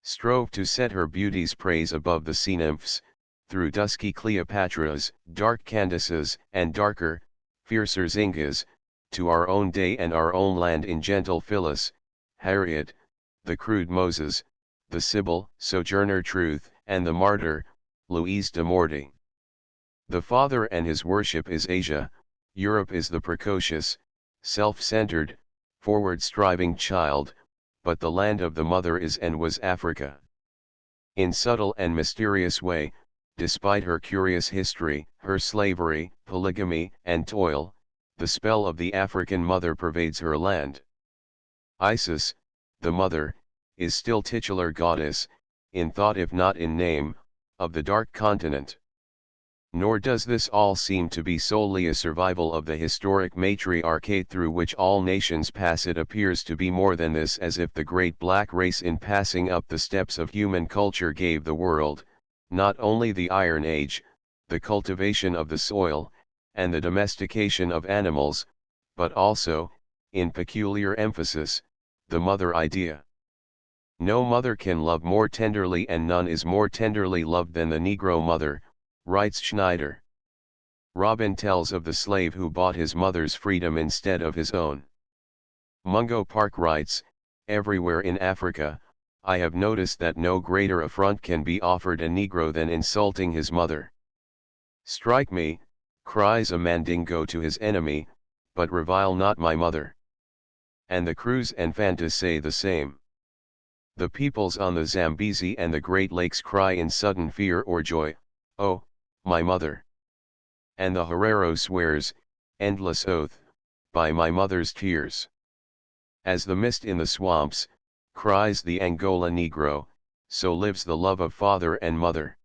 strove to set her beauty's praise above the sea nymphs, through dusky Cleopatras, dark Candaces, and darker, fiercer Zingas, to our own day and our own land in gentle Phyllis, Harriet, the crude Moses, the Sibyl, Sojourner Truth, and the martyr, Louise de Morty. The father and his worship is Asia, Europe is the precocious, self-centered, forward-striving child, but the land of the mother is and was Africa. In subtle and mysterious way, despite her curious history, her slavery, polygamy, and toil, the spell of the African mother pervades her land. Isis, the mother, is still titular goddess, in thought if not in name, of the dark continent. Nor does this all seem to be solely a survival of the historic matriarchate through which all nations pass. It appears to be more than this, as if the great black race in passing up the steps of human culture gave the world, not only the Iron Age, the cultivation of the soil, and the domestication of animals, but also, in peculiar emphasis, the mother idea. No mother can love more tenderly, and none is more tenderly loved than the Negro mother, writes Schneider. Robin tells of the slave who bought his mother's freedom instead of his own. Mungo Park writes, "Everywhere in Africa, I have noticed that no greater affront can be offered a Negro than insulting his mother. Strike me, cries a Mandingo to his enemy, but revile not my mother." And the Crews and Fantas say the same. The peoples on the Zambezi and the Great Lakes cry in sudden fear or joy, "Oh, my mother." And the Herero swears, endless oath, "By my mother's tears." As the mist in the swamps, cries the Angola Negro, so lives the love of father and mother.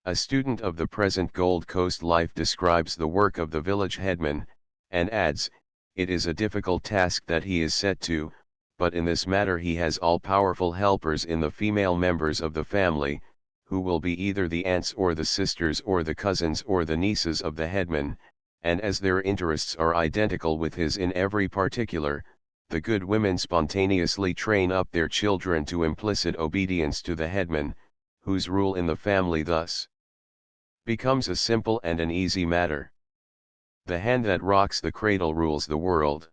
A student of the present Gold Coast life describes the work of the village headman, and adds, "It is a difficult task that he is set to, but in this matter he has all-powerful helpers in the female members of the family, who will be either the aunts or the sisters or the cousins or the nieces of the headman, and as their interests are identical with his in every particular, the good women spontaneously train up their children to implicit obedience to the headman, whose rule in the family thus becomes a simple and an easy matter. The hand that rocks the cradle rules the world."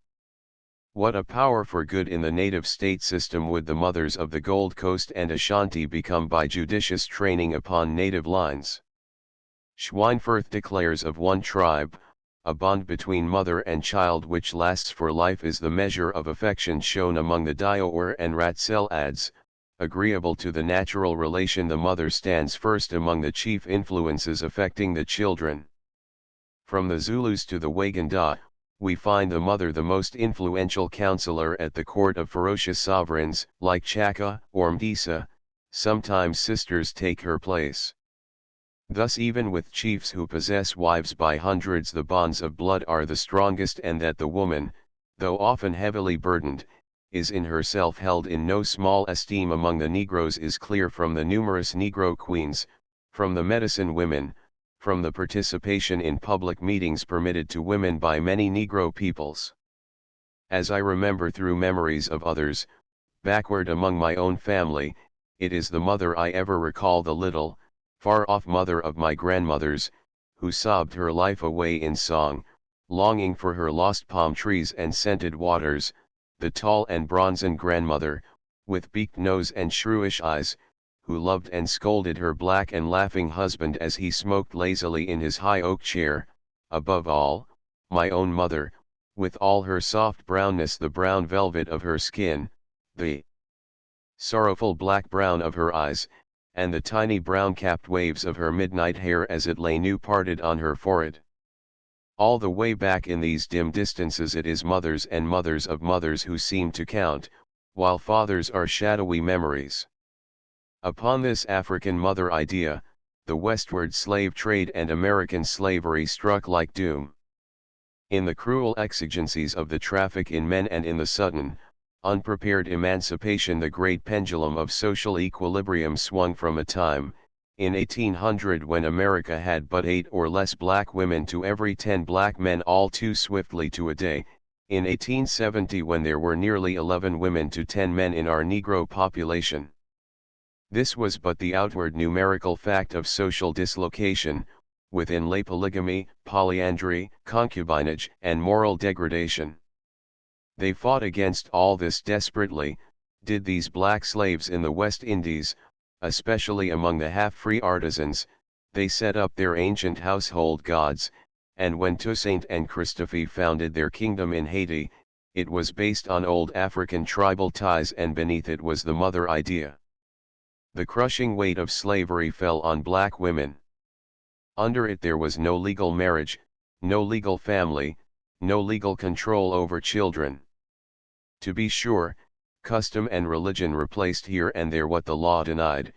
What a power for good in the native state system would the mothers of the Gold Coast and Ashanti become by judicious training upon native lines. Schweinfurth declares of one tribe, "A bond between mother and child which lasts for life is the measure of affection shown among the Diower and Ratsel adds, agreeable to the natural relation the mother stands first among the chief influences affecting the children." From the Zulus to the Waganda, we find the mother the most influential counselor at the court of ferocious sovereigns, like Chaka or Mdisa. Sometimes sisters take her place. Thus even with chiefs who possess wives by hundreds the bonds of blood are the strongest, and that the woman, though often heavily burdened, is in herself held in no small esteem among the Negroes is clear from the numerous Negro queens, from the medicine women, from the participation in public meetings permitted to women by many Negro peoples. As I remember through memories of others, backward among my own family, it is the mother I ever recall, the little, far-off mother of my grandmothers, who sobbed her life away in song, longing for her lost palm trees and scented waters, the tall and bronzen grandmother, with beaked nose and shrewish eyes, who loved and scolded her black and laughing husband as he smoked lazily in his high oak chair. Above all, my own mother, with all her soft brownness, the brown velvet of her skin, the sorrowful black brown of her eyes, and the tiny brown-capped waves of her midnight hair as it lay new parted on her forehead. All the way back in these dim distances it is mothers and mothers of mothers who seem to count, while fathers are shadowy memories. Upon this African mother idea, the westward slave trade and American slavery struck like doom. In the cruel exigencies of the traffic in men and in the sudden, unprepared emancipation, the great pendulum of social equilibrium swung from a time, in 1800 when America had but 8 or less black women to every 10 black men, all too swiftly to a day, in 1870 when there were nearly 11 women to 10 men in our Negro population. This was but the outward numerical fact of social dislocation, within lay polygamy, polyandry, concubinage, and moral degradation. They fought against all this desperately, did these black slaves in the West Indies, especially among the half-free artisans. They set up their ancient household gods, and when Toussaint and Christophe founded their kingdom in Haiti, it was based on old African tribal ties, and beneath it was the mother idea. The crushing weight of slavery fell on black women. Under it there was no legal marriage, no legal family, no legal control over children. To be sure, custom and religion replaced here and there what the law denied,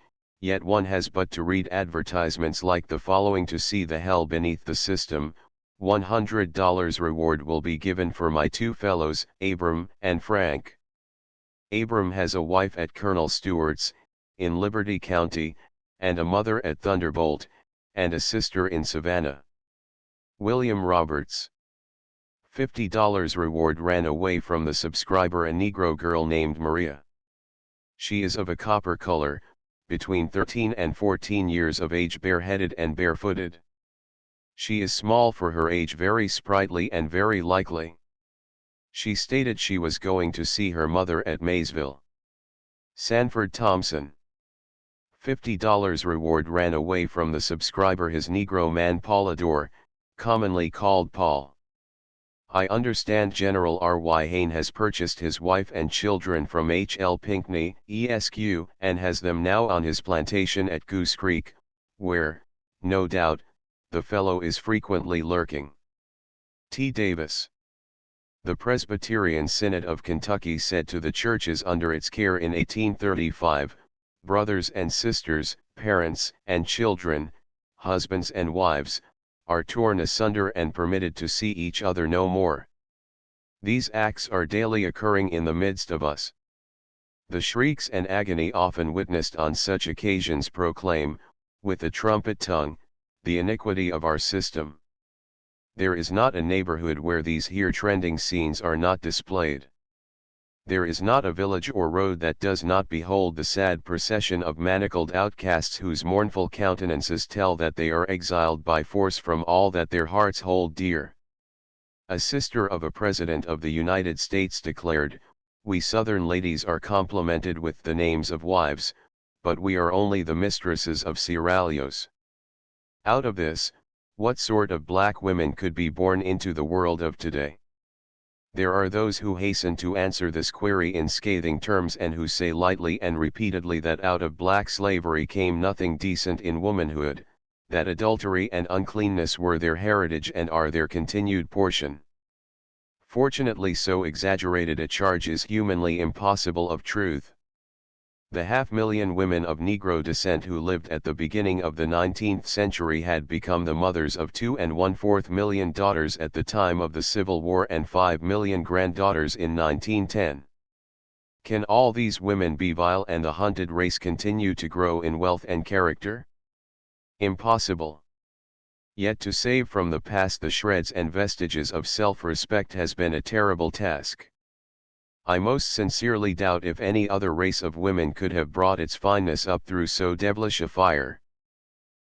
yet one has but to read advertisements like the following to see the hell beneath the system. $100 reward will be given for my two fellows, Abram and Frank. Abram has a wife at Colonel Stewart's, in Liberty County, and a mother at Thunderbolt, and a sister in Savannah. William Roberts. $50 reward ran away from the subscriber, a Negro girl named Maria. She is of a copper color, between 13 and 14 years of age, bareheaded and barefooted. She is small for her age, very sprightly and very likely. She stated she was going to see her mother at Maysville. Sanford Thompson. $50 reward ran away from the subscriber, his Negro man Paulador, commonly called Paul. I understand General R.Y. Hayne has purchased his wife and children from H.L. Pinckney, Esq., and has them now on his plantation at Goose Creek, where, no doubt, the fellow is frequently lurking. T. Davis. The Presbyterian Synod of Kentucky said to the churches under its care in 1835, brothers and sisters, parents and children, husbands and wives, are torn asunder and permitted to see each other no more. These acts are daily occurring in the midst of us. The shrieks and agony often witnessed on such occasions proclaim, with a trumpet tongue, the iniquity of our system. There is not a neighborhood where these here trending scenes are not displayed. There is not a village or road that does not behold the sad procession of manacled outcasts whose mournful countenances tell that they are exiled by force from all that their hearts hold dear. A sister of a president of the United States declared, "We Southern ladies are complimented with the names of wives, but we are only the mistresses of seraglios." Out of this, what sort of black women could be born into the world of today? There are those who hasten to answer this query in scathing terms, and who say lightly and repeatedly that out of black slavery came nothing decent in womanhood, that adultery and uncleanness were their heritage and are their continued portion. Fortunately, so exaggerated a charge is humanly impossible of truth. The 500,000 women of Negro descent who lived at the beginning of the 19th century had become the mothers of 2¼ million daughters at the time of the Civil War and 5 million granddaughters in 1910. Can all these women be vile and the hunted race continue to grow in wealth and character? Impossible. Yet to save from the past the shreds and vestiges of self-respect has been a terrible task. I most sincerely doubt if any other race of women could have brought its fineness up through so devilish a fire.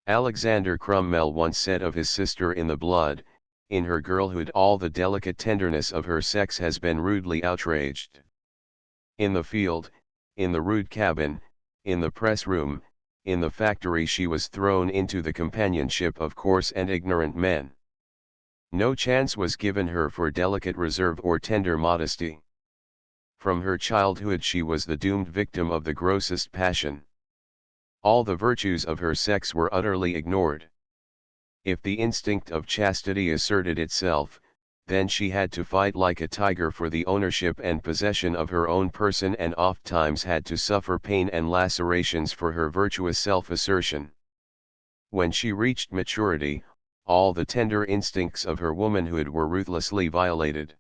Alexander Cromwell once said of his sister in the blood, "In her girlhood all the delicate tenderness of her sex has been rudely outraged. In the field, in the rude cabin, in the press room, in the factory she was thrown into the companionship of coarse and ignorant men. No chance was given her for delicate reserve or tender modesty. From her childhood she was the doomed victim of the grossest passion. All the virtues of her sex were utterly ignored. If the instinct of chastity asserted itself, then she had to fight like a tiger for the ownership and possession of her own person, and ofttimes had to suffer pain and lacerations for her virtuous self-assertion. When she reached maturity, all the tender instincts of her womanhood were ruthlessly violated.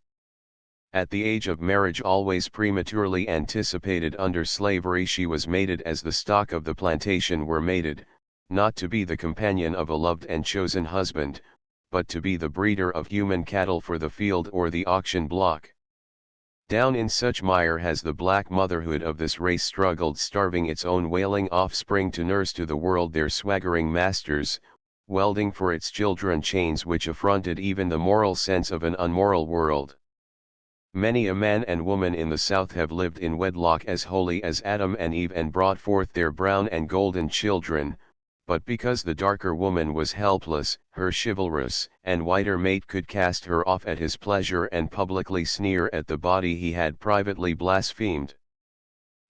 At the age of marriage, always prematurely anticipated under slavery, she was mated as the stock of the plantation were mated, not to be the companion of a loved and chosen husband, but to be the breeder of human cattle for the field or the auction block. Down in such mire has the black motherhood of this race struggled, starving its own wailing offspring to nurse to the world their swaggering masters, welding for its children chains which affronted even the moral sense of an unmoral world. Many a man and woman in the South have lived in wedlock as holy as Adam and Eve and brought forth their brown and golden children, but because the darker woman was helpless, her chivalrous and whiter mate could cast her off at his pleasure and publicly sneer at the body he had privately blasphemed.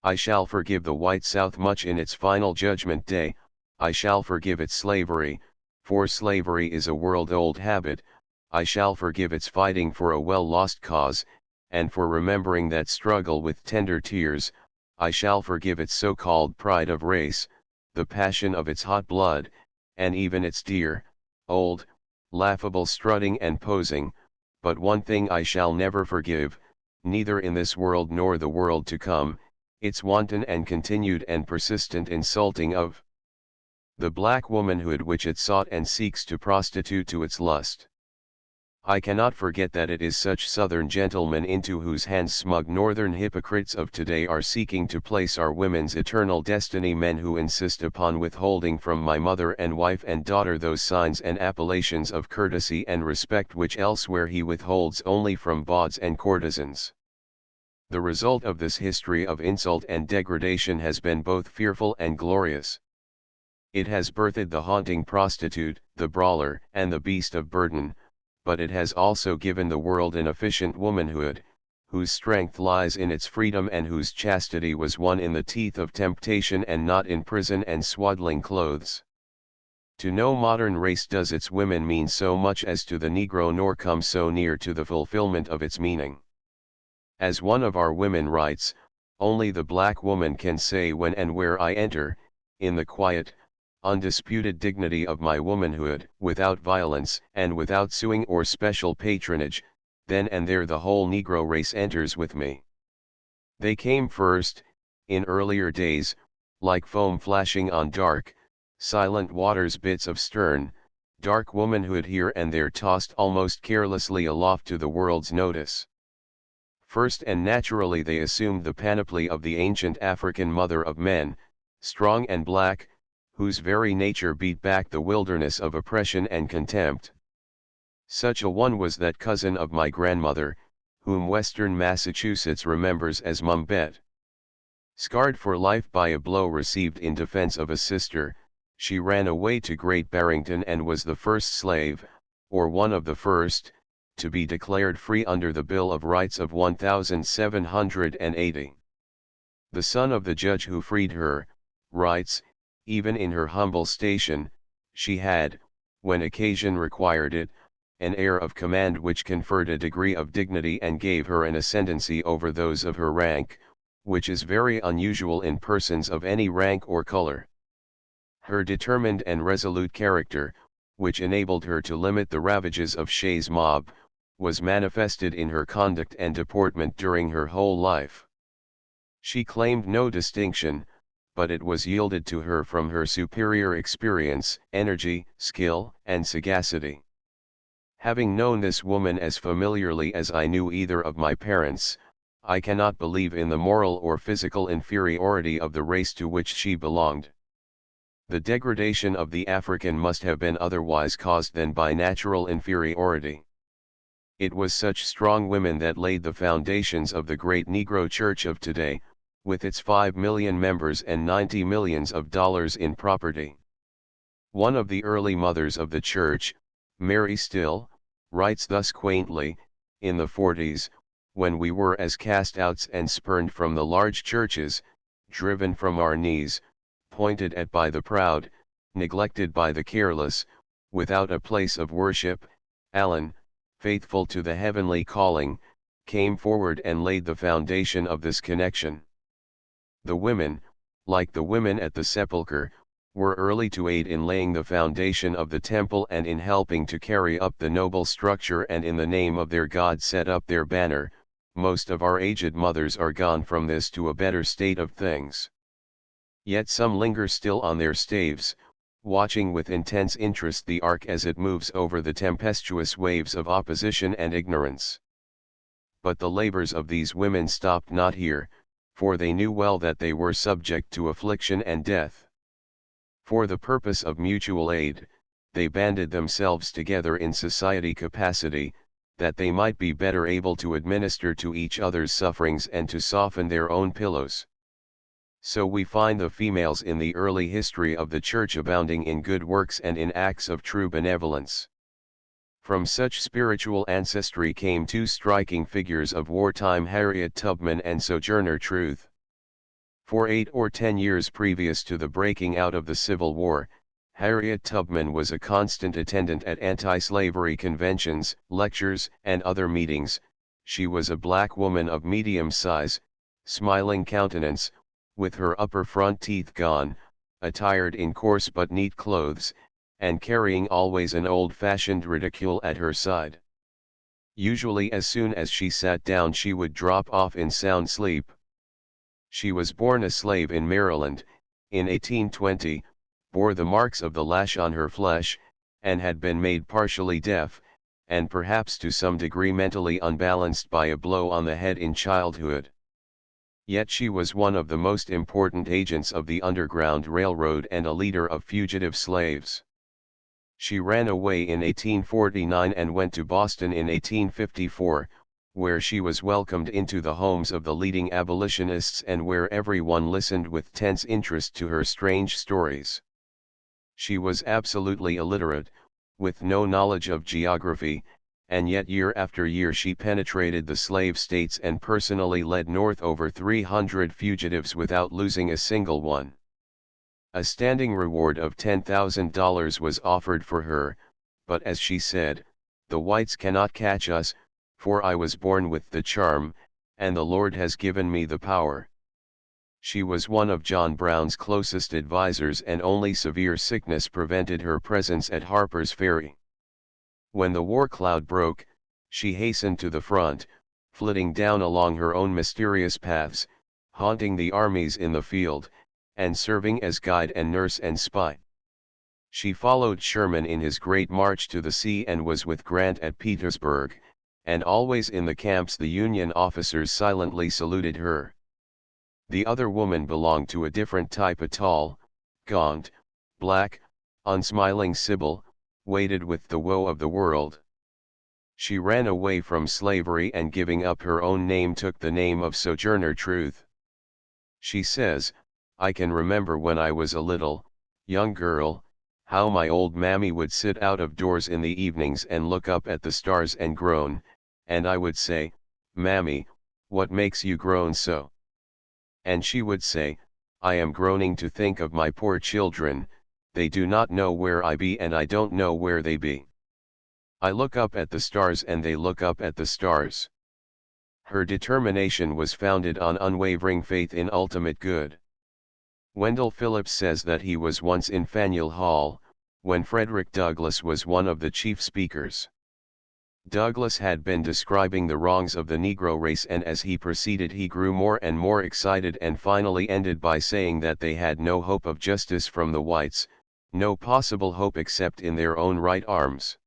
I shall forgive the white South much in its final judgment day. I shall forgive its slavery, for slavery is a world-old habit. I shall forgive its fighting for a well-lost cause, and for remembering that struggle with tender tears. I shall forgive its so-called pride of race, the passion of its hot blood, and even its dear, old, laughable strutting and posing, but one thing I shall never forgive, neither in this world nor the world to come, its wanton and continued and persistent insulting of the black womanhood which it sought and seeks to prostitute to its lust. I cannot forget that it is such southern gentlemen into whose hands smug northern hypocrites of today are seeking to place our women's eternal destiny, men who insist upon withholding from my mother and wife and daughter those signs and appellations of courtesy and respect which elsewhere he withholds only from bawds and courtesans. The result of this history of insult and degradation has been both fearful and glorious. It has birthed the haunting prostitute, the brawler, and the beast of burden, but it has also given the world an efficient womanhood, whose strength lies in its freedom and whose chastity was won in the teeth of temptation and not in prison and swaddling clothes. To no modern race does its women mean so much as to the Negro, nor come so near to the fulfillment of its meaning. As one of our women writes, only the black woman can say when and where I enter, in the quiet, undisputed dignity of my womanhood, without violence and without suing or special patronage, then and there the whole Negro race enters with me. They came first, in earlier days, like foam flashing on dark, silent waters, bits of stern, dark womanhood here and there tossed almost carelessly aloft to the world's notice. First and naturally they assumed the panoply of the ancient African mother of men, strong and black, whose very nature beat back the wilderness of oppression and contempt. Such a one was that cousin of my grandmother, whom Western Massachusetts remembers as Mum Bet. Scarred for life by a blow received in defense of a sister, she ran away to Great Barrington and was the first slave, or one of the first, to be declared free under the Bill of Rights of 1780. The son of the judge who freed her, writes, even in her humble station, she had, when occasion required it, an air of command which conferred a degree of dignity and gave her an ascendancy over those of her rank, which is very unusual in persons of any rank or color. Her determined and resolute character, which enabled her to limit the ravages of Shays' mob, was manifested in her conduct and deportment during her whole life. She claimed no distinction, but it was yielded to her from her superior experience, energy, skill, and sagacity. Having known this woman as familiarly as I knew either of my parents, I cannot believe in the moral or physical inferiority of the race to which she belonged. The degradation of the African must have been otherwise caused than by natural inferiority. It was such strong women that laid the foundations of the great Negro Church of today, with its 5 million members and $90 millions in property. One of the early mothers of the church, Mary Still, writes thus quaintly, in the 40s, when we were as cast-outs and spurned from the large churches, driven from our knees, pointed at by the proud, neglected by the careless, without a place of worship, Allen, faithful to the heavenly calling, came forward and laid the foundation of this connection. The women, like the women at the sepulchre, were early to aid in laying the foundation of the temple and in helping to carry up the noble structure, and in the name of their God set up their banner. Most of our aged mothers are gone from this to a better state of things. Yet some linger still on their staves, watching with intense interest the ark as it moves over the tempestuous waves of opposition and ignorance. But the labors of these women stopped not here, for they knew well that they were subject to affliction and death. For the purpose of mutual aid, they banded themselves together in society capacity, that they might be better able to administer to each other's sufferings and to soften their own pillows. So we find the females in the early history of the Church abounding in good works and in acts of true benevolence. From such spiritual ancestry came two striking figures of wartime, Harriet Tubman and Sojourner Truth. For 8 or 10 years previous to the breaking out of the Civil War, Harriet Tubman was a constant attendant at anti-slavery conventions, lectures, and other meetings. She was a black woman of medium size, smiling countenance, with her upper front teeth gone, attired in coarse but neat clothes, and carrying always an old-fashioned reticule at her side. Usually as soon as she sat down she would drop off in sound sleep. She was born a slave in Maryland, in 1820, bore the marks of the lash on her flesh, and had been made partially deaf, and perhaps to some degree mentally unbalanced by a blow on the head in childhood. Yet she was one of the most important agents of the Underground Railroad and a leader of fugitive slaves. She ran away in 1849 and went to Boston in 1854, where she was welcomed into the homes of the leading abolitionists and where everyone listened with tense interest to her strange stories. She was absolutely illiterate, with no knowledge of geography, and yet year after year she penetrated the slave states and personally led north over 300 fugitives without losing a single one. A standing reward of $10,000 was offered for her, but as she said, "The whites cannot catch us, for I was born with the charm, and the Lord has given me the power." She was one of John Brown's closest advisers and only severe sickness prevented her presence at Harper's Ferry. When the war cloud broke, she hastened to the front, flitting down along her own mysterious paths, haunting the armies in the field, and serving as guide and nurse and spy. She followed Sherman in his great march to the sea and was with Grant at Petersburg, and always in the camps the Union officers silently saluted her. The other woman belonged to a different type, a tall, gaunt, black, unsmiling Sibyl, weighted with the woe of the world. She ran away from slavery and giving up her own name took the name of Sojourner Truth. She says, "I can remember when I was a little, young girl, how my old mammy would sit out of doors in the evenings and look up at the stars and groan, and I would say, 'Mammy, what makes you groan so?' And she would say, 'I am groaning to think of my poor children, they do not know where I be and I don't know where they be. I look up at the stars and they look up at the stars.'" Her determination was founded on unwavering faith in ultimate good. Wendell Phillips says that he was once in Faneuil Hall, when Frederick Douglass was one of the chief speakers. Douglass had been describing the wrongs of the Negro race, and as he proceeded he grew more and more excited and finally ended by saying that they had no hope of justice from the whites, no possible hope except in their own right arms.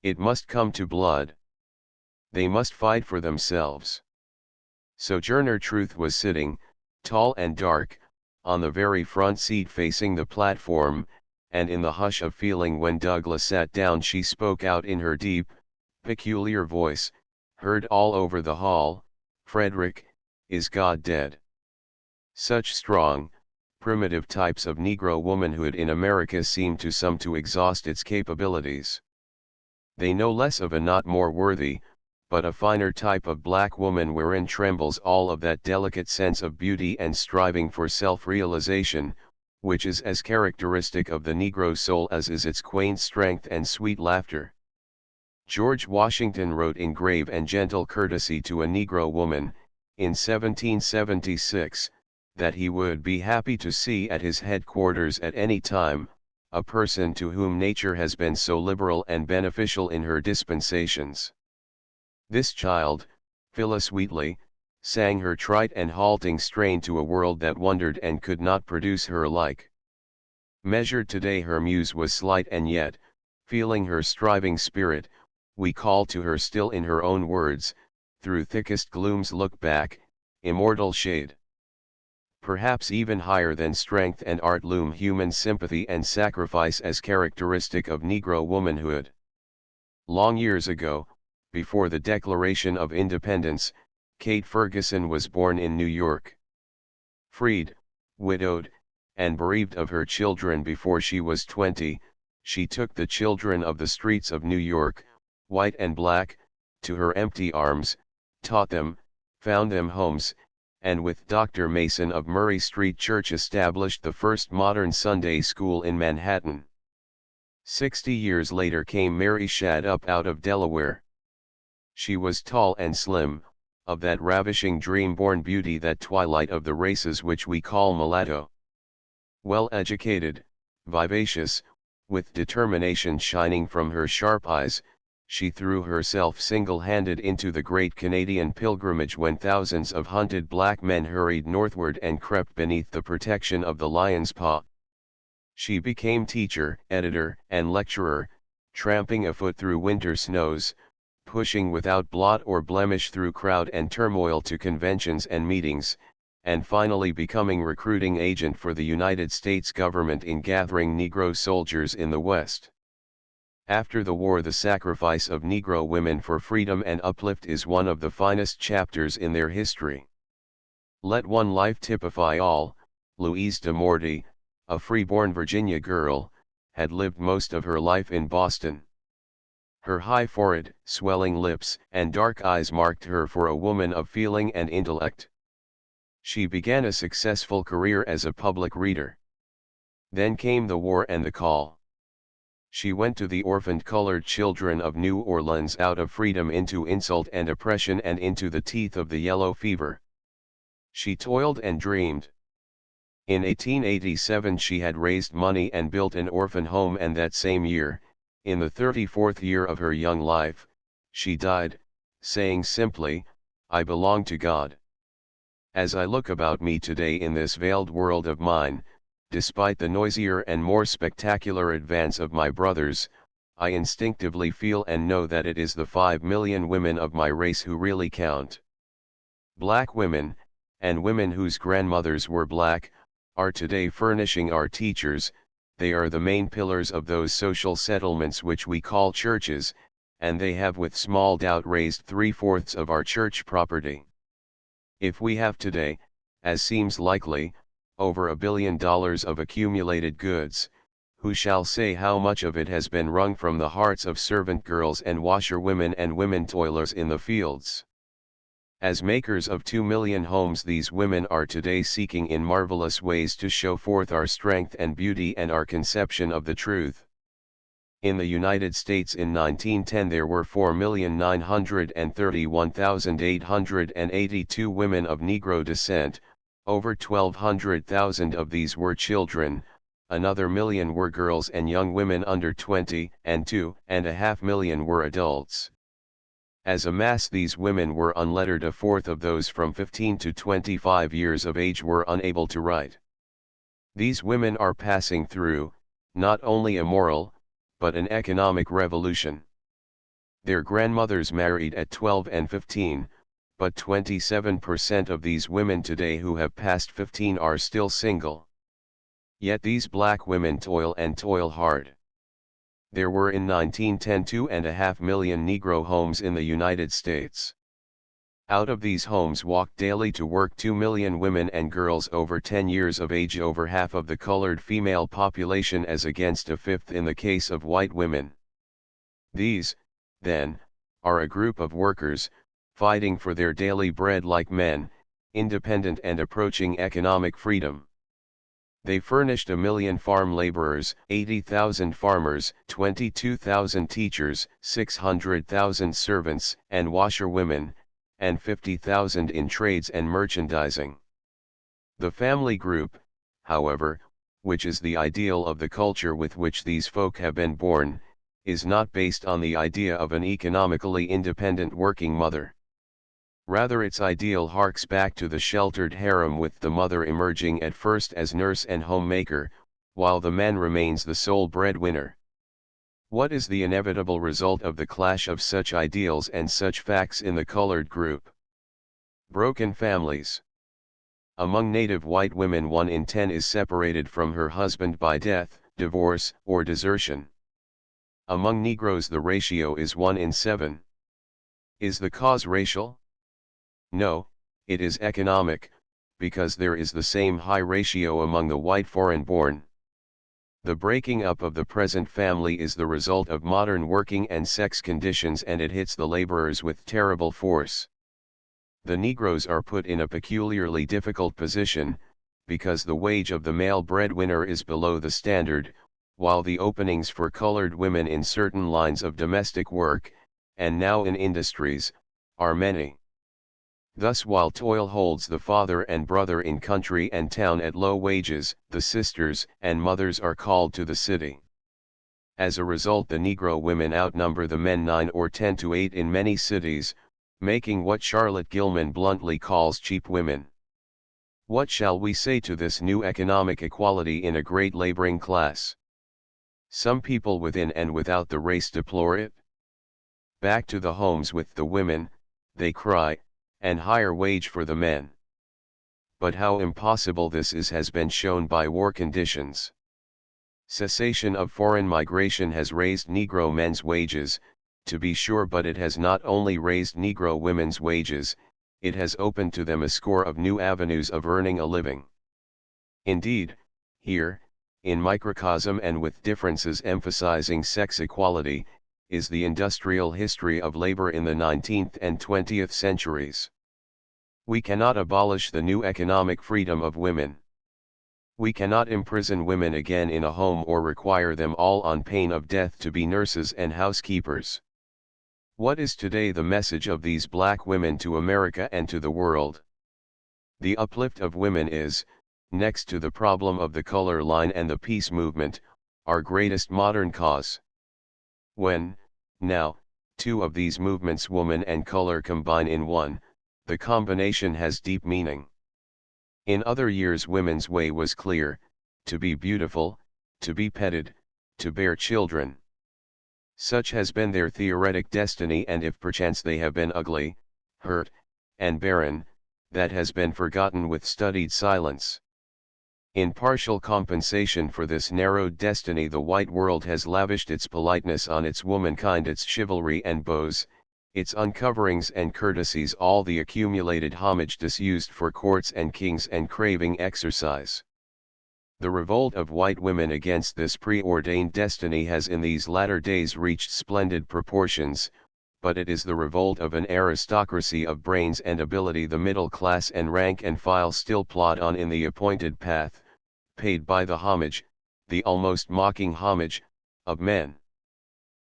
It must come to blood. They must fight for themselves. Sojourner Truth was sitting, tall and dark, on the very front seat facing the platform, and in the hush of feeling when Douglass sat down she spoke out in her deep, peculiar voice, heard all over the hall, "Frederick, is God dead?" Such strong, primitive types of Negro womanhood in America seem to some to exhaust its capabilities. They know less of a not more worthy, but a finer type of black woman wherein trembles all of that delicate sense of beauty and striving for self-realization, which is as characteristic of the Negro soul as is its quaint strength and sweet laughter. George Washington wrote in grave and gentle courtesy to a Negro woman, in 1776, that he would be happy to see at his headquarters at any time, a person to whom nature has been so liberal and beneficial in her dispensations. This child, Phyllis Wheatley, sang her trite and halting strain to a world that wondered and could not produce her like. Measured today her muse was slight, and yet, feeling her striving spirit, we call to her still in her own words, "Through thickest glooms look back, immortal shade." Perhaps even higher than strength and art loom human sympathy and sacrifice as characteristic of Negro womanhood. Long years ago, before the Declaration of Independence, Kate Ferguson was born in New York. Freed, widowed, and bereaved of her children before she was 20, she took the children of the streets of New York, white and black, to her empty arms, taught them, found them homes, and with Dr. Mason of Murray Street Church established the first modern Sunday school in Manhattan. 60 years later came Mary Shadd out of Delaware. She was tall and slim, of that ravishing dream-born beauty, that twilight of the races which we call mulatto. Well educated, vivacious, with determination shining from her sharp eyes, she threw herself single-handed into the great Canadian pilgrimage when thousands of hunted black men hurried northward and crept beneath the protection of the lion's paw. She became teacher, editor, and lecturer, tramping afoot through winter snows, pushing without blot or blemish through crowd and turmoil to conventions and meetings, and finally becoming recruiting agent for the United States government in gathering Negro soldiers in the West. After the war, the sacrifice of Negro women for freedom and uplift is one of the finest chapters in their history. Let one life typify all. Louise de Morty, a free-born Virginia girl, had lived most of her life in Boston. Her high forehead, swelling lips, and dark eyes marked her for a woman of feeling and intellect. She began a successful career as a public reader. Then came the war and the call. She went to the orphaned colored children of New Orleans out of freedom into insult and oppression and into the teeth of the yellow fever. She toiled and dreamed. In 1887 she had raised money and built an orphan home, and that same year, in the 34th year of her young life, she died, saying simply, "I belong to God." As I look about me today in this veiled world of mine, despite the noisier and more spectacular advance of my brothers, I instinctively feel and know that it is the 5 million women of my race who really count. Black women, and women whose grandmothers were black, are today furnishing our teachers. They are the main pillars of those social settlements which we call churches, and they have with small doubt raised 3/4 of our church property. If we have today, as seems likely, over $1 billion of accumulated goods, who shall say how much of it has been wrung from the hearts of servant girls and washerwomen and women toilers in the fields? As makers of 2 million homes, these women are today seeking in marvelous ways to show forth our strength and beauty and our conception of the truth. In the United States in 1910 there were 4,931,882 women of Negro descent. Over 1,200,000 of these were children, another million were girls and young women under 20, and 2.5 million were adults. As a mass, these women were unlettered. A fourth of those from 15 to 25 years of age were unable to write. These women are passing through, not only a moral, but an economic revolution. Their grandmothers married at 12 and 15, but 27% of these women today who have passed 15 are still single. Yet these black women toil and toil hard. There were in 1910 2.5 million Negro homes in the United States. Out of these homes walked daily to work 2 million women and girls over 10 years of age, over half of the colored female population as against a fifth in the case of white women. These, then, are a group of workers, fighting for their daily bread like men, independent and approaching economic freedom. They furnished 1 million farm laborers, 80,000 farmers, 22,000 teachers, 600,000 servants and washerwomen, and 50,000 in trades and merchandising. The family group, however, which is the ideal of the culture with which these folk have been born, is not based on the idea of an economically independent working mother. Rather, its ideal harks back to the sheltered harem, with the mother emerging at first as nurse and homemaker, while the man remains the sole breadwinner. What is the inevitable result of the clash of such ideals and such facts in the colored group? Broken families. Among native white women, 1 in 10 is separated from her husband by death, divorce, or desertion. Among Negroes the ratio is 1 in 7. Is the cause racial? No, it is economic, because there is the same high ratio among the white foreign-born. The breaking up of the present family is the result of modern working and sex conditions, and it hits the laborers with terrible force. The Negroes are put in a peculiarly difficult position, because the wage of the male breadwinner is below the standard, while the openings for colored women in certain lines of domestic work, and now in industries, are many. Thus while toil holds the father and brother in country and town at low wages, the sisters and mothers are called to the city. As a result, the Negro women outnumber the men 9 or 10 to 8 in many cities, making what Charlotte Gilman bluntly calls cheap women. What shall we say to this new economic equality in a great laboring class? Some people within and without the race deplore it. Back to the homes with the women, they cry, and higher wage for the men. But how impossible this is has been shown by war conditions. Cessation of foreign migration has raised Negro men's wages, to be sure, but it has not only raised Negro women's wages, it has opened to them a score of new avenues of earning a living. Indeed, here, in microcosm and with differences emphasizing sex equality, is the industrial history of labor in the 19th and 20th centuries. We cannot abolish the new economic freedom of women. We cannot imprison women again in a home or require them all on pain of death to be nurses and housekeepers. What is today the message of these black women to America and to the world? The uplift of women is, next to the problem of the color line and the peace movement, our greatest modern cause. When, now, two of these movements, woman and color, combine in one, the combination has deep meaning. In other years women's way was clear: to be beautiful, to be petted, to bear children. Such has been their theoretic destiny, and if perchance they have been ugly, hurt, and barren, that has been forgotten with studied silence. In partial compensation for this narrowed destiny, the white world has lavished its politeness on its womankind, its chivalry and bows, its uncoverings and courtesies, all the accumulated homage disused for courts and kings and craving exercise. The revolt of white women against this preordained destiny has in these latter days reached splendid proportions, but it is the revolt of an aristocracy of brains and ability. The middle class and rank and file still plod on in the appointed path, paid by the homage, the almost mocking homage, of men.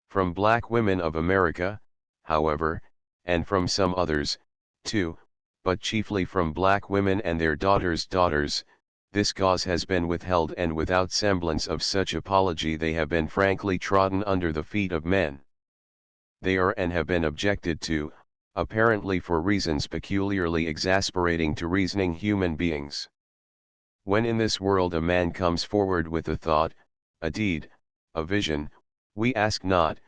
From black women of America, however, and from some others, too, but chiefly from black women and their daughters' daughters, this cause has been withheld, and without semblance of such apology they have been frankly trodden under the feet of men. They are and have been objected to, apparently for reasons peculiarly exasperating to reasoning human beings. When in this world a man comes forward with a thought, a deed, a vision, we ask not,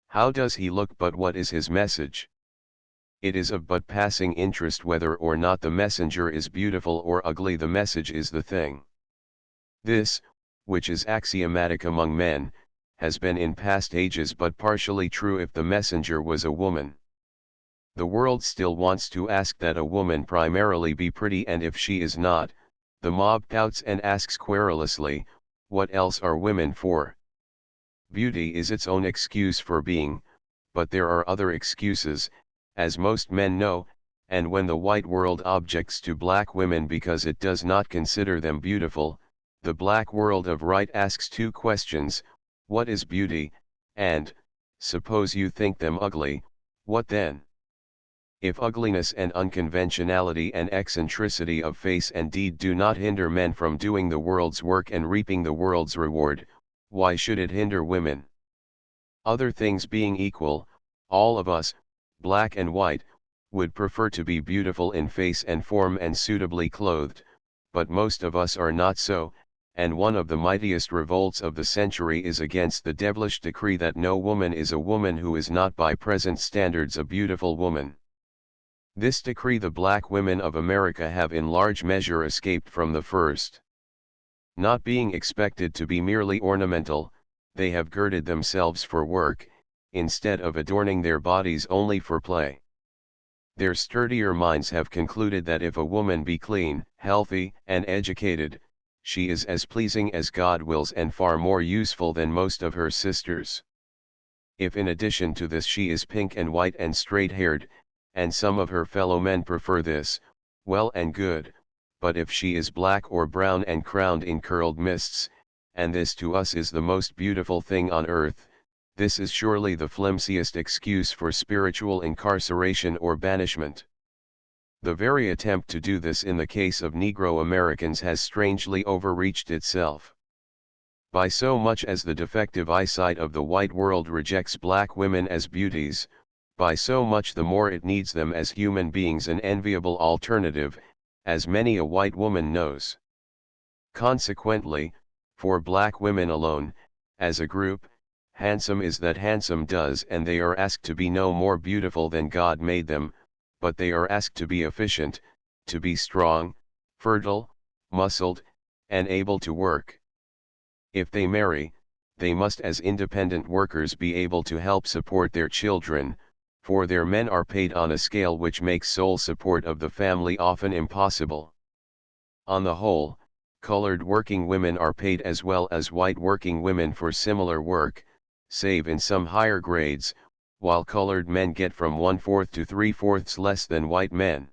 how does he look, but what is his message? It is of but passing interest whether or not the messenger is beautiful or ugly. The message is the thing. This, which is axiomatic among men, has been in past ages but partially true if the messenger was a woman. The world still wants to ask that a woman primarily be pretty, and if she is not, the mob pouts and asks querulously, what else are women for? Beauty is its own excuse for being, but there are other excuses, as most men know, and when the white world objects to black women because it does not consider them beautiful, the black world of right asks two questions: what is beauty, and, suppose you think them ugly, what then? If ugliness and unconventionality and eccentricity of face and deed do not hinder men from doing the world's work and reaping the world's reward, why should it hinder women? Other things being equal, all of us, black and white, would prefer to be beautiful in face and form and suitably clothed, but most of us are not so, and one of the mightiest revolts of the century is against the devilish decree that no woman is a woman who is not by present standards a beautiful woman. This decree the black women of America have in large measure escaped from the first. Not being expected to be merely ornamental, they have girded themselves for work, instead of adorning their bodies only for play. Their sturdier minds have concluded that if a woman be clean, healthy, and educated, she is as pleasing as God wills and far more useful than most of her sisters. If in addition to this she is pink and white and straight-haired, and some of her fellow men prefer this, well and good, but if she is black or brown and crowned in curled mists, and this to us is the most beautiful thing on earth, this is surely the flimsiest excuse for spiritual incarceration or banishment. The very attempt to do this in the case of Negro Americans has strangely overreached itself. By so much as the defective eyesight of the white world rejects black women as beauties, by so much the more it needs them as human beings, an enviable alternative, as many a white woman knows. Consequently, for black women alone, as a group, handsome is that handsome does, and they are asked to be no more beautiful than God made them, but they are asked to be efficient, to be strong, fertile, muscled, and able to work. If they marry, they must as independent workers be able to help support their children, for their men are paid on a scale which makes sole support of the family often impossible. On the whole, colored working women are paid as well as white working women for similar work, save in some higher grades, while colored men get from 1/4 to 3/4 less than white men.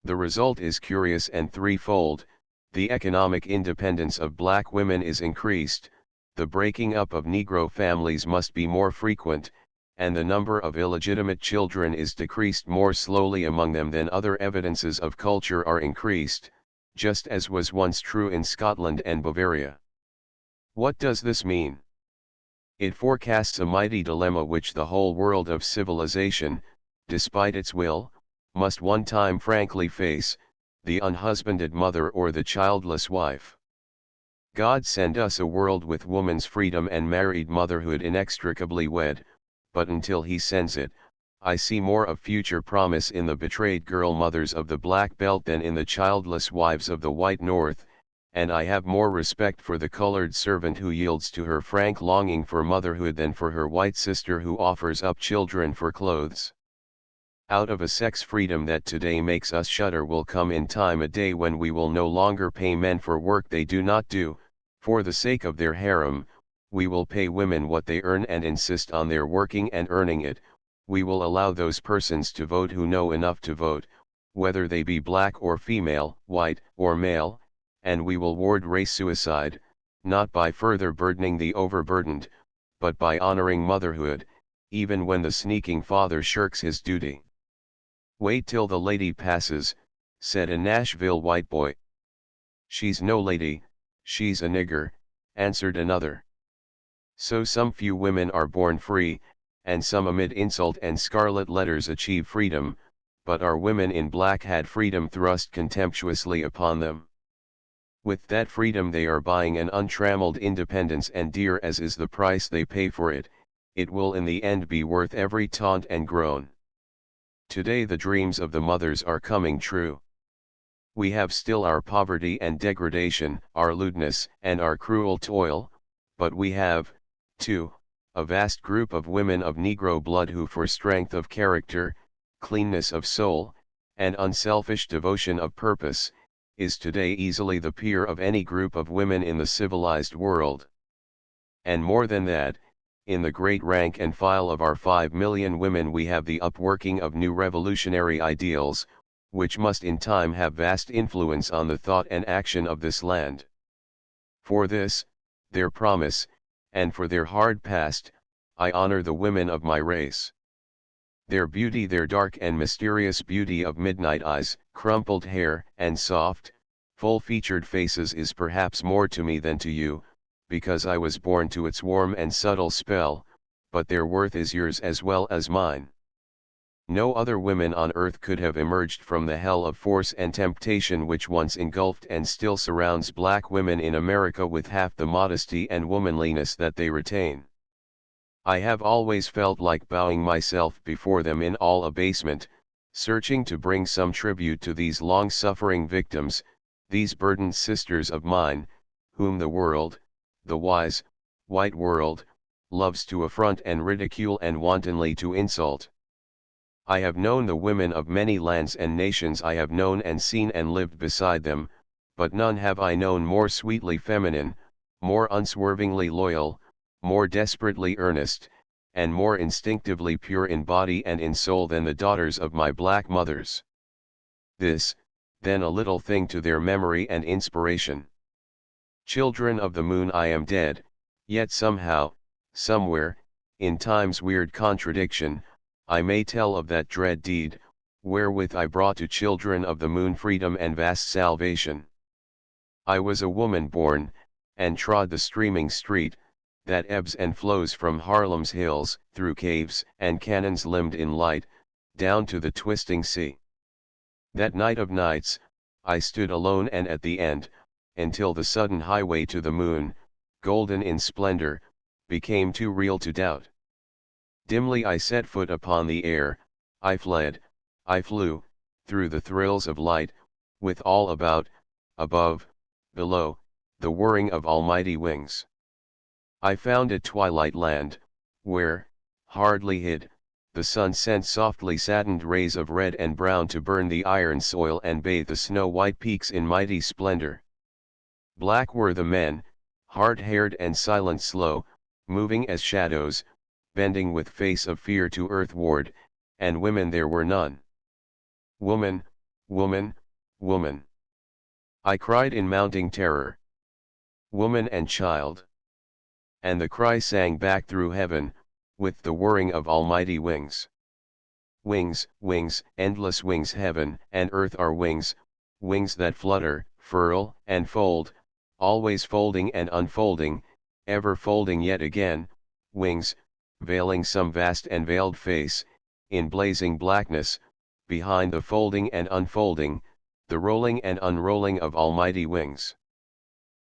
The result is curious and threefold: the economic independence of black women is increased, the breaking up of Negro families must be more frequent, and the number of illegitimate children is decreased more slowly among them than other evidences of culture are increased, just as was once true in Scotland and Bavaria. What does this mean? It forecasts a mighty dilemma which the whole world of civilization, despite its will, must one time frankly face: the unhusbanded mother or the childless wife. God send us a world with woman's freedom and married motherhood inextricably wed, but until he sends it, I see more of future promise in the betrayed girl mothers of the Black Belt than in the childless wives of the White North, and I have more respect for the colored servant who yields to her frank longing for motherhood than for her white sister who offers up children for clothes. Out of a sex freedom that today makes us shudder will come in time a day when we will no longer pay men for work they do not do, for the sake of their harem. We will pay women what they earn and insist on their working and earning it. We will allow those persons to vote who know enough to vote, whether they be black or female, white or male, and we will ward race suicide, not by further burdening the overburdened, but by honoring motherhood, even when the sneaking father shirks his duty. "Wait till the lady passes," said a Nashville white boy. "She's no lady, she's a nigger," answered another. So some few women are born free, and some amid insult and scarlet letters achieve freedom, but our women in black had freedom thrust contemptuously upon them. With that freedom they are buying an untrammeled independence, and dear as is the price they pay for it, it will in the end be worth every taunt and groan. Today the dreams of the mothers are coming true. We have still our poverty and degradation, our lewdness and our cruel toil, but we have, too, a vast group of women of Negro blood who for strength of character, cleanness of soul, and unselfish devotion of purpose, is today easily the peer of any group of women in the civilized world. And more than that, in the great rank and file of our 5 million women we have the upworking of new revolutionary ideals, which must in time have vast influence on the thought and action of this land. For this, their promise, and for their hard past, I honor the women of my race. Their beauty, their dark and mysterious beauty of midnight eyes, crumpled hair, and soft, full-featured faces is perhaps more to me than to you, because I was born to its warm and subtle spell, but their worth is yours as well as mine. No other women on earth could have emerged from the hell of force and temptation which once engulfed and still surrounds black women in America with half the modesty and womanliness that they retain. I have always felt like bowing myself before them in all abasement, searching to bring some tribute to these long-suffering victims, these burdened sisters of mine, whom the world, the wise, white world, loves to affront and ridicule and wantonly to insult. I have known the women of many lands and nations, I have known and seen and lived beside them, but none have I known more sweetly feminine, more unswervingly loyal, more desperately earnest, and more instinctively pure in body and in soul than the daughters of my black mothers. This, then, a little thing to their memory and inspiration. Children of the moon, I am dead, yet somehow, somewhere, in time's weird contradiction, I may tell of that dread deed, wherewith I brought to children of the moon freedom and vast salvation. I was a woman born, and trod the streaming street, that ebbs and flows from Haarlem's hills, through caves and cannons limned in light, down to the twisting sea. That night of nights, I stood alone and at the end, until the sudden highway to the moon, golden in splendor, became too real to doubt. Dimly I set foot upon the air, I fled, I flew, through the thrills of light, with all about, above, below, the whirring of almighty wings. I found a twilight land, where, hardly hid, the sun sent softly saddened rays of red and brown to burn the iron soil and bathe the snow-white peaks in mighty splendor. Black were the men, hard-haired and silent slow, moving as shadows, bending with face of fear to earthward, and women there were none. Woman, woman, woman. I cried in mounting terror. Woman and child. And the cry sang back through heaven, with the whirring of almighty wings. Wings, wings, endless wings, heaven and earth are wings, wings that flutter, furl and fold, always folding and unfolding, ever folding yet again, wings, veiling some vast and veiled face, in blazing blackness, behind the folding and unfolding, the rolling and unrolling of almighty wings.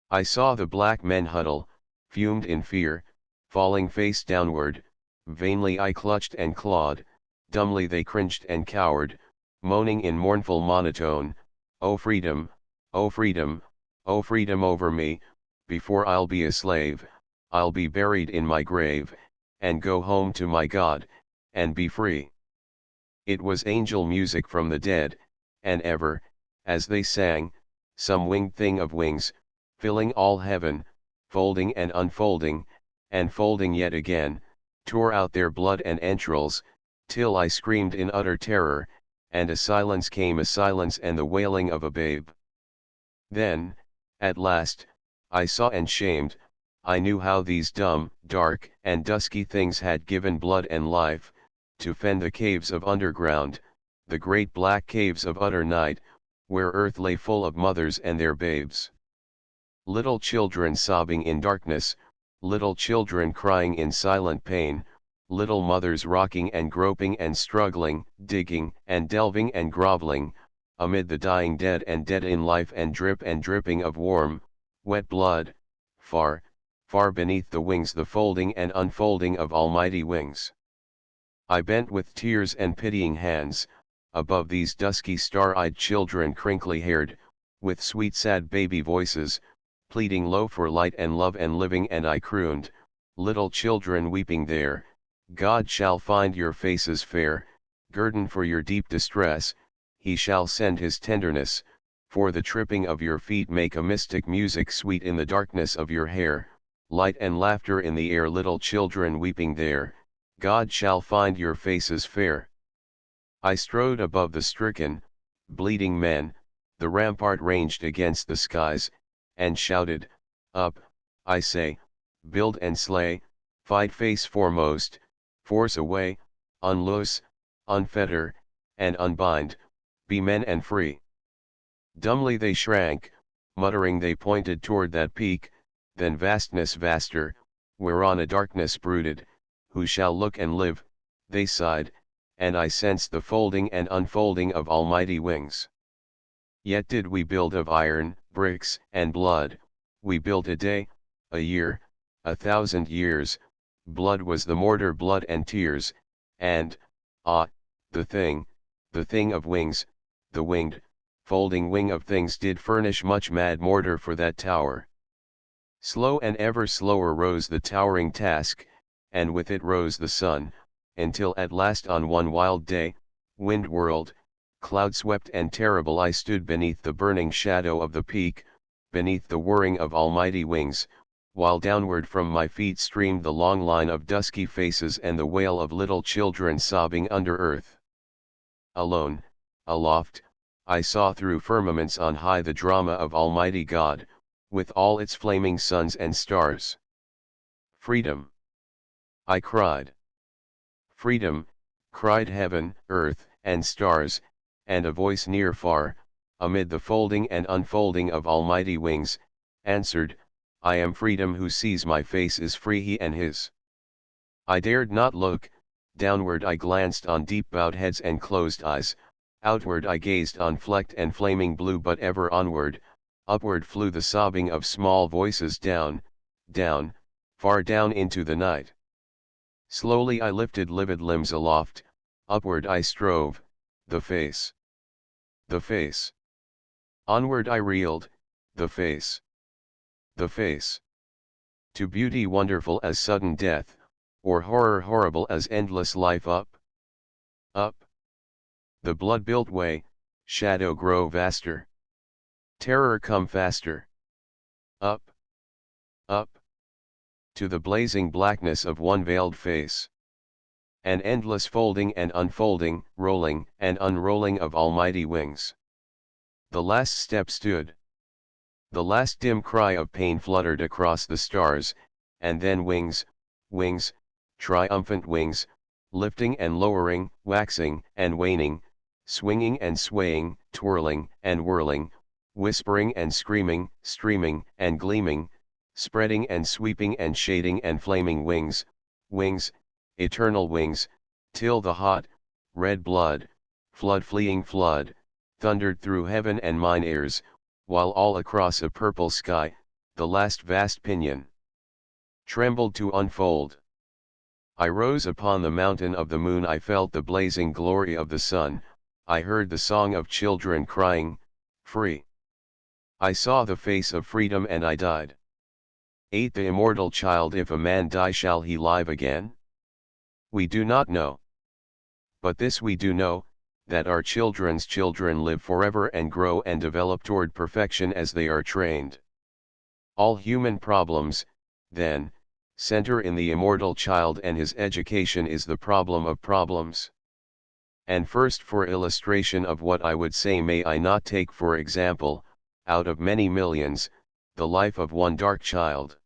I saw the black men huddle, fumed in fear, falling face downward, vainly I clutched and clawed, dumbly they cringed and cowered, moaning in mournful monotone, "O freedom, O freedom, O freedom over me, before I'll be a slave, I'll be buried in my grave, and go home to my God, and be free." It was angel music from the dead, and ever, as they sang, some winged thing of wings, filling all heaven, folding and unfolding, and folding yet again, tore out their blood and entrails, till I screamed in utter terror, and a silence came, a silence and the wailing of a babe. Then, at last, I saw and shamed, I knew how these dumb, dark, and dusky things had given blood and life, to fend the caves of underground, the great black caves of utter night, where earth lay full of mothers and their babes. Little children sobbing in darkness, little children crying in silent pain, little mothers rocking and groping and struggling, digging and delving and groveling, amid the dying dead and dead in life and dripping of warm, wet blood, far, far beneath the wings, the folding and unfolding of almighty wings. I bent with tears and pitying hands, above these dusky star-eyed children, crinkly-haired, with sweet sad baby voices, pleading low for light and love and living, and I crooned, "Little children weeping there, God shall find your faces fair, guerdon for your deep distress, he shall send his tenderness, for the tripping of your feet make a mystic music sweet in the darkness of your hair, light and laughter in the air. Little children weeping there, God shall find your faces fair." I strode above the stricken, bleeding men, the rampart ranged against the skies, and shouted, "Up, I say, build and slay, fight face foremost, force away, unloose, unfetter, and unbind, be men and free." Dumbly they shrank, muttering they pointed toward that peak, then vastness vaster, whereon a darkness brooded, "Who shall look and live?" they sighed, and I sensed the folding and unfolding of almighty wings. Yet did we build of iron, bricks, and blood, we built a day, a year, 1,000 years, blood was the mortar, blood and tears, and, ah, the thing of wings, the winged, folding wing of things did furnish much mad mortar for that tower. Slow and ever slower rose the towering task, and with it rose the sun, until at last on one wild day, wind-whirled, cloud-swept and terrible, I stood beneath the burning shadow of the peak, beneath the whirring of almighty wings, while downward from my feet streamed the long line of dusky faces and the wail of little children sobbing under earth. Alone, aloft, I saw through firmaments on high the drama of Almighty God, with all its flaming suns and stars. "Freedom!" I cried. "Freedom!" cried heaven, earth, and stars, and a voice near far, amid the folding and unfolding of almighty wings, answered, I am freedom, who sees my face is free, he and his. I dared not look, downward I glanced on deep bowed heads and closed eyes, outward I gazed on flecked and flaming blue, but ever onward, upward flew the sobbing of small voices, down, down, far down into the night. Slowly I lifted livid limbs aloft, upward I strove, the face. The face. Onward I reeled, the face. The face. To beauty wonderful as sudden death, or horror horrible as endless life, up. Up. The blood-built way, shadow grow vaster. Terror come faster. Up. Up. To the blazing blackness of one veiled face. An endless folding and unfolding, rolling and unrolling of almighty wings. The last step stood. The last dim cry of pain fluttered across the stars, and then wings, wings, triumphant wings, lifting and lowering, waxing and waning, swinging and swaying, twirling and whirling, whispering and screaming, streaming and gleaming, spreading and sweeping and shading and flaming wings, wings, eternal wings, till the hot, red blood, flood fleeing flood, thundered through heaven and mine ears, while all across a purple sky, the last vast pinion trembled to unfold. I rose upon the mountain of the moon, I felt the blazing glory of the sun, I heard the song of children crying, free. I saw the face of freedom and I died. 8. The immortal child, if a man die shall he live again? We do not know. But this we do know, that our children's children live forever and grow and develop toward perfection as they are trained. All human problems, then, center in the immortal child, and his education is the problem of problems. And first, for illustration of what I would say, may I not take for example, out of many millions, the life of one dark child.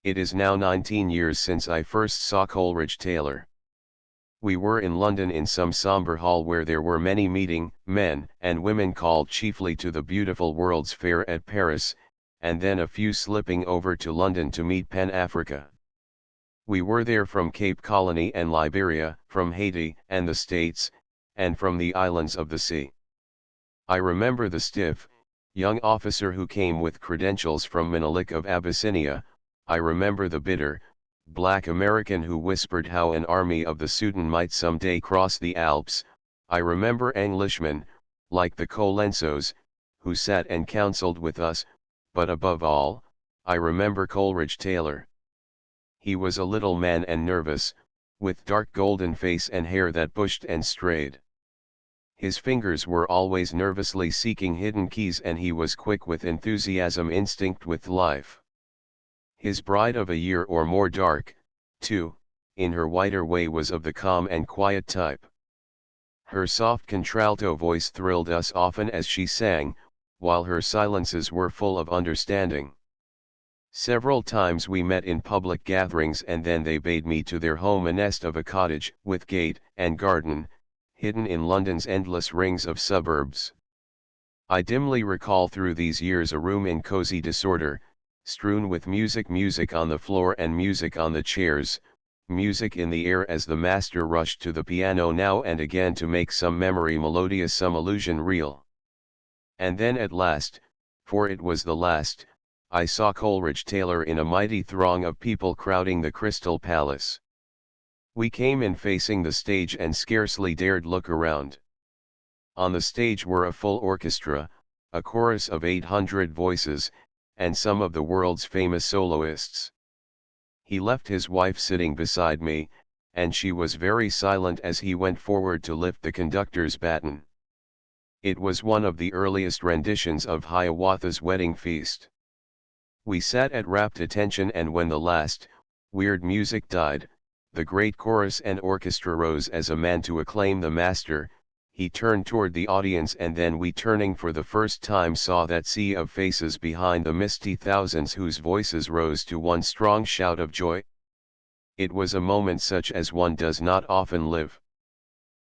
It is now 19 years since I first saw Coleridge Taylor. We were in London in some sombre hall where there were many meeting, men and women called chiefly to the beautiful World's Fair at Paris, and then a few slipping over to London to meet Pan-Africa. We were there from Cape Colony and Liberia, from Haiti and the States, and from the islands of the sea. I remember the stiff, young officer who came with credentials from Menelik of Abyssinia. I remember the bitter, black American who whispered how an army of the Sudan might someday cross the Alps. I remember Englishmen, like the Colensos, who sat and counseled with us, but above all, I remember Coleridge Taylor. He was a little man and nervous, with dark golden face and hair that bushed and strayed. His fingers were always nervously seeking hidden keys, and he was quick with enthusiasm, instinct with life. His bride of a year or more, dark, too, in her whiter way, was of the calm and quiet type. Her soft contralto voice thrilled us often as she sang, while her silences were full of understanding. Several times we met in public gatherings, and then they bade me to their home, a nest of a cottage, with gate and garden, hidden in London's endless rings of suburbs. I dimly recall through these years a room in cozy disorder, strewn with music, music on the floor and music on the chairs, music in the air as the master rushed to the piano now and again to make some memory melodious, some illusion real. And then at last, for it was the last, I saw Coleridge Taylor in a mighty throng of people crowding the Crystal Palace. We came in facing the stage and scarcely dared look around. On the stage were a full orchestra, a chorus of 800 voices, and some of the world's famous soloists. He left his wife sitting beside me, and she was very silent as he went forward to lift the conductor's baton. It was one of the earliest renditions of Hiawatha's Wedding Feast. We sat at rapt attention, and when the last, weird music died, the great chorus and orchestra rose as a man to acclaim the master. He turned toward the audience, and then we, turning for the first time, saw that sea of faces behind the misty thousands whose voices rose to one strong shout of joy. It was a moment such as one does not often live.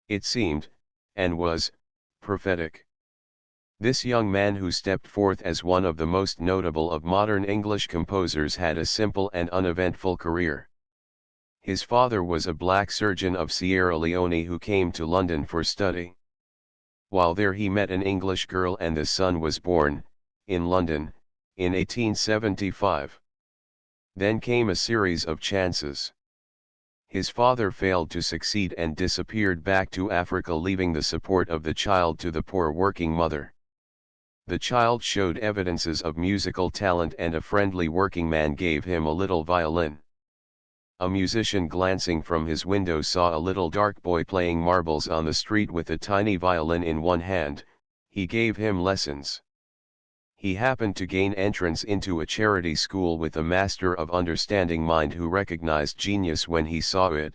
It seemed, and was, prophetic. This young man, who stepped forth as one of the most notable of modern English composers, had a simple and uneventful career. His father was a black surgeon of Sierra Leone who came to London for study. While there he met an English girl and the son was born, in London, in 1875. Then came a series of chances. His father failed to succeed and disappeared back to Africa, leaving the support of the child to the poor working mother. The child showed evidences of musical talent and a friendly working man gave him a little violin. A musician glancing from his window saw a little dark boy playing marbles on the street with a tiny violin in one hand. He gave him lessons. He happened to gain entrance into a charity school with a master of understanding mind who recognized genius when he saw it,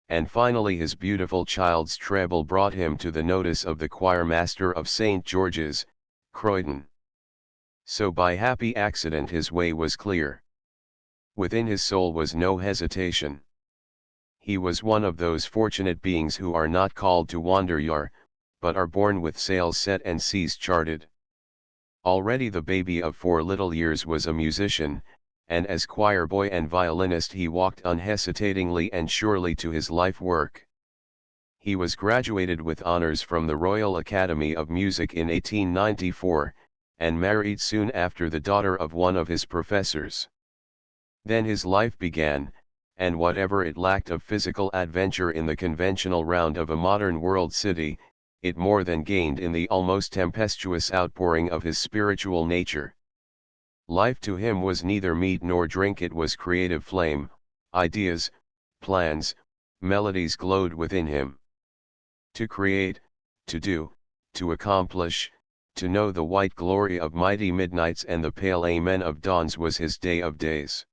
and finally his beautiful child's treble brought him to the notice of the choir master of St. George's, Croydon. So by happy accident his way was clear. Within his soul was no hesitation. He was one of those fortunate beings who are not called to wander yar, but are born with sails set and seas charted. Already the baby of 4 little years was a musician, and as choir boy and violinist he walked unhesitatingly and surely to his life work. He was graduated with honors from the Royal Academy of Music in 1894, and married soon after the daughter of one of his professors. Then his life began, and whatever it lacked of physical adventure in the conventional round of a modern world city, it more than gained in the almost tempestuous outpouring of his spiritual nature. Life to him was neither meat nor drink, it was creative flame. Ideas, plans, melodies glowed within him. To create, to do, to accomplish, to know the white glory of mighty midnights and the pale amen of dawns was his day of days.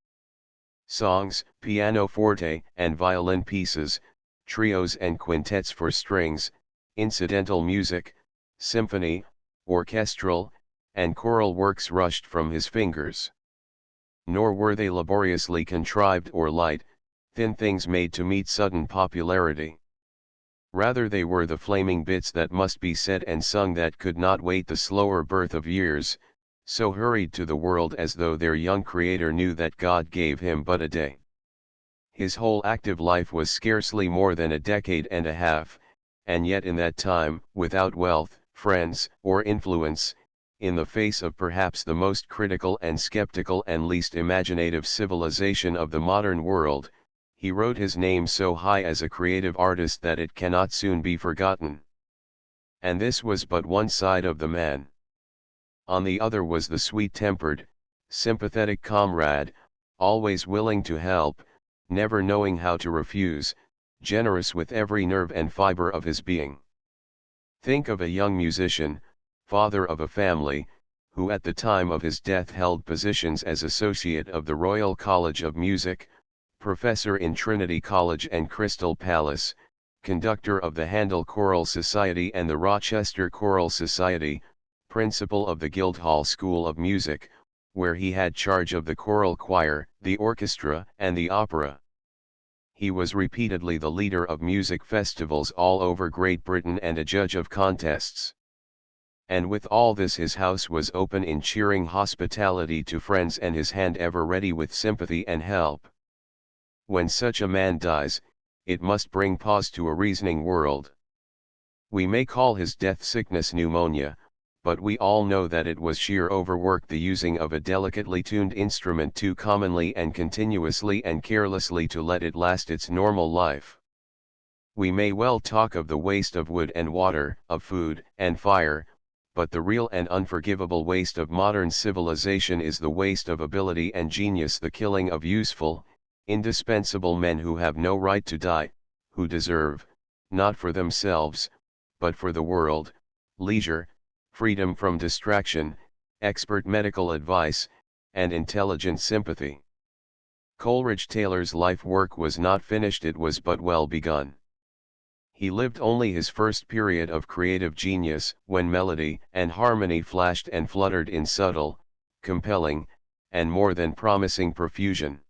Songs, pianoforte and violin pieces, trios and quintets for strings, incidental music, symphony, orchestral, and choral works rushed from his fingers. Nor were they laboriously contrived or light, thin things made to meet sudden popularity. Rather they were the flaming bits that must be said and sung, that could not wait the slower birth of years, so hurried to the world as though their young creator knew that God gave him but a day. His whole active life was scarcely more than a decade and a half, and yet in that time, without wealth, friends, or influence, in the face of perhaps the most critical and skeptical and least imaginative civilization of the modern world, he wrote his name so high as a creative artist that it cannot soon be forgotten. And this was but one side of the man. On the other was the sweet-tempered, sympathetic comrade, always willing to help, never knowing how to refuse, generous with every nerve and fiber of his being. Think of a young musician, father of a family, who at the time of his death held positions as Associate of the Royal College of Music, Professor in Trinity College and Crystal Palace, Conductor of the Handel Choral Society and the Rochester Choral Society, Principal of the Guildhall School of Music, where he had charge of the choral choir, the orchestra, and the opera. He was repeatedly the leader of music festivals all over Great Britain and a judge of contests. And with all this his house was open in cheering hospitality to friends and his hand ever ready with sympathy and help. When such a man dies, it must bring pause to a reasoning world. We may call his death sickness pneumonia, but we all know that it was sheer overwork, the using of a delicately tuned instrument too commonly and continuously and carelessly to let it last its normal life. We may well talk of the waste of wood and water, of food and fire, but the real and unforgivable waste of modern civilization is the waste of ability and genius, the killing of useful, indispensable men who have no right to die, who deserve, not for themselves, but for the world, leisure, freedom from distraction, expert medical advice, and intelligent sympathy. Coleridge Taylor's life work was not finished, it was but well begun. He lived only his first period of creative genius, when melody and harmony flashed and fluttered in subtle, compelling, and more than promising profusion.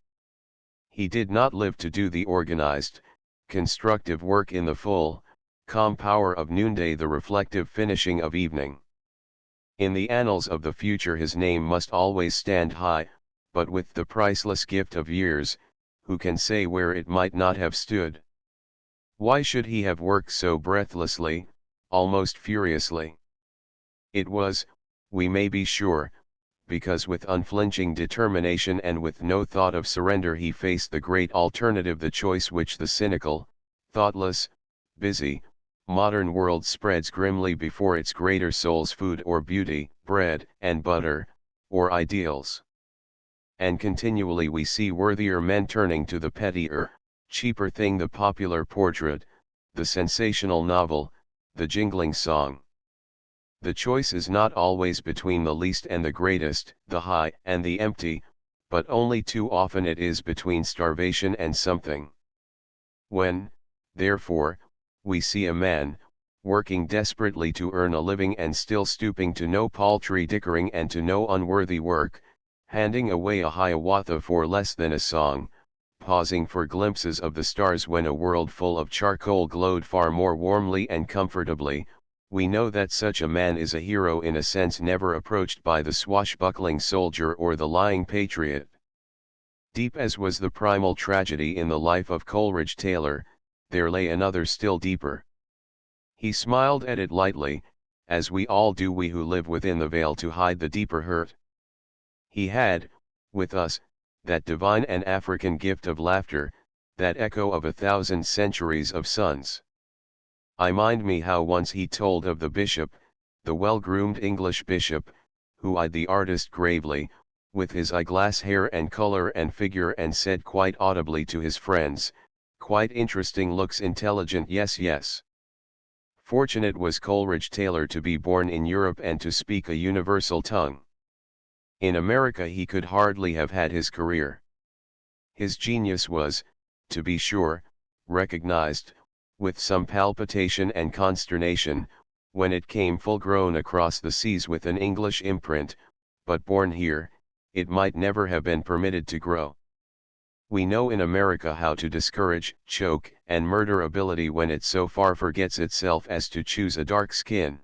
He did not live to do the organized, constructive work in the full, calm power of noonday, the reflective finishing of evening. In the annals of the future his name must always stand high, but with the priceless gift of years, who can say where it might not have stood? Why should he have worked so breathlessly, almost furiously? It was, we may be sure, because with unflinching determination and with no thought of surrender he faced the great alternative, the choice which the cynical, thoughtless, busy, modern world spreads grimly before its greater souls: food or beauty, bread and butter, or ideals. And continually we see worthier men turning to the pettier, cheaper thing, the popular portrait, the sensational novel, the jingling song. The choice is not always between the least and the greatest, the high and the empty, but only too often it is between starvation and something. When, therefore, we see a man, working desperately to earn a living and still stooping to no paltry dickering and to no unworthy work, handing away a hiawatha for less than a song, pausing for glimpses of the stars when a world full of charcoal glowed far more warmly and comfortably, we know that such a man is a hero in a sense never approached by the swashbuckling soldier or the lying patriot. Deep as was the primal tragedy in the life of Coleridge Taylor, there lay another still deeper. He smiled at it lightly, as we all do, we who live within the veil, to hide the deeper hurt. He had, with us, that divine and African gift of laughter, that echo of 1,000 centuries of suns. I mind me how once he told of the bishop, the well-groomed English bishop, who eyed the artist gravely, with his eyeglass hair and color and figure, and said quite audibly to his friends, "Quite interesting looks, intelligent, yes, yes." Fortunate was Coleridge Taylor to be born in Europe and to speak a universal tongue. In America he could hardly have had his career. His genius was, to be sure, recognized, with some palpitation and consternation, when it came full-grown across the seas with an English imprint, but born here, it might never have been permitted to grow. We know in America how to discourage, choke, and murder ability when it so far forgets itself as to choose a dark skin.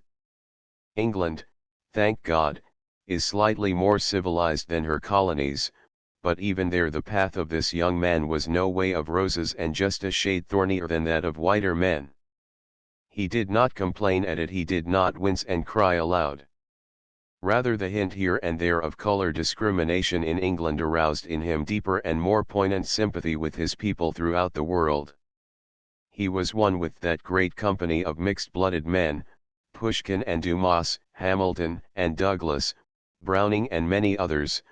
England, thank God, is slightly more civilized than her colonies, but even there the path of this young man was no way of roses and just a shade thornier than that of whiter men. He did not complain at it, he did not wince and cry aloud. Rather the hint here and there of color discrimination in England aroused in him deeper and more poignant sympathy with his people throughout the world. He was one with that great company of mixed-blooded men, Pushkin and Dumas, Hamilton and Douglas, Browning and many others,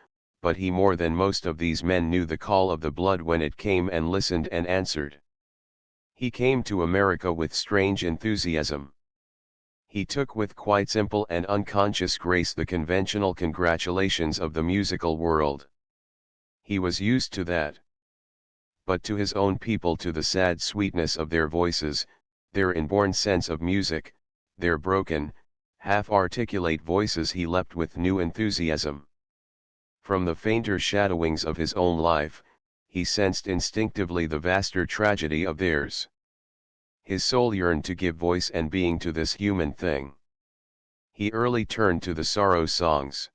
but he more than most of these men knew the call of the blood when it came, and listened and answered. He came to America with strange enthusiasm. He took with quite simple and unconscious grace the conventional congratulations of the musical world. He was used to that. But to his own people, to the sad sweetness of their voices, their inborn sense of music, their broken, half-articulate voices, he leapt with new enthusiasm. From the fainter shadowings of his own life, he sensed instinctively the vaster tragedy of theirs. His soul yearned to give voice and being to this human thing. He early turned to the sorrow songs.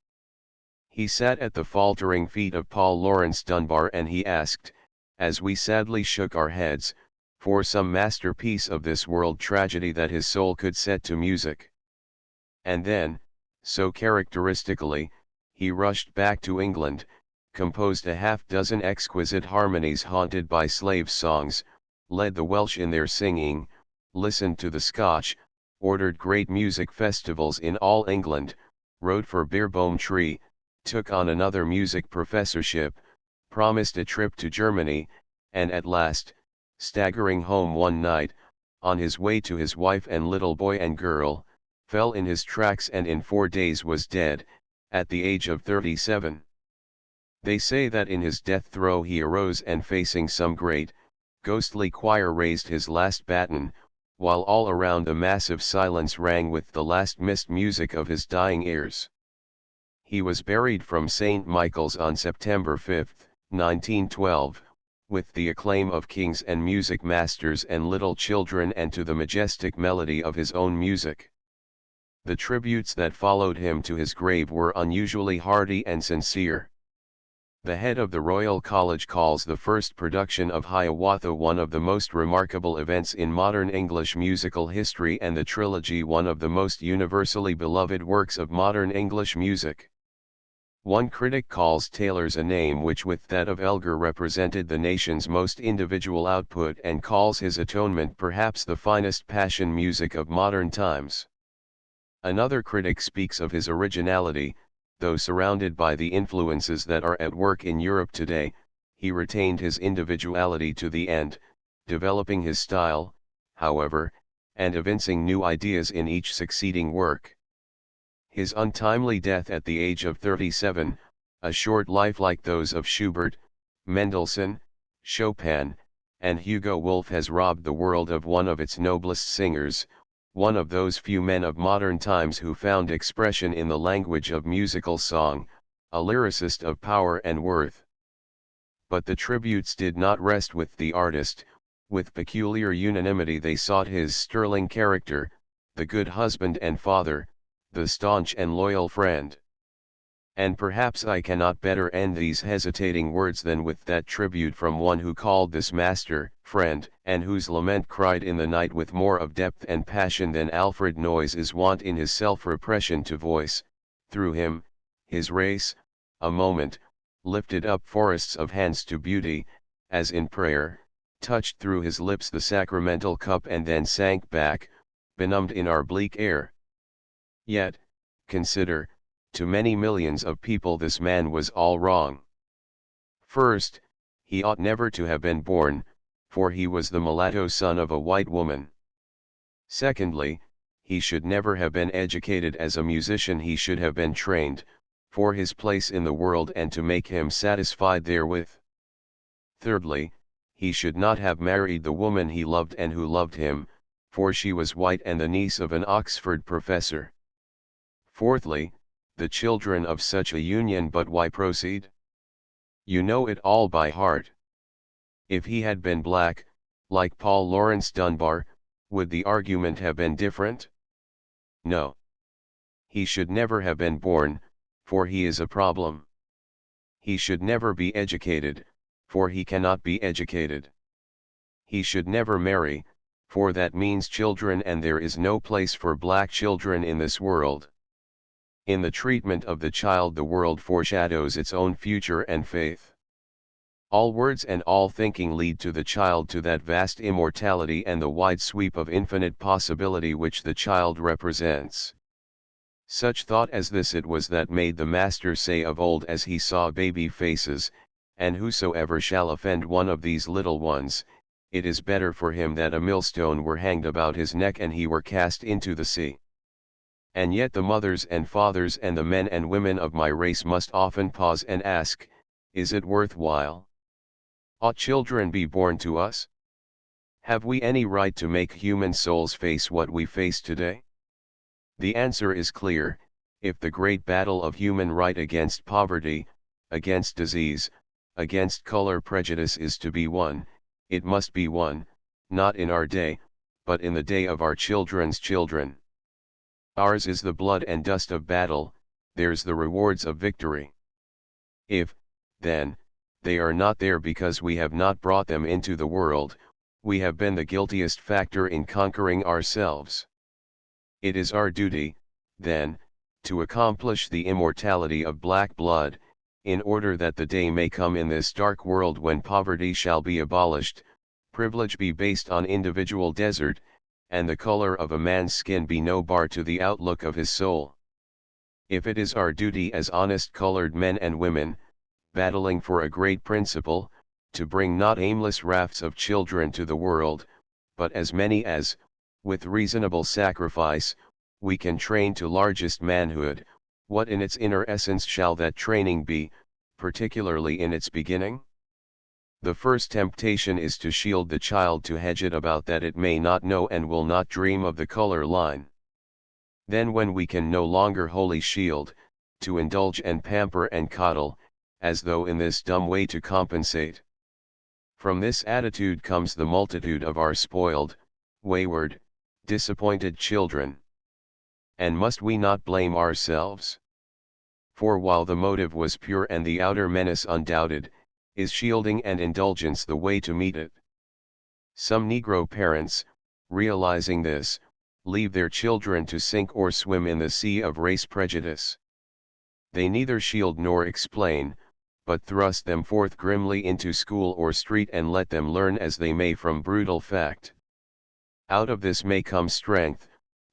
He sat at the faltering feet of Paul Laurence Dunbar, and he asked, as we sadly shook our heads, for some masterpiece of this world tragedy that his soul could set to music. And then, so characteristically, he rushed back to England, composed a half-dozen exquisite harmonies haunted by slave songs, led the Welsh in their singing, listened to the Scotch, ordered great music festivals in all England, wrote for Beerbohm Tree, took on another music professorship, promised a trip to Germany, and at last, staggering home one night, on his way to his wife and little boy and girl, fell in his tracks and in 4 days was dead, at the age of 37. They say that in his death throe he arose and, facing some great, ghostly choir, raised his last baton, while all around a massive silence rang with the last mist music of his dying ears. He was buried from St. Michael's on September 5, 1912, with the acclaim of kings and music masters and little children, and to the majestic melody of his own music. The tributes that followed him to his grave were unusually hearty and sincere. The head of the Royal College calls the first production of Hiawatha one of the most remarkable events in modern English musical history, and the trilogy one of the most universally beloved works of modern English music. One critic calls Taylor's A Name which with that of Elgar represented the nation's most individual output, and calls his Atonement perhaps the finest passion music of modern times. Another critic speaks of his originality. Though surrounded by the influences that are at work in Europe today, he retained his individuality to the end, developing his style, however, and evincing new ideas in each succeeding work. His untimely death at the age of 37, a short life like those of Schubert, Mendelssohn, Chopin, and Hugo Wolf, has robbed the world of one of its noblest singers, one of those few men of modern times who found expression in the language of musical song, a lyricist of power and worth. But the tributes did not rest with the artist. With peculiar unanimity they sought his sterling character, the good husband and father, the staunch and loyal friend. And perhaps I cannot better end these hesitating words than with that tribute from one who called this master friend, and whose lament cried in the night with more of depth and passion than Alfred Noyes is wont in his self-repression to voice. Through him, his race, a moment, lifted up forests of hands to beauty, as in prayer, touched through his lips the sacramental cup, and then sank back, benumbed in our bleak air. Yet, consider, to many millions of people this man was all wrong. First, he ought never to have been born, for he was the mulatto son of a white woman. Secondly, he should never have been educated as a musician, he should have been trained, for his place in the world and to make him satisfied therewith. Thirdly, he should not have married the woman he loved and who loved him, for she was white and the niece of an Oxford professor. Fourthly, the children of such a union, but why proceed? You know it all by heart. If he had been black, like Paul Laurence Dunbar, would the argument have been different? No. He should never have been born, for he is a problem. He should never be educated, for he cannot be educated. He should never marry, for that means children, and there is no place for black children in this world. In the treatment of the child the world foreshadows its own future and faith. All words and all thinking lead to the child, to that vast immortality and the wide sweep of infinite possibility which the child represents. Such thought as this it was that made the Master say of old, as he saw baby faces, "And whosoever shall offend one of these little ones, it is better for him that a millstone were hanged about his neck and he were cast into the sea." And yet the mothers and fathers and the men and women of my race must often pause and ask, is it worth while? Ought children be born to us? Have we any right to make human souls face what we face today? The answer is clear. If the great battle of human right against poverty, against disease, against color prejudice is to be won, it must be won, not in our day, but in the day of our children's children. Ours is the blood and dust of battle, theirs the rewards of victory. If, then, they are not there because we have not brought them into the world, we have been the guiltiest factor in conquering ourselves. It is our duty, then, to accomplish the immortality of black blood, in order that the day may come in this dark world when poverty shall be abolished, privilege be based on individual desert, and the color of a man's skin be no bar to the outlook of his soul. If it is our duty as honest colored men and women, battling for a great principle, to bring not aimless rafts of children to the world, but as many as, with reasonable sacrifice, we can train to largest manhood, what in its inner essence shall that training be, particularly in its beginning? The first temptation is to shield the child, to hedge it about that it may not know and will not dream of the color line. Then when we can no longer wholly shield, to indulge and pamper and coddle, as though in this dumb way to compensate. From this attitude comes the multitude of our spoiled, wayward, disappointed children. And must we not blame ourselves? For while the motive was pure and the outer menace undoubted, is shielding and indulgence the way to meet it? Some Negro parents, realizing this, leave their children to sink or swim in the sea of race prejudice. They neither shield nor explain, but thrust them forth grimly into school or street and let them learn as they may from brutal fact. Out of this may come strength,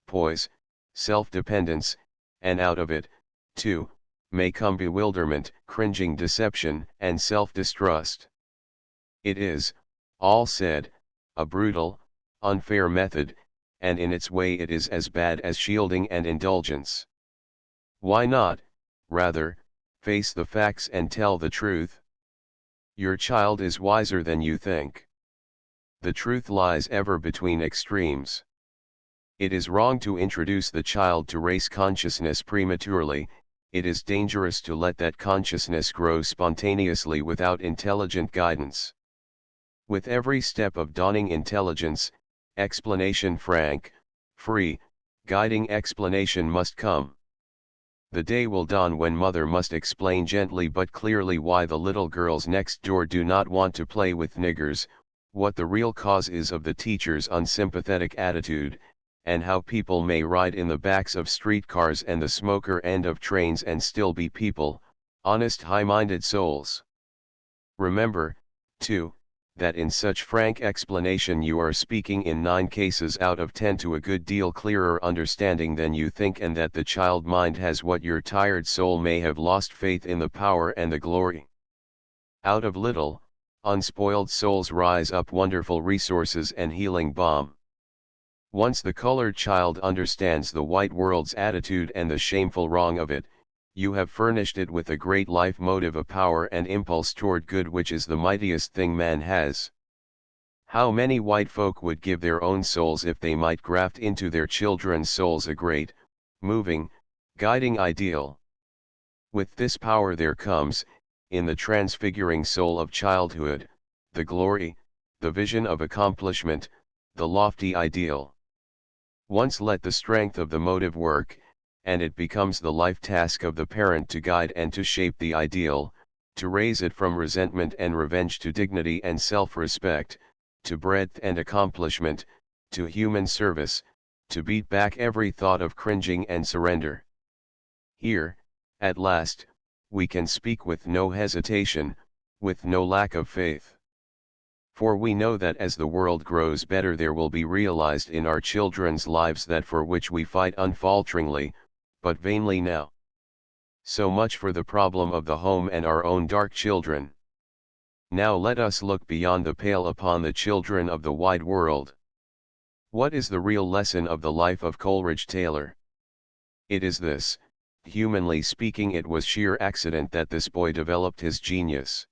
poise, self-dependence, and out of it, too, may come bewilderment, cringing deception, and self-distrust. It is, all said, a brutal, unfair method, and in its way it is as bad as shielding and indulgence. Why not, rather, face the facts and tell the truth? Your child is wiser than you think. The truth lies ever between extremes. It is wrong to introduce the child to race consciousness prematurely. It is dangerous to let that consciousness grow spontaneously without intelligent guidance. With every step of dawning intelligence, explanation frank, free, guiding explanation must come. The day will dawn when mother must explain gently but clearly why the little girls next door do not want to play with niggers, what the real cause is of the teacher's unsympathetic attitude, and how people may ride in the backs of streetcars and the smoker end of trains and still be people, honest high-minded souls. Remember, too, that in such frank explanation you are speaking in 9 cases out of 10 to a good deal clearer understanding than you think, and that the child mind has what your tired soul may have lost faith in, the power and the glory. Out of little, unspoiled souls rise up wonderful resources and healing balm. Once the colored child understands the white world's attitude and the shameful wrong of it, you have furnished it with a great life motive, a power and impulse toward good which is the mightiest thing man has. How many white folk would give their own souls if they might graft into their children's souls a great, moving, guiding ideal? With this power there comes, in the transfiguring soul of childhood, the glory, the vision of accomplishment, the lofty ideal. Once let the strength of the motive work, and it becomes the life task of the parent to guide and to shape the ideal, to raise it from resentment and revenge to dignity and self-respect, to breadth and accomplishment, to human service, to beat back every thought of cringing and surrender. Here, at last, we can speak with no hesitation, with no lack of faith. For we know that as the world grows better there will be realized in our children's lives that for which we fight unfalteringly, but vainly now. So much for the problem of the home and our own dark children. Now let us look beyond the pale upon the children of the wide world. What is the real lesson of the life of Coleridge Taylor? It is this: humanly speaking, it was sheer accident that this boy developed his genius.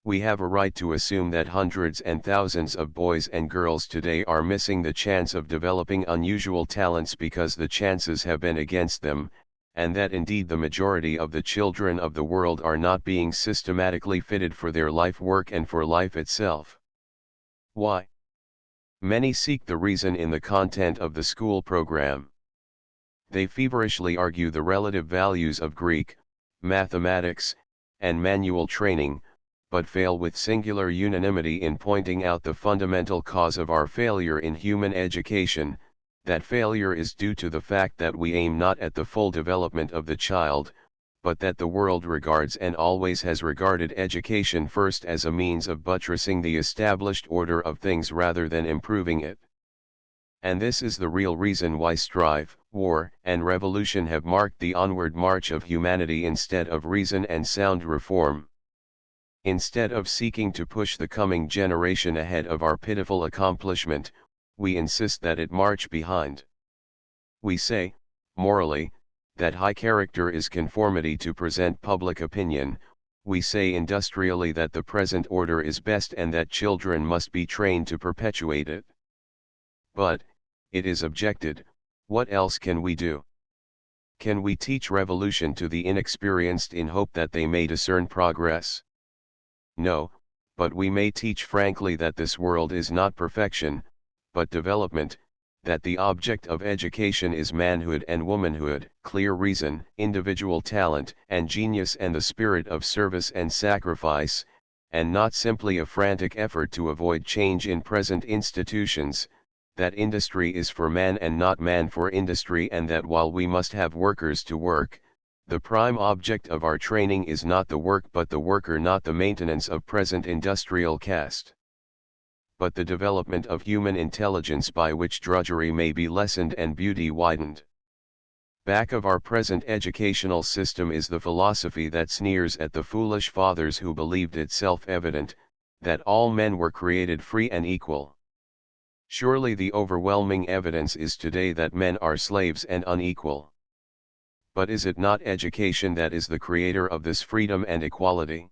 We have a right to assume that hundreds and thousands of boys and girls today are missing the chance of developing unusual talents because the chances have been against them, and that indeed the majority of the children of the world are not being systematically fitted for their life work and for life itself. Why? Many seek the reason in the content of the school program. They feverishly argue the relative values of Greek, mathematics, and manual training, but fail with singular unanimity in pointing out the fundamental cause of our failure in human education. That failure is due to the fact that we aim not at the full development of the child, but that the world regards and always has regarded education first as a means of buttressing the established order of things rather than improving it. And this is the real reason why strife, war, and revolution have marked the onward march of humanity instead of reason and sound reform. Instead of seeking to push the coming generation ahead of our pitiful accomplishment, we insist that it march behind. We say, morally, that high character is conformity to present public opinion. We say industrially that the present order is best and that children must be trained to perpetuate it. But, it is objected, what else can we do? Can we teach revolution to the inexperienced in hope that they may discern progress? No, but we may teach frankly that this world is not perfection, but development, that the object of education is manhood and womanhood, clear reason, individual talent and genius and the spirit of service and sacrifice, and not simply a frantic effort to avoid change in present institutions, that industry is for man and not man for industry, and that while we must have workers to work, the prime object of our training is not the work but the worker, not the maintenance of present industrial caste, but the development of human intelligence by which drudgery may be lessened and beauty widened. Back of our present educational system is the philosophy that sneers at the foolish fathers who believed it self-evident, that all men were created free and equal. Surely the overwhelming evidence is today that men are slaves and unequal. But is it not education that is the creator of this freedom and equality?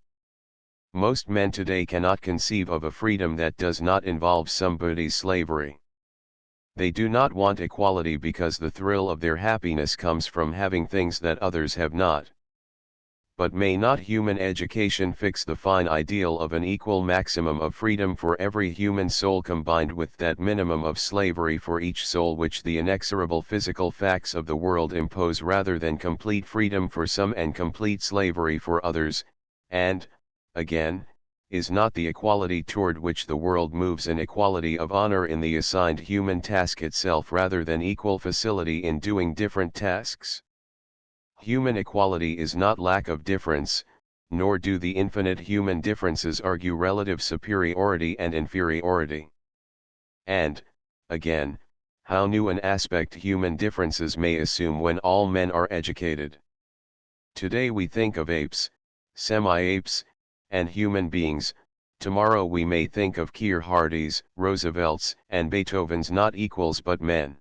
Most men today cannot conceive of a freedom that does not involve somebody's slavery. They do not want equality because the thrill of their happiness comes from having things that others have not. But may not human education fix the fine ideal of an equal maximum of freedom for every human soul combined with that minimum of slavery for each soul which the inexorable physical facts of the world impose, rather than complete freedom for some and complete slavery for others, and, again, is not the equality toward which the world moves an equality of honor in the assigned human task itself rather than equal facility in doing different tasks? Human equality is not lack of difference, nor do the infinite human differences argue relative superiority and inferiority. And, again, how new an aspect human differences may assume when all men are educated. Today we think of apes, semi-apes, and human beings. Tomorrow we may think of Keir Hardie's, Roosevelt's, and Beethoven's not equals but men.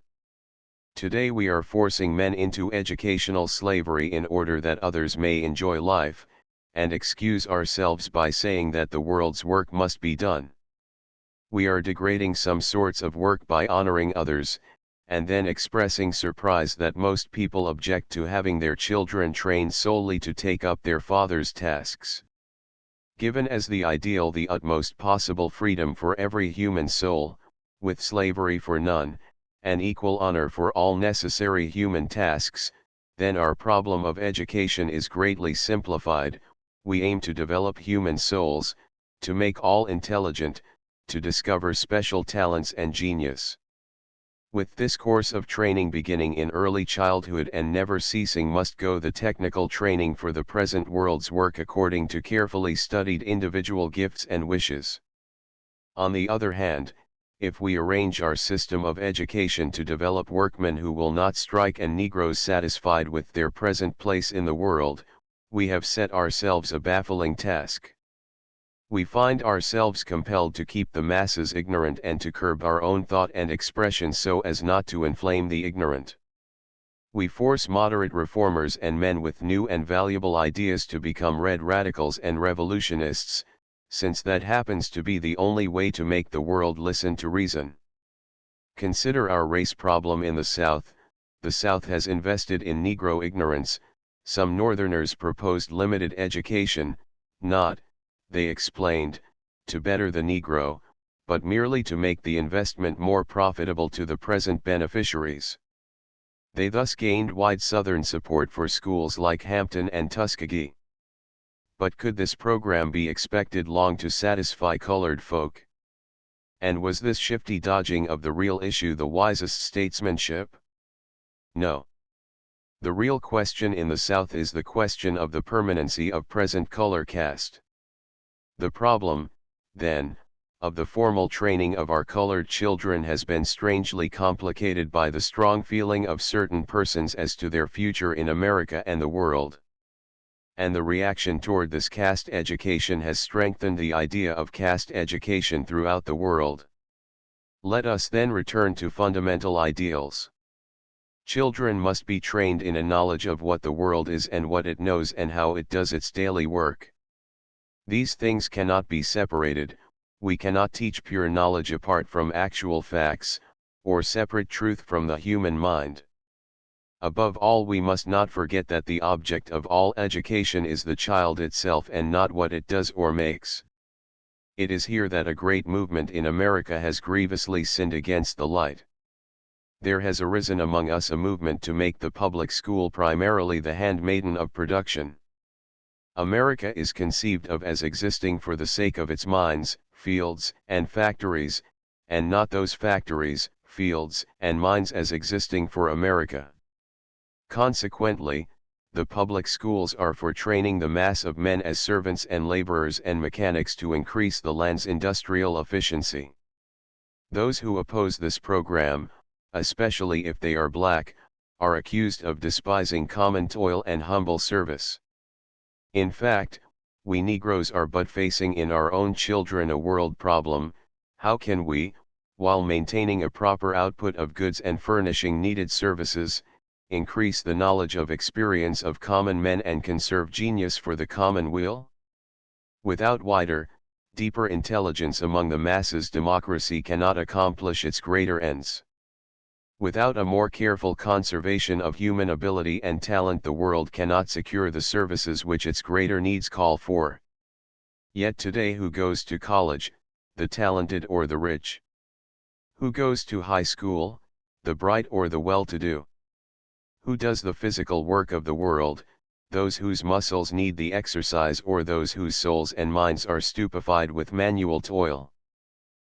Today we are forcing men into educational slavery in order that others may enjoy life, and excuse ourselves by saying that the world's work must be done. We are degrading some sorts of work by honoring others, and then expressing surprise that most people object to having their children trained solely to take up their father's tasks. Given as the ideal the utmost possible freedom for every human soul, with slavery for none, and equal honor for all necessary human tasks, then our problem of education is greatly simplified. We aim to develop human souls, to make all intelligent, to discover special talents and genius. With this course of training beginning in early childhood and never ceasing must go the technical training for the present world's work according to carefully studied individual gifts and wishes. On the other hand, if we arrange our system of education to develop workmen who will not strike and Negroes satisfied with their present place in the world, we have set ourselves a baffling task. We find ourselves compelled to keep the masses ignorant and to curb our own thought and expression so as not to inflame the ignorant. We force moderate reformers and men with new and valuable ideas to become red radicals and revolutionists, since that happens to be the only way to make the world listen to reason. Consider our race problem in the South. The South has invested in Negro ignorance. Some Northerners proposed limited education, not, they explained, to better the Negro, but merely to make the investment more profitable to the present beneficiaries. They thus gained wide Southern support for schools like Hampton and Tuskegee. But could this program be expected long to satisfy colored folk? And was this shifty dodging of the real issue the wisest statesmanship? No. The real question in the South is the question of the permanency of present color caste. The problem, then, of the formal training of our colored children has been strangely complicated by the strong feeling of certain persons as to their future in America and the world. And the reaction toward this caste education has strengthened the idea of caste education throughout the world. Let us then return to fundamental ideals. Children must be trained in a knowledge of what the world is and what it knows and how it does its daily work. These things cannot be separated. We cannot teach pure knowledge apart from actual facts, or separate truth from the human mind. Above all, we must not forget that the object of all education is the child itself and not what it does or makes. It is here that a great movement in America has grievously sinned against the light. There has arisen among us a movement to make the public school primarily the handmaiden of production. America is conceived of as existing for the sake of its mines, fields, and factories, and not those factories, fields, and mines as existing for America. Consequently, the public schools are for training the mass of men as servants and laborers and mechanics to increase the land's industrial efficiency. Those who oppose this program, especially if they are black, are accused of despising common toil and humble service. In fact, we Negroes are but facing in our own children a world problem: how can we, while maintaining a proper output of goods and furnishing needed services, increase the knowledge of experience of common men and conserve genius for the common weal? Without wider, deeper intelligence among the masses, democracy cannot accomplish its greater ends. Without a more careful conservation of human ability and talent, the world cannot secure the services which its greater needs call for. Yet today, who goes to college, the talented or the rich? Who goes to high school, the bright or the well-to-do? Who does the physical work of the world, those whose muscles need the exercise or those whose souls and minds are stupefied with manual toil?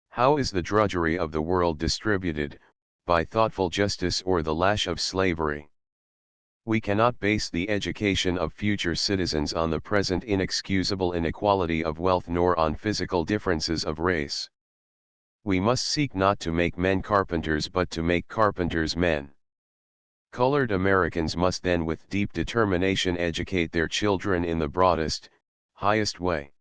How is the drudgery of the world distributed, by thoughtful justice or the lash of slavery? We cannot base the education of future citizens on the present inexcusable inequality of wealth nor on physical differences of race. We must seek not to make men carpenters but to make carpenters men. Colored Americans must then with deep determination educate their children in the broadest, highest way.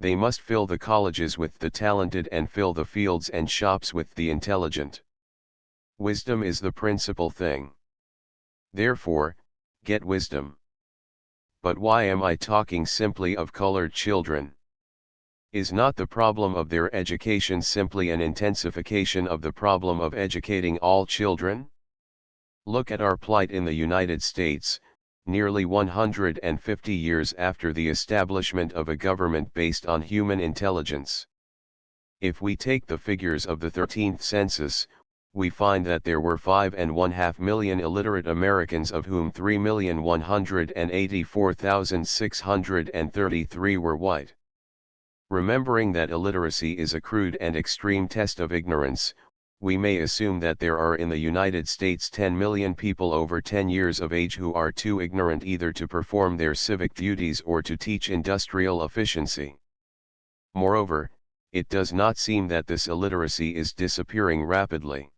They must fill the colleges with the talented and fill the fields and shops with the intelligent. Wisdom is the principal thing. Therefore, get wisdom. But why am I talking simply of colored children? Is not the problem of their education simply an intensification of the problem of educating all children? Look at our plight in the United States, nearly 150 years after the establishment of a government based on human intelligence. If we take the figures of the 13th census, we find that there were 5.5 million illiterate Americans, of whom 3,184,633 were white. Remembering that illiteracy is a crude and extreme test of ignorance, we may assume that there are in the United States 10 million people over 10 years of age who are too ignorant either to perform their civic duties or to teach industrial efficiency. Moreover, it does not seem that this illiteracy is disappearing rapidly.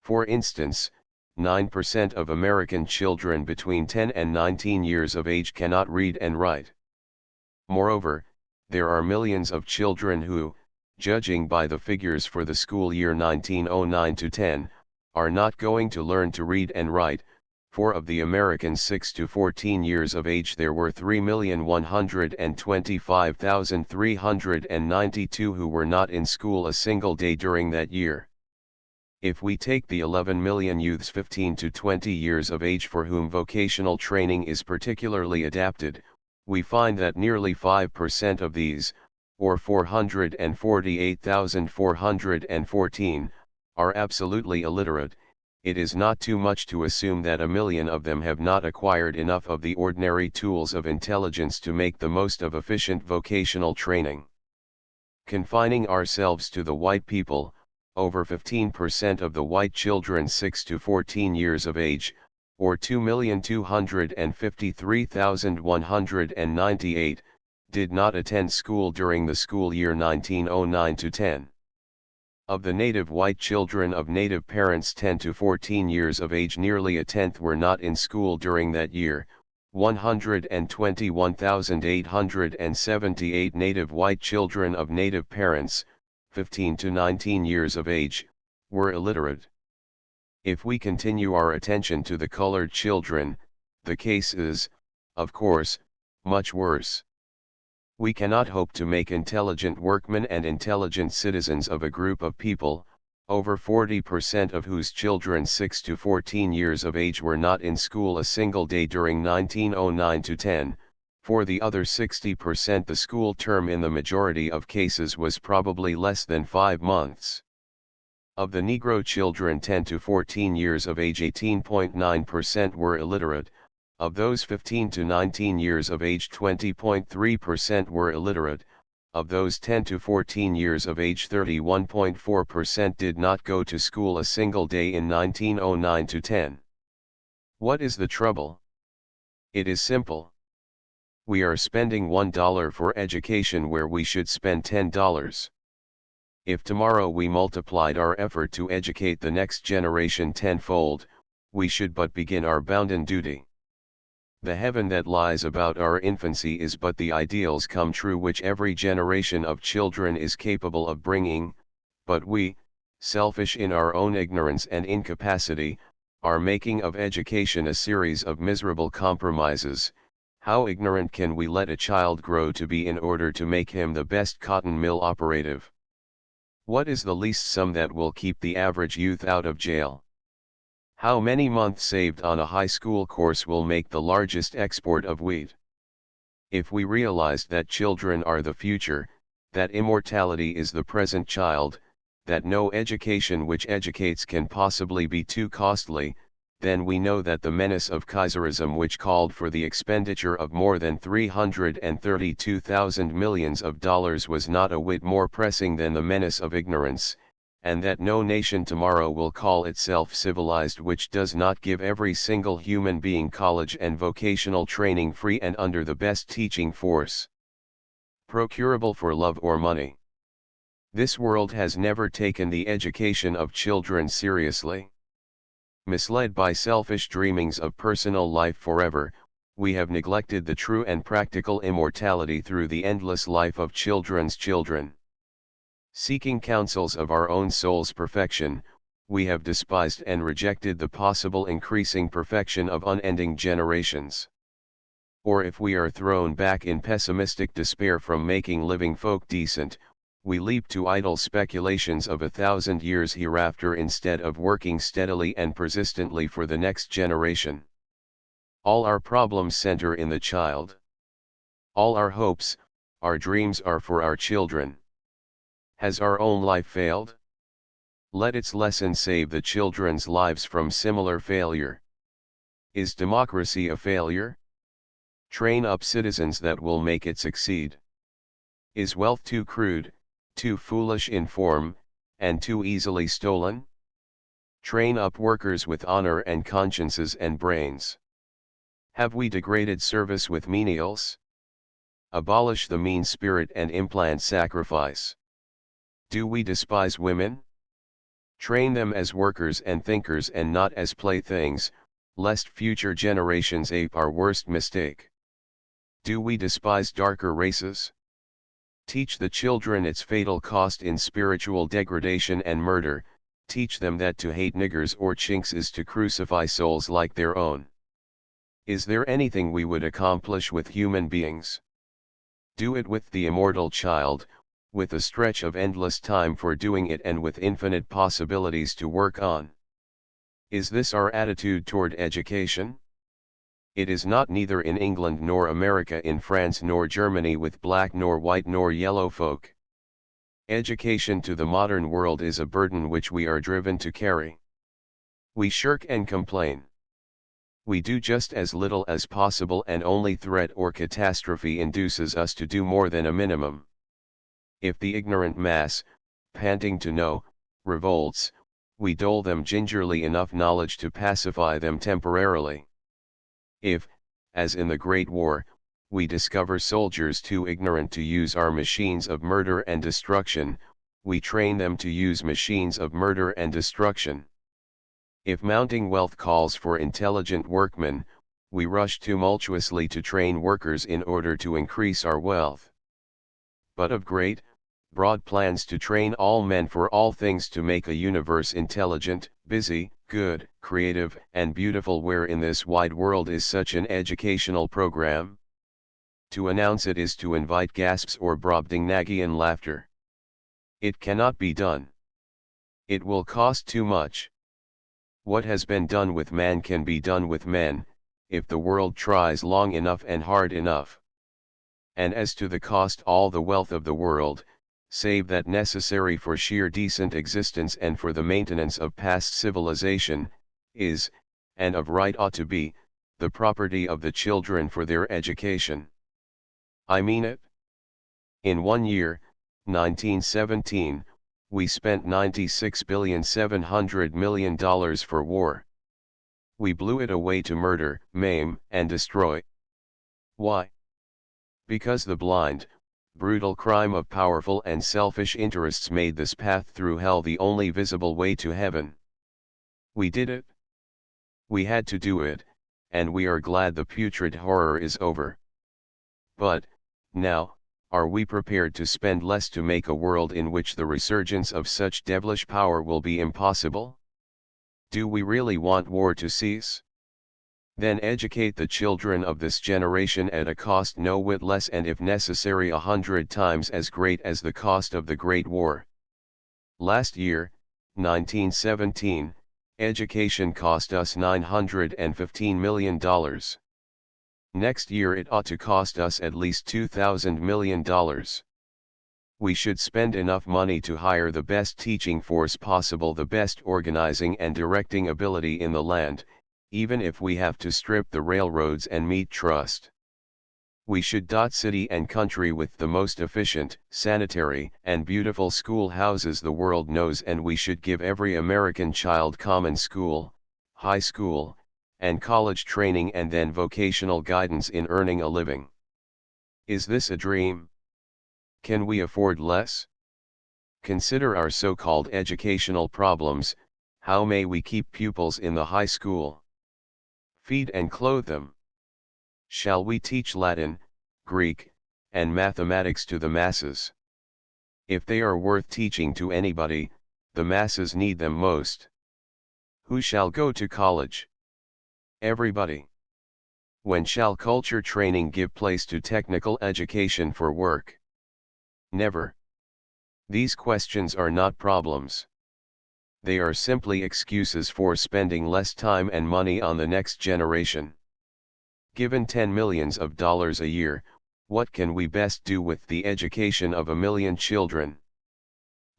For instance, 9% of American children between 10 and 19 years of age cannot read and write. Moreover, there are millions of children who, judging by the figures for the school year 1909-10, are not going to learn to read and write, for of the Americans 6 to 14 years of age there were 3,125,392 who were not in school a single day during that year. If we take the 11 million youths 15 to 20 years of age for whom vocational training is particularly adapted, we find that nearly 5% of these, or 448,414, are absolutely illiterate. It is not too much to assume that 1 million of them have not acquired enough of the ordinary tools of intelligence to make the most of efficient vocational training. Confining ourselves to the white people, over 15% of the white children 6 to 14 years of age, or 2,253,198, did not attend school during the school year 1909-10. Of the native white children of native parents 10 to 14 years of age, nearly a tenth were not in school during that year. 121,878 native white children of native parents, 15 to 19 years of age, were illiterate. If we continue our attention to the colored children, the case is, of course, much worse. We cannot hope to make intelligent workmen and intelligent citizens of a group of people, over 40% of whose children 6 to 14 years of age were not in school a single day during 1909-10, For the other 60%, the school term in the majority of cases was probably less than 5 months. Of the Negro children 10 to 14 years of age, 18.9% were illiterate. Of those 15 to 19 years of age, 20.3% were illiterate. Of those 10 to 14 years of age, 31.4% did not go to school a single day in 1909 to 10. What is the trouble? It is simple. We are spending $1 for education where we should spend $10. If tomorrow we multiplied our effort to educate the next generation tenfold, we should but begin our bounden duty. The heaven that lies about our infancy is but the ideals come true which every generation of children is capable of bringing, but we, selfish in our own ignorance and incapacity, are making of education a series of miserable compromises. How ignorant can we let a child grow to be in order to make him the best cotton mill operative? What is the least sum that will keep the average youth out of jail? How many months saved on a high school course will make the largest export of wheat? If we realized that children are the future, that immortality is the present child, that no education which educates can possibly be too costly, then we know that the menace of Kaiserism, which called for the expenditure of more than 332,000 millions of dollars, was not a whit more pressing than the menace of ignorance, and that no nation tomorrow will call itself civilized which does not give every single human being college and vocational training free and under the best teaching force, procurable for love or money. This world has never taken the education of children seriously. Misled by selfish dreamings of personal life forever, we have neglected the true and practical immortality through the endless life of children's children. Seeking counsels of our own soul's perfection, we have despised and rejected the possible increasing perfection of unending generations. Or if we are thrown back in pessimistic despair from making living folk decent, we leap to idle speculations of 1,000 years hereafter instead of working steadily and persistently for the next generation. All our problems center in the child. All our hopes, our dreams are for our children. Has our own life failed? Let its lesson save the children's lives from similar failure. Is democracy a failure? Train up citizens that will make it succeed. Is wealth too crude, too foolish in form, and too easily stolen? Train up workers with honor and consciences and brains. Have we degraded service with menials? Abolish the mean spirit and implant sacrifice. Do we despise women? Train them as workers and thinkers and not as playthings, lest future generations ape our worst mistake. Do we despise darker races? Teach the children its fatal cost in spiritual degradation and murder. Teach them that to hate niggers or chinks is to crucify souls like their own. Is there anything we would accomplish with human beings? Do it with the immortal child, with a stretch of endless time for doing it and with infinite possibilities to work on. Is this our attitude toward education? It is not, neither in England nor America, in France nor Germany, with black nor white nor yellow folk. Education to the modern world is a burden which we are driven to carry. We shirk and complain. We do just as little as possible, and only threat or catastrophe induces us to do more than a minimum. If the ignorant mass, panting to know, revolts, we dole them gingerly enough knowledge to pacify them temporarily. If, as in the Great War, we discover soldiers too ignorant to use our machines of murder and destruction, we train them to use machines of murder and destruction. If mounting wealth calls for intelligent workmen, we rush tumultuously to train workers in order to increase our wealth. But of great, broad plans to train all men for all things, to make a universe intelligent, busy, good, creative, and beautiful, where in this wide world is such an educational program? To announce it is to invite gasps or Brobdingnagian laughter. It cannot be done. It will cost too much. What has been done with man can be done with men, if the world tries long enough and hard enough. And as to the cost, all the wealth of the world, save that necessary for sheer decent existence and for the maintenance of past civilization, is, and of right ought to be, the property of the children for their education. I mean it. In 1 year, 1917, we spent $96,700,000,000 for war. We blew it away to murder, maim, and destroy. Why? Because the blind, brutal crime of powerful and selfish interests made this path through hell the only visible way to heaven. We did it. We had to do it, and we are glad the putrid horror is over. But, now, are we prepared to spend less to make a world in which the resurgence of such devilish power will be impossible? Do we really want war to cease? Then educate the children of this generation at a cost no whit less, and if necessary 100 times as great as the cost of the Great War. Last year, 1917, education cost us $915 million. Next year it ought to cost us at least $2,000 million. We should spend enough money to hire the best teaching force possible, the best organizing and directing ability in the land, even if we have to strip the railroads and meat trust. We should dot city and country with the most efficient, sanitary, and beautiful schoolhouses the world knows, and we should give every American child common school, high school, and college training, and then vocational guidance in earning a living. Is this a dream? Can we afford less? Consider our so-called educational problems. How may we keep pupils in the high school? Feed and clothe them. Shall we teach Latin, Greek, and mathematics to the masses? If they are worth teaching to anybody, the masses need them most. Who shall go to college? Everybody. When shall culture training give place to technical education for work? Never. These questions are not problems. They are simply excuses for spending less time and money on the next generation. Given $10 million a year, what can we best do with the education of 1 million children?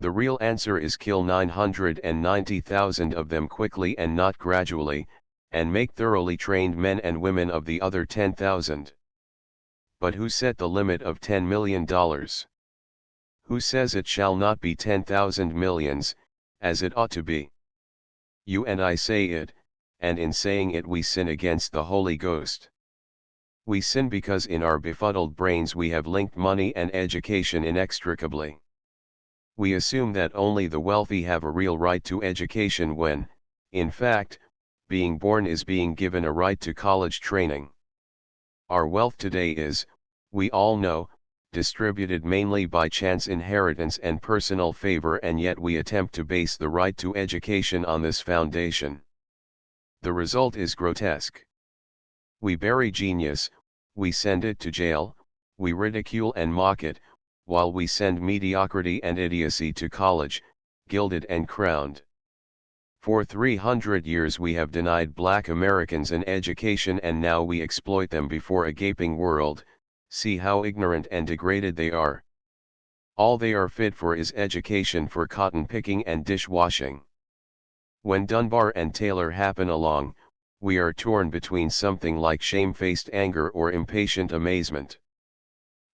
The real answer is kill 990,000 of them quickly and not gradually, and make thoroughly trained men and women of the other 10,000. But who set the limit of $10 million? Who says it shall not be 10,000 millions, as it ought to be? You and I say it, and in saying it we sin against the Holy Ghost. We sin because in our befuddled brains we have linked money and education inextricably. We assume that only the wealthy have a real right to education when, in fact, being born is being given a right to college training. Our wealth today is, we all know, distributed mainly by chance inheritance and personal favor, and yet we attempt to base the right to education on this foundation. The result is grotesque. We bury genius, we send it to jail, we ridicule and mock it, while we send mediocrity and idiocy to college, gilded and crowned. For 300 years we have denied black Americans an education, and now we exploit them before a gaping world. See how ignorant and degraded they are. All they are fit for is education for cotton picking and dishwashing. When Dunbar and Taylor happen along, we are torn between something like shamefaced anger or impatient amazement.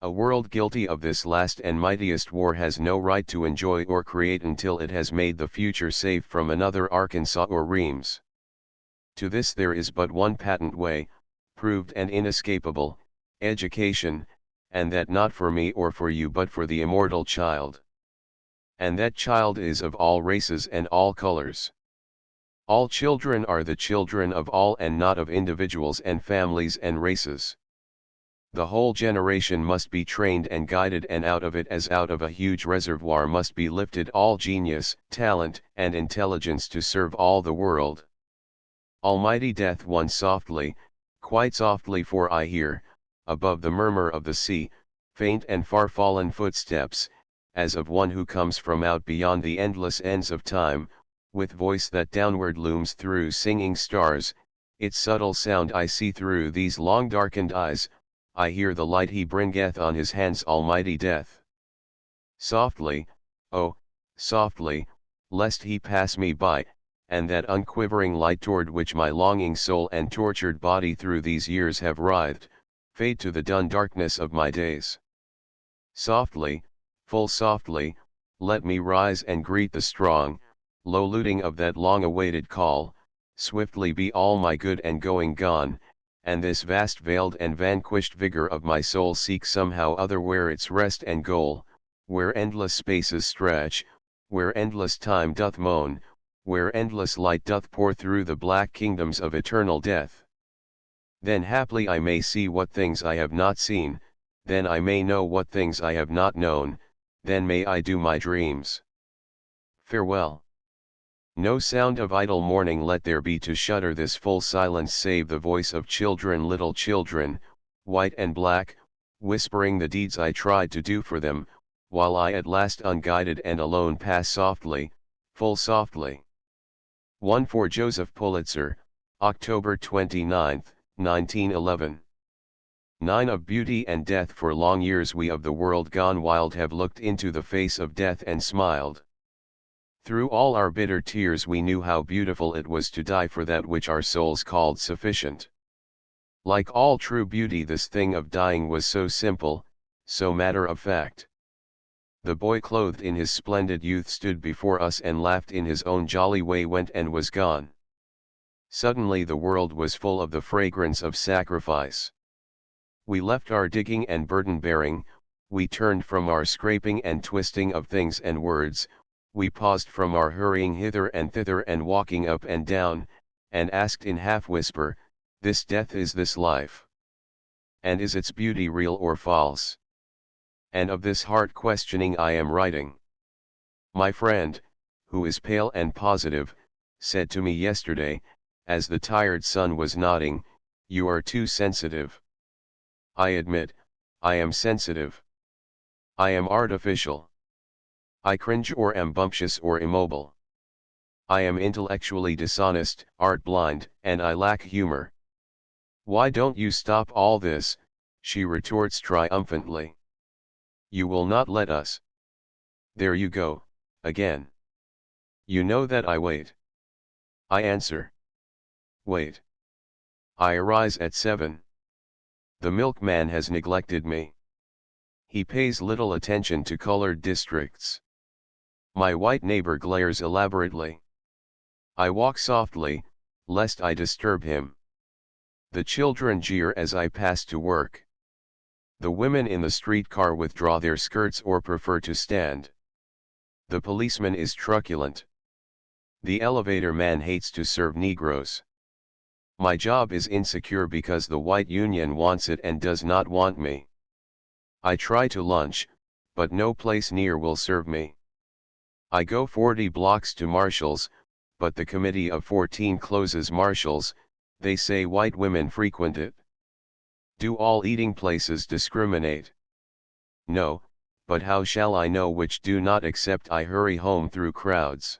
A world guilty of this last and mightiest war has no right to enjoy or create until it has made the future safe from another Arkansas or Reims. To this there is but one patent way, proved and inescapable: education, and that not for me or for you but for the immortal child. And that child is of all races and all colors. All children are the children of all and not of individuals and families and races. The whole generation must be trained and guided, and out of it as out of a huge reservoir must be lifted all genius, talent, and intelligence to serve all the world. Almighty Death won softly, quite softly, for I hear, above the murmur of the sea, faint and far-fallen footsteps, as of one who comes from out beyond the endless ends of time, with voice that downward looms through singing stars. Its subtle sound I see through these long darkened eyes. I hear the light he bringeth on his hands almighty death. Softly, oh, softly, lest he pass me by, and that unquivering light toward which my longing soul and tortured body through these years have writhed, fade to the dun darkness of my days. Softly, full softly, let me rise and greet the strong, low looting of that long-awaited call, swiftly be all my good and going gone, and this vast veiled and vanquished vigor of my soul seek somehow otherwhere its rest and goal, where endless spaces stretch, where endless time doth moan, where endless light doth pour through the black kingdoms of eternal death. Then haply I may see what things I have not seen, then I may know what things I have not known, then may I do my dreams. Farewell. No sound of idle mourning let there be to shudder this full silence save the voice of children, little children, white and black, whispering the deeds I tried to do for them, while I at last unguided and alone pass softly, full softly. 1 for Joseph Pulitzer, October 29, 1911. 9 of beauty and death. For long years we of the world gone wild have looked into the face of death and smiled. Through all our bitter tears we knew how beautiful it was to die for that which our souls called sufficient. Like all true beauty, this thing of dying was so simple, so matter of fact. The boy clothed in his splendid youth stood before us and laughed in his own jolly way, went and was gone. Suddenly the world was full of the fragrance of sacrifice. We left our digging and burden bearing, we turned from our scraping and twisting of things and words, we paused from our hurrying hither and thither and walking up and down, and asked in half-whisper, this death, is this life? And is its beauty real or false? And of this heart questioning I am writing. My friend, who is pale and positive, said to me yesterday, as the tired sun was nodding, you are too sensitive. I admit, I am sensitive. I am artificial. I cringe or am bumptious or immobile. I am intellectually dishonest, art blind, and I lack humor. Why don't you stop all this? She retorts triumphantly. You will not let us. There you go, again. You know that I wait. I answer. Wait. I arise at 7. The milkman has neglected me. He pays little attention to colored districts. My white neighbor glares elaborately. I walk softly, lest I disturb him. The children jeer as I pass to work. The women in the streetcar withdraw their skirts or prefer to stand. The policeman is truculent. The elevator man hates to serve Negroes. My job is insecure because the white union wants it and does not want me. I try to lunch, but no place near will serve me. I go 40 blocks to Marshall's, but the committee of 14 closes Marshall's, they say white women frequent it. Do all eating places discriminate? No, but how shall I know which do not, except I hurry home through crowds?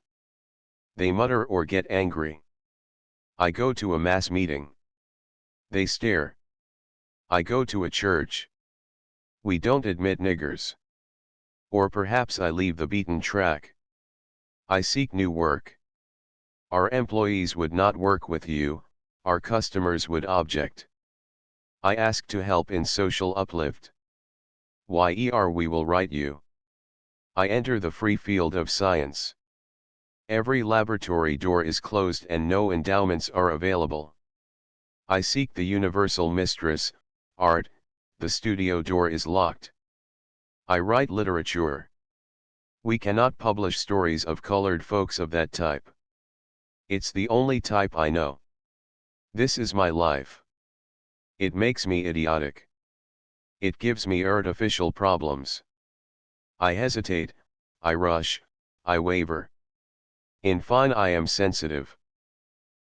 They mutter or get angry. I go to a mass meeting. They stare. I go to a church. We don't admit niggers. Or perhaps I leave the beaten track. I seek new work. Our employees would not work with you, our customers would object. I ask to help in social uplift. We will write you. I enter the free field of science. Every laboratory door is closed and no endowments are available. I seek the universal mistress, art, the studio door is locked. I write literature. We cannot publish stories of colored folks of that type. It's the only type I know. This is my life. It makes me idiotic. It gives me artificial problems. I hesitate, I rush, I waver. In fine, I am sensitive.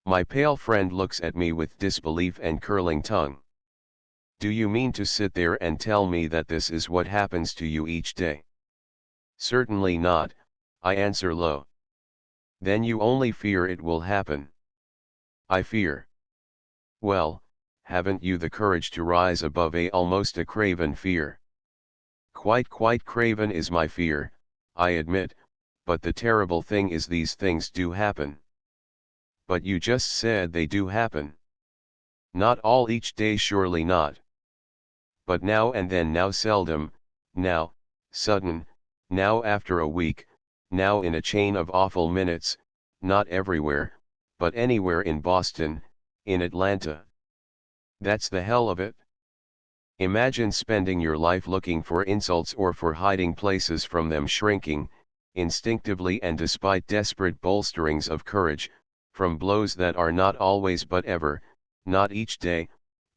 My pale friend looks at me with disbelief and curling tongue. Do you mean to sit there and tell me that this is what happens to you each day? Certainly not, I answer low. Then you only fear it will happen. I fear. Well, haven't you the courage to rise above almost a craven fear? Quite craven is my fear, I admit, but the terrible thing is these things do happen. But you just said they do happen. Not all each day, surely not. But now and then, now seldom, now, sudden, now after a week, now in a chain of awful minutes, not everywhere, but anywhere in Boston, in Atlanta. That's the hell of it. Imagine spending your life looking for insults or for hiding places from them, shrinking, instinctively and despite desperate bolsterings of courage, from blows that are not always but ever, not each day,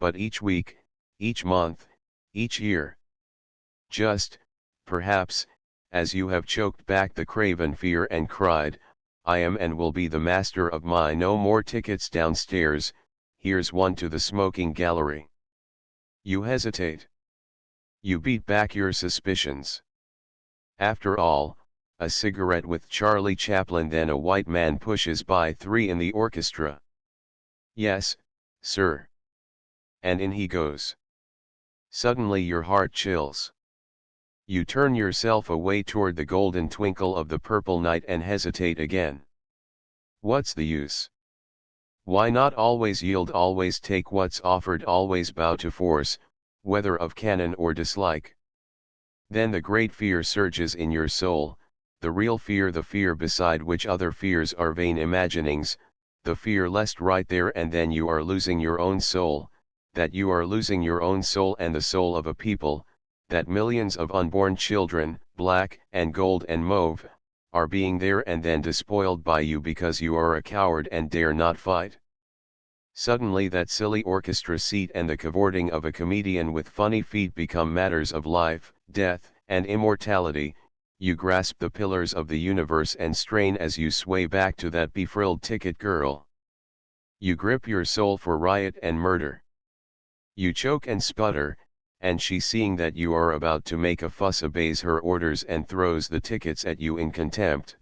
but each week, each month, each year. Just, perhaps, as you have choked back the craven fear and cried, I am and will be the master of my no more tickets downstairs, here's one to the smoking gallery. You hesitate. You beat back your suspicions. After all, a cigarette with Charlie Chaplin, then a white man pushes by 3 in the orchestra. Yes, sir. And in he goes. Suddenly your heart chills. You turn yourself away toward the golden twinkle of the purple night and hesitate again. What's the use? Why not always yield, always take what's offered, always bow to force, whether of cannon or dislike? Then the great fear surges in your soul, the real fear, the fear beside which other fears are vain imaginings, the fear lest right there and then you are losing your own soul, that you are losing your own soul and the soul of a people, that millions of unborn children, black and gold and mauve, are being there and then despoiled by you because you are a coward and dare not fight. Suddenly that silly orchestra seat and the cavorting of a comedian with funny feet become matters of life, death, and immortality. You grasp the pillars of the universe and strain as you sway back to that befrilled ticket girl. You grip your soul for riot and murder. You choke and sputter, and she, seeing that you are about to make a fuss, obeys her orders and throws the tickets at you in contempt.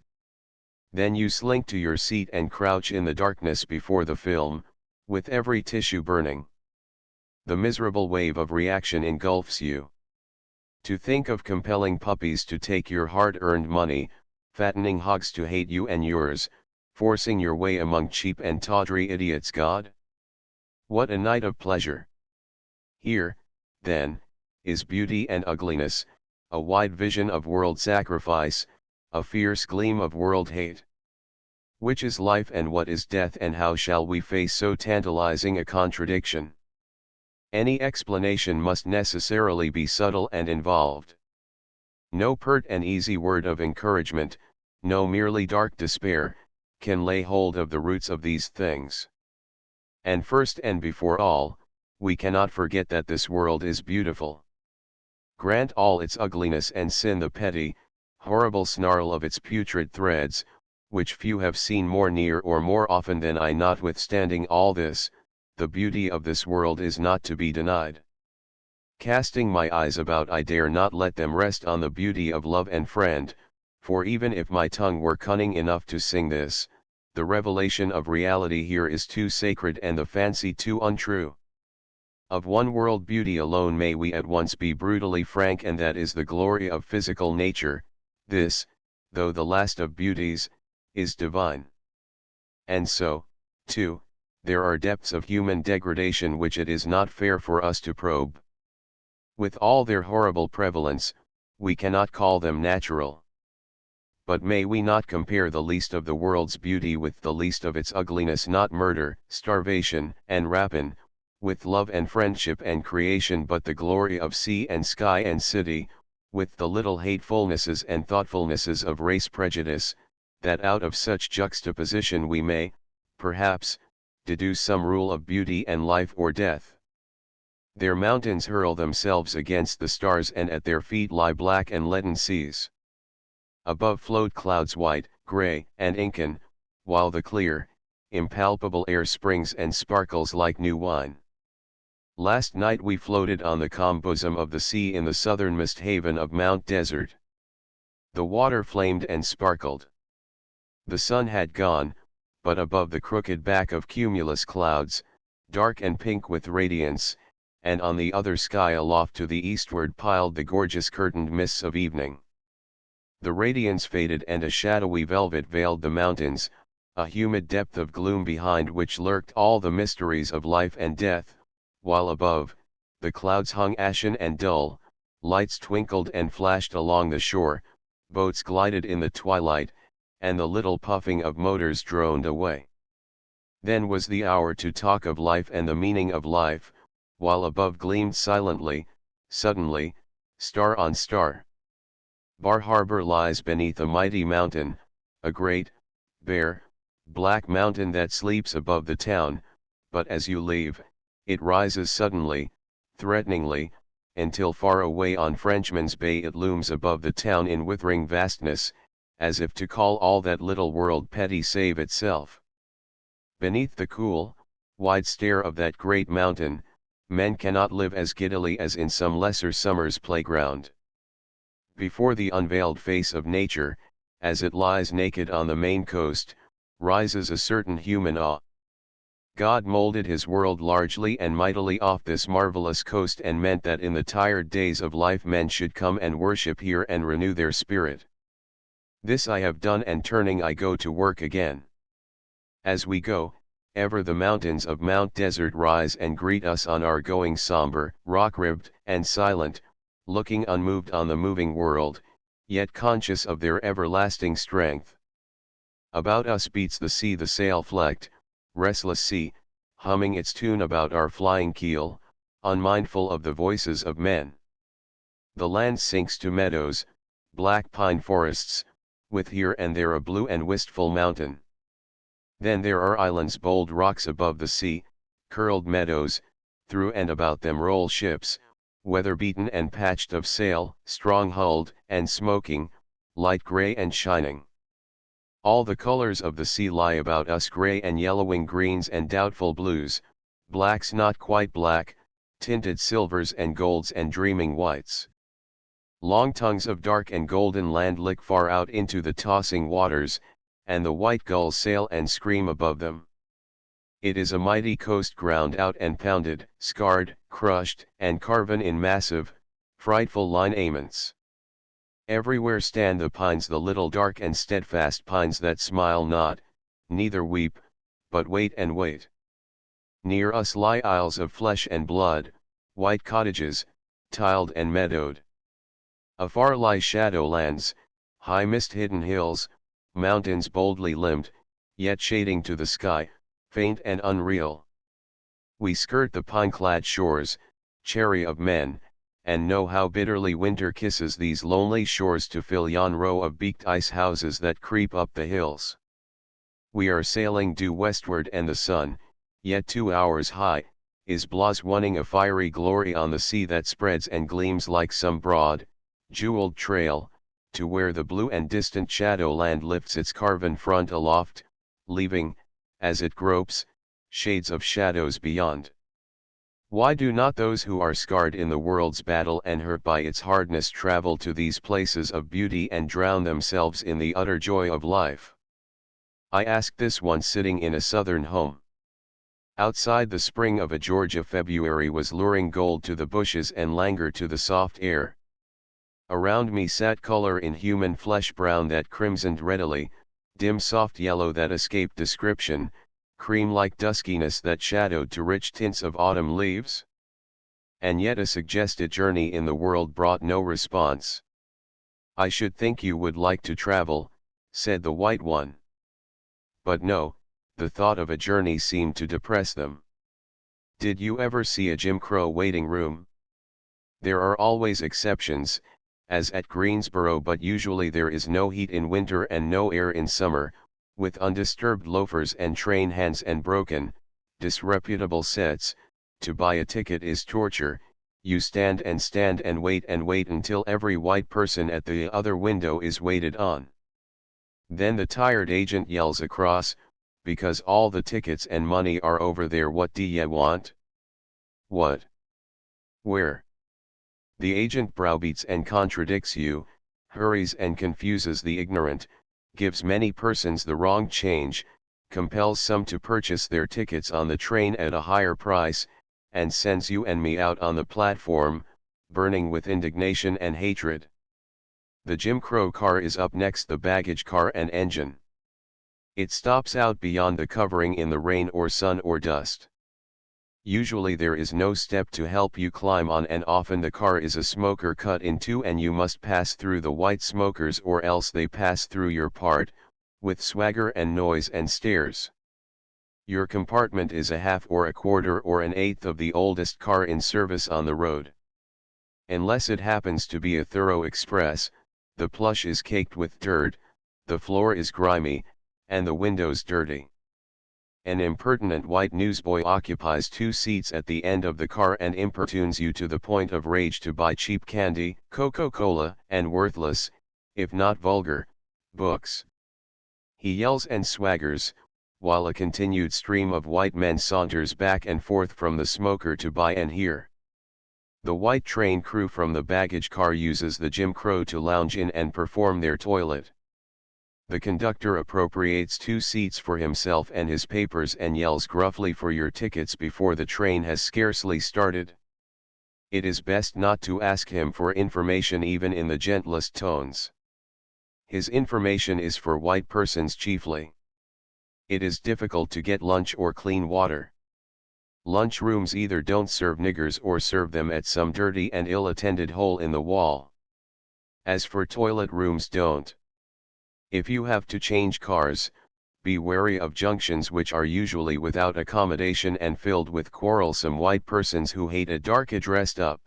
Then you slink to your seat and crouch in the darkness before the film, with every tissue burning. The miserable wave of reaction engulfs you. To think of compelling puppies to take your hard-earned money, fattening hogs to hate you and yours, forcing your way among cheap and tawdry idiots, God? What a night of pleasure! Here, then, is beauty and ugliness, a wide vision of world sacrifice, a fierce gleam of world hate. Which is life and what is death, and how shall we face so tantalizing a contradiction? Any explanation must necessarily be subtle and involved. No pert and easy word of encouragement, no merely dark despair, can lay hold of the roots of these things. And first and before all, we cannot forget that this world is beautiful. Grant all its ugliness and sin, the petty, horrible snarl of its putrid threads, which few have seen more near or more often than I. Notwithstanding all this, the beauty of this world is not to be denied. Casting my eyes about, I dare not let them rest on the beauty of love and friend, for even if my tongue were cunning enough to sing this, the revelation of reality here is too sacred and the fancy too untrue. Of one world beauty alone may we at once be brutally frank, and that is the glory of physical nature. This, though the last of beauties, is divine. And so, too, there are depths of human degradation which it is not fair for us to probe. With all their horrible prevalence, we cannot call them natural. But may we not compare the least of the world's beauty with the least of its ugliness, not murder, starvation, and rapine, with love and friendship and creation, but the glory of sea and sky and city, with the little hatefulnesses and thoughtfulnesses of race prejudice, that out of such juxtaposition we may, perhaps, deduce some rule of beauty and life or death. Their mountains hurl themselves against the stars, and at their feet lie black and leaden seas. Above float clouds white, grey, and inken, while the clear, impalpable air springs and sparkles like new wine. Last night we floated on the calm bosom of the sea in the southernmost haven of Mount Desert. The water flamed and sparkled. The sun had gone, but above the crooked back of cumulus clouds, dark and pink with radiance, and on the other sky aloft to the eastward piled the gorgeous curtained mists of evening. The radiance faded and a shadowy velvet veiled the mountains, a humid depth of gloom behind which lurked all the mysteries of life and death, while above, the clouds hung ashen and dull, lights twinkled and flashed along the shore, boats glided in the twilight, and the little puffing of motors droned away. Then was the hour to talk of life and the meaning of life, while above gleamed silently, suddenly, star on star. Bar Harbor lies beneath a mighty mountain, a great, bare, black mountain that sleeps above the town, but as you leave, it rises suddenly, threateningly, until far away on Frenchman's Bay it looms above the town in withering vastness, as if to call all that little world petty save itself. Beneath the cool, wide stare of that great mountain, men cannot live as giddily as in some lesser summer's playground. Before the unveiled face of nature, as it lies naked on the main coast, rises a certain human awe. God molded his world largely and mightily off this marvelous coast and meant that in the tired days of life men should come and worship here and renew their spirit. This I have done, and turning I go to work again. As we go, ever the mountains of Mount Desert rise and greet us on our going, somber, rock-ribbed, and silent, looking unmoved on the moving world, yet conscious of their everlasting strength. About us beats the sea, the sail-flecked, restless sea, humming its tune about our flying keel, unmindful of the voices of men. The land sinks to meadows, black pine forests, with here and there a blue and wistful mountain. Then there are islands, bold rocks above the sea, curled meadows, through and about them roll ships, weather-beaten and patched of sail, strong-hulled and smoking, light grey and shining. All the colors of the sea lie about us, grey and yellowing greens and doubtful blues, blacks not quite black, tinted silvers and golds and dreaming whites. Long tongues of dark and golden land lick far out into the tossing waters, and the white gulls sail and scream above them. It is a mighty coast ground out and pounded, scarred, crushed, and carven in massive, frightful lineaments. Everywhere stand the pines, the little dark and steadfast pines that smile not, neither weep, but wait and wait. Near us lie isles of flesh and blood, white cottages, tiled and meadowed. Afar lie shadowlands, high mist-hidden hills, mountains boldly limbed, yet shading to the sky, faint and unreal. We skirt the pine-clad shores, chary of men, and know how bitterly winter kisses these lonely shores to fill yon row of beaked ice houses that creep up the hills. We are sailing due westward, and the sun, yet 2 hours high, is Bois winning a fiery glory on the sea that spreads and gleams like some broad, jeweled trail, to where the blue and distant shadowland lifts its carven front aloft, leaving, as it gropes, shades of shadows beyond. Why do not those who are scarred in the world's battle and hurt by its hardness travel to these places of beauty and drown themselves in the utter joy of life? I asked this one sitting in a southern home. Outside, the spring of a Georgia February was luring gold to the bushes and languor to the soft air. Around me sat color in human flesh, brown that crimsoned readily, dim soft yellow that escaped description, cream-like duskiness that shadowed to rich tints of autumn leaves. And yet a suggested journey in the world brought no response. "I should think you would like to travel," said the white one. But no, the thought of a journey seemed to depress them. Did you ever see a Jim Crow waiting room? There are always exceptions, as at Greensboro, but usually there is no heat in winter and no air in summer, with undisturbed loafers and train hands and broken, disreputable sets. To buy a ticket is torture. You stand and wait until every white person at the other window is waited on. Then the tired agent yells across, "Because all the tickets and money are over there, what do ye want?" "What? Where?" The agent browbeats and contradicts you, hurries and confuses the ignorant, gives many persons the wrong change, compels some to purchase their tickets on the train at a higher price, and sends you and me out on the platform, burning with indignation and hatred. The Jim Crow car is up next, the baggage car and engine. It stops out beyond the covering in the rain or sun or dust. Usually there is no step to help you climb on, and often the car is a smoker cut in two and you must pass through the white smokers or else they pass through your part, with swagger and noise and stares. Your compartment is a half or a quarter or an eighth of the oldest car in service on the road. Unless it happens to be a thorough express, the plush is caked with dirt, the floor is grimy, and the windows dirty. An impertinent white newsboy occupies 2 seats at the end of the car and importunes you to the point of rage to buy cheap candy, Coca-Cola, and worthless, if not vulgar, books. He yells and swaggers, while a continued stream of white men saunters back and forth from the smoker to buy and hear. The white train crew from the baggage car uses the Jim Crow to lounge in and perform their toilet. The conductor appropriates 2 seats for himself and his papers and yells gruffly for your tickets before the train has scarcely started. It is best not to ask him for information even in the gentlest tones. His information is for white persons chiefly. It is difficult to get lunch or clean water. Lunch rooms either don't serve niggers or serve them at some dirty and ill-attended hole in the wall. As for toilet rooms, don't. If you have to change cars, be wary of junctions which are usually without accommodation and filled with quarrelsome white persons who hate a dark dressed up.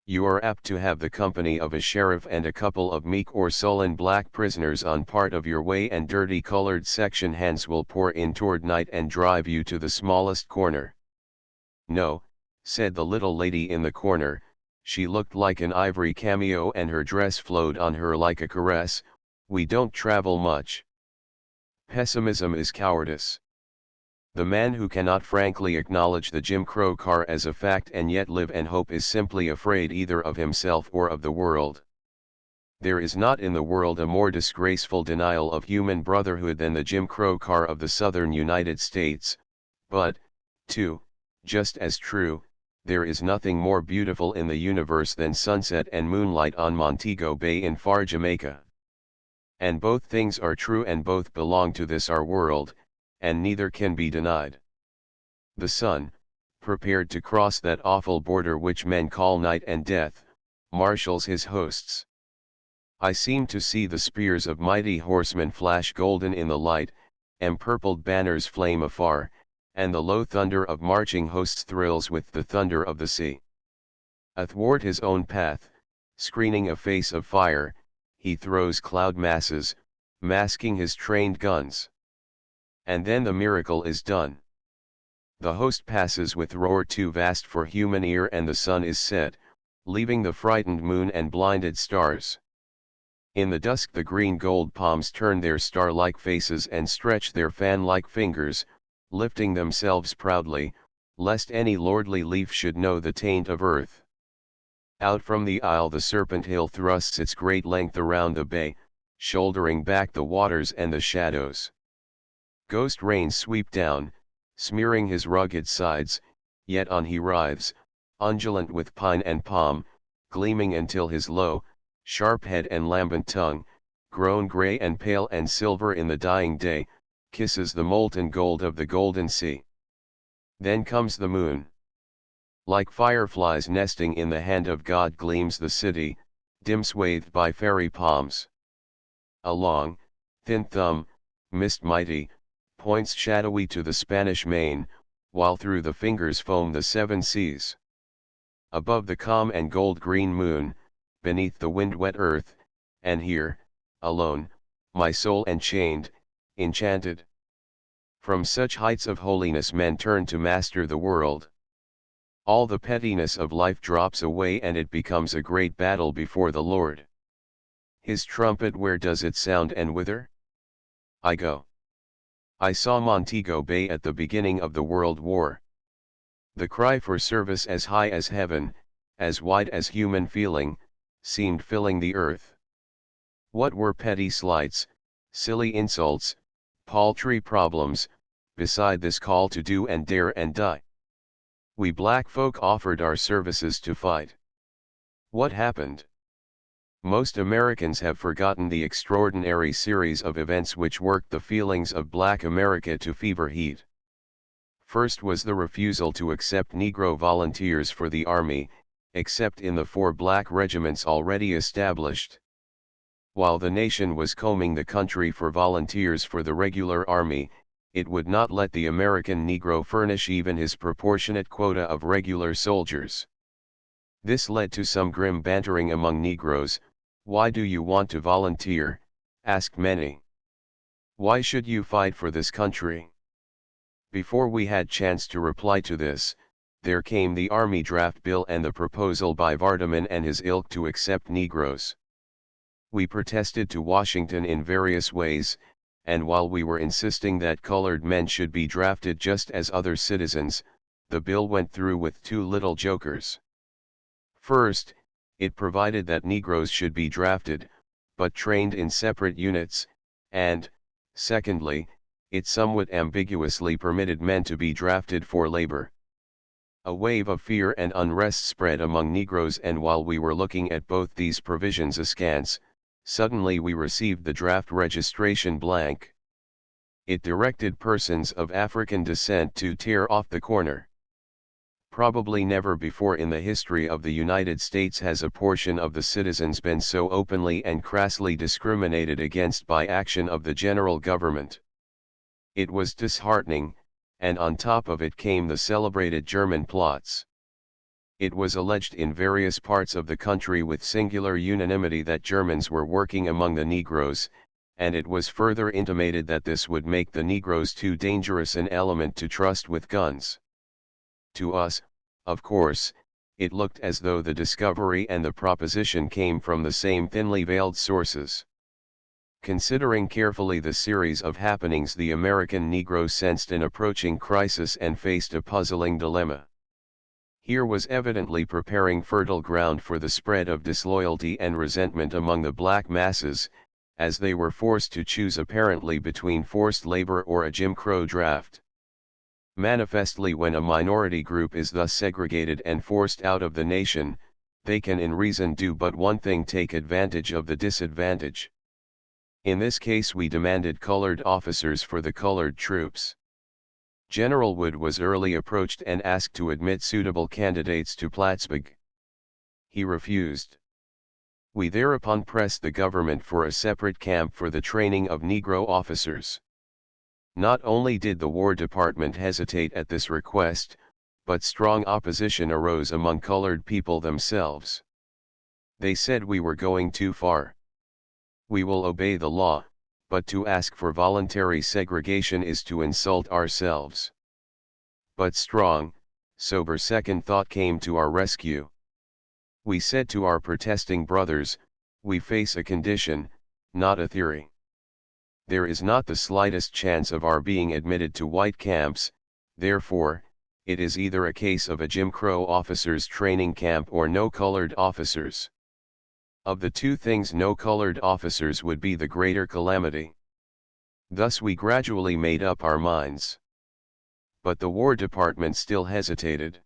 You are apt to have the company of a sheriff and a couple of meek or sullen black prisoners on part of your way, and dirty colored section hands will pour in toward night and drive you to the smallest corner. "No," said the little lady in the corner, she looked like an ivory cameo and her dress flowed on her like a caress, "we don't travel much." Pessimism is cowardice. The man who cannot frankly acknowledge the Jim Crow car as a fact and yet live and hope is simply afraid either of himself or of the world. There is not in the world a more disgraceful denial of human brotherhood than the Jim Crow car of the southern United States, but, too, just as true, there is nothing more beautiful in the universe than sunset and moonlight on Montego Bay in far Jamaica. And both things are true and both belong to this our world, and neither can be denied. The sun, prepared to cross that awful border which men call night and death, marshals his hosts. I seem to see the spears of mighty horsemen flash golden in the light, empurpled banners flame afar, and the low thunder of marching hosts thrills with the thunder of the sea. Athwart his own path, screening a face of fire, he throws cloud masses, masking his trained guns. And then the miracle is done. The host passes with roar too vast for human ear and the sun is set, leaving the frightened moon and blinded stars. In the dusk the green gold palms turn their star-like faces and stretch their fan-like fingers, lifting themselves proudly, lest any lordly leaf should know the taint of earth. Out from the isle the serpent hill thrusts its great length around the bay, shouldering back the waters and the shadows. Ghost rains sweep down, smearing his rugged sides, yet on he writhes, undulant with pine and palm, gleaming until his low, sharp head and lambent tongue, grown grey and pale and silver in the dying day, kisses the molten gold of the golden sea. Then comes the moon. Like fireflies nesting in the hand of God gleams the city, dim swathed by fairy palms. A long, thin thumb, mist mighty, points shadowy to the Spanish Main, while through the fingers foam the 7 seas. Above the calm and gold-green moon, beneath the wind-wet earth, and here, alone, my soul enchained, enchanted. From such heights of holiness men turn to master the world. All the pettiness of life drops away and it becomes a great battle before the Lord. His trumpet, where does it sound and whither? I go. I saw Montego Bay at the beginning of the World War. The cry for service as high as heaven, as wide as human feeling, seemed filling the earth. What were petty slights, silly insults, paltry problems, beside this call to do and dare and die. We black folk offered our services to fight. What happened? Most Americans have forgotten the extraordinary series of events which worked the feelings of Black America to fever heat. First was the refusal to accept Negro volunteers for the Army, except in the 4 black regiments already established. While the nation was combing the country for volunteers for the regular Army, it would not let the American Negro furnish even his proportionate quota of regular soldiers. This led to some grim bantering among Negroes. "Why do you want to volunteer?" asked many. "Why should you fight for this country?" Before we had chance to reply to this, there came the Army draft bill and the proposal by Vardaman and his ilk to accept Negroes. We protested to Washington in various ways, and while we were insisting that colored men should be drafted just as other citizens, the bill went through with 2 little jokers. First, it provided that Negroes should be drafted, but trained in separate units, and, secondly, it somewhat ambiguously permitted men to be drafted for labor. A wave of fear and unrest spread among Negroes, and while we were looking at both these provisions askance, suddenly we received the draft registration blank. It directed persons of African descent to tear off the corner. Probably never before in the history of the United States has a portion of the citizens been so openly and crassly discriminated against by action of the general government. It was disheartening, and on top of it came the celebrated German plots. It was alleged in various parts of the country with singular unanimity that Germans were working among the Negroes, and it was further intimated that this would make the Negroes too dangerous an element to trust with guns. To us, of course, it looked as though the discovery and the proposition came from the same thinly veiled sources. Considering carefully the series of happenings, the American Negro sensed an approaching crisis and faced a puzzling dilemma. Here was evidently preparing fertile ground for the spread of disloyalty and resentment among the black masses, as they were forced to choose apparently between forced labor or a Jim Crow draft. Manifestly, when a minority group is thus segregated and forced out of the nation, they can in reason do but one thing: take advantage of the disadvantage. In this case we demanded colored officers for the colored troops. General Wood was early approached and asked to admit suitable candidates to Plattsburgh. He refused. We thereupon pressed the government for a separate camp for the training of Negro officers. Not only did the War Department hesitate at this request, but strong opposition arose among colored people themselves. They said we were going too far. We will obey the law, but to ask for voluntary segregation is to insult ourselves. But strong, sober second thought came to our rescue. We said to our protesting brothers, we face a condition, not a theory. There is not the slightest chance of our being admitted to white camps, therefore, it is either a case of a Jim Crow officers training camp or no colored officers. Of the two things, no colored officers would be the greater calamity. Thus we gradually made up our minds. But the War Department still hesitated.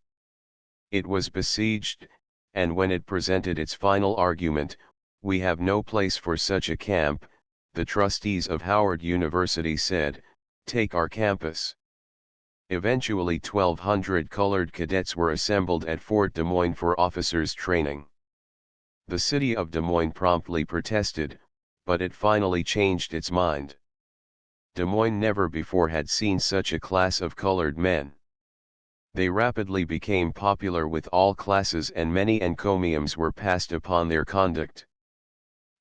It was besieged, and when it presented its final argument, "We have no place for such a camp," the trustees of Howard University said, "Take our campus." Eventually 1,200 colored cadets were assembled at Fort Des Moines for officers' training. The city of Des Moines promptly protested, but it finally changed its mind. Des Moines never before had seen such a class of colored men. They rapidly became popular with all classes, and many encomiums were passed upon their conduct.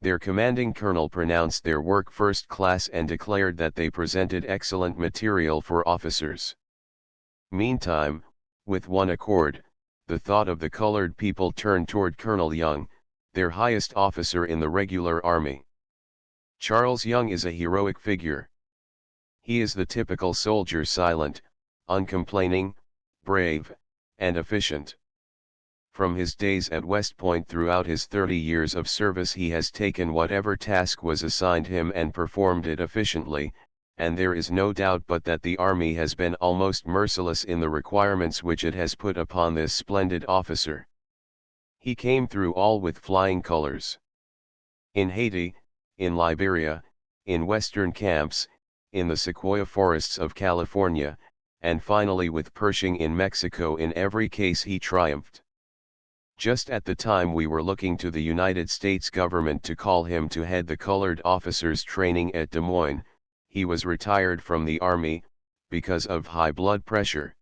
Their commanding colonel pronounced their work first class and declared that they presented excellent material for officers. Meantime, with one accord, the thought of the colored people turned toward Colonel Young, their highest officer in the regular army. Charles Young is a heroic figure. He is the typical soldier, silent, uncomplaining, brave, and efficient. From his days at West Point throughout his 30 years of service, he has taken whatever task was assigned him and performed it efficiently, and there is no doubt but that the army has been almost merciless in the requirements which it has put upon this splendid officer. He came through all with flying colors. In Haiti, in Liberia, in Western camps, in the sequoia forests of California, and finally with Pershing in Mexico, in every case he triumphed. Just at the time we were looking to the United States government to call him to head the colored officers' training at Des Moines, he was retired from the army, because of high blood pressure.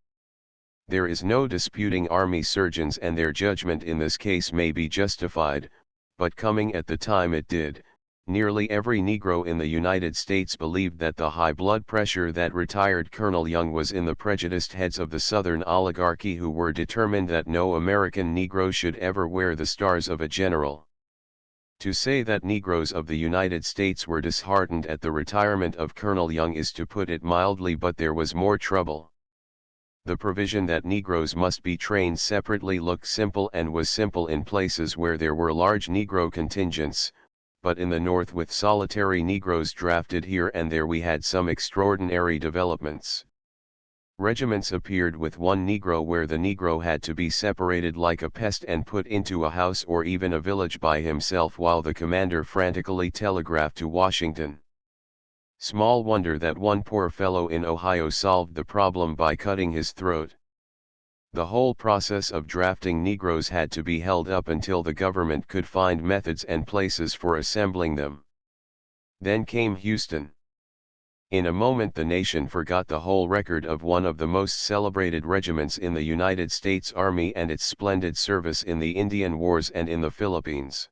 There is no disputing army surgeons, and their judgment in this case may be justified, but coming at the time it did, nearly every Negro in the United States believed that the high blood pressure that retired Colonel Young was in the prejudiced heads of the Southern oligarchy, who were determined that no American Negro should ever wear the stars of a general. To say that Negroes of the United States were disheartened at the retirement of Colonel Young is to put it mildly, but there was more trouble. The provision that Negroes must be trained separately looked simple, and was simple in places where there were large Negro contingents, but in the North, with solitary Negroes drafted here and there, we had some extraordinary developments. Regiments appeared with one Negro where the Negro had to be separated like a pest and put into a house or even a village by himself, while the commander frantically telegraphed to Washington. Small wonder that one poor fellow in Ohio solved the problem by cutting his throat. The whole process of drafting Negroes had to be held up until the government could find methods and places for assembling them. Then came Houston. In a moment the nation forgot the whole record of one of the most celebrated regiments in the United States Army and its splendid service in the Indian Wars and in the Philippines.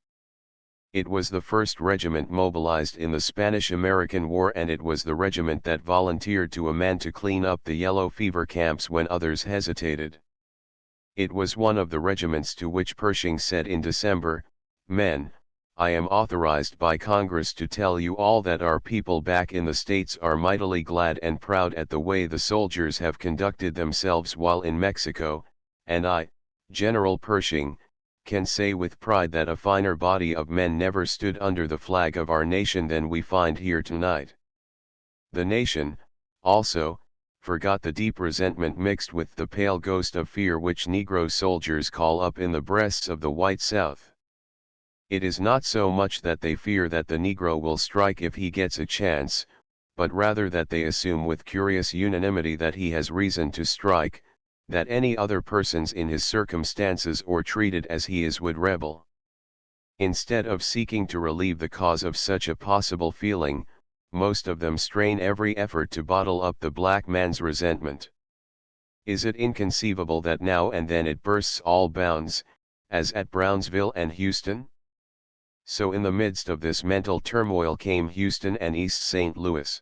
It was the first regiment mobilized in the Spanish-American War, and it was the regiment that volunteered to a man to clean up the yellow fever camps when others hesitated. It was one of the regiments to which Pershing said in December, "Men, I am authorized by Congress to tell you all that our people back in the States are mightily glad and proud at the way the soldiers have conducted themselves while in Mexico, and I, General Pershing, can say with pride that a finer body of men never stood under the flag of our nation than we find here tonight." The nation, also, forgot the deep resentment mixed with the pale ghost of fear which Negro soldiers call up in the breasts of the white South. It is not so much that they fear that the Negro will strike if he gets a chance, but rather that they assume with curious unanimity that he has reason to strike, that any other persons in his circumstances or treated as he is would rebel. Instead of seeking to relieve the cause of such a possible feeling, most of them strain every effort to bottle up the black man's resentment. Is it inconceivable that now and then it bursts all bounds, as at Brownsville and Houston? So in the midst of this mental turmoil came Houston and East St. Louis.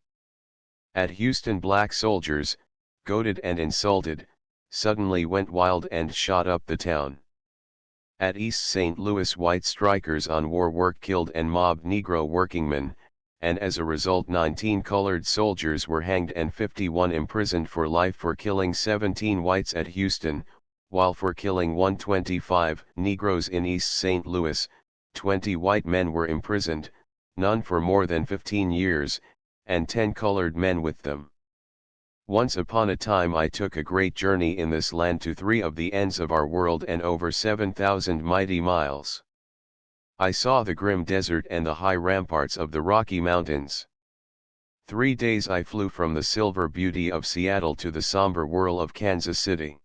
At Houston black soldiers, goaded and insulted, suddenly went wild and shot up the town. At East St. Louis white strikers on war work killed and mobbed Negro workingmen, and as a result 19 colored soldiers were hanged and 51 imprisoned for life for killing 17 whites at Houston, while for killing 125 Negroes in East St. Louis, 20 white men were imprisoned, none for more than 15 years, and 10 colored men with them. Once upon a time I took a great journey in this land to 3 of the ends of our world and over 7,000 mighty miles. I saw the grim desert and the high ramparts of the Rocky Mountains. 3 days I flew from the silver beauty of Seattle to the somber whirl of Kansas City.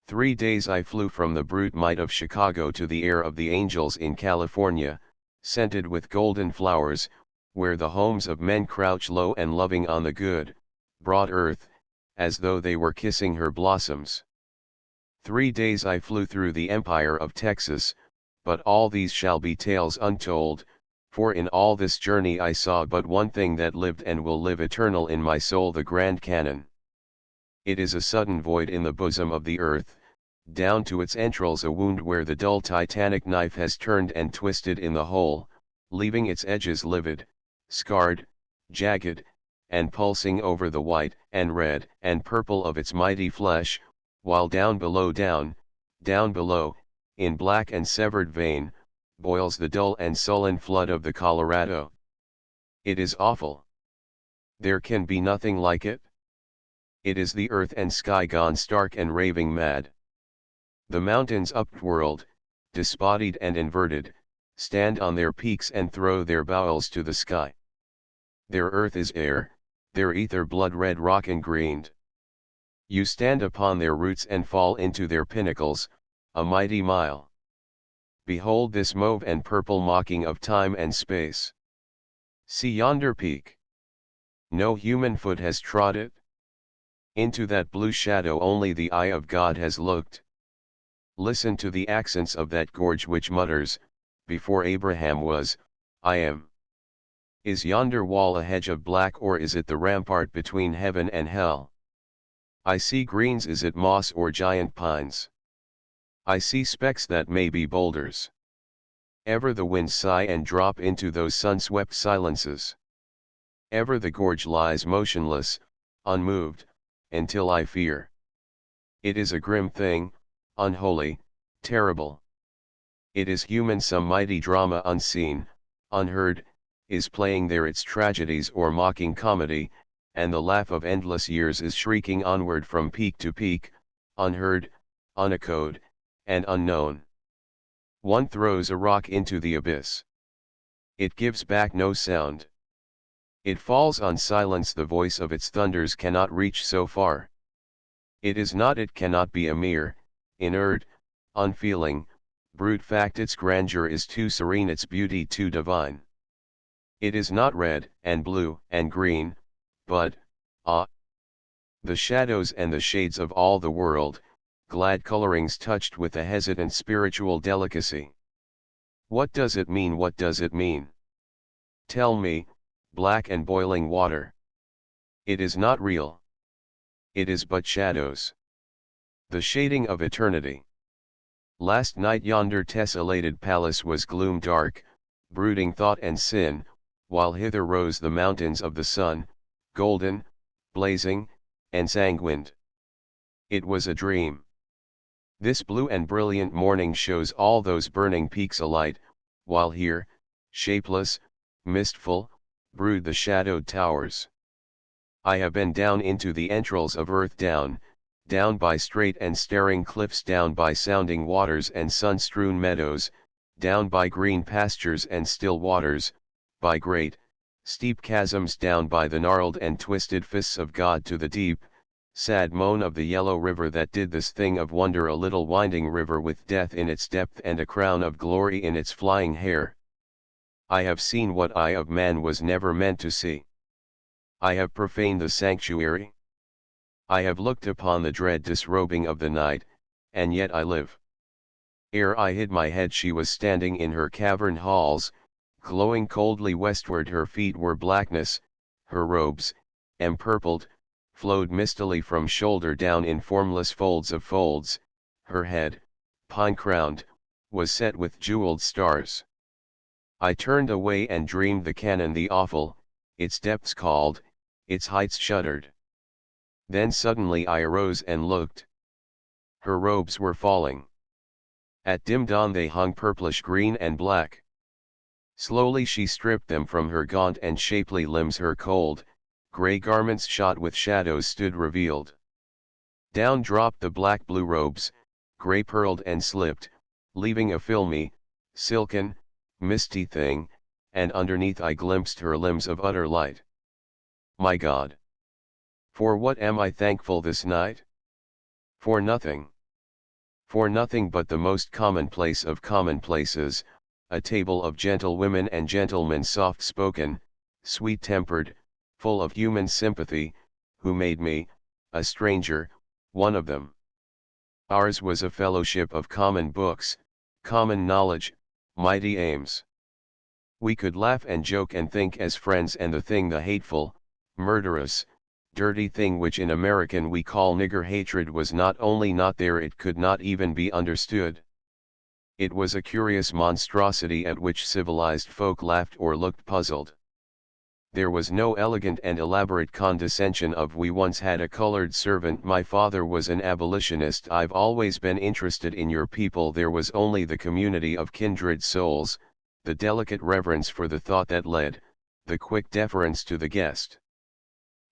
3 days I flew from the brute might of Chicago to the air of the angels in California, scented with golden flowers, where the homes of men crouch low and loving on the good, broad earth, as though they were kissing her blossoms. 3 days I flew through the empire of Texas, but all these shall be tales untold, for in all this journey I saw but one thing that lived and will live eternal in my soul, the Grand Canyon. It is a sudden void in the bosom of the earth, down to its entrails a wound where the dull titanic knife has turned and twisted in the hole, leaving its edges livid, scarred, jagged, and pulsing over the white, and red, and purple of its mighty flesh, while down below, in black and severed vein, boils the dull and sullen flood of the Colorado. It is awful. There can be nothing like it. It is the earth and sky gone stark and raving mad. The mountains upwhirled, disbodied and inverted, stand on their peaks and throw their bowels to the sky. Their earth is air, their ether blood red rock and greened. You stand upon their roots and fall into their pinnacles, a mighty mile. Behold this mauve and purple mocking of time and space. See yonder peak. No human foot has trod it. Into that blue shadow only the eye of God has looked. Listen to the accents of that gorge which mutters, before Abraham was, I am. Is yonder wall a hedge of black, or is it the rampart between heaven and hell? I see greens, is it moss or giant pines? I see specks that may be boulders. Ever the winds sigh and drop into those sun-swept silences. Ever the gorge lies motionless, unmoved, until I fear. It is a grim thing, unholy, terrible. It is human, some mighty drama unseen, unheard, is playing there its tragedies or mocking comedy, and the laugh of endless years is shrieking onward from peak to peak, unheard, unechoed, and unknown. One throws a rock into the abyss. It gives back no sound. It falls on silence, the voice of its thunders cannot reach so far. It is not, it cannot be a mere, inert, unfeeling, brute fact, its grandeur is too serene, its beauty too divine. It is not red, and blue, and green, but, the shadows and the shades of all the world, glad colorings touched with a hesitant spiritual delicacy. What does it mean? What does it mean? Tell me, black and boiling water. It is not real. It is but shadows. The shading of eternity. Last night yonder tessellated palace was gloom dark, brooding thought and sin, while hither rose the mountains of the sun, golden, blazing, ensanguined. It was a dream. This blue and brilliant morning shows all those burning peaks alight, while here, shapeless, mistful, brood the shadowed towers. I have been down into the entrails of earth, down by straight and staring cliffs, down by sounding waters and sun-strewn meadows, down by green pastures and still waters, by great, steep chasms, down by the gnarled and twisted fists of God to the deep, sad moan of the yellow river that did this thing of wonder, a little winding river with death in its depth and a crown of glory in its flying hair. I have seen what eye of man was never meant to see. I have profaned the sanctuary. I have looked upon the dread disrobing of the night, and yet I live. Ere I hid my head she was standing in her cavern halls, glowing coldly westward. Her feet were blackness, her robes, empurpled, flowed mistily from shoulder down in formless folds of folds, her head, pine-crowned, was set with jeweled stars. I turned away and dreamed the canon the awful, its depths called, its heights shuddered. Then suddenly I arose and looked. Her robes were falling. At dim dawn they hung purplish green and black. Slowly she stripped them from her gaunt and shapely limbs, her cold, grey garments shot with shadows stood revealed. Down dropped the black-blue robes, grey-pearled and slipped, leaving a filmy, silken, misty thing, and underneath I glimpsed her limbs of utter light. My God! For what am I thankful this night? For nothing. For nothing but the most commonplace of commonplaces, a table of gentle women and gentlemen, soft-spoken, sweet-tempered, full of human sympathy, who made me, a stranger, one of them. Ours was a fellowship of common books, common knowledge, mighty aims. We could laugh and joke and think as friends, and the thing, the hateful, murderous, dirty thing which in American we call nigger hatred, was not only not there, it could not even be understood. It was a curious monstrosity at which civilized folk laughed or looked puzzled. There was no elegant and elaborate condescension of "we once had a colored servant, my father was an abolitionist, I've always been interested in your people." There was only the community of kindred souls, the delicate reverence for the thought that led, the quick deference to the guest.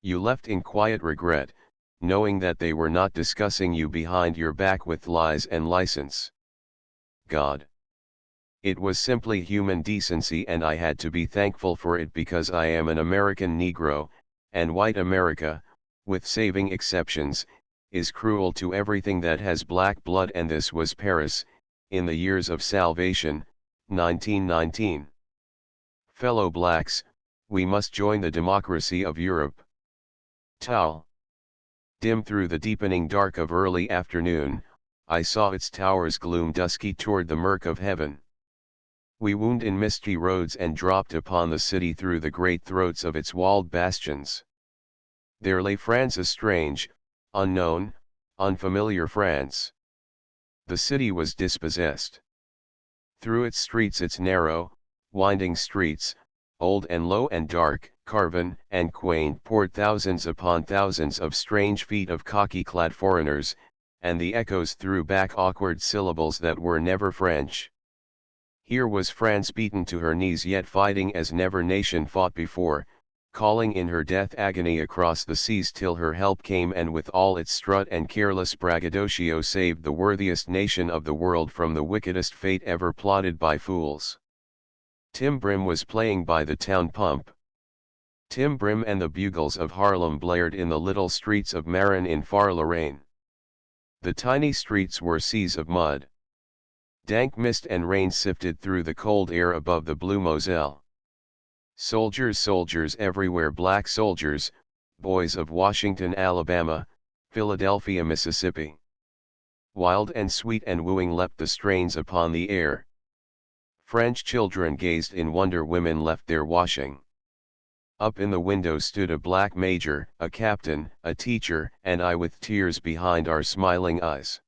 You left in quiet regret, knowing that they were not discussing you behind your back with lies and license. God. It was simply human decency, and I had to be thankful for it because I am an American Negro, and white America, with saving exceptions, is cruel to everything that has black blood, and this was Paris, in the years of salvation, 1919. Fellow blacks, we must join the democracy of Europe. Tau. Dim through the deepening dark of early afternoon, I saw its towers gloom dusky toward the murk of heaven. We wound in misty roads and dropped upon the city through the great throats of its walled bastions. There lay France, a strange, unknown, unfamiliar France. The city was dispossessed. Through its streets, its narrow, winding streets, old and low and dark, carven and quaint, poured thousands upon thousands of strange feet of khaki-clad foreigners, and the echoes threw back awkward syllables that were never French. Here was France beaten to her knees, yet fighting as never nation fought before, calling in her death agony across the seas till her help came, and with all its strut and careless braggadocio saved the worthiest nation of the world from the wickedest fate ever plotted by fools. Tim Brim was playing by the town pump. Tim Brim and the bugles of Harlem blared in the little streets of Marin in far Lorraine. The tiny streets were seas of mud. Dank mist and rain sifted through the cold air above the blue Moselle. Soldiers, soldiers everywhere, black soldiers, boys of Washington, Alabama, Philadelphia, Mississippi. Wild and sweet and wooing leapt the strains upon the air. French children gazed in wonder, women left their washing. Up in the window stood a black major, a captain, a teacher, and I with tears behind our smiling eyes.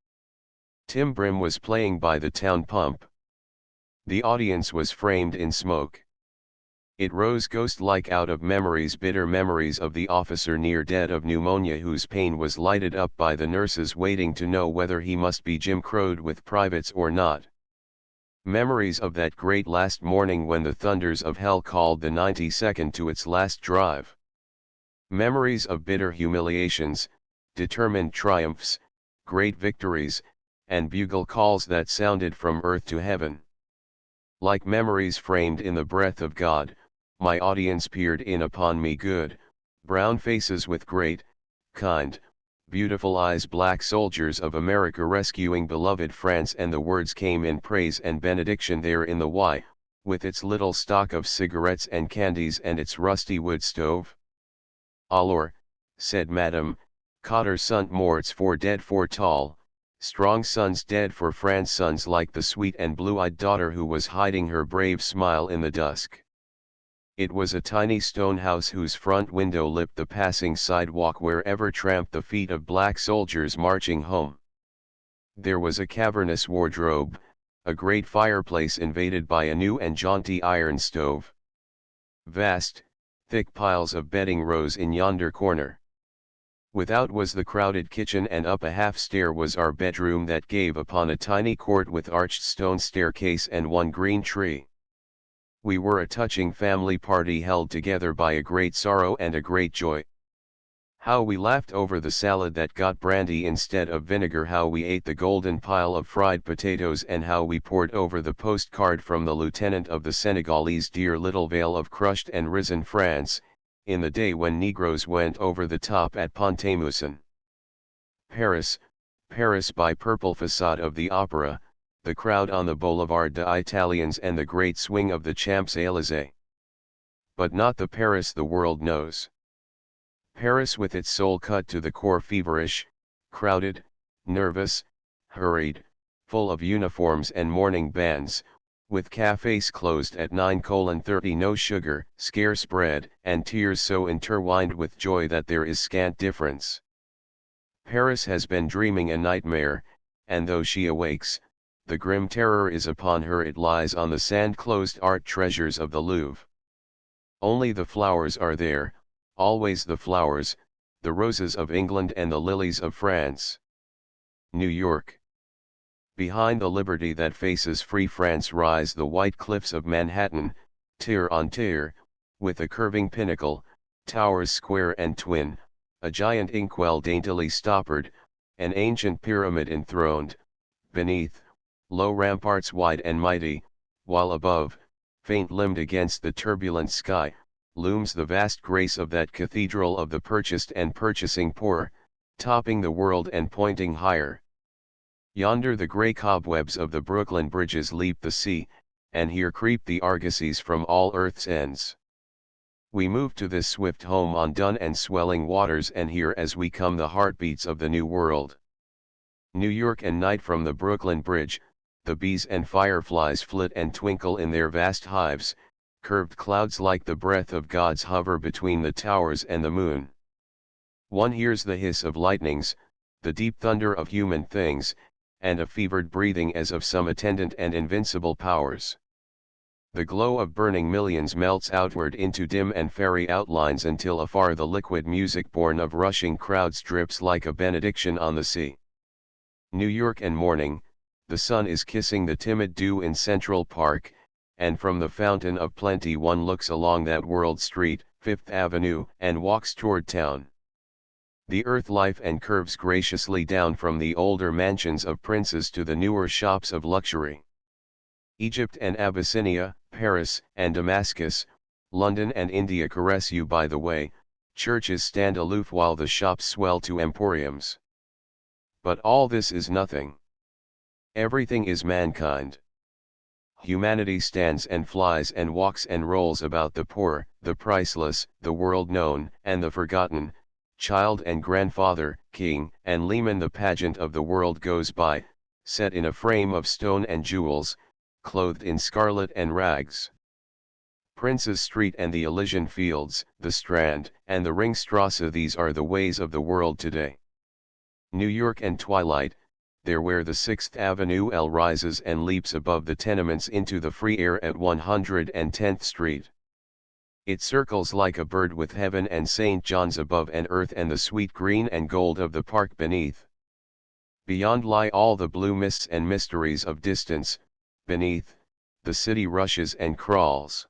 Tim Brim was playing by the town pump. The audience was framed in smoke. It rose ghost-like out of memories, bitter memories of the officer near dead of pneumonia, whose pain was lighted up by the nurses waiting to know whether he must be Jim Crowed with privates or not. Memories of that great last morning when the thunders of hell called the 92nd to its last drive. Memories of bitter humiliations, determined triumphs, great victories, and bugle calls that sounded from earth to heaven. Like memories framed in the breath of God, my audience peered in upon me, good, brown faces with great, kind, beautiful eyes, black soldiers of America rescuing beloved France, and the words came in praise and benediction there in the Y, with its little stock of cigarettes and candies and its rusty wood stove. Alors, said Madame, Cotter sunt morts for dead, for tall, strong sons dead for France, sons like the sweet and blue-eyed daughter who was hiding her brave smile in the dusk. It was a tiny stone house whose front window lipped the passing sidewalk wherever tramped the feet of black soldiers marching home. There was a cavernous wardrobe, a great fireplace invaded by a new and jaunty iron stove. Vast, thick piles of bedding rose in yonder corner. Without was the crowded kitchen, and up a half stair was our bedroom that gave upon a tiny court with arched stone staircase and one green tree. We were a touching family party held together by a great sorrow and a great joy. How we laughed over the salad that got brandy instead of vinegar, how we ate the golden pile of fried potatoes, and how we pored over the postcard from the lieutenant of the Senegalese dear little veil of crushed and risen France, in the day when Negroes went over the top at Pont-à-Mousson. Paris, Paris, by purple facade of the opera, the crowd on the Boulevard des Italiens, and the great swing of the Champs-Élysées. But not the Paris the world knows. Paris with its soul cut to the core, feverish, crowded, nervous, hurried, full of uniforms and mourning bands, with cafes closed at 9:30, no sugar, scarce bread, and tears so intertwined with joy that there is scant difference. Paris has been dreaming a nightmare, and though she awakes, the grim terror is upon her. It lies on the sand-closed art treasures of the Louvre. Only the flowers are there, always the flowers, the roses of England and the lilies of France. New York. Behind the liberty that faces free France rise the white cliffs of Manhattan, tier on tier, with a curving pinnacle, towers square and twin, a giant inkwell daintily stoppered, an ancient pyramid enthroned, beneath, low ramparts wide and mighty, while above, faint-limbed against the turbulent sky, looms the vast grace of that cathedral of the purchased and purchasing poor, topping the world and pointing higher. Yonder the grey cobwebs of the Brooklyn bridges leap the sea, and here creep the argosies from all earth's ends. We move to this swift home on dun and swelling waters, and hear as we come the heartbeats of the new world. New York and night from the Brooklyn Bridge, the bees and fireflies flit and twinkle in their vast hives, curved clouds like the breath of God's hover between the towers and the moon. One hears the hiss of lightnings, the deep thunder of human things, and a fevered breathing as of some attendant and invincible powers. The glow of burning millions melts outward into dim and fairy outlines until afar the liquid music born of rushing crowds drips like a benediction on the sea. New York and morning, the sun is kissing the timid dew in Central Park, and from the Fountain of Plenty one looks along that world street, Fifth Avenue, and walks toward town. The earth life and curves graciously down from the older mansions of princes to the newer shops of luxury. Egypt and Abyssinia, Paris and Damascus, London and India caress you by the way, churches stand aloof while the shops swell to emporiums. But all this is nothing. Everything is mankind. Humanity stands and flies and walks and rolls about the poor, the priceless, the world-known, and the forgotten, child and grandfather, king and leman. The pageant of the world goes by, set in a frame of stone and jewels, clothed in scarlet and rags. Prince's Street and the Elysian Fields, the Strand, and the Ringstrasse, these are the ways of the world today. New York and twilight, there where the 6th Avenue L rises and leaps above the tenements into the free air at 110th Street. It circles like a bird with heaven and St. John's above and earth and the sweet green and gold of the park beneath. Beyond lie all the blue mists and mysteries of distance, beneath, the city rushes and crawls.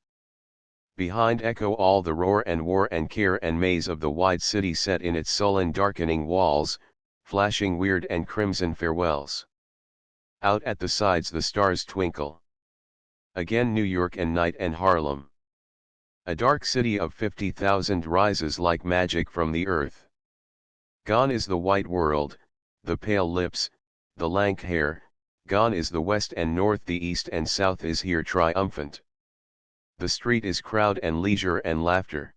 Behind echo all the roar and war and care and maze of the wide city set in its sullen darkening walls, flashing weird and crimson farewells. Out at the sides the stars twinkle. Again New York and night and Harlem. A dark city of 50,000 rises like magic from the earth. Gone is the white world, the pale lips, the lank hair, gone is the west and north, the east and south is here triumphant. The street is crowd and leisure and laughter.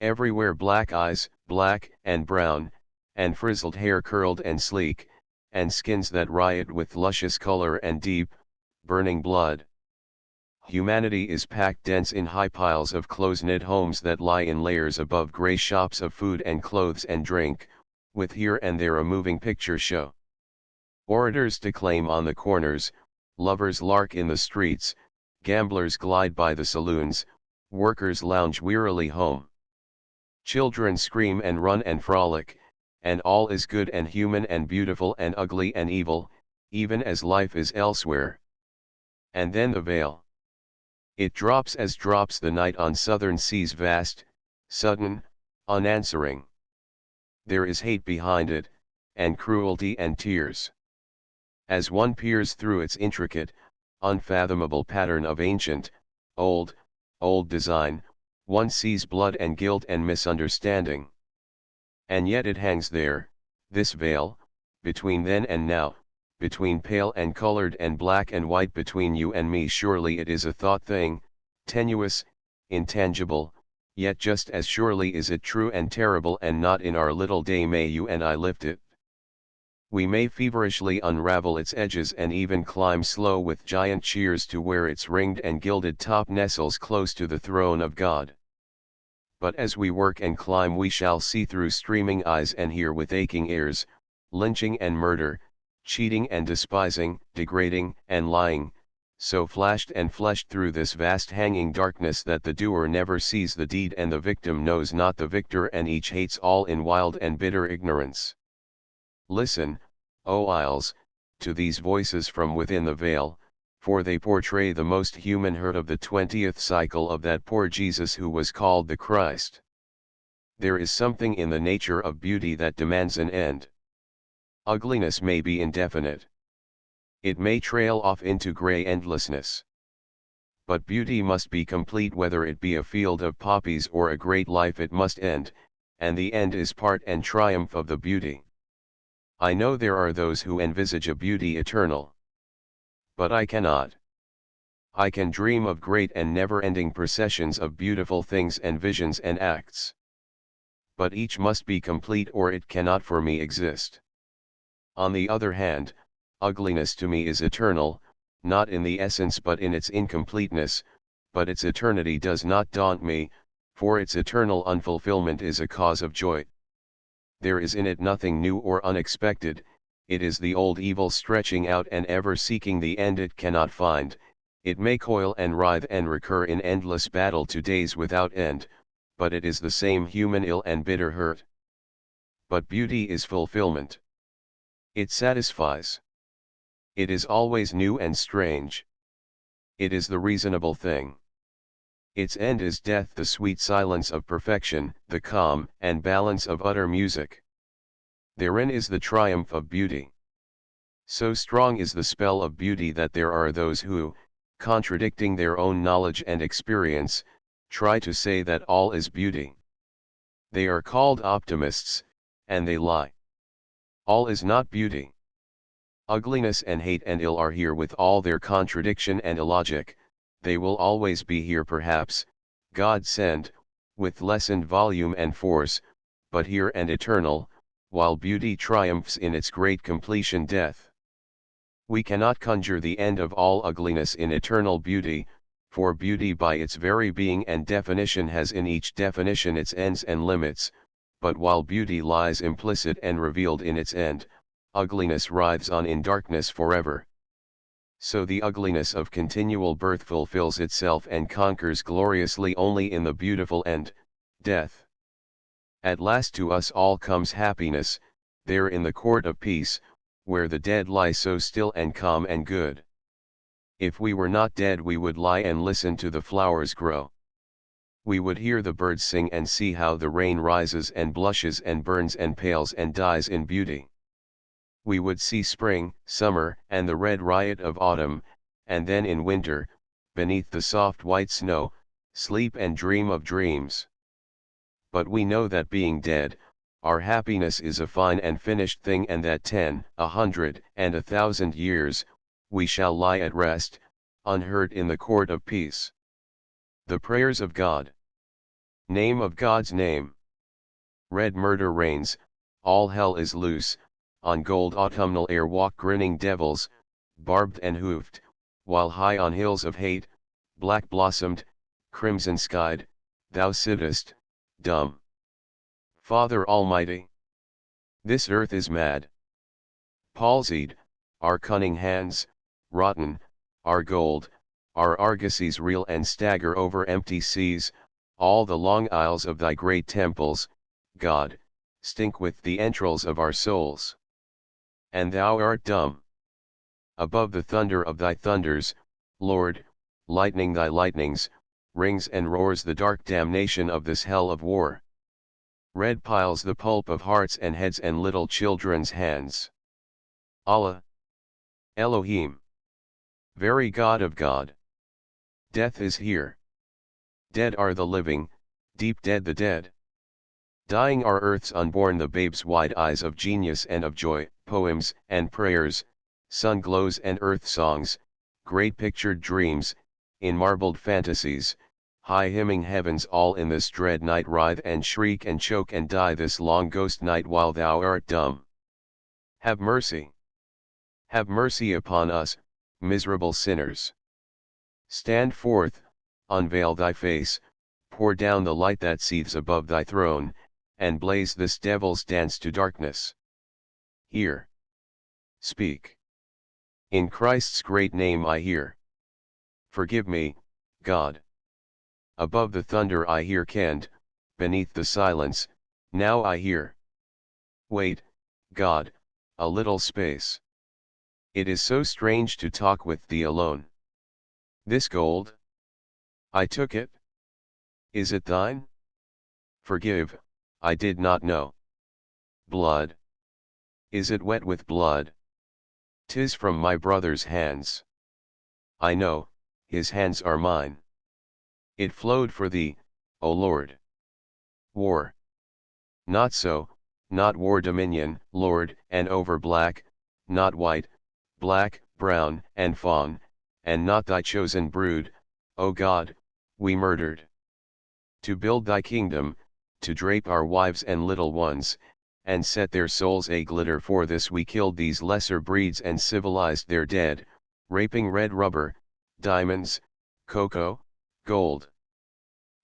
Everywhere black eyes, black and brown, and frizzled hair curled and sleek, and skins that riot with luscious color and deep, burning blood. Humanity is packed dense in high piles of close-knit homes that lie in layers above gray shops of food and clothes and drink, with here and there a moving picture show. Orators declaim on the corners, lovers lark in the streets, gamblers glide by the saloons, workers lounge wearily home. Children scream and run and frolic, and all is good and human and beautiful and ugly and evil, even as life is elsewhere. And then the veil. It drops as drops the night on southern seas vast, sudden, unanswering. There is hate behind it, and cruelty and tears. As one peers through its intricate, unfathomable pattern of ancient, old design, one sees blood and guilt and misunderstanding. And yet it hangs there, this veil, between then and now, between pale and colored and black and white, between you and me. Surely it is a thought thing, tenuous, intangible, yet just as surely is it true and terrible, and not in our little day may you and I lift it. We may feverishly unravel its edges and even climb slow with giant shears to where its ringed and gilded top nestles close to the throne of God. But as we work and climb we shall see through streaming eyes and hear with aching ears, lynching and murder, cheating and despising, degrading and lying, so flashed and fleshed through this vast hanging darkness that the doer never sees the deed and the victim knows not the victor, and each hates all in wild and bitter ignorance. Listen, O isles, to these voices from within the veil, for they portray the most human hurt of the 20th cycle of that poor Jesus who was called the Christ. There is something in the nature of beauty that demands an end. Ugliness may be indefinite. It may trail off into gray endlessness. But beauty must be complete, whether it be a field of poppies or a great life. It must end, and the end is part and triumph of the beauty. I know there are those who envisage a beauty eternal. But I cannot. I can dream of great and never-ending processions of beautiful things and visions and acts. But each must be complete or it cannot for me exist. On the other hand, ugliness to me is eternal, not in the essence but in its incompleteness, but its eternity does not daunt me, for its eternal unfulfillment is a cause of joy. There is in it nothing new or unexpected, it is the old evil stretching out and ever seeking the end it cannot find. It may coil and writhe and recur in endless battle to days without end, but it is the same human ill and bitter hurt. But beauty is fulfillment. It satisfies. It is always new and strange. It is the reasonable thing. Its end is death, the sweet silence of perfection, the calm and balance of utter music. Therein is the triumph of beauty. So strong is the spell of beauty that there are those who, contradicting their own knowledge and experience, try to say that all is beauty. They are called optimists, and they lie. All is not beauty. Ugliness and hate and ill are here with all their contradiction and illogic, they will always be here perhaps, God sent, with lessened volume and force, but here and eternal, while beauty triumphs in its great completion, death. We cannot conjure the end of all ugliness in eternal beauty, for beauty by its very being and definition has in each definition its ends and limits, but while beauty lies implicit and revealed in its end, ugliness writhes on in darkness forever. So the ugliness of continual birth fulfills itself and conquers gloriously only in the beautiful end, death. At last to us all comes happiness, there in the court of peace, where the dead lie so still and calm and good. If we were not dead we would lie and listen to the flowers grow. We would hear the birds sing and see how the rain rises and blushes and burns and pales and dies in beauty. We would see spring, summer, and the red riot of autumn, and then in winter, beneath the soft white snow, sleep and dream of dreams. But we know that being dead, our happiness is a fine and finished thing, and that 10, 100, and 1,000 years, we shall lie at rest, unhurt in the court of peace. The prayers of God. Name of God's name. Red murder reigns, all hell is loose, on gold autumnal air walk grinning devils, barbed and hoofed, while high on hills of hate, black blossomed, crimson skied, thou sittest, dumb. Father Almighty. This earth is mad. Palsied, our cunning hands, rotten, our gold, our argosies reel and stagger over empty seas, all the long aisles of thy great temples, God, stink with the entrails of our souls. And thou art dumb. Above the thunder of thy thunders, Lord, lightning thy lightnings, rings and roars the dark damnation of this hell of war. Red piles the pulp of hearts and heads and little children's hands. Allah. Elohim. Very God of God. Death is here. Dead are the living, deep dead the dead. Dying are earth's unborn, the babe's wide eyes of genius and of joy, poems and prayers, sun glows and earth songs, great pictured dreams, in marbled fantasies, high hymning heavens, all in this dread night writhe and shriek and choke and die this long ghost night while thou art dumb. Have mercy. Have mercy upon us, miserable sinners. Stand forth, unveil thy face, pour down the light that seethes above thy throne, and blaze this devil's dance to darkness. Hear. Speak. In Christ's great name I hear. Forgive me, God. Above the thunder I hear Kend, beneath the silence, now I hear. Wait, God, a little space. It is so strange to talk with thee alone. This gold? I took it. Is it thine? Forgive, I did not know. Blood. Is it wet with blood? 'Tis from my brother's hands. I know, his hands are mine. It flowed for thee, O Lord. War. Not so, not war dominion, Lord, and over black, not white, black, brown, and fawn, and not thy chosen brood, O God, we murdered. To build thy kingdom, to drape our wives and little ones, and set their souls a-glitter, for this we killed these lesser breeds and civilized their dead, raping red rubber, diamonds, cocoa, gold.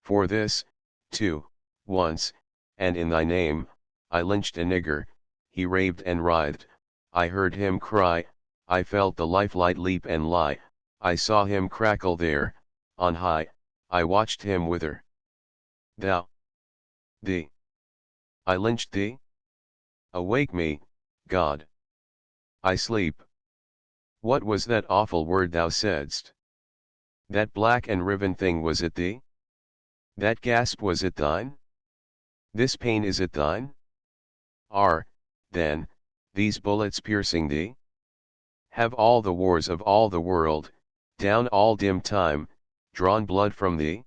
For this, too, once, and in thy name, I lynched a nigger, he raved and writhed, I heard him cry, I felt the lifelight leap and lie, I saw him crackle there, on high, I watched him wither. Thou. Thee. I lynched thee? Awake me, God. I sleep. What was that awful word thou saidst? That black and riven thing, was it thee? That gasp, was it thine? This pain, is it thine? Are, then, these bullets piercing thee? Have all the wars of all the world, down all dim time, drawn blood from thee?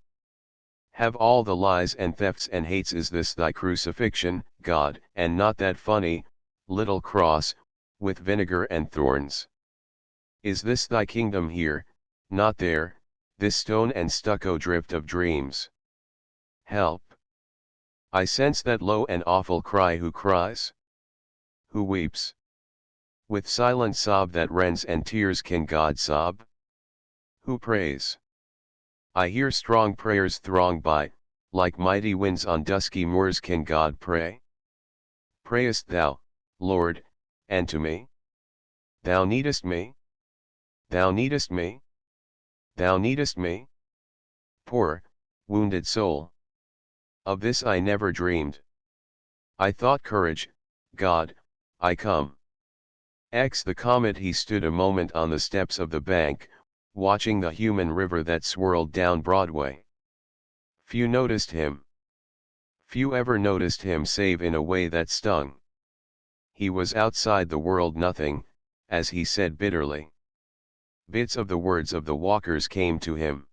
Have all the lies and thefts and hates, is this thy crucifixion, God, and not that funny, little cross, with vinegar and thorns? Is this thy kingdom here, not there, this stone and stucco drift of dreams? Help! I sense that low and awful cry. Who cries? Who weeps? With silent sob that rends and tears, can God sob? Who prays? I hear strong prayers throng by, like mighty winds on dusky moors. Can God pray? Prayest thou, Lord, and to me? Thou needest me? Thou needest me? Thou needest me? Poor, wounded soul. Of this I never dreamed. I thought, courage, God, I come. The comet. He stood a moment on the steps of the bank, watching the human river that swirled down Broadway. Few noticed him. Few ever noticed him, save in a way that stung. He was outside the world, nothing, as he said bitterly. Bits of the words of the walkers came to him.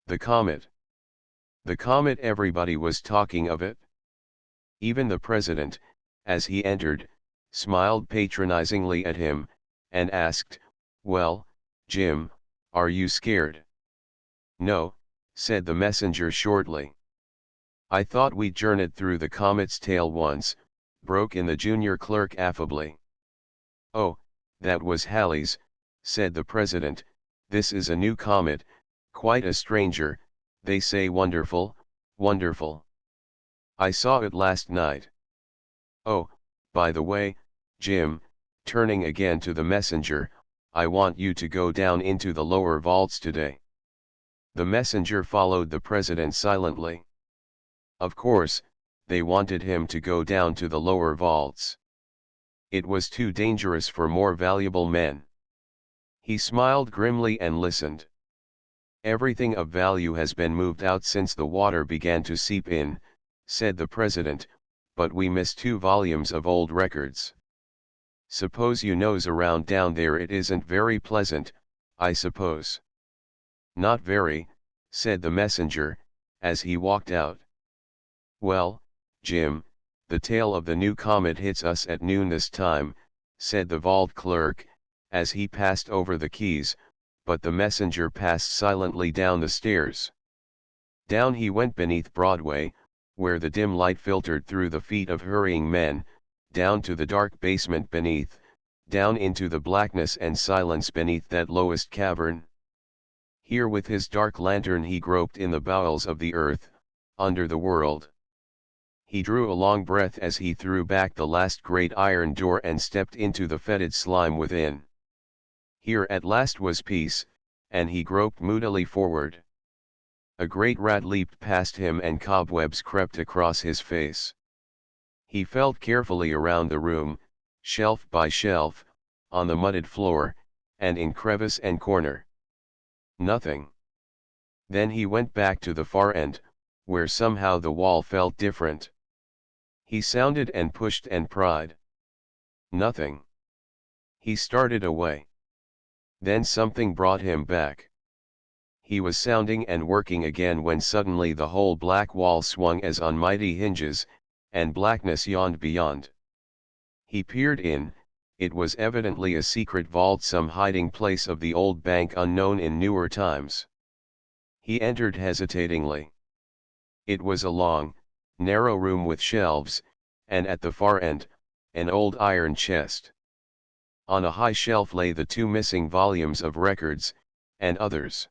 The comet. The comet, everybody was talking of it. Even the president, as he entered, smiled patronizingly at him, and asked, "Well, Jim, are you scared?" "No," said the messenger shortly. "I thought we'd journeyed through the comet's tail once," broke in the junior clerk affably. "Oh, that was Halley's," said the president. "This is a new comet, quite a stranger, they say wonderful, wonderful. I saw it last night. Oh, by the way, Jim," turning again to the messenger, "I want you to go down into the lower vaults today." The messenger followed the president silently. Of course, they wanted him to go down to the lower vaults. It was too dangerous for more valuable men. He smiled grimly and listened. "Everything of value has been moved out since the water began to seep in," said the president, "but we miss 2 volumes of old records. Suppose you nose around down there. It isn't very pleasant, I suppose." "Not very," said the messenger, as he walked out. "Well, Jim, the tail of the new comet hits us at noon this time," said the vault clerk, as he passed over the keys, but the messenger passed silently down the stairs. Down he went beneath Broadway, where the dim light filtered through the feet of hurrying men, down to the dark basement beneath, down into the blackness and silence beneath that lowest cavern. Here with his dark lantern he groped in the bowels of the earth, under the world. He drew a long breath as he threw back the last great iron door and stepped into the fetid slime within. Here at last was peace, and he groped moodily forward. A great rat leaped past him and cobwebs crept across his face. He felt carefully around the room, shelf by shelf, on the mudded floor, and in crevice and corner. Nothing. Then he went back to the far end, where somehow the wall felt different. He sounded and pushed and pried. Nothing. He started away. Then something brought him back. He was sounding and working again when suddenly the whole black wall swung as on mighty hinges, and blackness yawned beyond. He peered in. It was evidently a secret vault, some hiding place of the old bank unknown in newer times. He entered hesitatingly. It was a long, narrow room with shelves, and at the far end, an old iron chest. On a high shelf lay the 2 missing volumes of records, and others.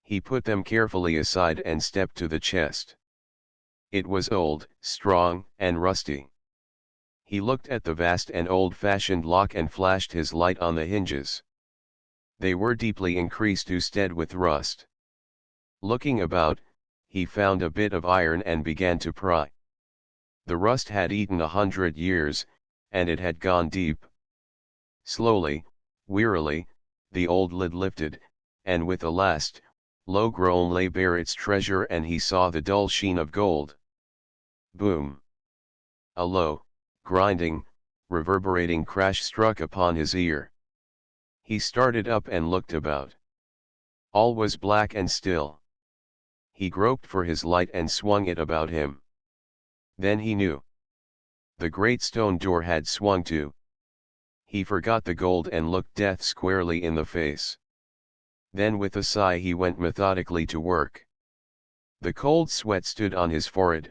He put them carefully aside and stepped to the chest. It was old, strong, and rusty. He looked at the vast and old-fashioned lock and flashed his light on the hinges. They were deeply increased instead with rust. Looking about, he found a bit of iron and began to pry. The rust had eaten 100 years, and it had gone deep. Slowly, wearily, the old lid lifted, and with a last, low groan lay bare its treasure, and he saw the dull sheen of gold. Boom! A low, grinding, reverberating crash struck upon his ear. He started up and looked about. All was black and still. He groped for his light and swung it about him. Then he knew. The great stone door had swung to. He forgot the gold and looked death squarely in the face. Then with a sigh he went methodically to work. The cold sweat stood on his forehead,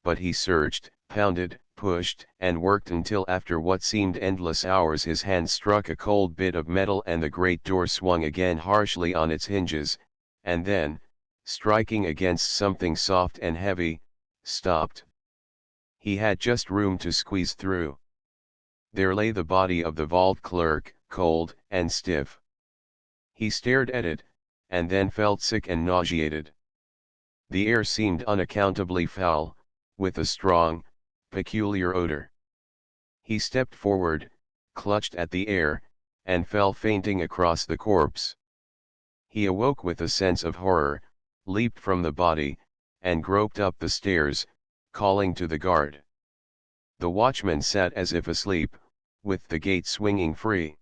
but he searched, pounded, pushed, and worked until after what seemed endless hours his hand struck a cold bit of metal and the great door swung again harshly on its hinges, and then, striking against something soft and heavy, stopped. He had just room to squeeze through. There lay the body of the vault clerk, cold and stiff. He stared at it, and then felt sick and nauseated. The air seemed unaccountably foul, with a strong, peculiar odor. He stepped forward, clutched at the air, and fell fainting across the corpse. He awoke with a sense of horror, leaped from the body, and groped up the stairs, calling to the guard. The watchman sat as if asleep, with the gate swinging free.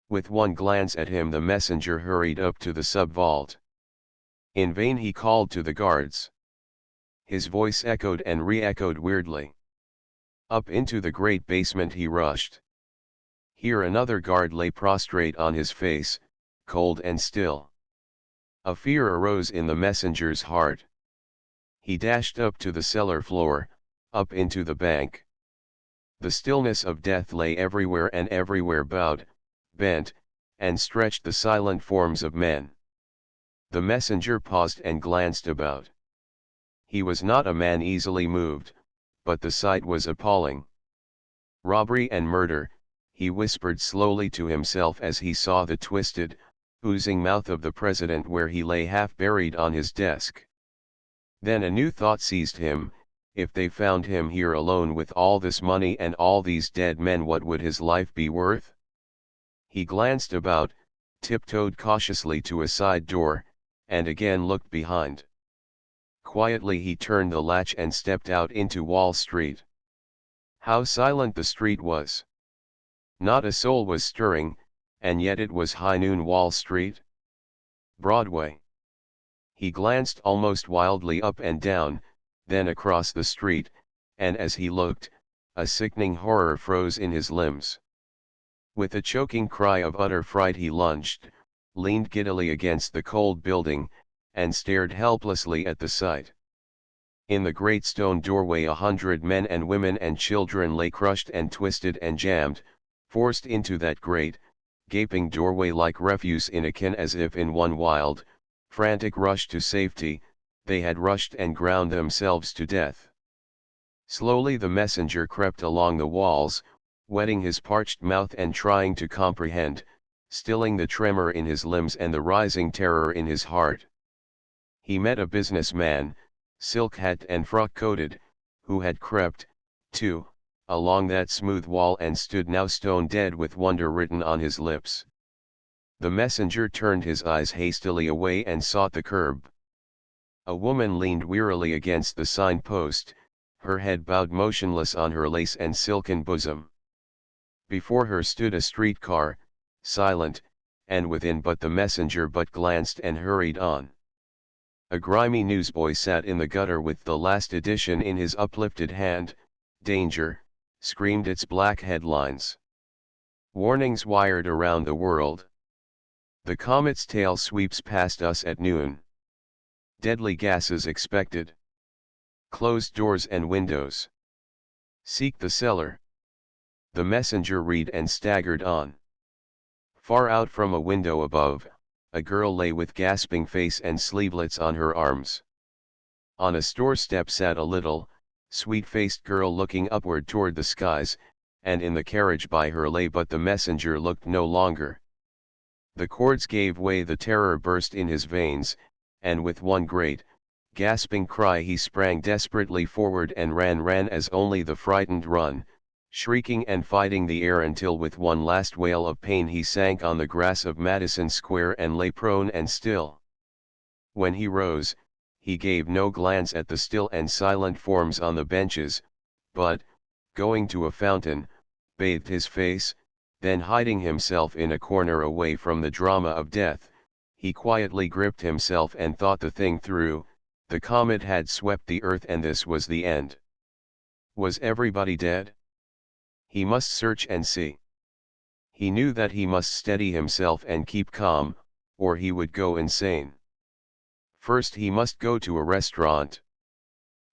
With one glance at him the messenger hurried up to the sub-vault. In vain he called to the guards. His voice echoed and re-echoed weirdly. Up into the great basement he rushed. Here another guard lay prostrate on his face, cold and still. A fear arose in the messenger's heart. He dashed up to the cellar floor, up into the bank. The stillness of death lay everywhere, and everywhere bowed, bent, and stretched the silent forms of men. The messenger paused and glanced about. He was not a man easily moved, but the sight was appalling. Robbery and murder, he whispered slowly to himself as he saw the twisted, oozing mouth of the president where he lay half buried on his desk. Then a new thought seized him. If they found him here alone with all this money and all these dead men, what would his life be worth? He glanced about, tiptoed cautiously to a side door, and again looked behind. Quietly he turned the latch and stepped out into Wall Street. How silent the street was! Not a soul was stirring, and yet it was high noon Wall Street. Broadway. He glanced almost wildly up and down, then across the street, and as he looked, a sickening horror froze in his limbs. With a choking cry of utter fright he lunged, leaned giddily against the cold building, and stared helplessly at the sight. In the great stone doorway 100 men and women and children lay crushed and twisted and jammed, forced into that great, gaping doorway like refuse in a can, as if in one wild, frantic rush to safety, they had rushed and ground themselves to death. Slowly the messenger crept along the walls, wetting his parched mouth and trying to comprehend, stilling the tremor in his limbs and the rising terror in his heart. He met a businessman, silk hat and frock-coated, who had crept, too, along that smooth wall and stood now stone dead with wonder written on his lips. The messenger turned his eyes hastily away and sought the curb. A woman leaned wearily against the sign-post, her head bowed motionless on her lace and silken bosom. Before her stood a streetcar, silent, and within but the messenger but glanced and hurried on. A grimy newsboy sat in the gutter with the last edition in his uplifted hand. Danger, screamed its black headlines. Warnings wired around the world. The comet's tail sweeps past us at noon. Deadly gases expected. Closed doors and windows. Seek the cellar. The messenger read and staggered on. Far out from a window above, a girl lay with gasping face and sleevelets on her arms. On a store step sat a little, sweet-faced girl looking upward toward the skies, and in the carriage by her lay but the messenger looked no longer. The cords gave way, the terror burst in his veins, and with one great, gasping cry he sprang desperately forward and ran as only the frightened run, shrieking and fighting the air until with one last wail of pain he sank on the grass of Madison Square and lay prone and still. When he rose, he gave no glance at the still and silent forms on the benches, but, going to a fountain, bathed his face, then hiding himself in a corner away from the drama of death, he quietly gripped himself and thought the thing through. The comet had swept the earth and this was the end. Was everybody dead? He must search and see. He knew that he must steady himself and keep calm, or he would go insane. First he must go to a restaurant.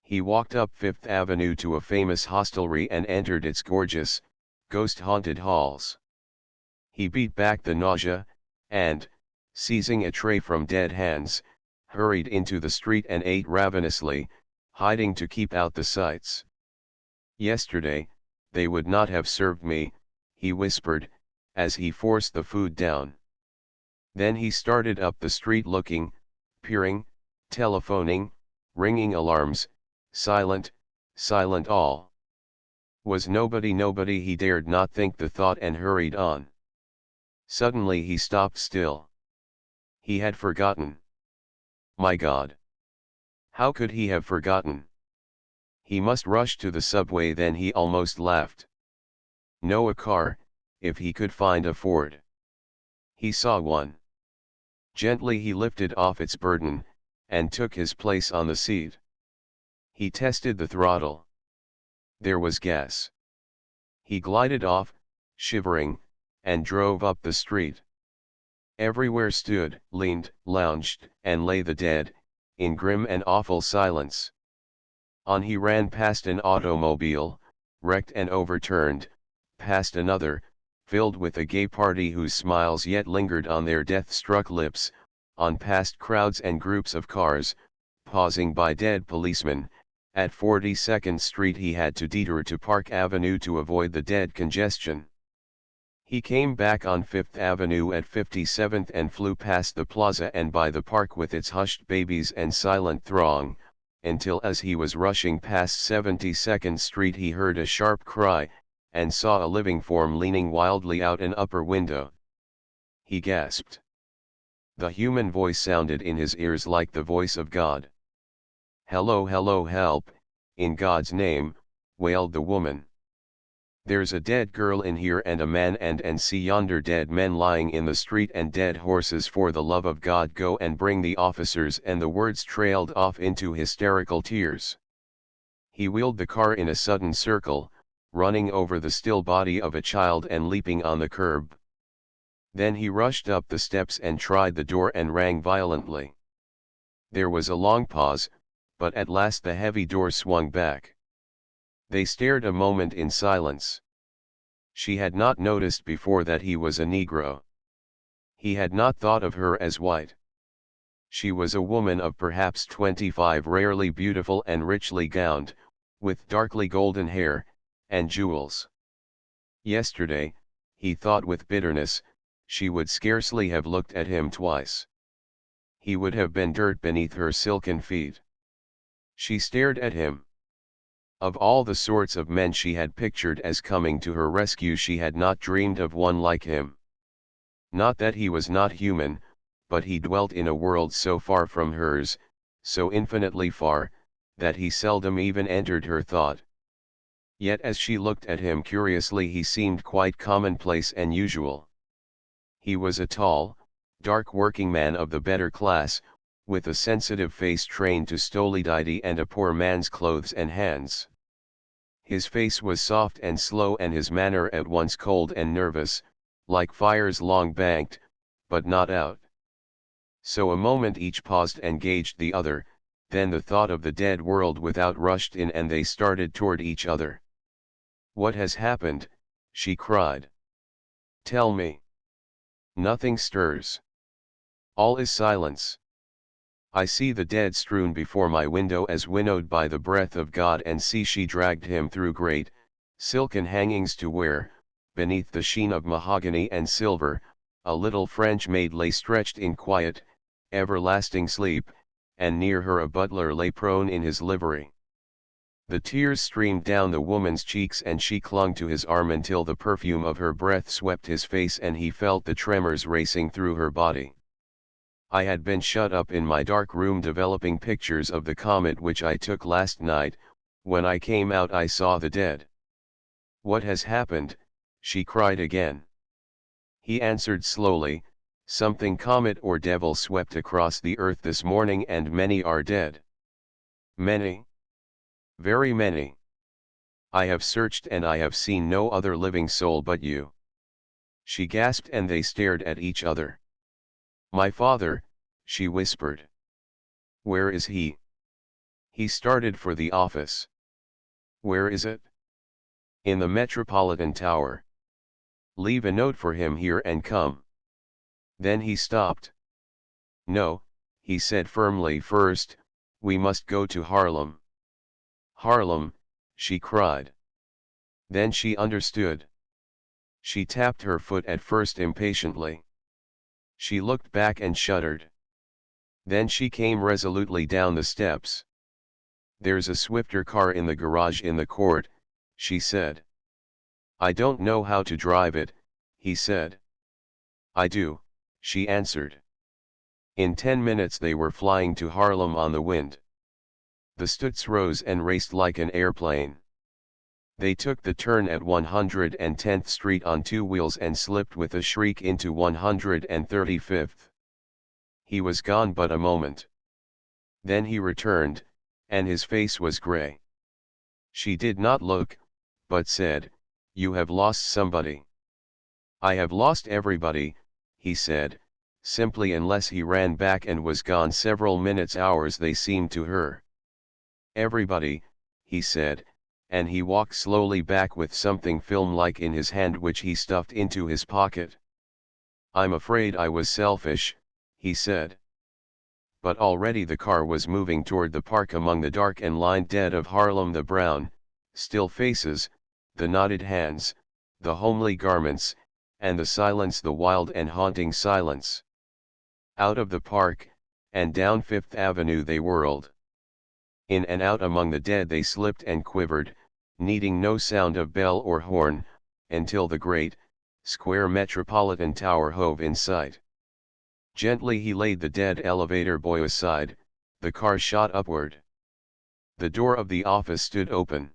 He walked up Fifth Avenue to a famous hostelry and entered its gorgeous, ghost-haunted halls. He beat back the nausea, and, seizing a tray from dead hands, hurried into the street and ate ravenously, hiding to keep out the sights. Yesterday, they would not have served me, he whispered, as he forced the food down. Then he started up the street looking, peering, telephoning, ringing alarms, silent all. Was nobody, he dared not think the thought and hurried on. Suddenly he stopped still. He had forgotten. My God! How could he have forgotten? He must rush to the subway, then he almost laughed. No, a car, if he could find a Ford. He saw one. Gently he lifted off its burden, and took his place on the seat. He tested the throttle. There was gas. He glided off, shivering, and drove up the street. Everywhere stood, leaned, lounged, and lay the dead, in grim and awful silence. On he ran past an automobile, wrecked and overturned, past another, filled with a gay party whose smiles yet lingered on their death-struck lips, on past crowds and groups of cars, pausing by dead policemen. At 42nd Street he had to detour to Park Avenue to avoid the dead congestion. He came back on Fifth Avenue at 57th and flew past the plaza and by the park with its hushed babies and silent throng, until as he was rushing past 72nd Street he heard a sharp cry, and saw a living form leaning wildly out an upper window. He gasped. The human voice sounded in his ears like the voice of God. "Hello, help, in God's name," wailed the woman. "There's a dead girl in here and a man and see yonder dead men lying in the street and dead horses. For the love of God go and bring the officers," and the words trailed off into hysterical tears. He wheeled the car in a sudden circle, running over the still body of a child and leaping on the curb. Then he rushed up the steps and tried the door and rang violently. There was a long pause, but at last the heavy door swung back. They stared a moment in silence. She had not noticed before that he was a Negro. He had not thought of her as white. She was a woman of perhaps 25, rarely beautiful and richly gowned, with darkly golden hair, and jewels. Yesterday, he thought with bitterness, she would scarcely have looked at him twice. He would have been dirt beneath her silken feet. She stared at him. Of all the sorts of men she had pictured as coming to her rescue, she had not dreamed of one like him. Not that he was not human, but he dwelt in a world so far from hers, so infinitely far, that he seldom even entered her thought. Yet as she looked at him curiously he seemed quite commonplace and usual. He was a tall, dark working man of the better class, with a sensitive face trained to stolidity and a poor man's clothes and hands. His face was soft and slow and his manner at once cold and nervous, like fires long banked, but not out. So a moment each paused and gauged the other, then the thought of the dead world without rushed in and they started toward each other. "What has happened?" she cried. "Tell me." "Nothing stirs. All is silence. I see the dead strewn before my window as winnowed by the breath of God, and see she dragged him through great, silken hangings to where, beneath the sheen of mahogany and silver, a little French maid lay stretched in quiet, everlasting sleep, and near her a butler lay prone in his livery. The tears streamed down the woman's cheeks and she clung to his arm until the perfume of her breath swept his face and he felt the tremors racing through her body. I had been shut up in my dark room developing pictures of the comet which I took last night. When I came out I saw the dead." "What has happened?" she cried again. He answered slowly, "Something comet or devil swept across the earth this morning and many are dead." "Many? Very many. I have searched and I have seen no other living soul but you." She gasped and they stared at each other. "My father," she whispered. "Where is he?" "He started for the office." "Where is it?" "In the Metropolitan Tower." "Leave a note for him here and come." Then he stopped. "No," he said firmly, "first, we must go to Harlem." "Harlem," she cried. Then she understood. She tapped her foot at first impatiently. She looked back and shuddered. Then she came resolutely down the steps. "There's a swifter car in the garage in the court," she said. "I don't know how to drive it," he said. "I do," she answered. In 10 minutes they were flying to Harlem on the wind. The Stutz rose and raced like an airplane. They took the turn at 110th Street on two wheels and slipped with a shriek into 135th. He was gone but a moment. Then he returned, and his face was gray. She did not look, but said, "You have lost somebody." "I have lost everybody," he said, simply, unless he ran back and was gone several minutes, hours they seemed to her. "Everybody," he said, and he walked slowly back with something film-like in his hand which he stuffed into his pocket. "I'm afraid I was selfish," he said. But already the car was moving toward the park among the dark and lined dead of Harlem, the brown, still faces, the knotted hands, the homely garments, and the silence, the wild and haunting silence. Out of the park, and down Fifth Avenue they whirled. In and out among the dead they slipped and quivered, needing no sound of bell or horn, until the great, square Metropolitan Tower hove in sight. Gently he laid the dead elevator boy aside, the car shot upward. The door of the office stood open.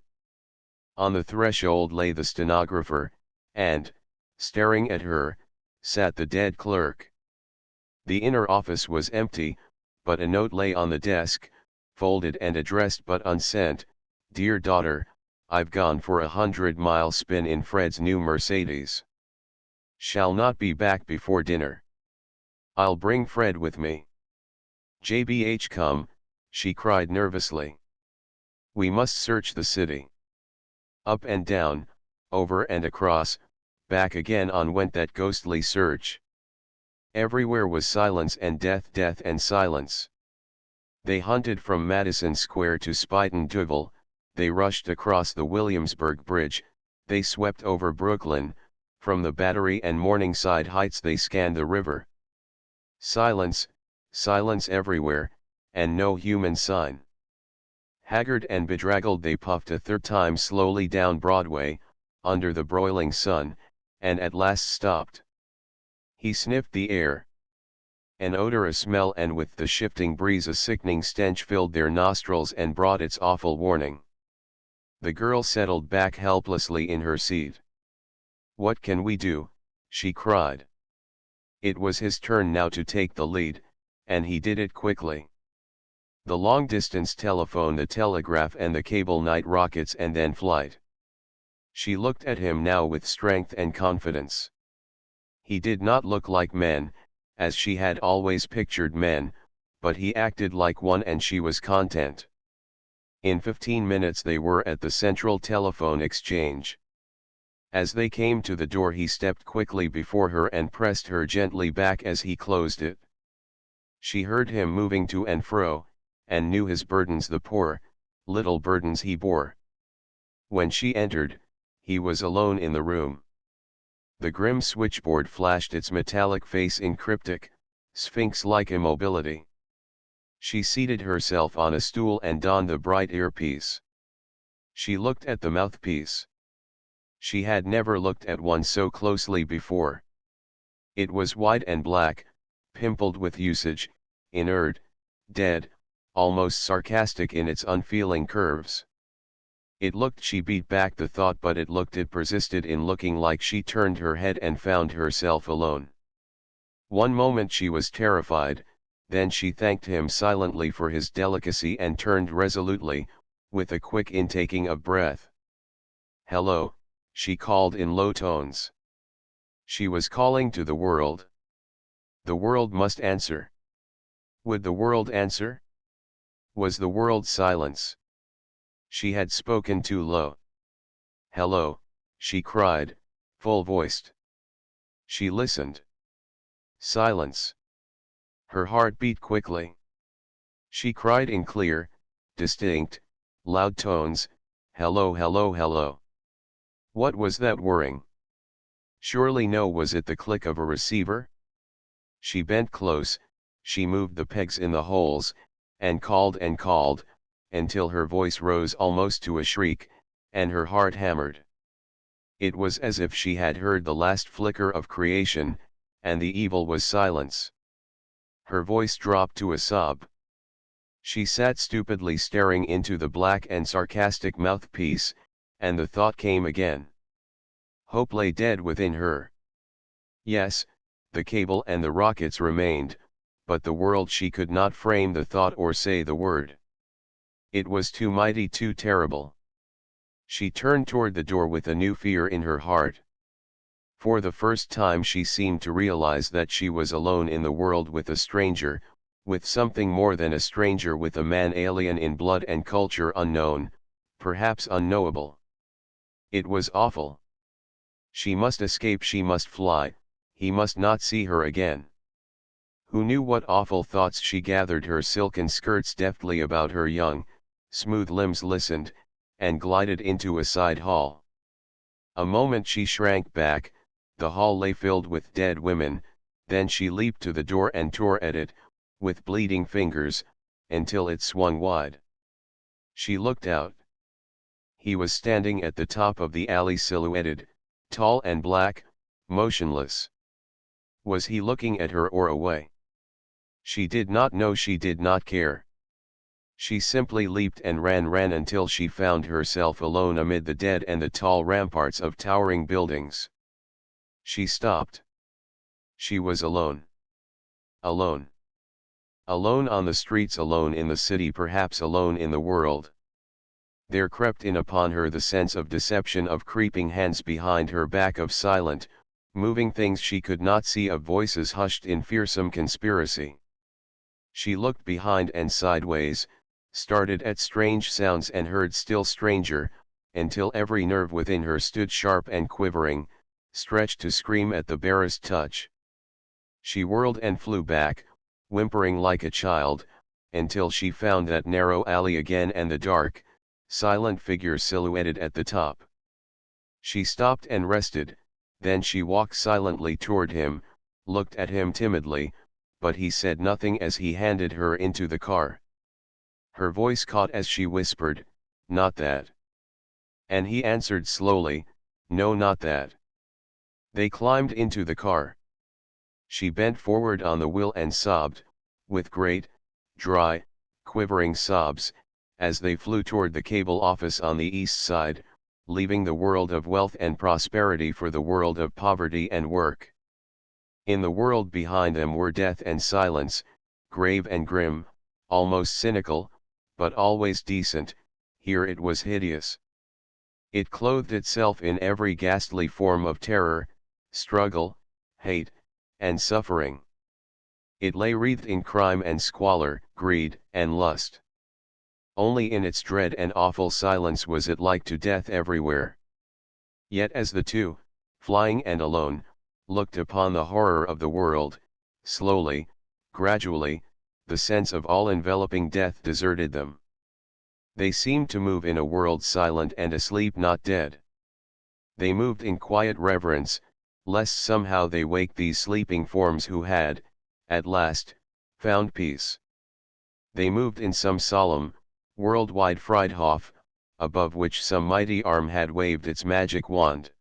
On the threshold lay the stenographer, and, staring at her, sat the dead clerk. The inner office was empty, but a note lay on the desk, folded and addressed but unsent. "Dear daughter, I've gone for a 100-mile spin in Fred's new Mercedes. Shall not be back before dinner. I'll bring Fred with me." "JBH, come," she cried nervously. "We must search the city." Up and down, over and across, back again on went that ghostly search. Everywhere was silence and death, death and silence. They hunted from Madison Square to Spuyten Duyvil, they rushed across the Williamsburg Bridge, they swept over Brooklyn, from the Battery and Morningside Heights they scanned the river. Silence, silence everywhere, and no human sign. Haggard and bedraggled they puffed a third time slowly down Broadway, under the broiling sun, and at last stopped. He sniffed the air. An odor, a smell, and with the shifting breeze a sickening stench filled their nostrils and brought its awful warning. The girl settled back helplessly in her seat. "What can we do?" she cried. It was his turn now to take the lead, and he did it quickly. The long-distance telephone, the telegraph, and the cable, night rockets, and then flight. She looked at him now with strength and confidence. He did not look like men, as she had always pictured men, but he acted like one, and she was content. In 15 minutes they were at the central telephone exchange. As they came to the door, he stepped quickly before her and pressed her gently back as he closed it. She heard him moving to and fro, and knew his burdens, the poor, little burdens he bore. When she entered, he was alone in the room. The grim switchboard flashed its metallic face in cryptic, sphinx-like immobility. She seated herself on a stool and donned the bright earpiece. She looked at the mouthpiece. She had never looked at one so closely before. It was white and black, pimpled with usage, inert, dead, almost sarcastic in its unfeeling curves. It looked, she beat back the thought, but it persisted in looking like she turned her head and found herself alone. One moment she was terrified, then she thanked him silently for his delicacy and turned resolutely, with a quick intaking of breath. "Hello," she called in low tones. She was calling to the world. The world must answer. Would the world answer? Was the world silence? She had spoken too low. "Hello," she cried, full-voiced. She listened. Silence. Her heart beat quickly. She cried in clear, distinct, loud tones, "Hello, hello, hello." What was that whirring? Surely no, was it the click of a receiver? She bent close, she moved the pegs in the holes, and called, until her voice rose almost to a shriek, and her heart hammered. It was as if she had heard the last flicker of creation, and the evil was silence. Her voice dropped to a sob. She sat stupidly staring into the black and sarcastic mouthpiece, and the thought came again. Hope lay dead within her. Yes, the cable and the rockets remained, but the world, she could not frame the thought or say the word. It was too mighty, too terrible. She turned toward the door with a new fear in her heart. For the first time she seemed to realize that she was alone in the world with a stranger, with something more than a stranger, with a man alien in blood and culture, unknown, perhaps unknowable. It was awful. She must escape, she must fly, he must not see her again. Who knew what awful thoughts? She gathered her silken skirts deftly about her young, smooth limbs, listened, and glided into a side hall. A moment she shrank back, the hall lay filled with dead women, then she leaped to the door and tore at it, with bleeding fingers, until it swung wide. She looked out. He was standing at the top of the alley, silhouetted, tall and black, motionless. Was he looking at her or away? She did not know, she did not care. She simply leaped and ran until she found herself alone amid the dead and the tall ramparts of towering buildings. She stopped. She was alone. Alone. Alone on the streets, alone in the city, perhaps alone in the world. There crept in upon her the sense of deception, of creeping hands behind her back, of silent, moving things she could not see, of voices hushed in fearsome conspiracy. She looked behind and sideways, started at strange sounds and heard still stranger, until every nerve within her stood sharp and quivering, stretched to scream at the barest touch. She whirled and flew back, whimpering like a child, until she found that narrow alley again and the dark, silent figure silhouetted at the top. She stopped and rested, then she walked silently toward him, looked at him timidly, but he said nothing as he handed her into the car. Her voice caught as she whispered, "Not that." And he answered slowly, "No, not that." They climbed into the car. She bent forward on the wheel and sobbed, with great, dry, quivering sobs, as they flew toward the cable office on the east side, leaving the world of wealth and prosperity for the world of poverty and work. In the world behind them were death and silence, grave and grim, almost cynical, but always decent. Here it was hideous. It clothed itself in every ghastly form of terror, struggle, hate, and suffering. It lay wreathed in crime and squalor, greed and lust. Only in its dread and awful silence was it like to death everywhere. Yet as the two, flying and alone, looked upon the horror of the world, slowly, gradually, the sense of all-enveloping death deserted them. They seemed to move in a world silent and asleep, not dead. They moved in quiet reverence, lest somehow they wake these sleeping forms who had, at last, found peace. They moved in some solemn, worldwide Friedhof, above which some mighty arm had waved its magic wand.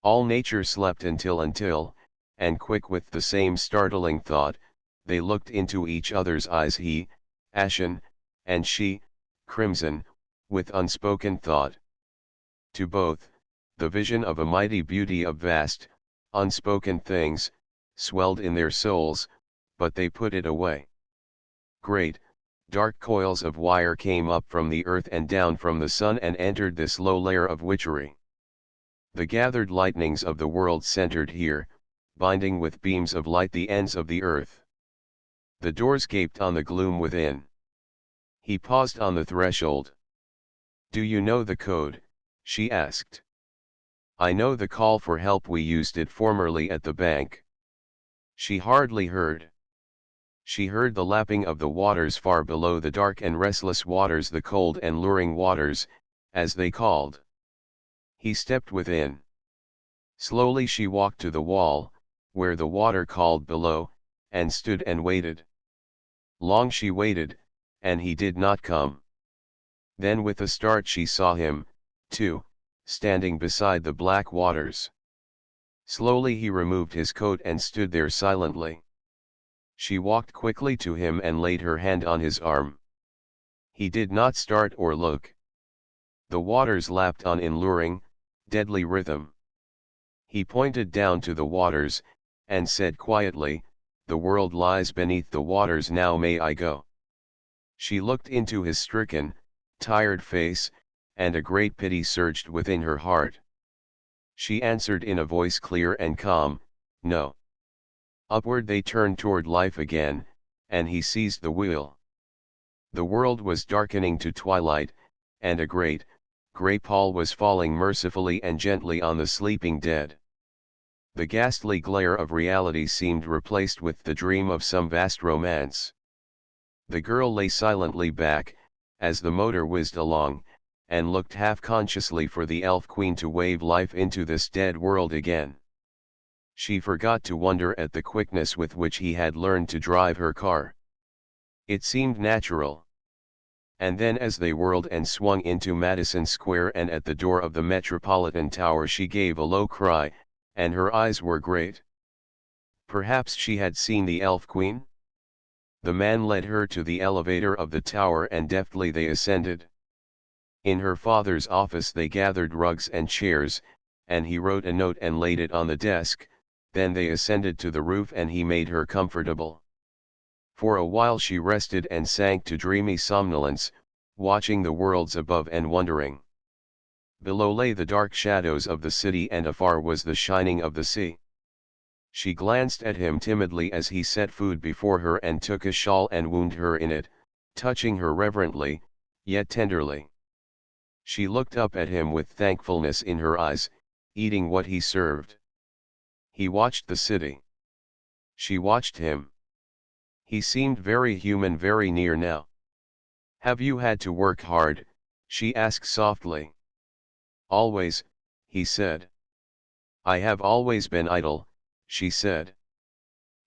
All nature slept until, and quick with the same startling thought, they looked into each other's eyes, he, ashen, and she, crimson, with unspoken thought. To both, the vision of a mighty beauty of vast, unspoken things, swelled in their souls, but they put it away. Great, dark coils of wire came up from the earth and down from the sun and entered this low layer of witchery. The gathered lightnings of the world centered here, binding with beams of light the ends of the earth. The doors gaped on the gloom within. He paused on the threshold. "Do you know the code?" she asked. "I know the call for help, we used it formerly at the bank." She hardly heard. She heard the lapping of the waters far below, the dark and restless waters, the cold and luring waters, as they called. He stepped within. Slowly she walked to the wall, where the water called below, and stood and waited. Long she waited, and he did not come. Then with a start she saw him, too, standing beside the black waters. Slowly he removed his coat and stood there silently. She walked quickly to him and laid her hand on his arm. He did not start or look. The waters lapped on in luring, deadly rhythm. He pointed down to the waters, and said quietly, "The world lies beneath the waters, now may I go?" She looked into his stricken, tired face, and a great pity surged within her heart. She answered in a voice clear and calm, "No." Upward they turned toward life again, and he seized the wheel. The world was darkening to twilight, and a great, grey pall was falling mercifully and gently on the sleeping dead. The ghastly glare of reality seemed replaced with the dream of some vast romance. The girl lay silently back, as the motor whizzed along, and looked half-consciously for the elf queen to wave life into this dead world again. She forgot to wonder at the quickness with which he had learned to drive her car. It seemed natural. And then as they whirled and swung into Madison Square and at the door of the Metropolitan Tower, she gave a low cry, and her eyes were great. Perhaps she had seen the elf queen? The man led her to the elevator of the tower and deftly they ascended. In her father's office they gathered rugs and chairs, and he wrote a note and laid it on the desk. Then they ascended to the roof and he made her comfortable. For a while she rested and sank to dreamy somnolence, watching the worlds above and wondering. Below lay the dark shadows of the city and afar was the shining of the sea. She glanced at him timidly as he set food before her and took a shawl and wound her in it, touching her reverently, yet tenderly. She looked up at him with thankfulness in her eyes, eating what he served. He watched the city. She watched him. He seemed very human, very near now. "Have you had to work hard?" she asked softly. "Always," he said. "I have always been idle," she said.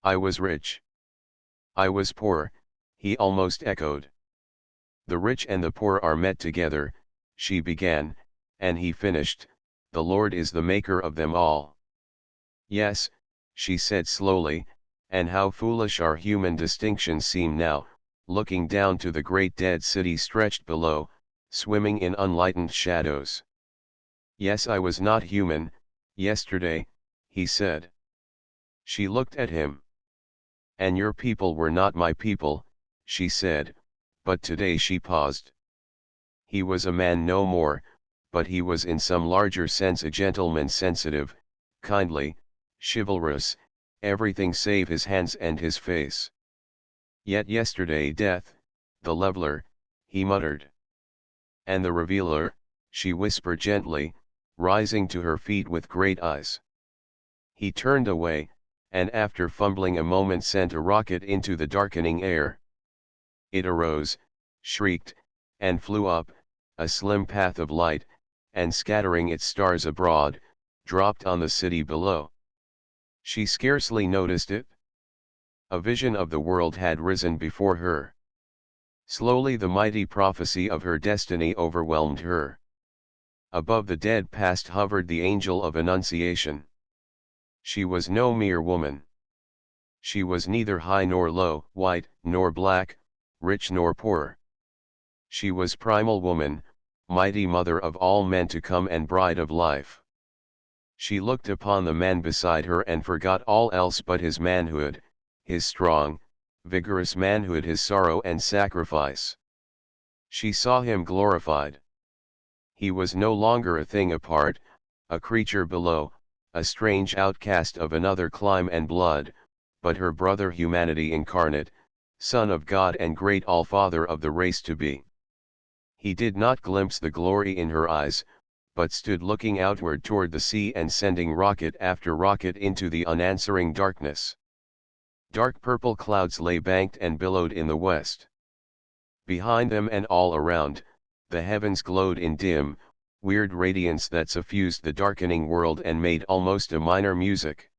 "I was rich. I was poor," he almost echoed. "The rich and the poor are met together," she began, and he finished, "The Lord is the maker of them all." "Yes," she said slowly, and how foolish our human distinctions seem now, looking down to the great dead city stretched below, swimming in unlightened shadows. Yes, I was not human, yesterday, he said. She looked at him. And your people were not my people, she said, but today she paused. He was a man no more, but he was in some larger sense a gentleman, sensitive, kindly, chivalrous, everything save his hands and his face. Yet yesterday death, the leveler, he muttered. And the revealer, she whispered gently, rising to her feet with great eyes. He turned away, and after fumbling a moment sent a rocket into the darkening air. It arose, shrieked, and flew up, a slim path of light, and scattering its stars abroad, dropped on the city below. She scarcely noticed it. A vision of the world had risen before her. Slowly the mighty prophecy of her destiny overwhelmed her. Above the dead past hovered the angel of Annunciation. She was no mere woman. She was neither high nor low, white nor black, rich nor poor. She was primal woman, mighty mother of all men to come and bride of life. She looked upon the man beside her and forgot all else but his manhood, his strong, vigorous manhood, his sorrow and sacrifice. She saw him glorified. He was no longer a thing apart, a creature below, a strange outcast of another clime and blood, but her brother humanity incarnate, Son of God and great All-Father of the race to be. He did not glimpse the glory in her eyes, but stood looking outward toward the sea and sending rocket after rocket into the unanswering darkness. Dark purple clouds lay banked and billowed in the west. Behind them and all around, the heavens glowed in dim, weird radiance that suffused the darkening world and made almost a minor music.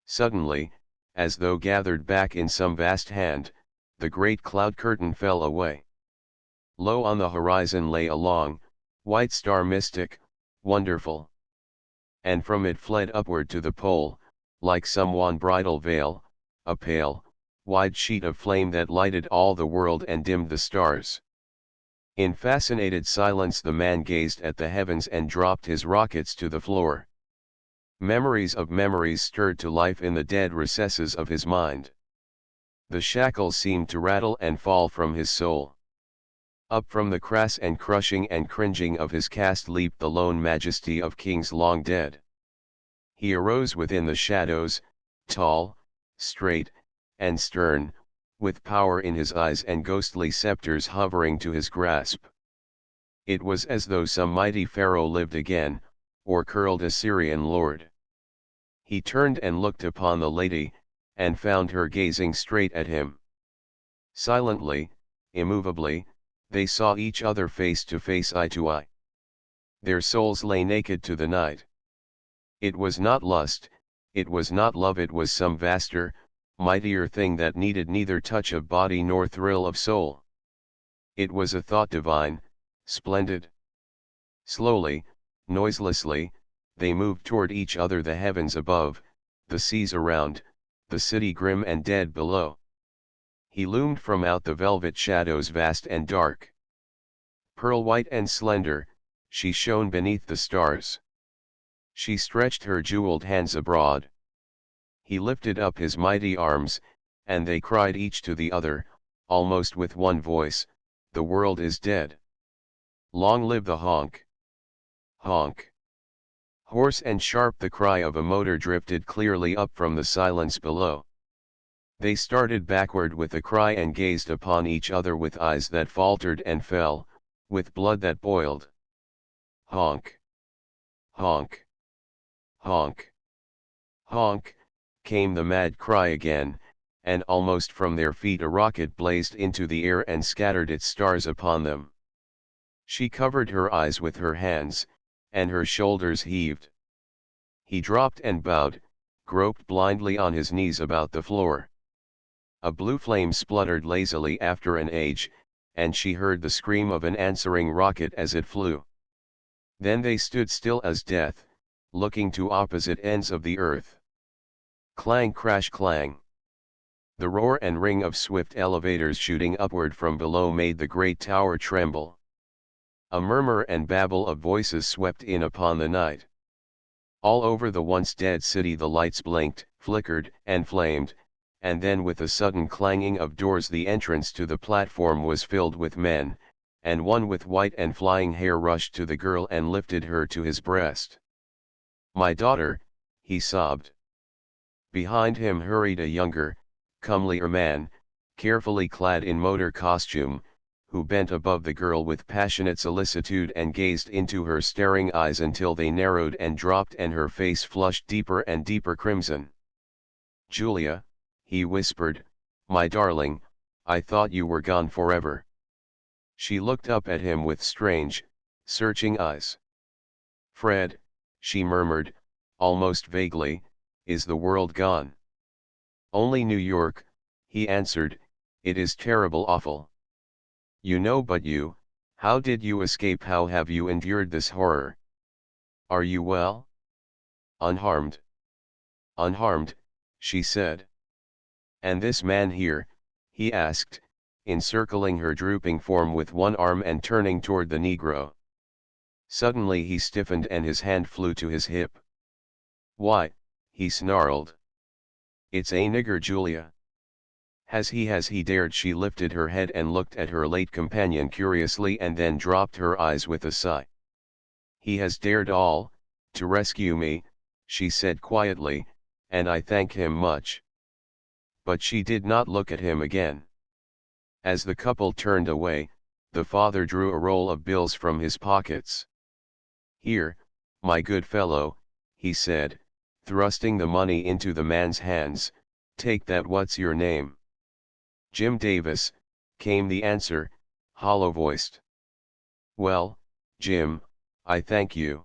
Suddenly, as though gathered back in some vast hand, the great cloud curtain fell away. Low on the horizon lay a long, white star, mystic, wonderful. And from it fled upward to the pole, like some wan bridal veil, a pale, wide sheet of flame that lighted all the world and dimmed the stars. In fascinated silence the man gazed at the heavens and dropped his rockets to the floor. Memories of memories stirred to life in the dead recesses of his mind. The shackles seemed to rattle and fall from his soul. Up from the crass and crushing and cringing of his caste leaped the lone majesty of kings long dead. He arose within the shadows, tall, straight, and stern, with power in his eyes and ghostly scepters hovering to his grasp. It was as though some mighty pharaoh lived again, or curled Assyrian lord. He turned and looked upon the lady, and found her gazing straight at him. Silently, immovably, they saw each other face to face, eye to eye. Their souls lay naked to the night. It was not lust, it was not love, it was some vaster, mightier thing that needed neither touch of body nor thrill of soul. It was a thought divine, splendid. Slowly, noiselessly, they moved toward each other, the heavens above, the seas around, the city grim and dead below. He loomed from out the velvet shadows vast and dark. Pearl white and slender, she shone beneath the stars. She stretched her jeweled hands abroad. He lifted up his mighty arms, and they cried each to the other, almost with one voice, "The world is dead. Long live the honk! Honk!" Hoarse and sharp the cry of a motor drifted clearly up from the silence below. They started backward with the cry and gazed upon each other with eyes that faltered and fell, with blood that boiled. Honk! Honk! Honk! Honk! Came the mad cry again, and almost from their feet a rocket blazed into the air and scattered its stars upon them. She covered her eyes with her hands, and her shoulders heaved. He dropped and bowed, groped blindly on his knees about the floor. A blue flame spluttered lazily after an age, and she heard the scream of an answering rocket as it flew. Then they stood still as death, looking to opposite ends of the earth. Clang crash clang. The roar and ring of swift elevators shooting upward from below made the great tower tremble. A murmur and babble of voices swept in upon the night. All over the once dead city the lights blinked, flickered, and flamed, and then with a sudden clanging of doors the entrance to the platform was filled with men, and one with white and flying hair rushed to the girl and lifted her to his breast. "My daughter," he sobbed. Behind him hurried a younger, comelier man, carefully clad in motor costume, who bent above the girl with passionate solicitude and gazed into her staring eyes until they narrowed and dropped and her face flushed deeper and deeper crimson. "Julia," he whispered, "my darling, I thought you were gone forever." She looked up at him with strange, searching eyes. "Fred," she murmured, almost vaguely, "is the world gone?" "Only New York," he answered, "it is terrible awful." "You know, but how did you escape? How have you endured this horror? Are you well?" "Unharmed." "Unharmed," she said. "And this man here?" he asked, encircling her drooping form with one arm and turning toward the Negro. Suddenly he stiffened and his hand flew to his hip. "Why," he snarled. "It's a nigger, Julia." Has he dared? She lifted her head and looked at her late companion curiously and then dropped her eyes with a sigh. "He has dared to rescue me," she said quietly, "and I thank him much." But she did not look at him again. As the couple turned away, the father drew a roll of bills from his pockets. "Here, my good fellow," he said, thrusting the money into the man's hands, "take that. What's your name?" "Jim Davis," came the answer, hollow-voiced. "Well, Jim, I thank you.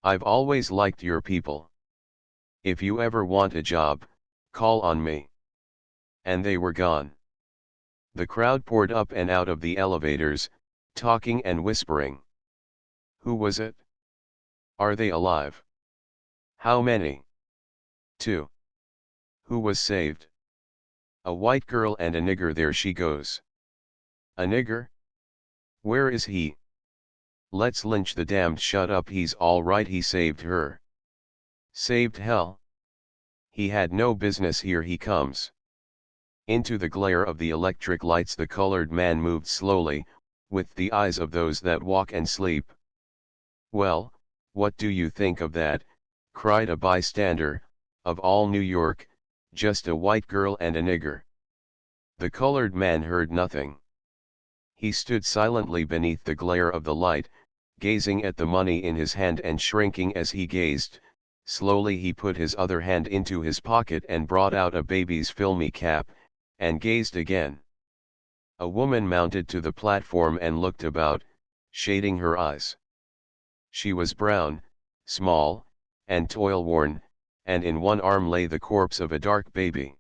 I've always liked your people. If you ever want a job, call on me." And they were gone. The crowd poured up and out of the elevators, talking and whispering. Who was it? Are they alive? How many? 2. Who was saved? A white girl and a nigger. There she goes. A nigger? Where is he? Let's lynch the damned. Shut up, he's all right, he saved her. Saved hell? He had no business. Here he comes. Into the glare of the electric lights the colored man moved slowly, with the eyes of those that walk and sleep. "Well, what do you think of that?" cried a bystander. "Of all New York, just a white girl and a nigger." The colored man heard nothing. He stood silently beneath the glare of the light, gazing at the money in his hand and shrinking as he gazed. Slowly he put his other hand into his pocket and brought out a baby's filmy cap, and gazed again. A woman mounted to the platform and looked about, shading her eyes. She was brown, small, and toil-worn, and in one arm lay the corpse of a dark baby.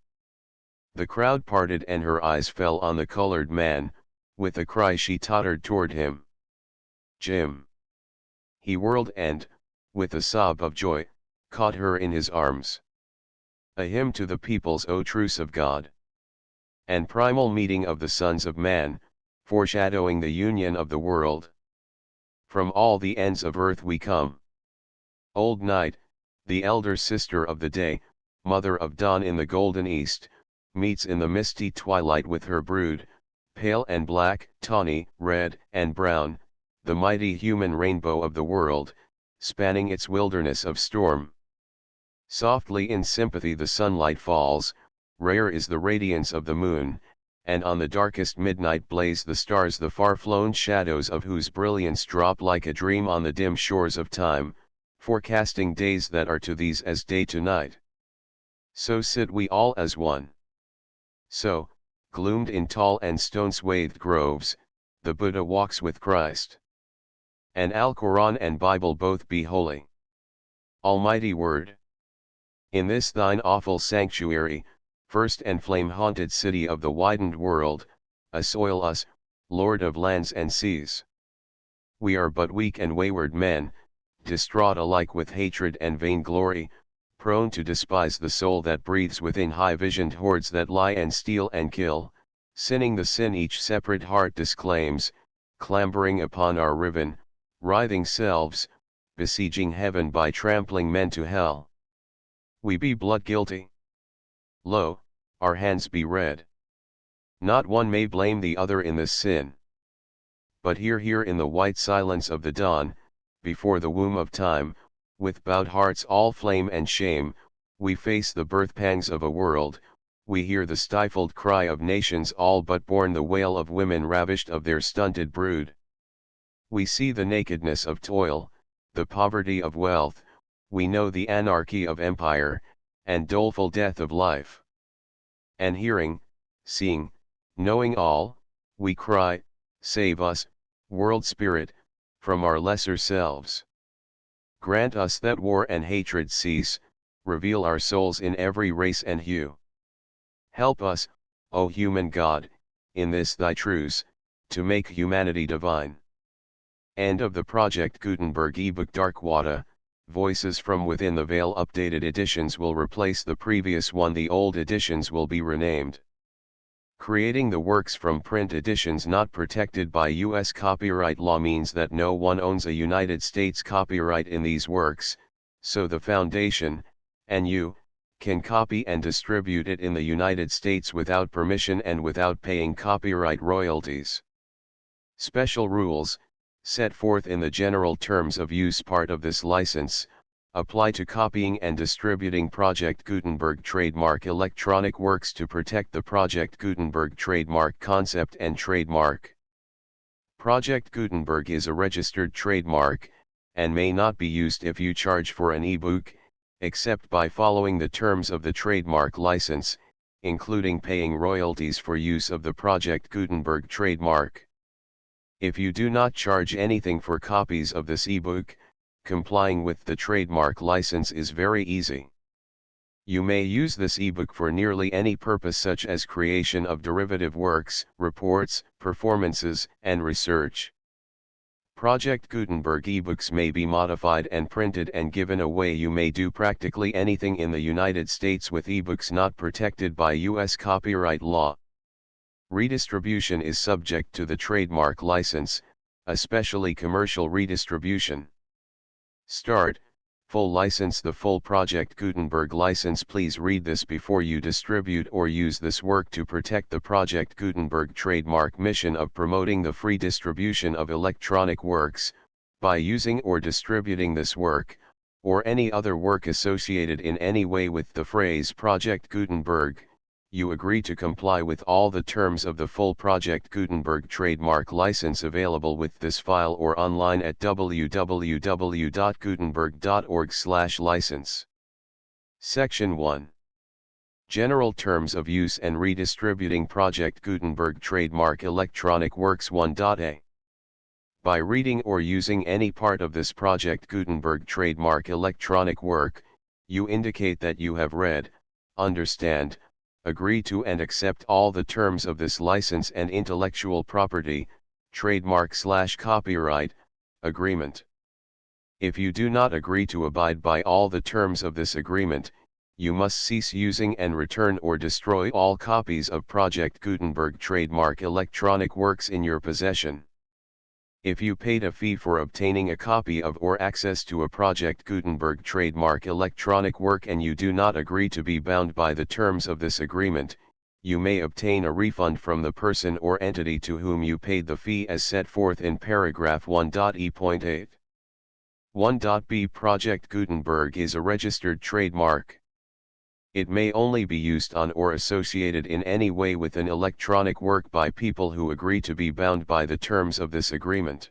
The crowd parted and her eyes fell on the colored man. With a cry she tottered toward him. "Jim!" He whirled and, with a sob of joy, caught her in his arms. A hymn to the peoples, O truce of God, and primal meeting of the sons of man, foreshadowing the union of the world. From all the ends of earth we come. Old Night, the elder sister of the day, mother of dawn in the golden east, meets in the misty twilight with her brood, pale and black, tawny, red, and brown, the mighty human rainbow of the world, spanning its wilderness of storm. Softly in sympathy the sunlight falls, rare is the radiance of the moon, and on the darkest midnight blaze the stars, the far-flown shadows of whose brilliance drop like a dream on the dim shores of time, forecasting days that are to these as day to night. So sit we all as one. So, gloomed in tall and stone-swathed groves, the Buddha walks with Christ. And Al-Quran and Bible both be holy. Almighty Word. In this thine awful sanctuary, first and flame-haunted city of the widened world, assoil us, Lord of lands and seas. We are but weak and wayward men, distraught alike with hatred and vainglory, prone to despise the soul that breathes within high-visioned hordes that lie and steal and kill, sinning the sin each separate heart disclaims, clambering upon our riven, writhing selves, besieging heaven by trampling men to hell. We be blood guilty. Lo, our hands be red. Not one may blame the other in this sin. But here in the white silence of the dawn, before the womb of time, with bowed hearts all flame and shame, we face the birth pangs of a world, we hear the stifled cry of nations all but born, the wail of women ravished of their stunted brood. We see the nakedness of toil, the poverty of wealth, we know the anarchy of empire, and doleful death of life. And hearing, seeing, knowing all, we cry, save us, world spirit, from our lesser selves. Grant us that war and hatred cease, reveal our souls in every race and hue. Help us, O human God, in this thy truce, to make humanity divine. End of the Project Gutenberg ebook. Darkwater, Voices from Within the Veil. Updated editions will replace the previous one. The old editions will be renamed. Creating the works from print editions not protected by U.S. copyright law means that no one owns a United States copyright in these works, so the Foundation, and you, can copy and distribute it in the United States without permission and without paying copyright royalties. Special rules, set forth in the General Terms of Use part of this license, apply to copying and distributing Project Gutenberg trademark electronic works to protect the Project Gutenberg trademark concept and trademark. Project Gutenberg is a registered trademark, and may not be used if you charge for an ebook, except by following the terms of the trademark license, including paying royalties for use of the Project Gutenberg trademark. If you do not charge anything for copies of this ebook, complying with the trademark license is very easy. You may use this ebook for nearly any purpose, such as creation of derivative works, reports, performances, and research. Project Gutenberg ebooks may be modified and printed and given away. You may do practically anything in the United States with ebooks not protected by U.S. copyright law. Redistribution is subject to the trademark license, especially commercial redistribution. Start, full license. The full Project Gutenberg license. Please read this before you distribute or use this work to protect the Project Gutenberg trademark mission of promoting the free distribution of electronic works, by using or distributing this work, or any other work associated in any way with the phrase Project Gutenberg. You agree to comply with all the terms of the full Project Gutenberg trademark license available with this file or online at www.gutenberg.org/license. Section 1. General Terms of Use and Redistributing Project Gutenberg Trademark Electronic Works 1.a. By reading or using any part of this Project Gutenberg trademark electronic work, you indicate that you have read, understand, agree to and accept all the terms of this license and intellectual property, trademark/copyright, agreement. If you do not agree to abide by all the terms of this agreement, you must cease using and return or destroy all copies of Project Gutenberg trademark electronic works in your possession. If you paid a fee for obtaining a copy of or access to a Project Gutenberg trademark electronic work and you do not agree to be bound by the terms of this agreement, you may obtain a refund from the person or entity to whom you paid the fee as set forth in paragraph 1.e.8. 1.b. Project Gutenberg is a registered trademark. It may only be used on or associated in any way with an electronic work by people who agree to be bound by the terms of this agreement.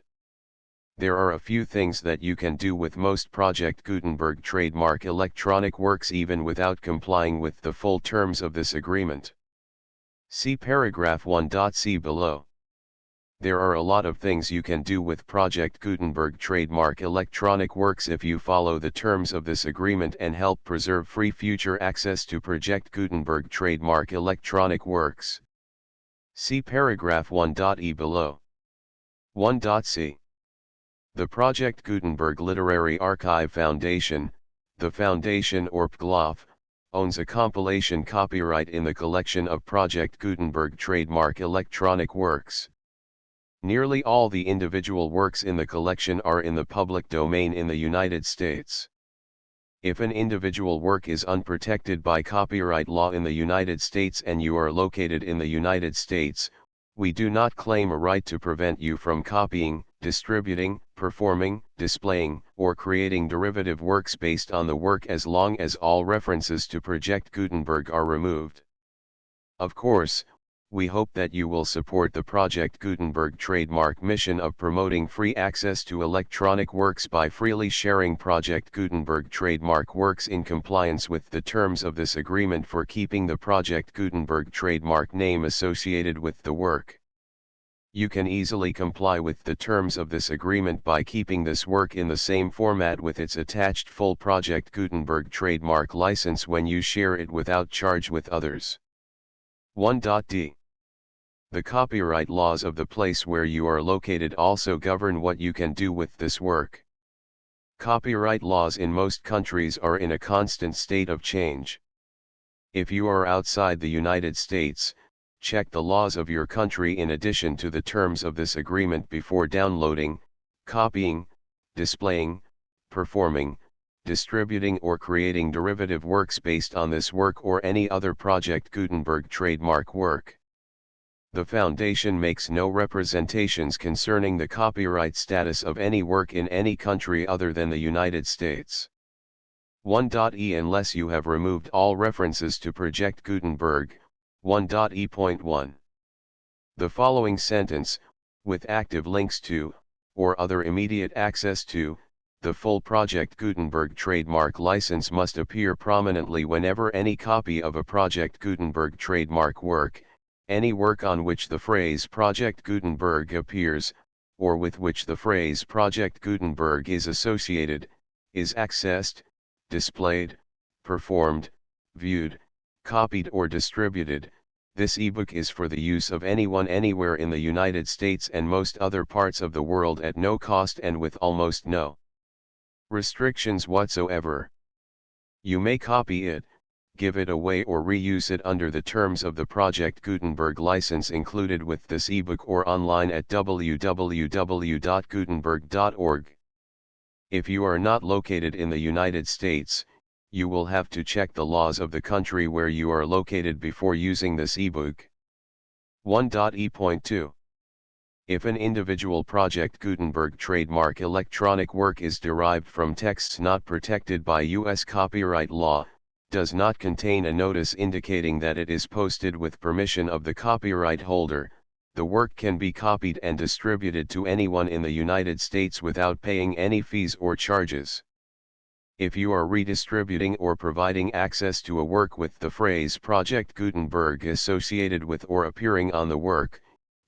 There are a few things that you can do with most Project Gutenberg trademark electronic works even without complying with the full terms of this agreement. See paragraph 1.c below. There are a lot of things you can do with Project Gutenberg trademark electronic works if you follow the terms of this agreement and help preserve free future access to Project Gutenberg trademark electronic works. See paragraph 1.e below. 1.c. The Project Gutenberg Literary Archive Foundation, The Foundation or PGLOF, owns a compilation copyright in the collection of Project Gutenberg trademark electronic works. Nearly all the individual works in the collection are in the public domain in the United States. If an individual work is unprotected by copyright law in the United States and you are located in the United States, we do not claim a right to prevent you from copying, distributing, performing, displaying, or creating derivative works based on the work as long as all references to Project Gutenberg are removed. Of course, we hope that you will support the Project Gutenberg trademark mission of promoting free access to electronic works by freely sharing Project Gutenberg trademark works in compliance with the terms of this agreement for keeping the Project Gutenberg trademark name associated with the work. You can easily comply with the terms of this agreement by keeping this work in the same format with its attached full Project Gutenberg trademark license when you share it without charge with others. 1.d. The copyright laws of the place where you are located also govern what you can do with this work. Copyright laws in most countries are in a constant state of change. If you are outside the United States, check the laws of your country in addition to the terms of this agreement before downloading, copying, displaying, performing, distributing or creating derivative works based on this work or any other Project Gutenberg trademark work. The Foundation makes no representations concerning the copyright status of any work in any country other than the United States. 1.e Unless you have removed all references to Project Gutenberg, 1.e.1. The following sentence, with active links to, or other immediate access to, the full Project Gutenberg trademark license must appear prominently whenever any copy of a Project Gutenberg trademark work, any work on which the phrase Project Gutenberg appears, or with which the phrase Project Gutenberg is associated, is accessed, displayed, performed, viewed, copied or distributed. This ebook is for the use of anyone anywhere in the United States and most other parts of the world at no cost and with almost no restrictions whatsoever. You may copy it, give it away or reuse it under the terms of the Project Gutenberg license included with this ebook or online at www.gutenberg.org. If you are not located in the United States, you will have to check the laws of the country where you are located before using this ebook. 1.e.2. If an individual Project Gutenberg trademark electronic work is derived from texts not protected by U.S. copyright law, does not contain a notice indicating that it is posted with permission of the copyright holder, the work can be copied and distributed to anyone in the United States without paying any fees or charges. If you are redistributing or providing access to a work with the phrase Project Gutenberg associated with or appearing on the work,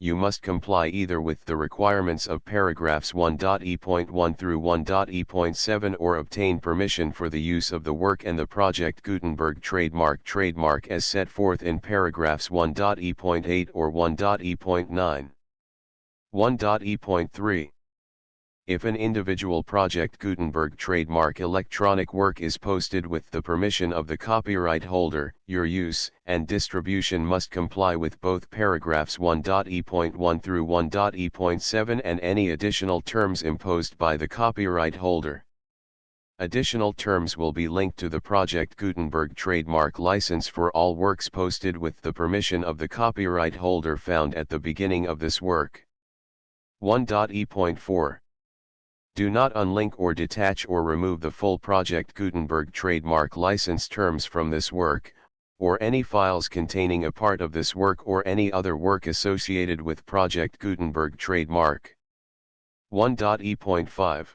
you must comply either with the requirements of paragraphs 1.e.1 through 1.e.7 or obtain permission for the use of the work and the Project Gutenberg trademark as set forth in paragraphs 1.e.8 or 1.e.9. 1.e.3. If an individual Project Gutenberg trademark electronic work is posted with the permission of the copyright holder, your use and distribution must comply with both paragraphs 1.e.1 through 1.e.7 and any additional terms imposed by the copyright holder. Additional terms will be linked to the Project Gutenberg trademark license for all works posted with the permission of the copyright holder found at the beginning of this work. 1.e.4. Do not unlink or detach or remove the full Project Gutenberg trademark license terms from this work, or any files containing a part of this work or any other work associated with Project Gutenberg trademark. 1.e.5.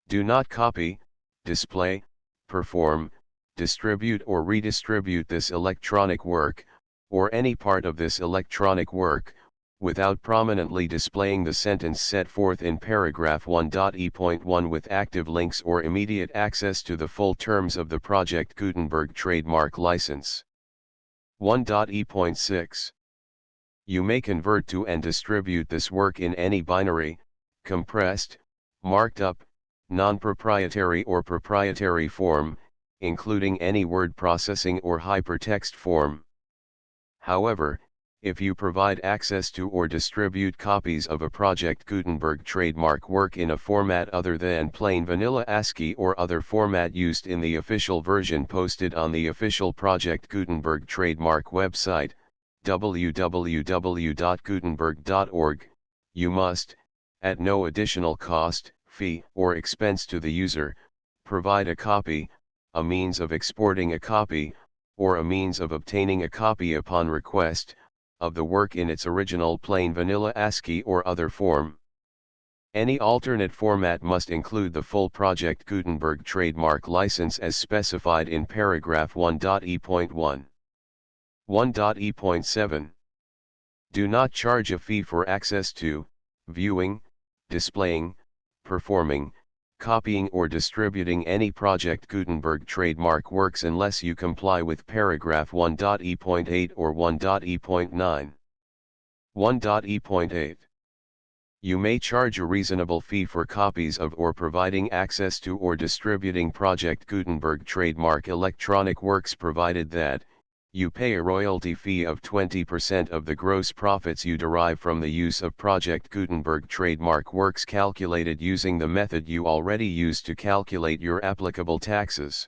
Do not copy, display, perform, distribute or redistribute this electronic work, or any part of this electronic work, without prominently displaying the sentence set forth in paragraph 1.e.1 with active links or immediate access to the full terms of the Project Gutenberg trademark license. 1.e.6. You may convert to and distribute this work in any binary, compressed, marked up, non-proprietary or proprietary form, including any word processing or hypertext form. However, if you provide access to or distribute copies of a Project Gutenberg trademark work in a format other than plain vanilla ASCII or other format used in the official version posted on the official Project Gutenberg trademark website, www.gutenberg.org, you must, at no additional cost, fee, or expense to the user, provide a copy, a means of exporting a copy, or a means of obtaining a copy upon request, of the work in its original plain vanilla ASCII or other form. Any alternate format must include the full Project Gutenberg trademark license as specified in paragraph 1.e.1. 1.e.7. Do not charge a fee for access to, viewing, displaying, performing, copying or distributing any Project Gutenberg trademark works unless you comply with paragraph 1.e.8 or 1.e.9. 1.e.8. You may charge a reasonable fee for copies of or providing access to or distributing Project Gutenberg trademark electronic works provided that, you pay a royalty fee of 20% of the gross profits you derive from the use of Project Gutenberg trademark works calculated using the method you already use to calculate your applicable taxes.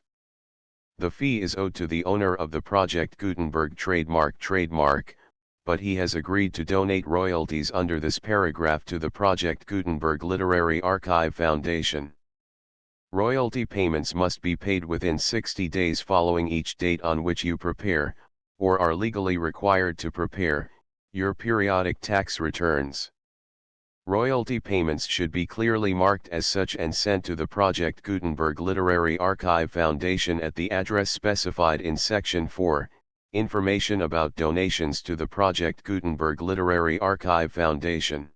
The fee is owed to the owner of the Project Gutenberg trademark, but he has agreed to donate royalties under this paragraph to the Project Gutenberg Literary Archive Foundation. Royalty payments must be paid within 60 days following each date on which you prepare, or are legally required to prepare, your periodic tax returns. Royalty payments should be clearly marked as such and sent to the Project Gutenberg Literary Archive Foundation at the address specified in Section 4, Information about donations to the Project Gutenberg Literary Archive Foundation.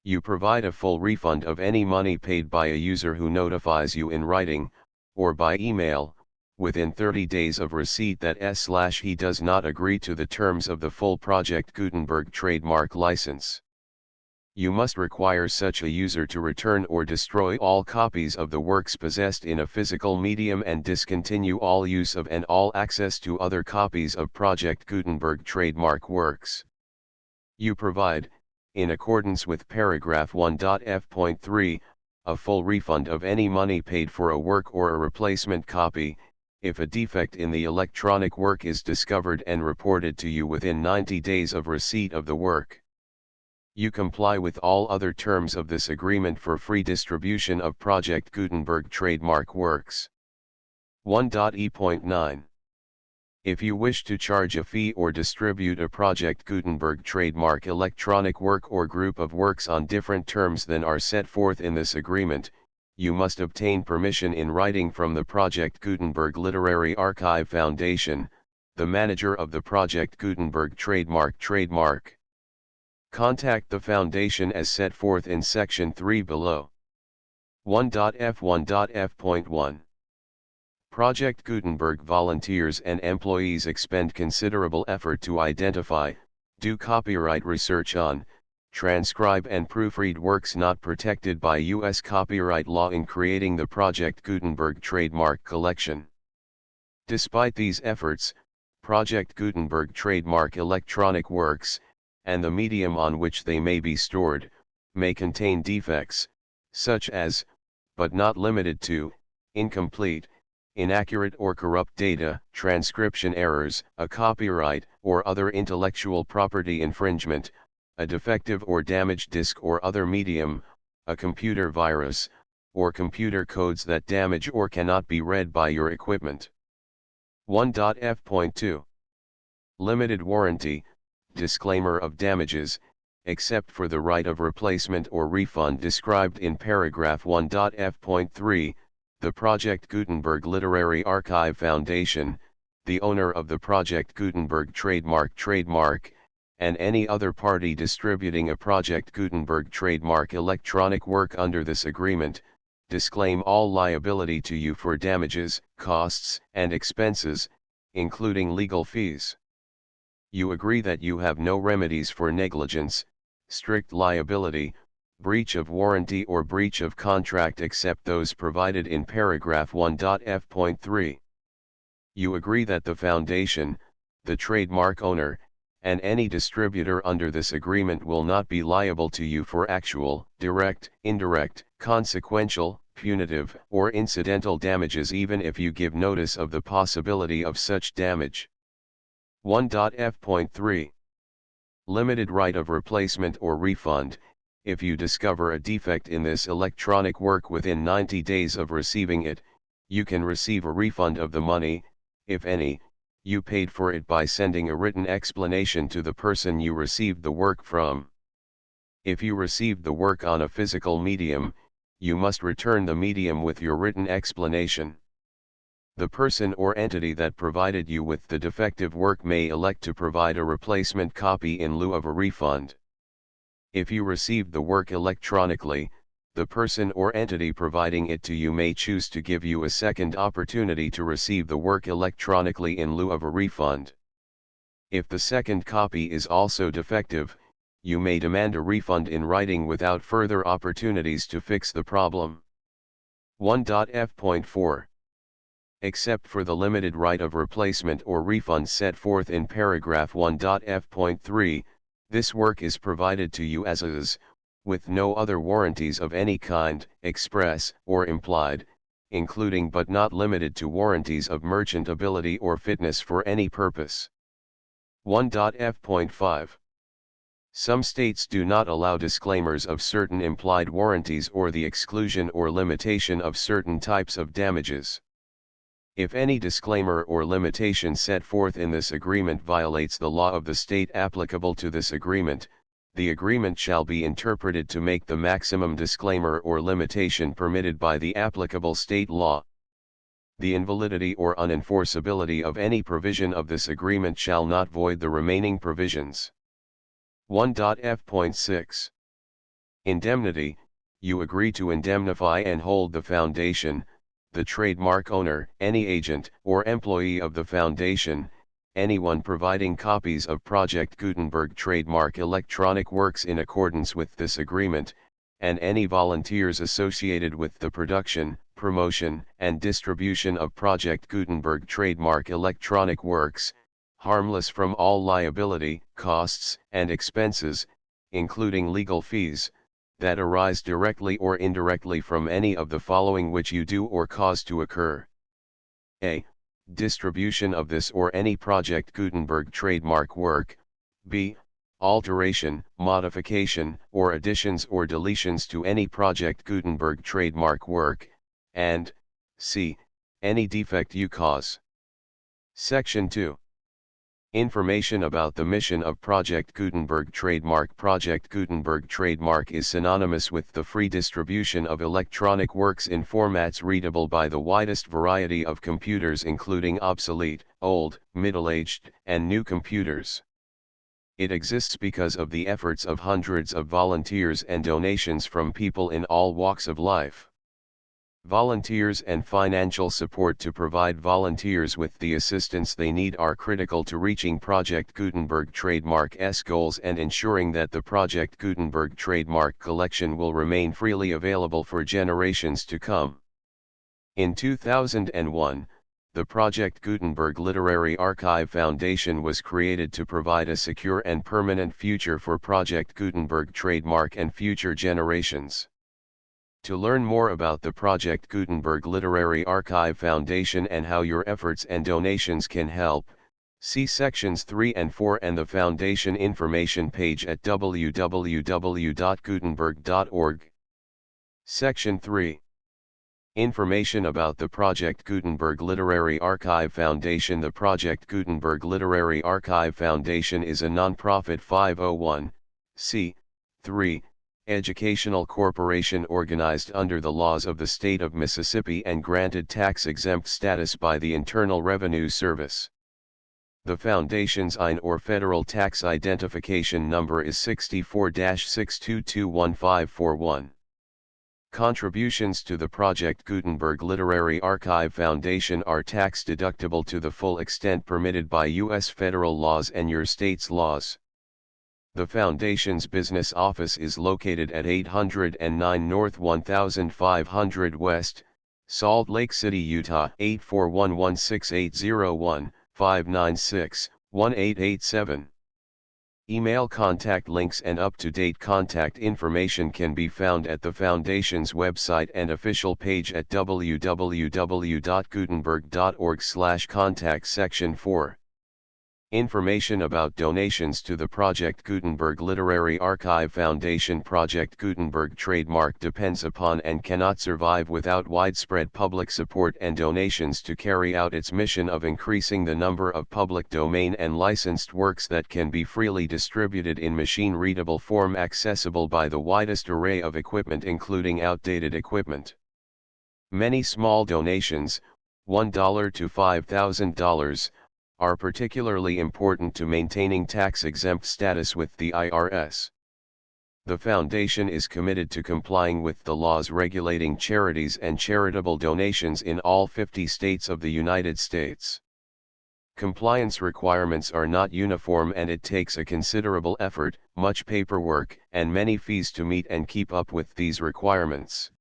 You provide a full refund of any money paid by a user who notifies you in writing, or by email, within 30 days of receipt that he does not agree to the terms of the full Project Gutenberg trademark license. You must require such a user to return or destroy all copies of the works possessed in a physical medium and discontinue all use of and all access to other copies of Project Gutenberg trademark works. You provide, in accordance with paragraph 1.f.3, a full refund of any money paid for a work or a replacement copy, if a defect in the electronic work is discovered and reported to you within 90 days of receipt of the work. You comply with all other terms of this agreement for free distribution of Project Gutenberg trademark works. 1.e.9. If you wish to charge a fee or distribute a Project Gutenberg trademark electronic work or group of works on different terms than are set forth in this agreement, you must obtain permission in writing from the Project Gutenberg Literary Archive Foundation, the manager of the Project Gutenberg trademark. Contact the Foundation as set forth in Section 3 below. 1.f.1.f.1. Project Gutenberg volunteers and employees expend considerable effort to identify, do copyright research on, transcribe and proofread works not protected by U.S. copyright law in creating the Project Gutenberg trademark collection. Despite these efforts, Project Gutenberg trademark electronic works, and the medium on which they may be stored, may contain defects, such as, but not limited to, incomplete, inaccurate or corrupt data, transcription errors, a copyright or other intellectual property infringement, a defective or damaged disk or other medium, a computer virus, or computer codes that damage or cannot be read by your equipment. 1.f.2. Limited warranty, disclaimer of damages, except for the right of replacement or refund described in paragraph 1.f.3, the Project Gutenberg Literary Archive Foundation, the owner of the Project Gutenberg trademark, and any other party distributing a Project Gutenberg trademark electronic work under this agreement, disclaim all liability to you for damages, costs, and expenses, including legal fees. You agree that you have no remedies for negligence, strict liability, breach of warranty or breach of contract except those provided in paragraph 1.f.3. You agree that the foundation, the trademark owner, and any distributor under this agreement will not be liable to you for actual, direct, indirect, consequential, punitive, or incidental damages even if you give notice of the possibility of such damage. 1.f.3. Limited right of replacement or refund. If you discover a defect in this electronic work within 90 days of receiving it, you can receive a refund of the money, if any, you paid for it by sending a written explanation to the person you received the work from. If you received the work on a physical medium, you must return the medium with your written explanation. The person or entity that provided you with the defective work may elect to provide a replacement copy in lieu of a refund. If you received the work electronically, the person or entity providing it to you may choose to give you a second opportunity to receive the work electronically in lieu of a refund. If the second copy is also defective, you may demand a refund in writing without further opportunities to fix the problem. 1.f.4. Except for the limited right of replacement or refund set forth in paragraph 1.f.3, this work is provided to you as is, with no other warranties of any kind, express or implied, including but not limited to warranties of merchantability or fitness for any purpose. 1.f.5. Some states do not allow disclaimers of certain implied warranties or the exclusion or limitation of certain types of damages. If any disclaimer or limitation set forth in this agreement violates the law of the state applicable to this agreement, the agreement shall be interpreted to make the maximum disclaimer or limitation permitted by the applicable state law. The invalidity or unenforceability of any provision of this agreement shall not void the remaining provisions. 1.f.6. Indemnity. You agree to indemnify and hold the foundation, the trademark owner, any agent or employee of the foundation, anyone providing copies of Project Gutenberg trademark electronic works in accordance with this agreement, and any volunteers associated with the production, promotion, and distribution of Project Gutenberg trademark electronic works, harmless from all liability, costs, and expenses, including legal fees, that arise directly or indirectly from any of the following which you do or cause to occur. A. Distribution of this or any Project Gutenberg trademark work. B. Alteration, modification, or additions or deletions to any Project Gutenberg trademark work, and C. Any defect you cause. Section 2. Information about the mission of Project Gutenberg trademark. Project Gutenberg trademark is synonymous with the free distribution of electronic works in formats readable by the widest variety of computers including obsolete, old, middle-aged, and new computers. It exists because of the efforts of hundreds of volunteers and donations from people in all walks of life. Volunteers and financial support to provide volunteers with the assistance they need are critical to reaching Project Gutenberg trademark's goals and ensuring that the Project Gutenberg trademark collection will remain freely available for generations to come. In 2001, the Project Gutenberg Literary Archive Foundation was created to provide a secure and permanent future for Project Gutenberg trademark and future generations. To learn more about the Project Gutenberg Literary Archive Foundation and how your efforts and donations can help, see sections 3 and 4 and the Foundation information page at www.gutenberg.org. Section 3. Information about the Project Gutenberg Literary Archive Foundation. The Project Gutenberg Literary Archive Foundation is a non-profit 501(c)(3) educational corporation organized under the laws of the state of Mississippi and granted tax-exempt status by the Internal Revenue Service. The Foundation's IN or federal tax identification number is 64-6221541. Contributions to the Project Gutenberg Literary Archive Foundation are tax-deductible to the full extent permitted by U.S. federal laws and your state's laws. The Foundation's business office is located at 809 North 1500 West, Salt Lake City, Utah 841-16801-596-1887. Email contact links and up-to-date contact information can be found at the Foundation's website and official page at www.gutenberg.org/contact section 4. Information about donations to the Project Gutenberg Literary Archive Foundation. Project Gutenberg trademark depends upon and cannot survive without widespread public support and donations to carry out its mission of increasing the number of public domain and licensed works that can be freely distributed in machine-readable form accessible by the widest array of equipment including outdated equipment. Many small donations, $1 to $5,000, are particularly important to maintaining tax-exempt status with the IRS. The Foundation is committed to complying with the laws regulating charities and charitable donations in all 50 states of the United States. Compliance requirements are not uniform and it takes a considerable effort, much paperwork, and many fees to meet and keep up with these requirements.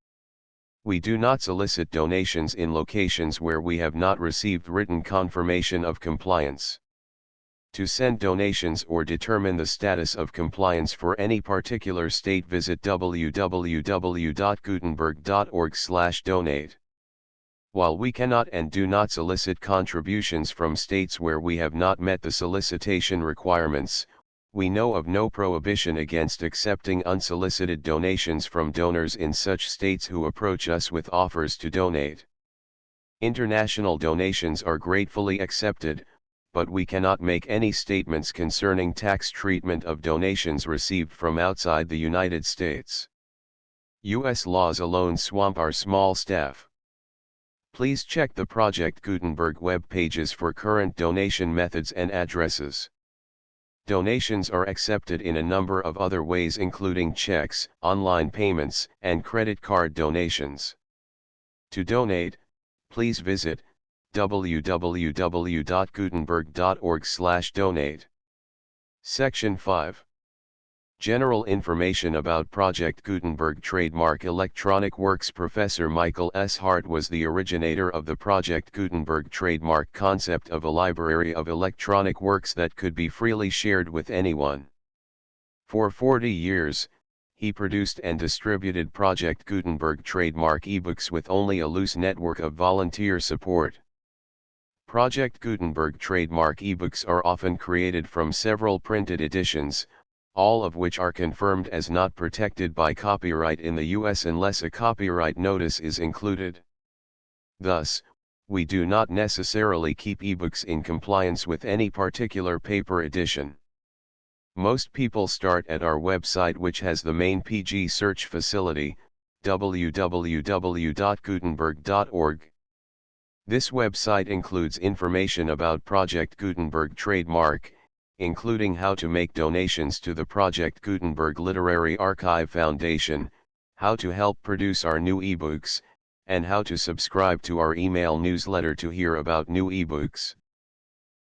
We do not solicit donations in locations where we have not received written confirmation of compliance. To send donations or determine the status of compliance for any particular state, visit www.gutenberg.org/donate. While we cannot and do not solicit contributions from states where we have not met the solicitation requirements, we know of no prohibition against accepting unsolicited donations from donors in such states who approach us with offers to donate. International donations are gratefully accepted, but we cannot make any statements concerning tax treatment of donations received from outside the United States. U.S. laws alone swamp our small staff. Please check the Project Gutenberg web pages for current donation methods and addresses. Donations are accepted in a number of other ways including checks, online payments, and credit card donations. To donate, please visit www.gutenberg.org/donate. Section 5. General information about Project Gutenberg trademark electronic works. Professor Michael S. Hart was the originator of the Project Gutenberg trademark concept of a library of electronic works that could be freely shared with anyone. For 40 years, he produced and distributed Project Gutenberg trademark ebooks with only a loose network of volunteer support. Project Gutenberg trademark ebooks are often created from several printed editions, all of which are confirmed as not protected by copyright in the U.S. unless a copyright notice is included. Thus, we do not necessarily keep ebooks in compliance with any particular paper edition. Most people start at our website, which has the main PG search facility, www.gutenberg.org. This website includes information about Project Gutenberg trademark, including how to make donations to the Project Gutenberg Literary Archive Foundation, how to help produce our new ebooks, and how to subscribe to our email newsletter to hear about new ebooks.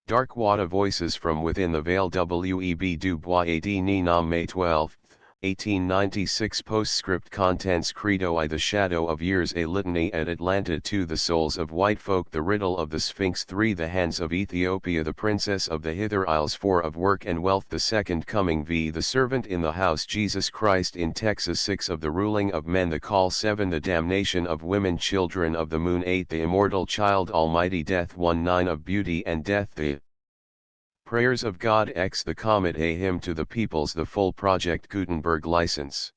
Darkwater Voices from Within the Veil. W.E.B. Du Bois AD Ninam May 12, 1896. Postscript. Contents. Credo. I. The Shadow of Years. A Litany at Atlanta. 2. The Souls of White Folk. The Riddle of the Sphinx. 3. The Hands of Ethiopia. The Princess of the Hither Isles. 4. Of Work and Wealth. The Second Coming. V. The Servant in the House. Jesus Christ in Texas. 6. Of the Ruling of Men. The Call. 7. The Damnation of Women. Children of the Moon. 8. The Immortal Child. Almighty Death. 1. 9. Of Beauty and Death. The Prayers of God. X. The Comet. A Hymn to the Peoples. The full Project Gutenberg license.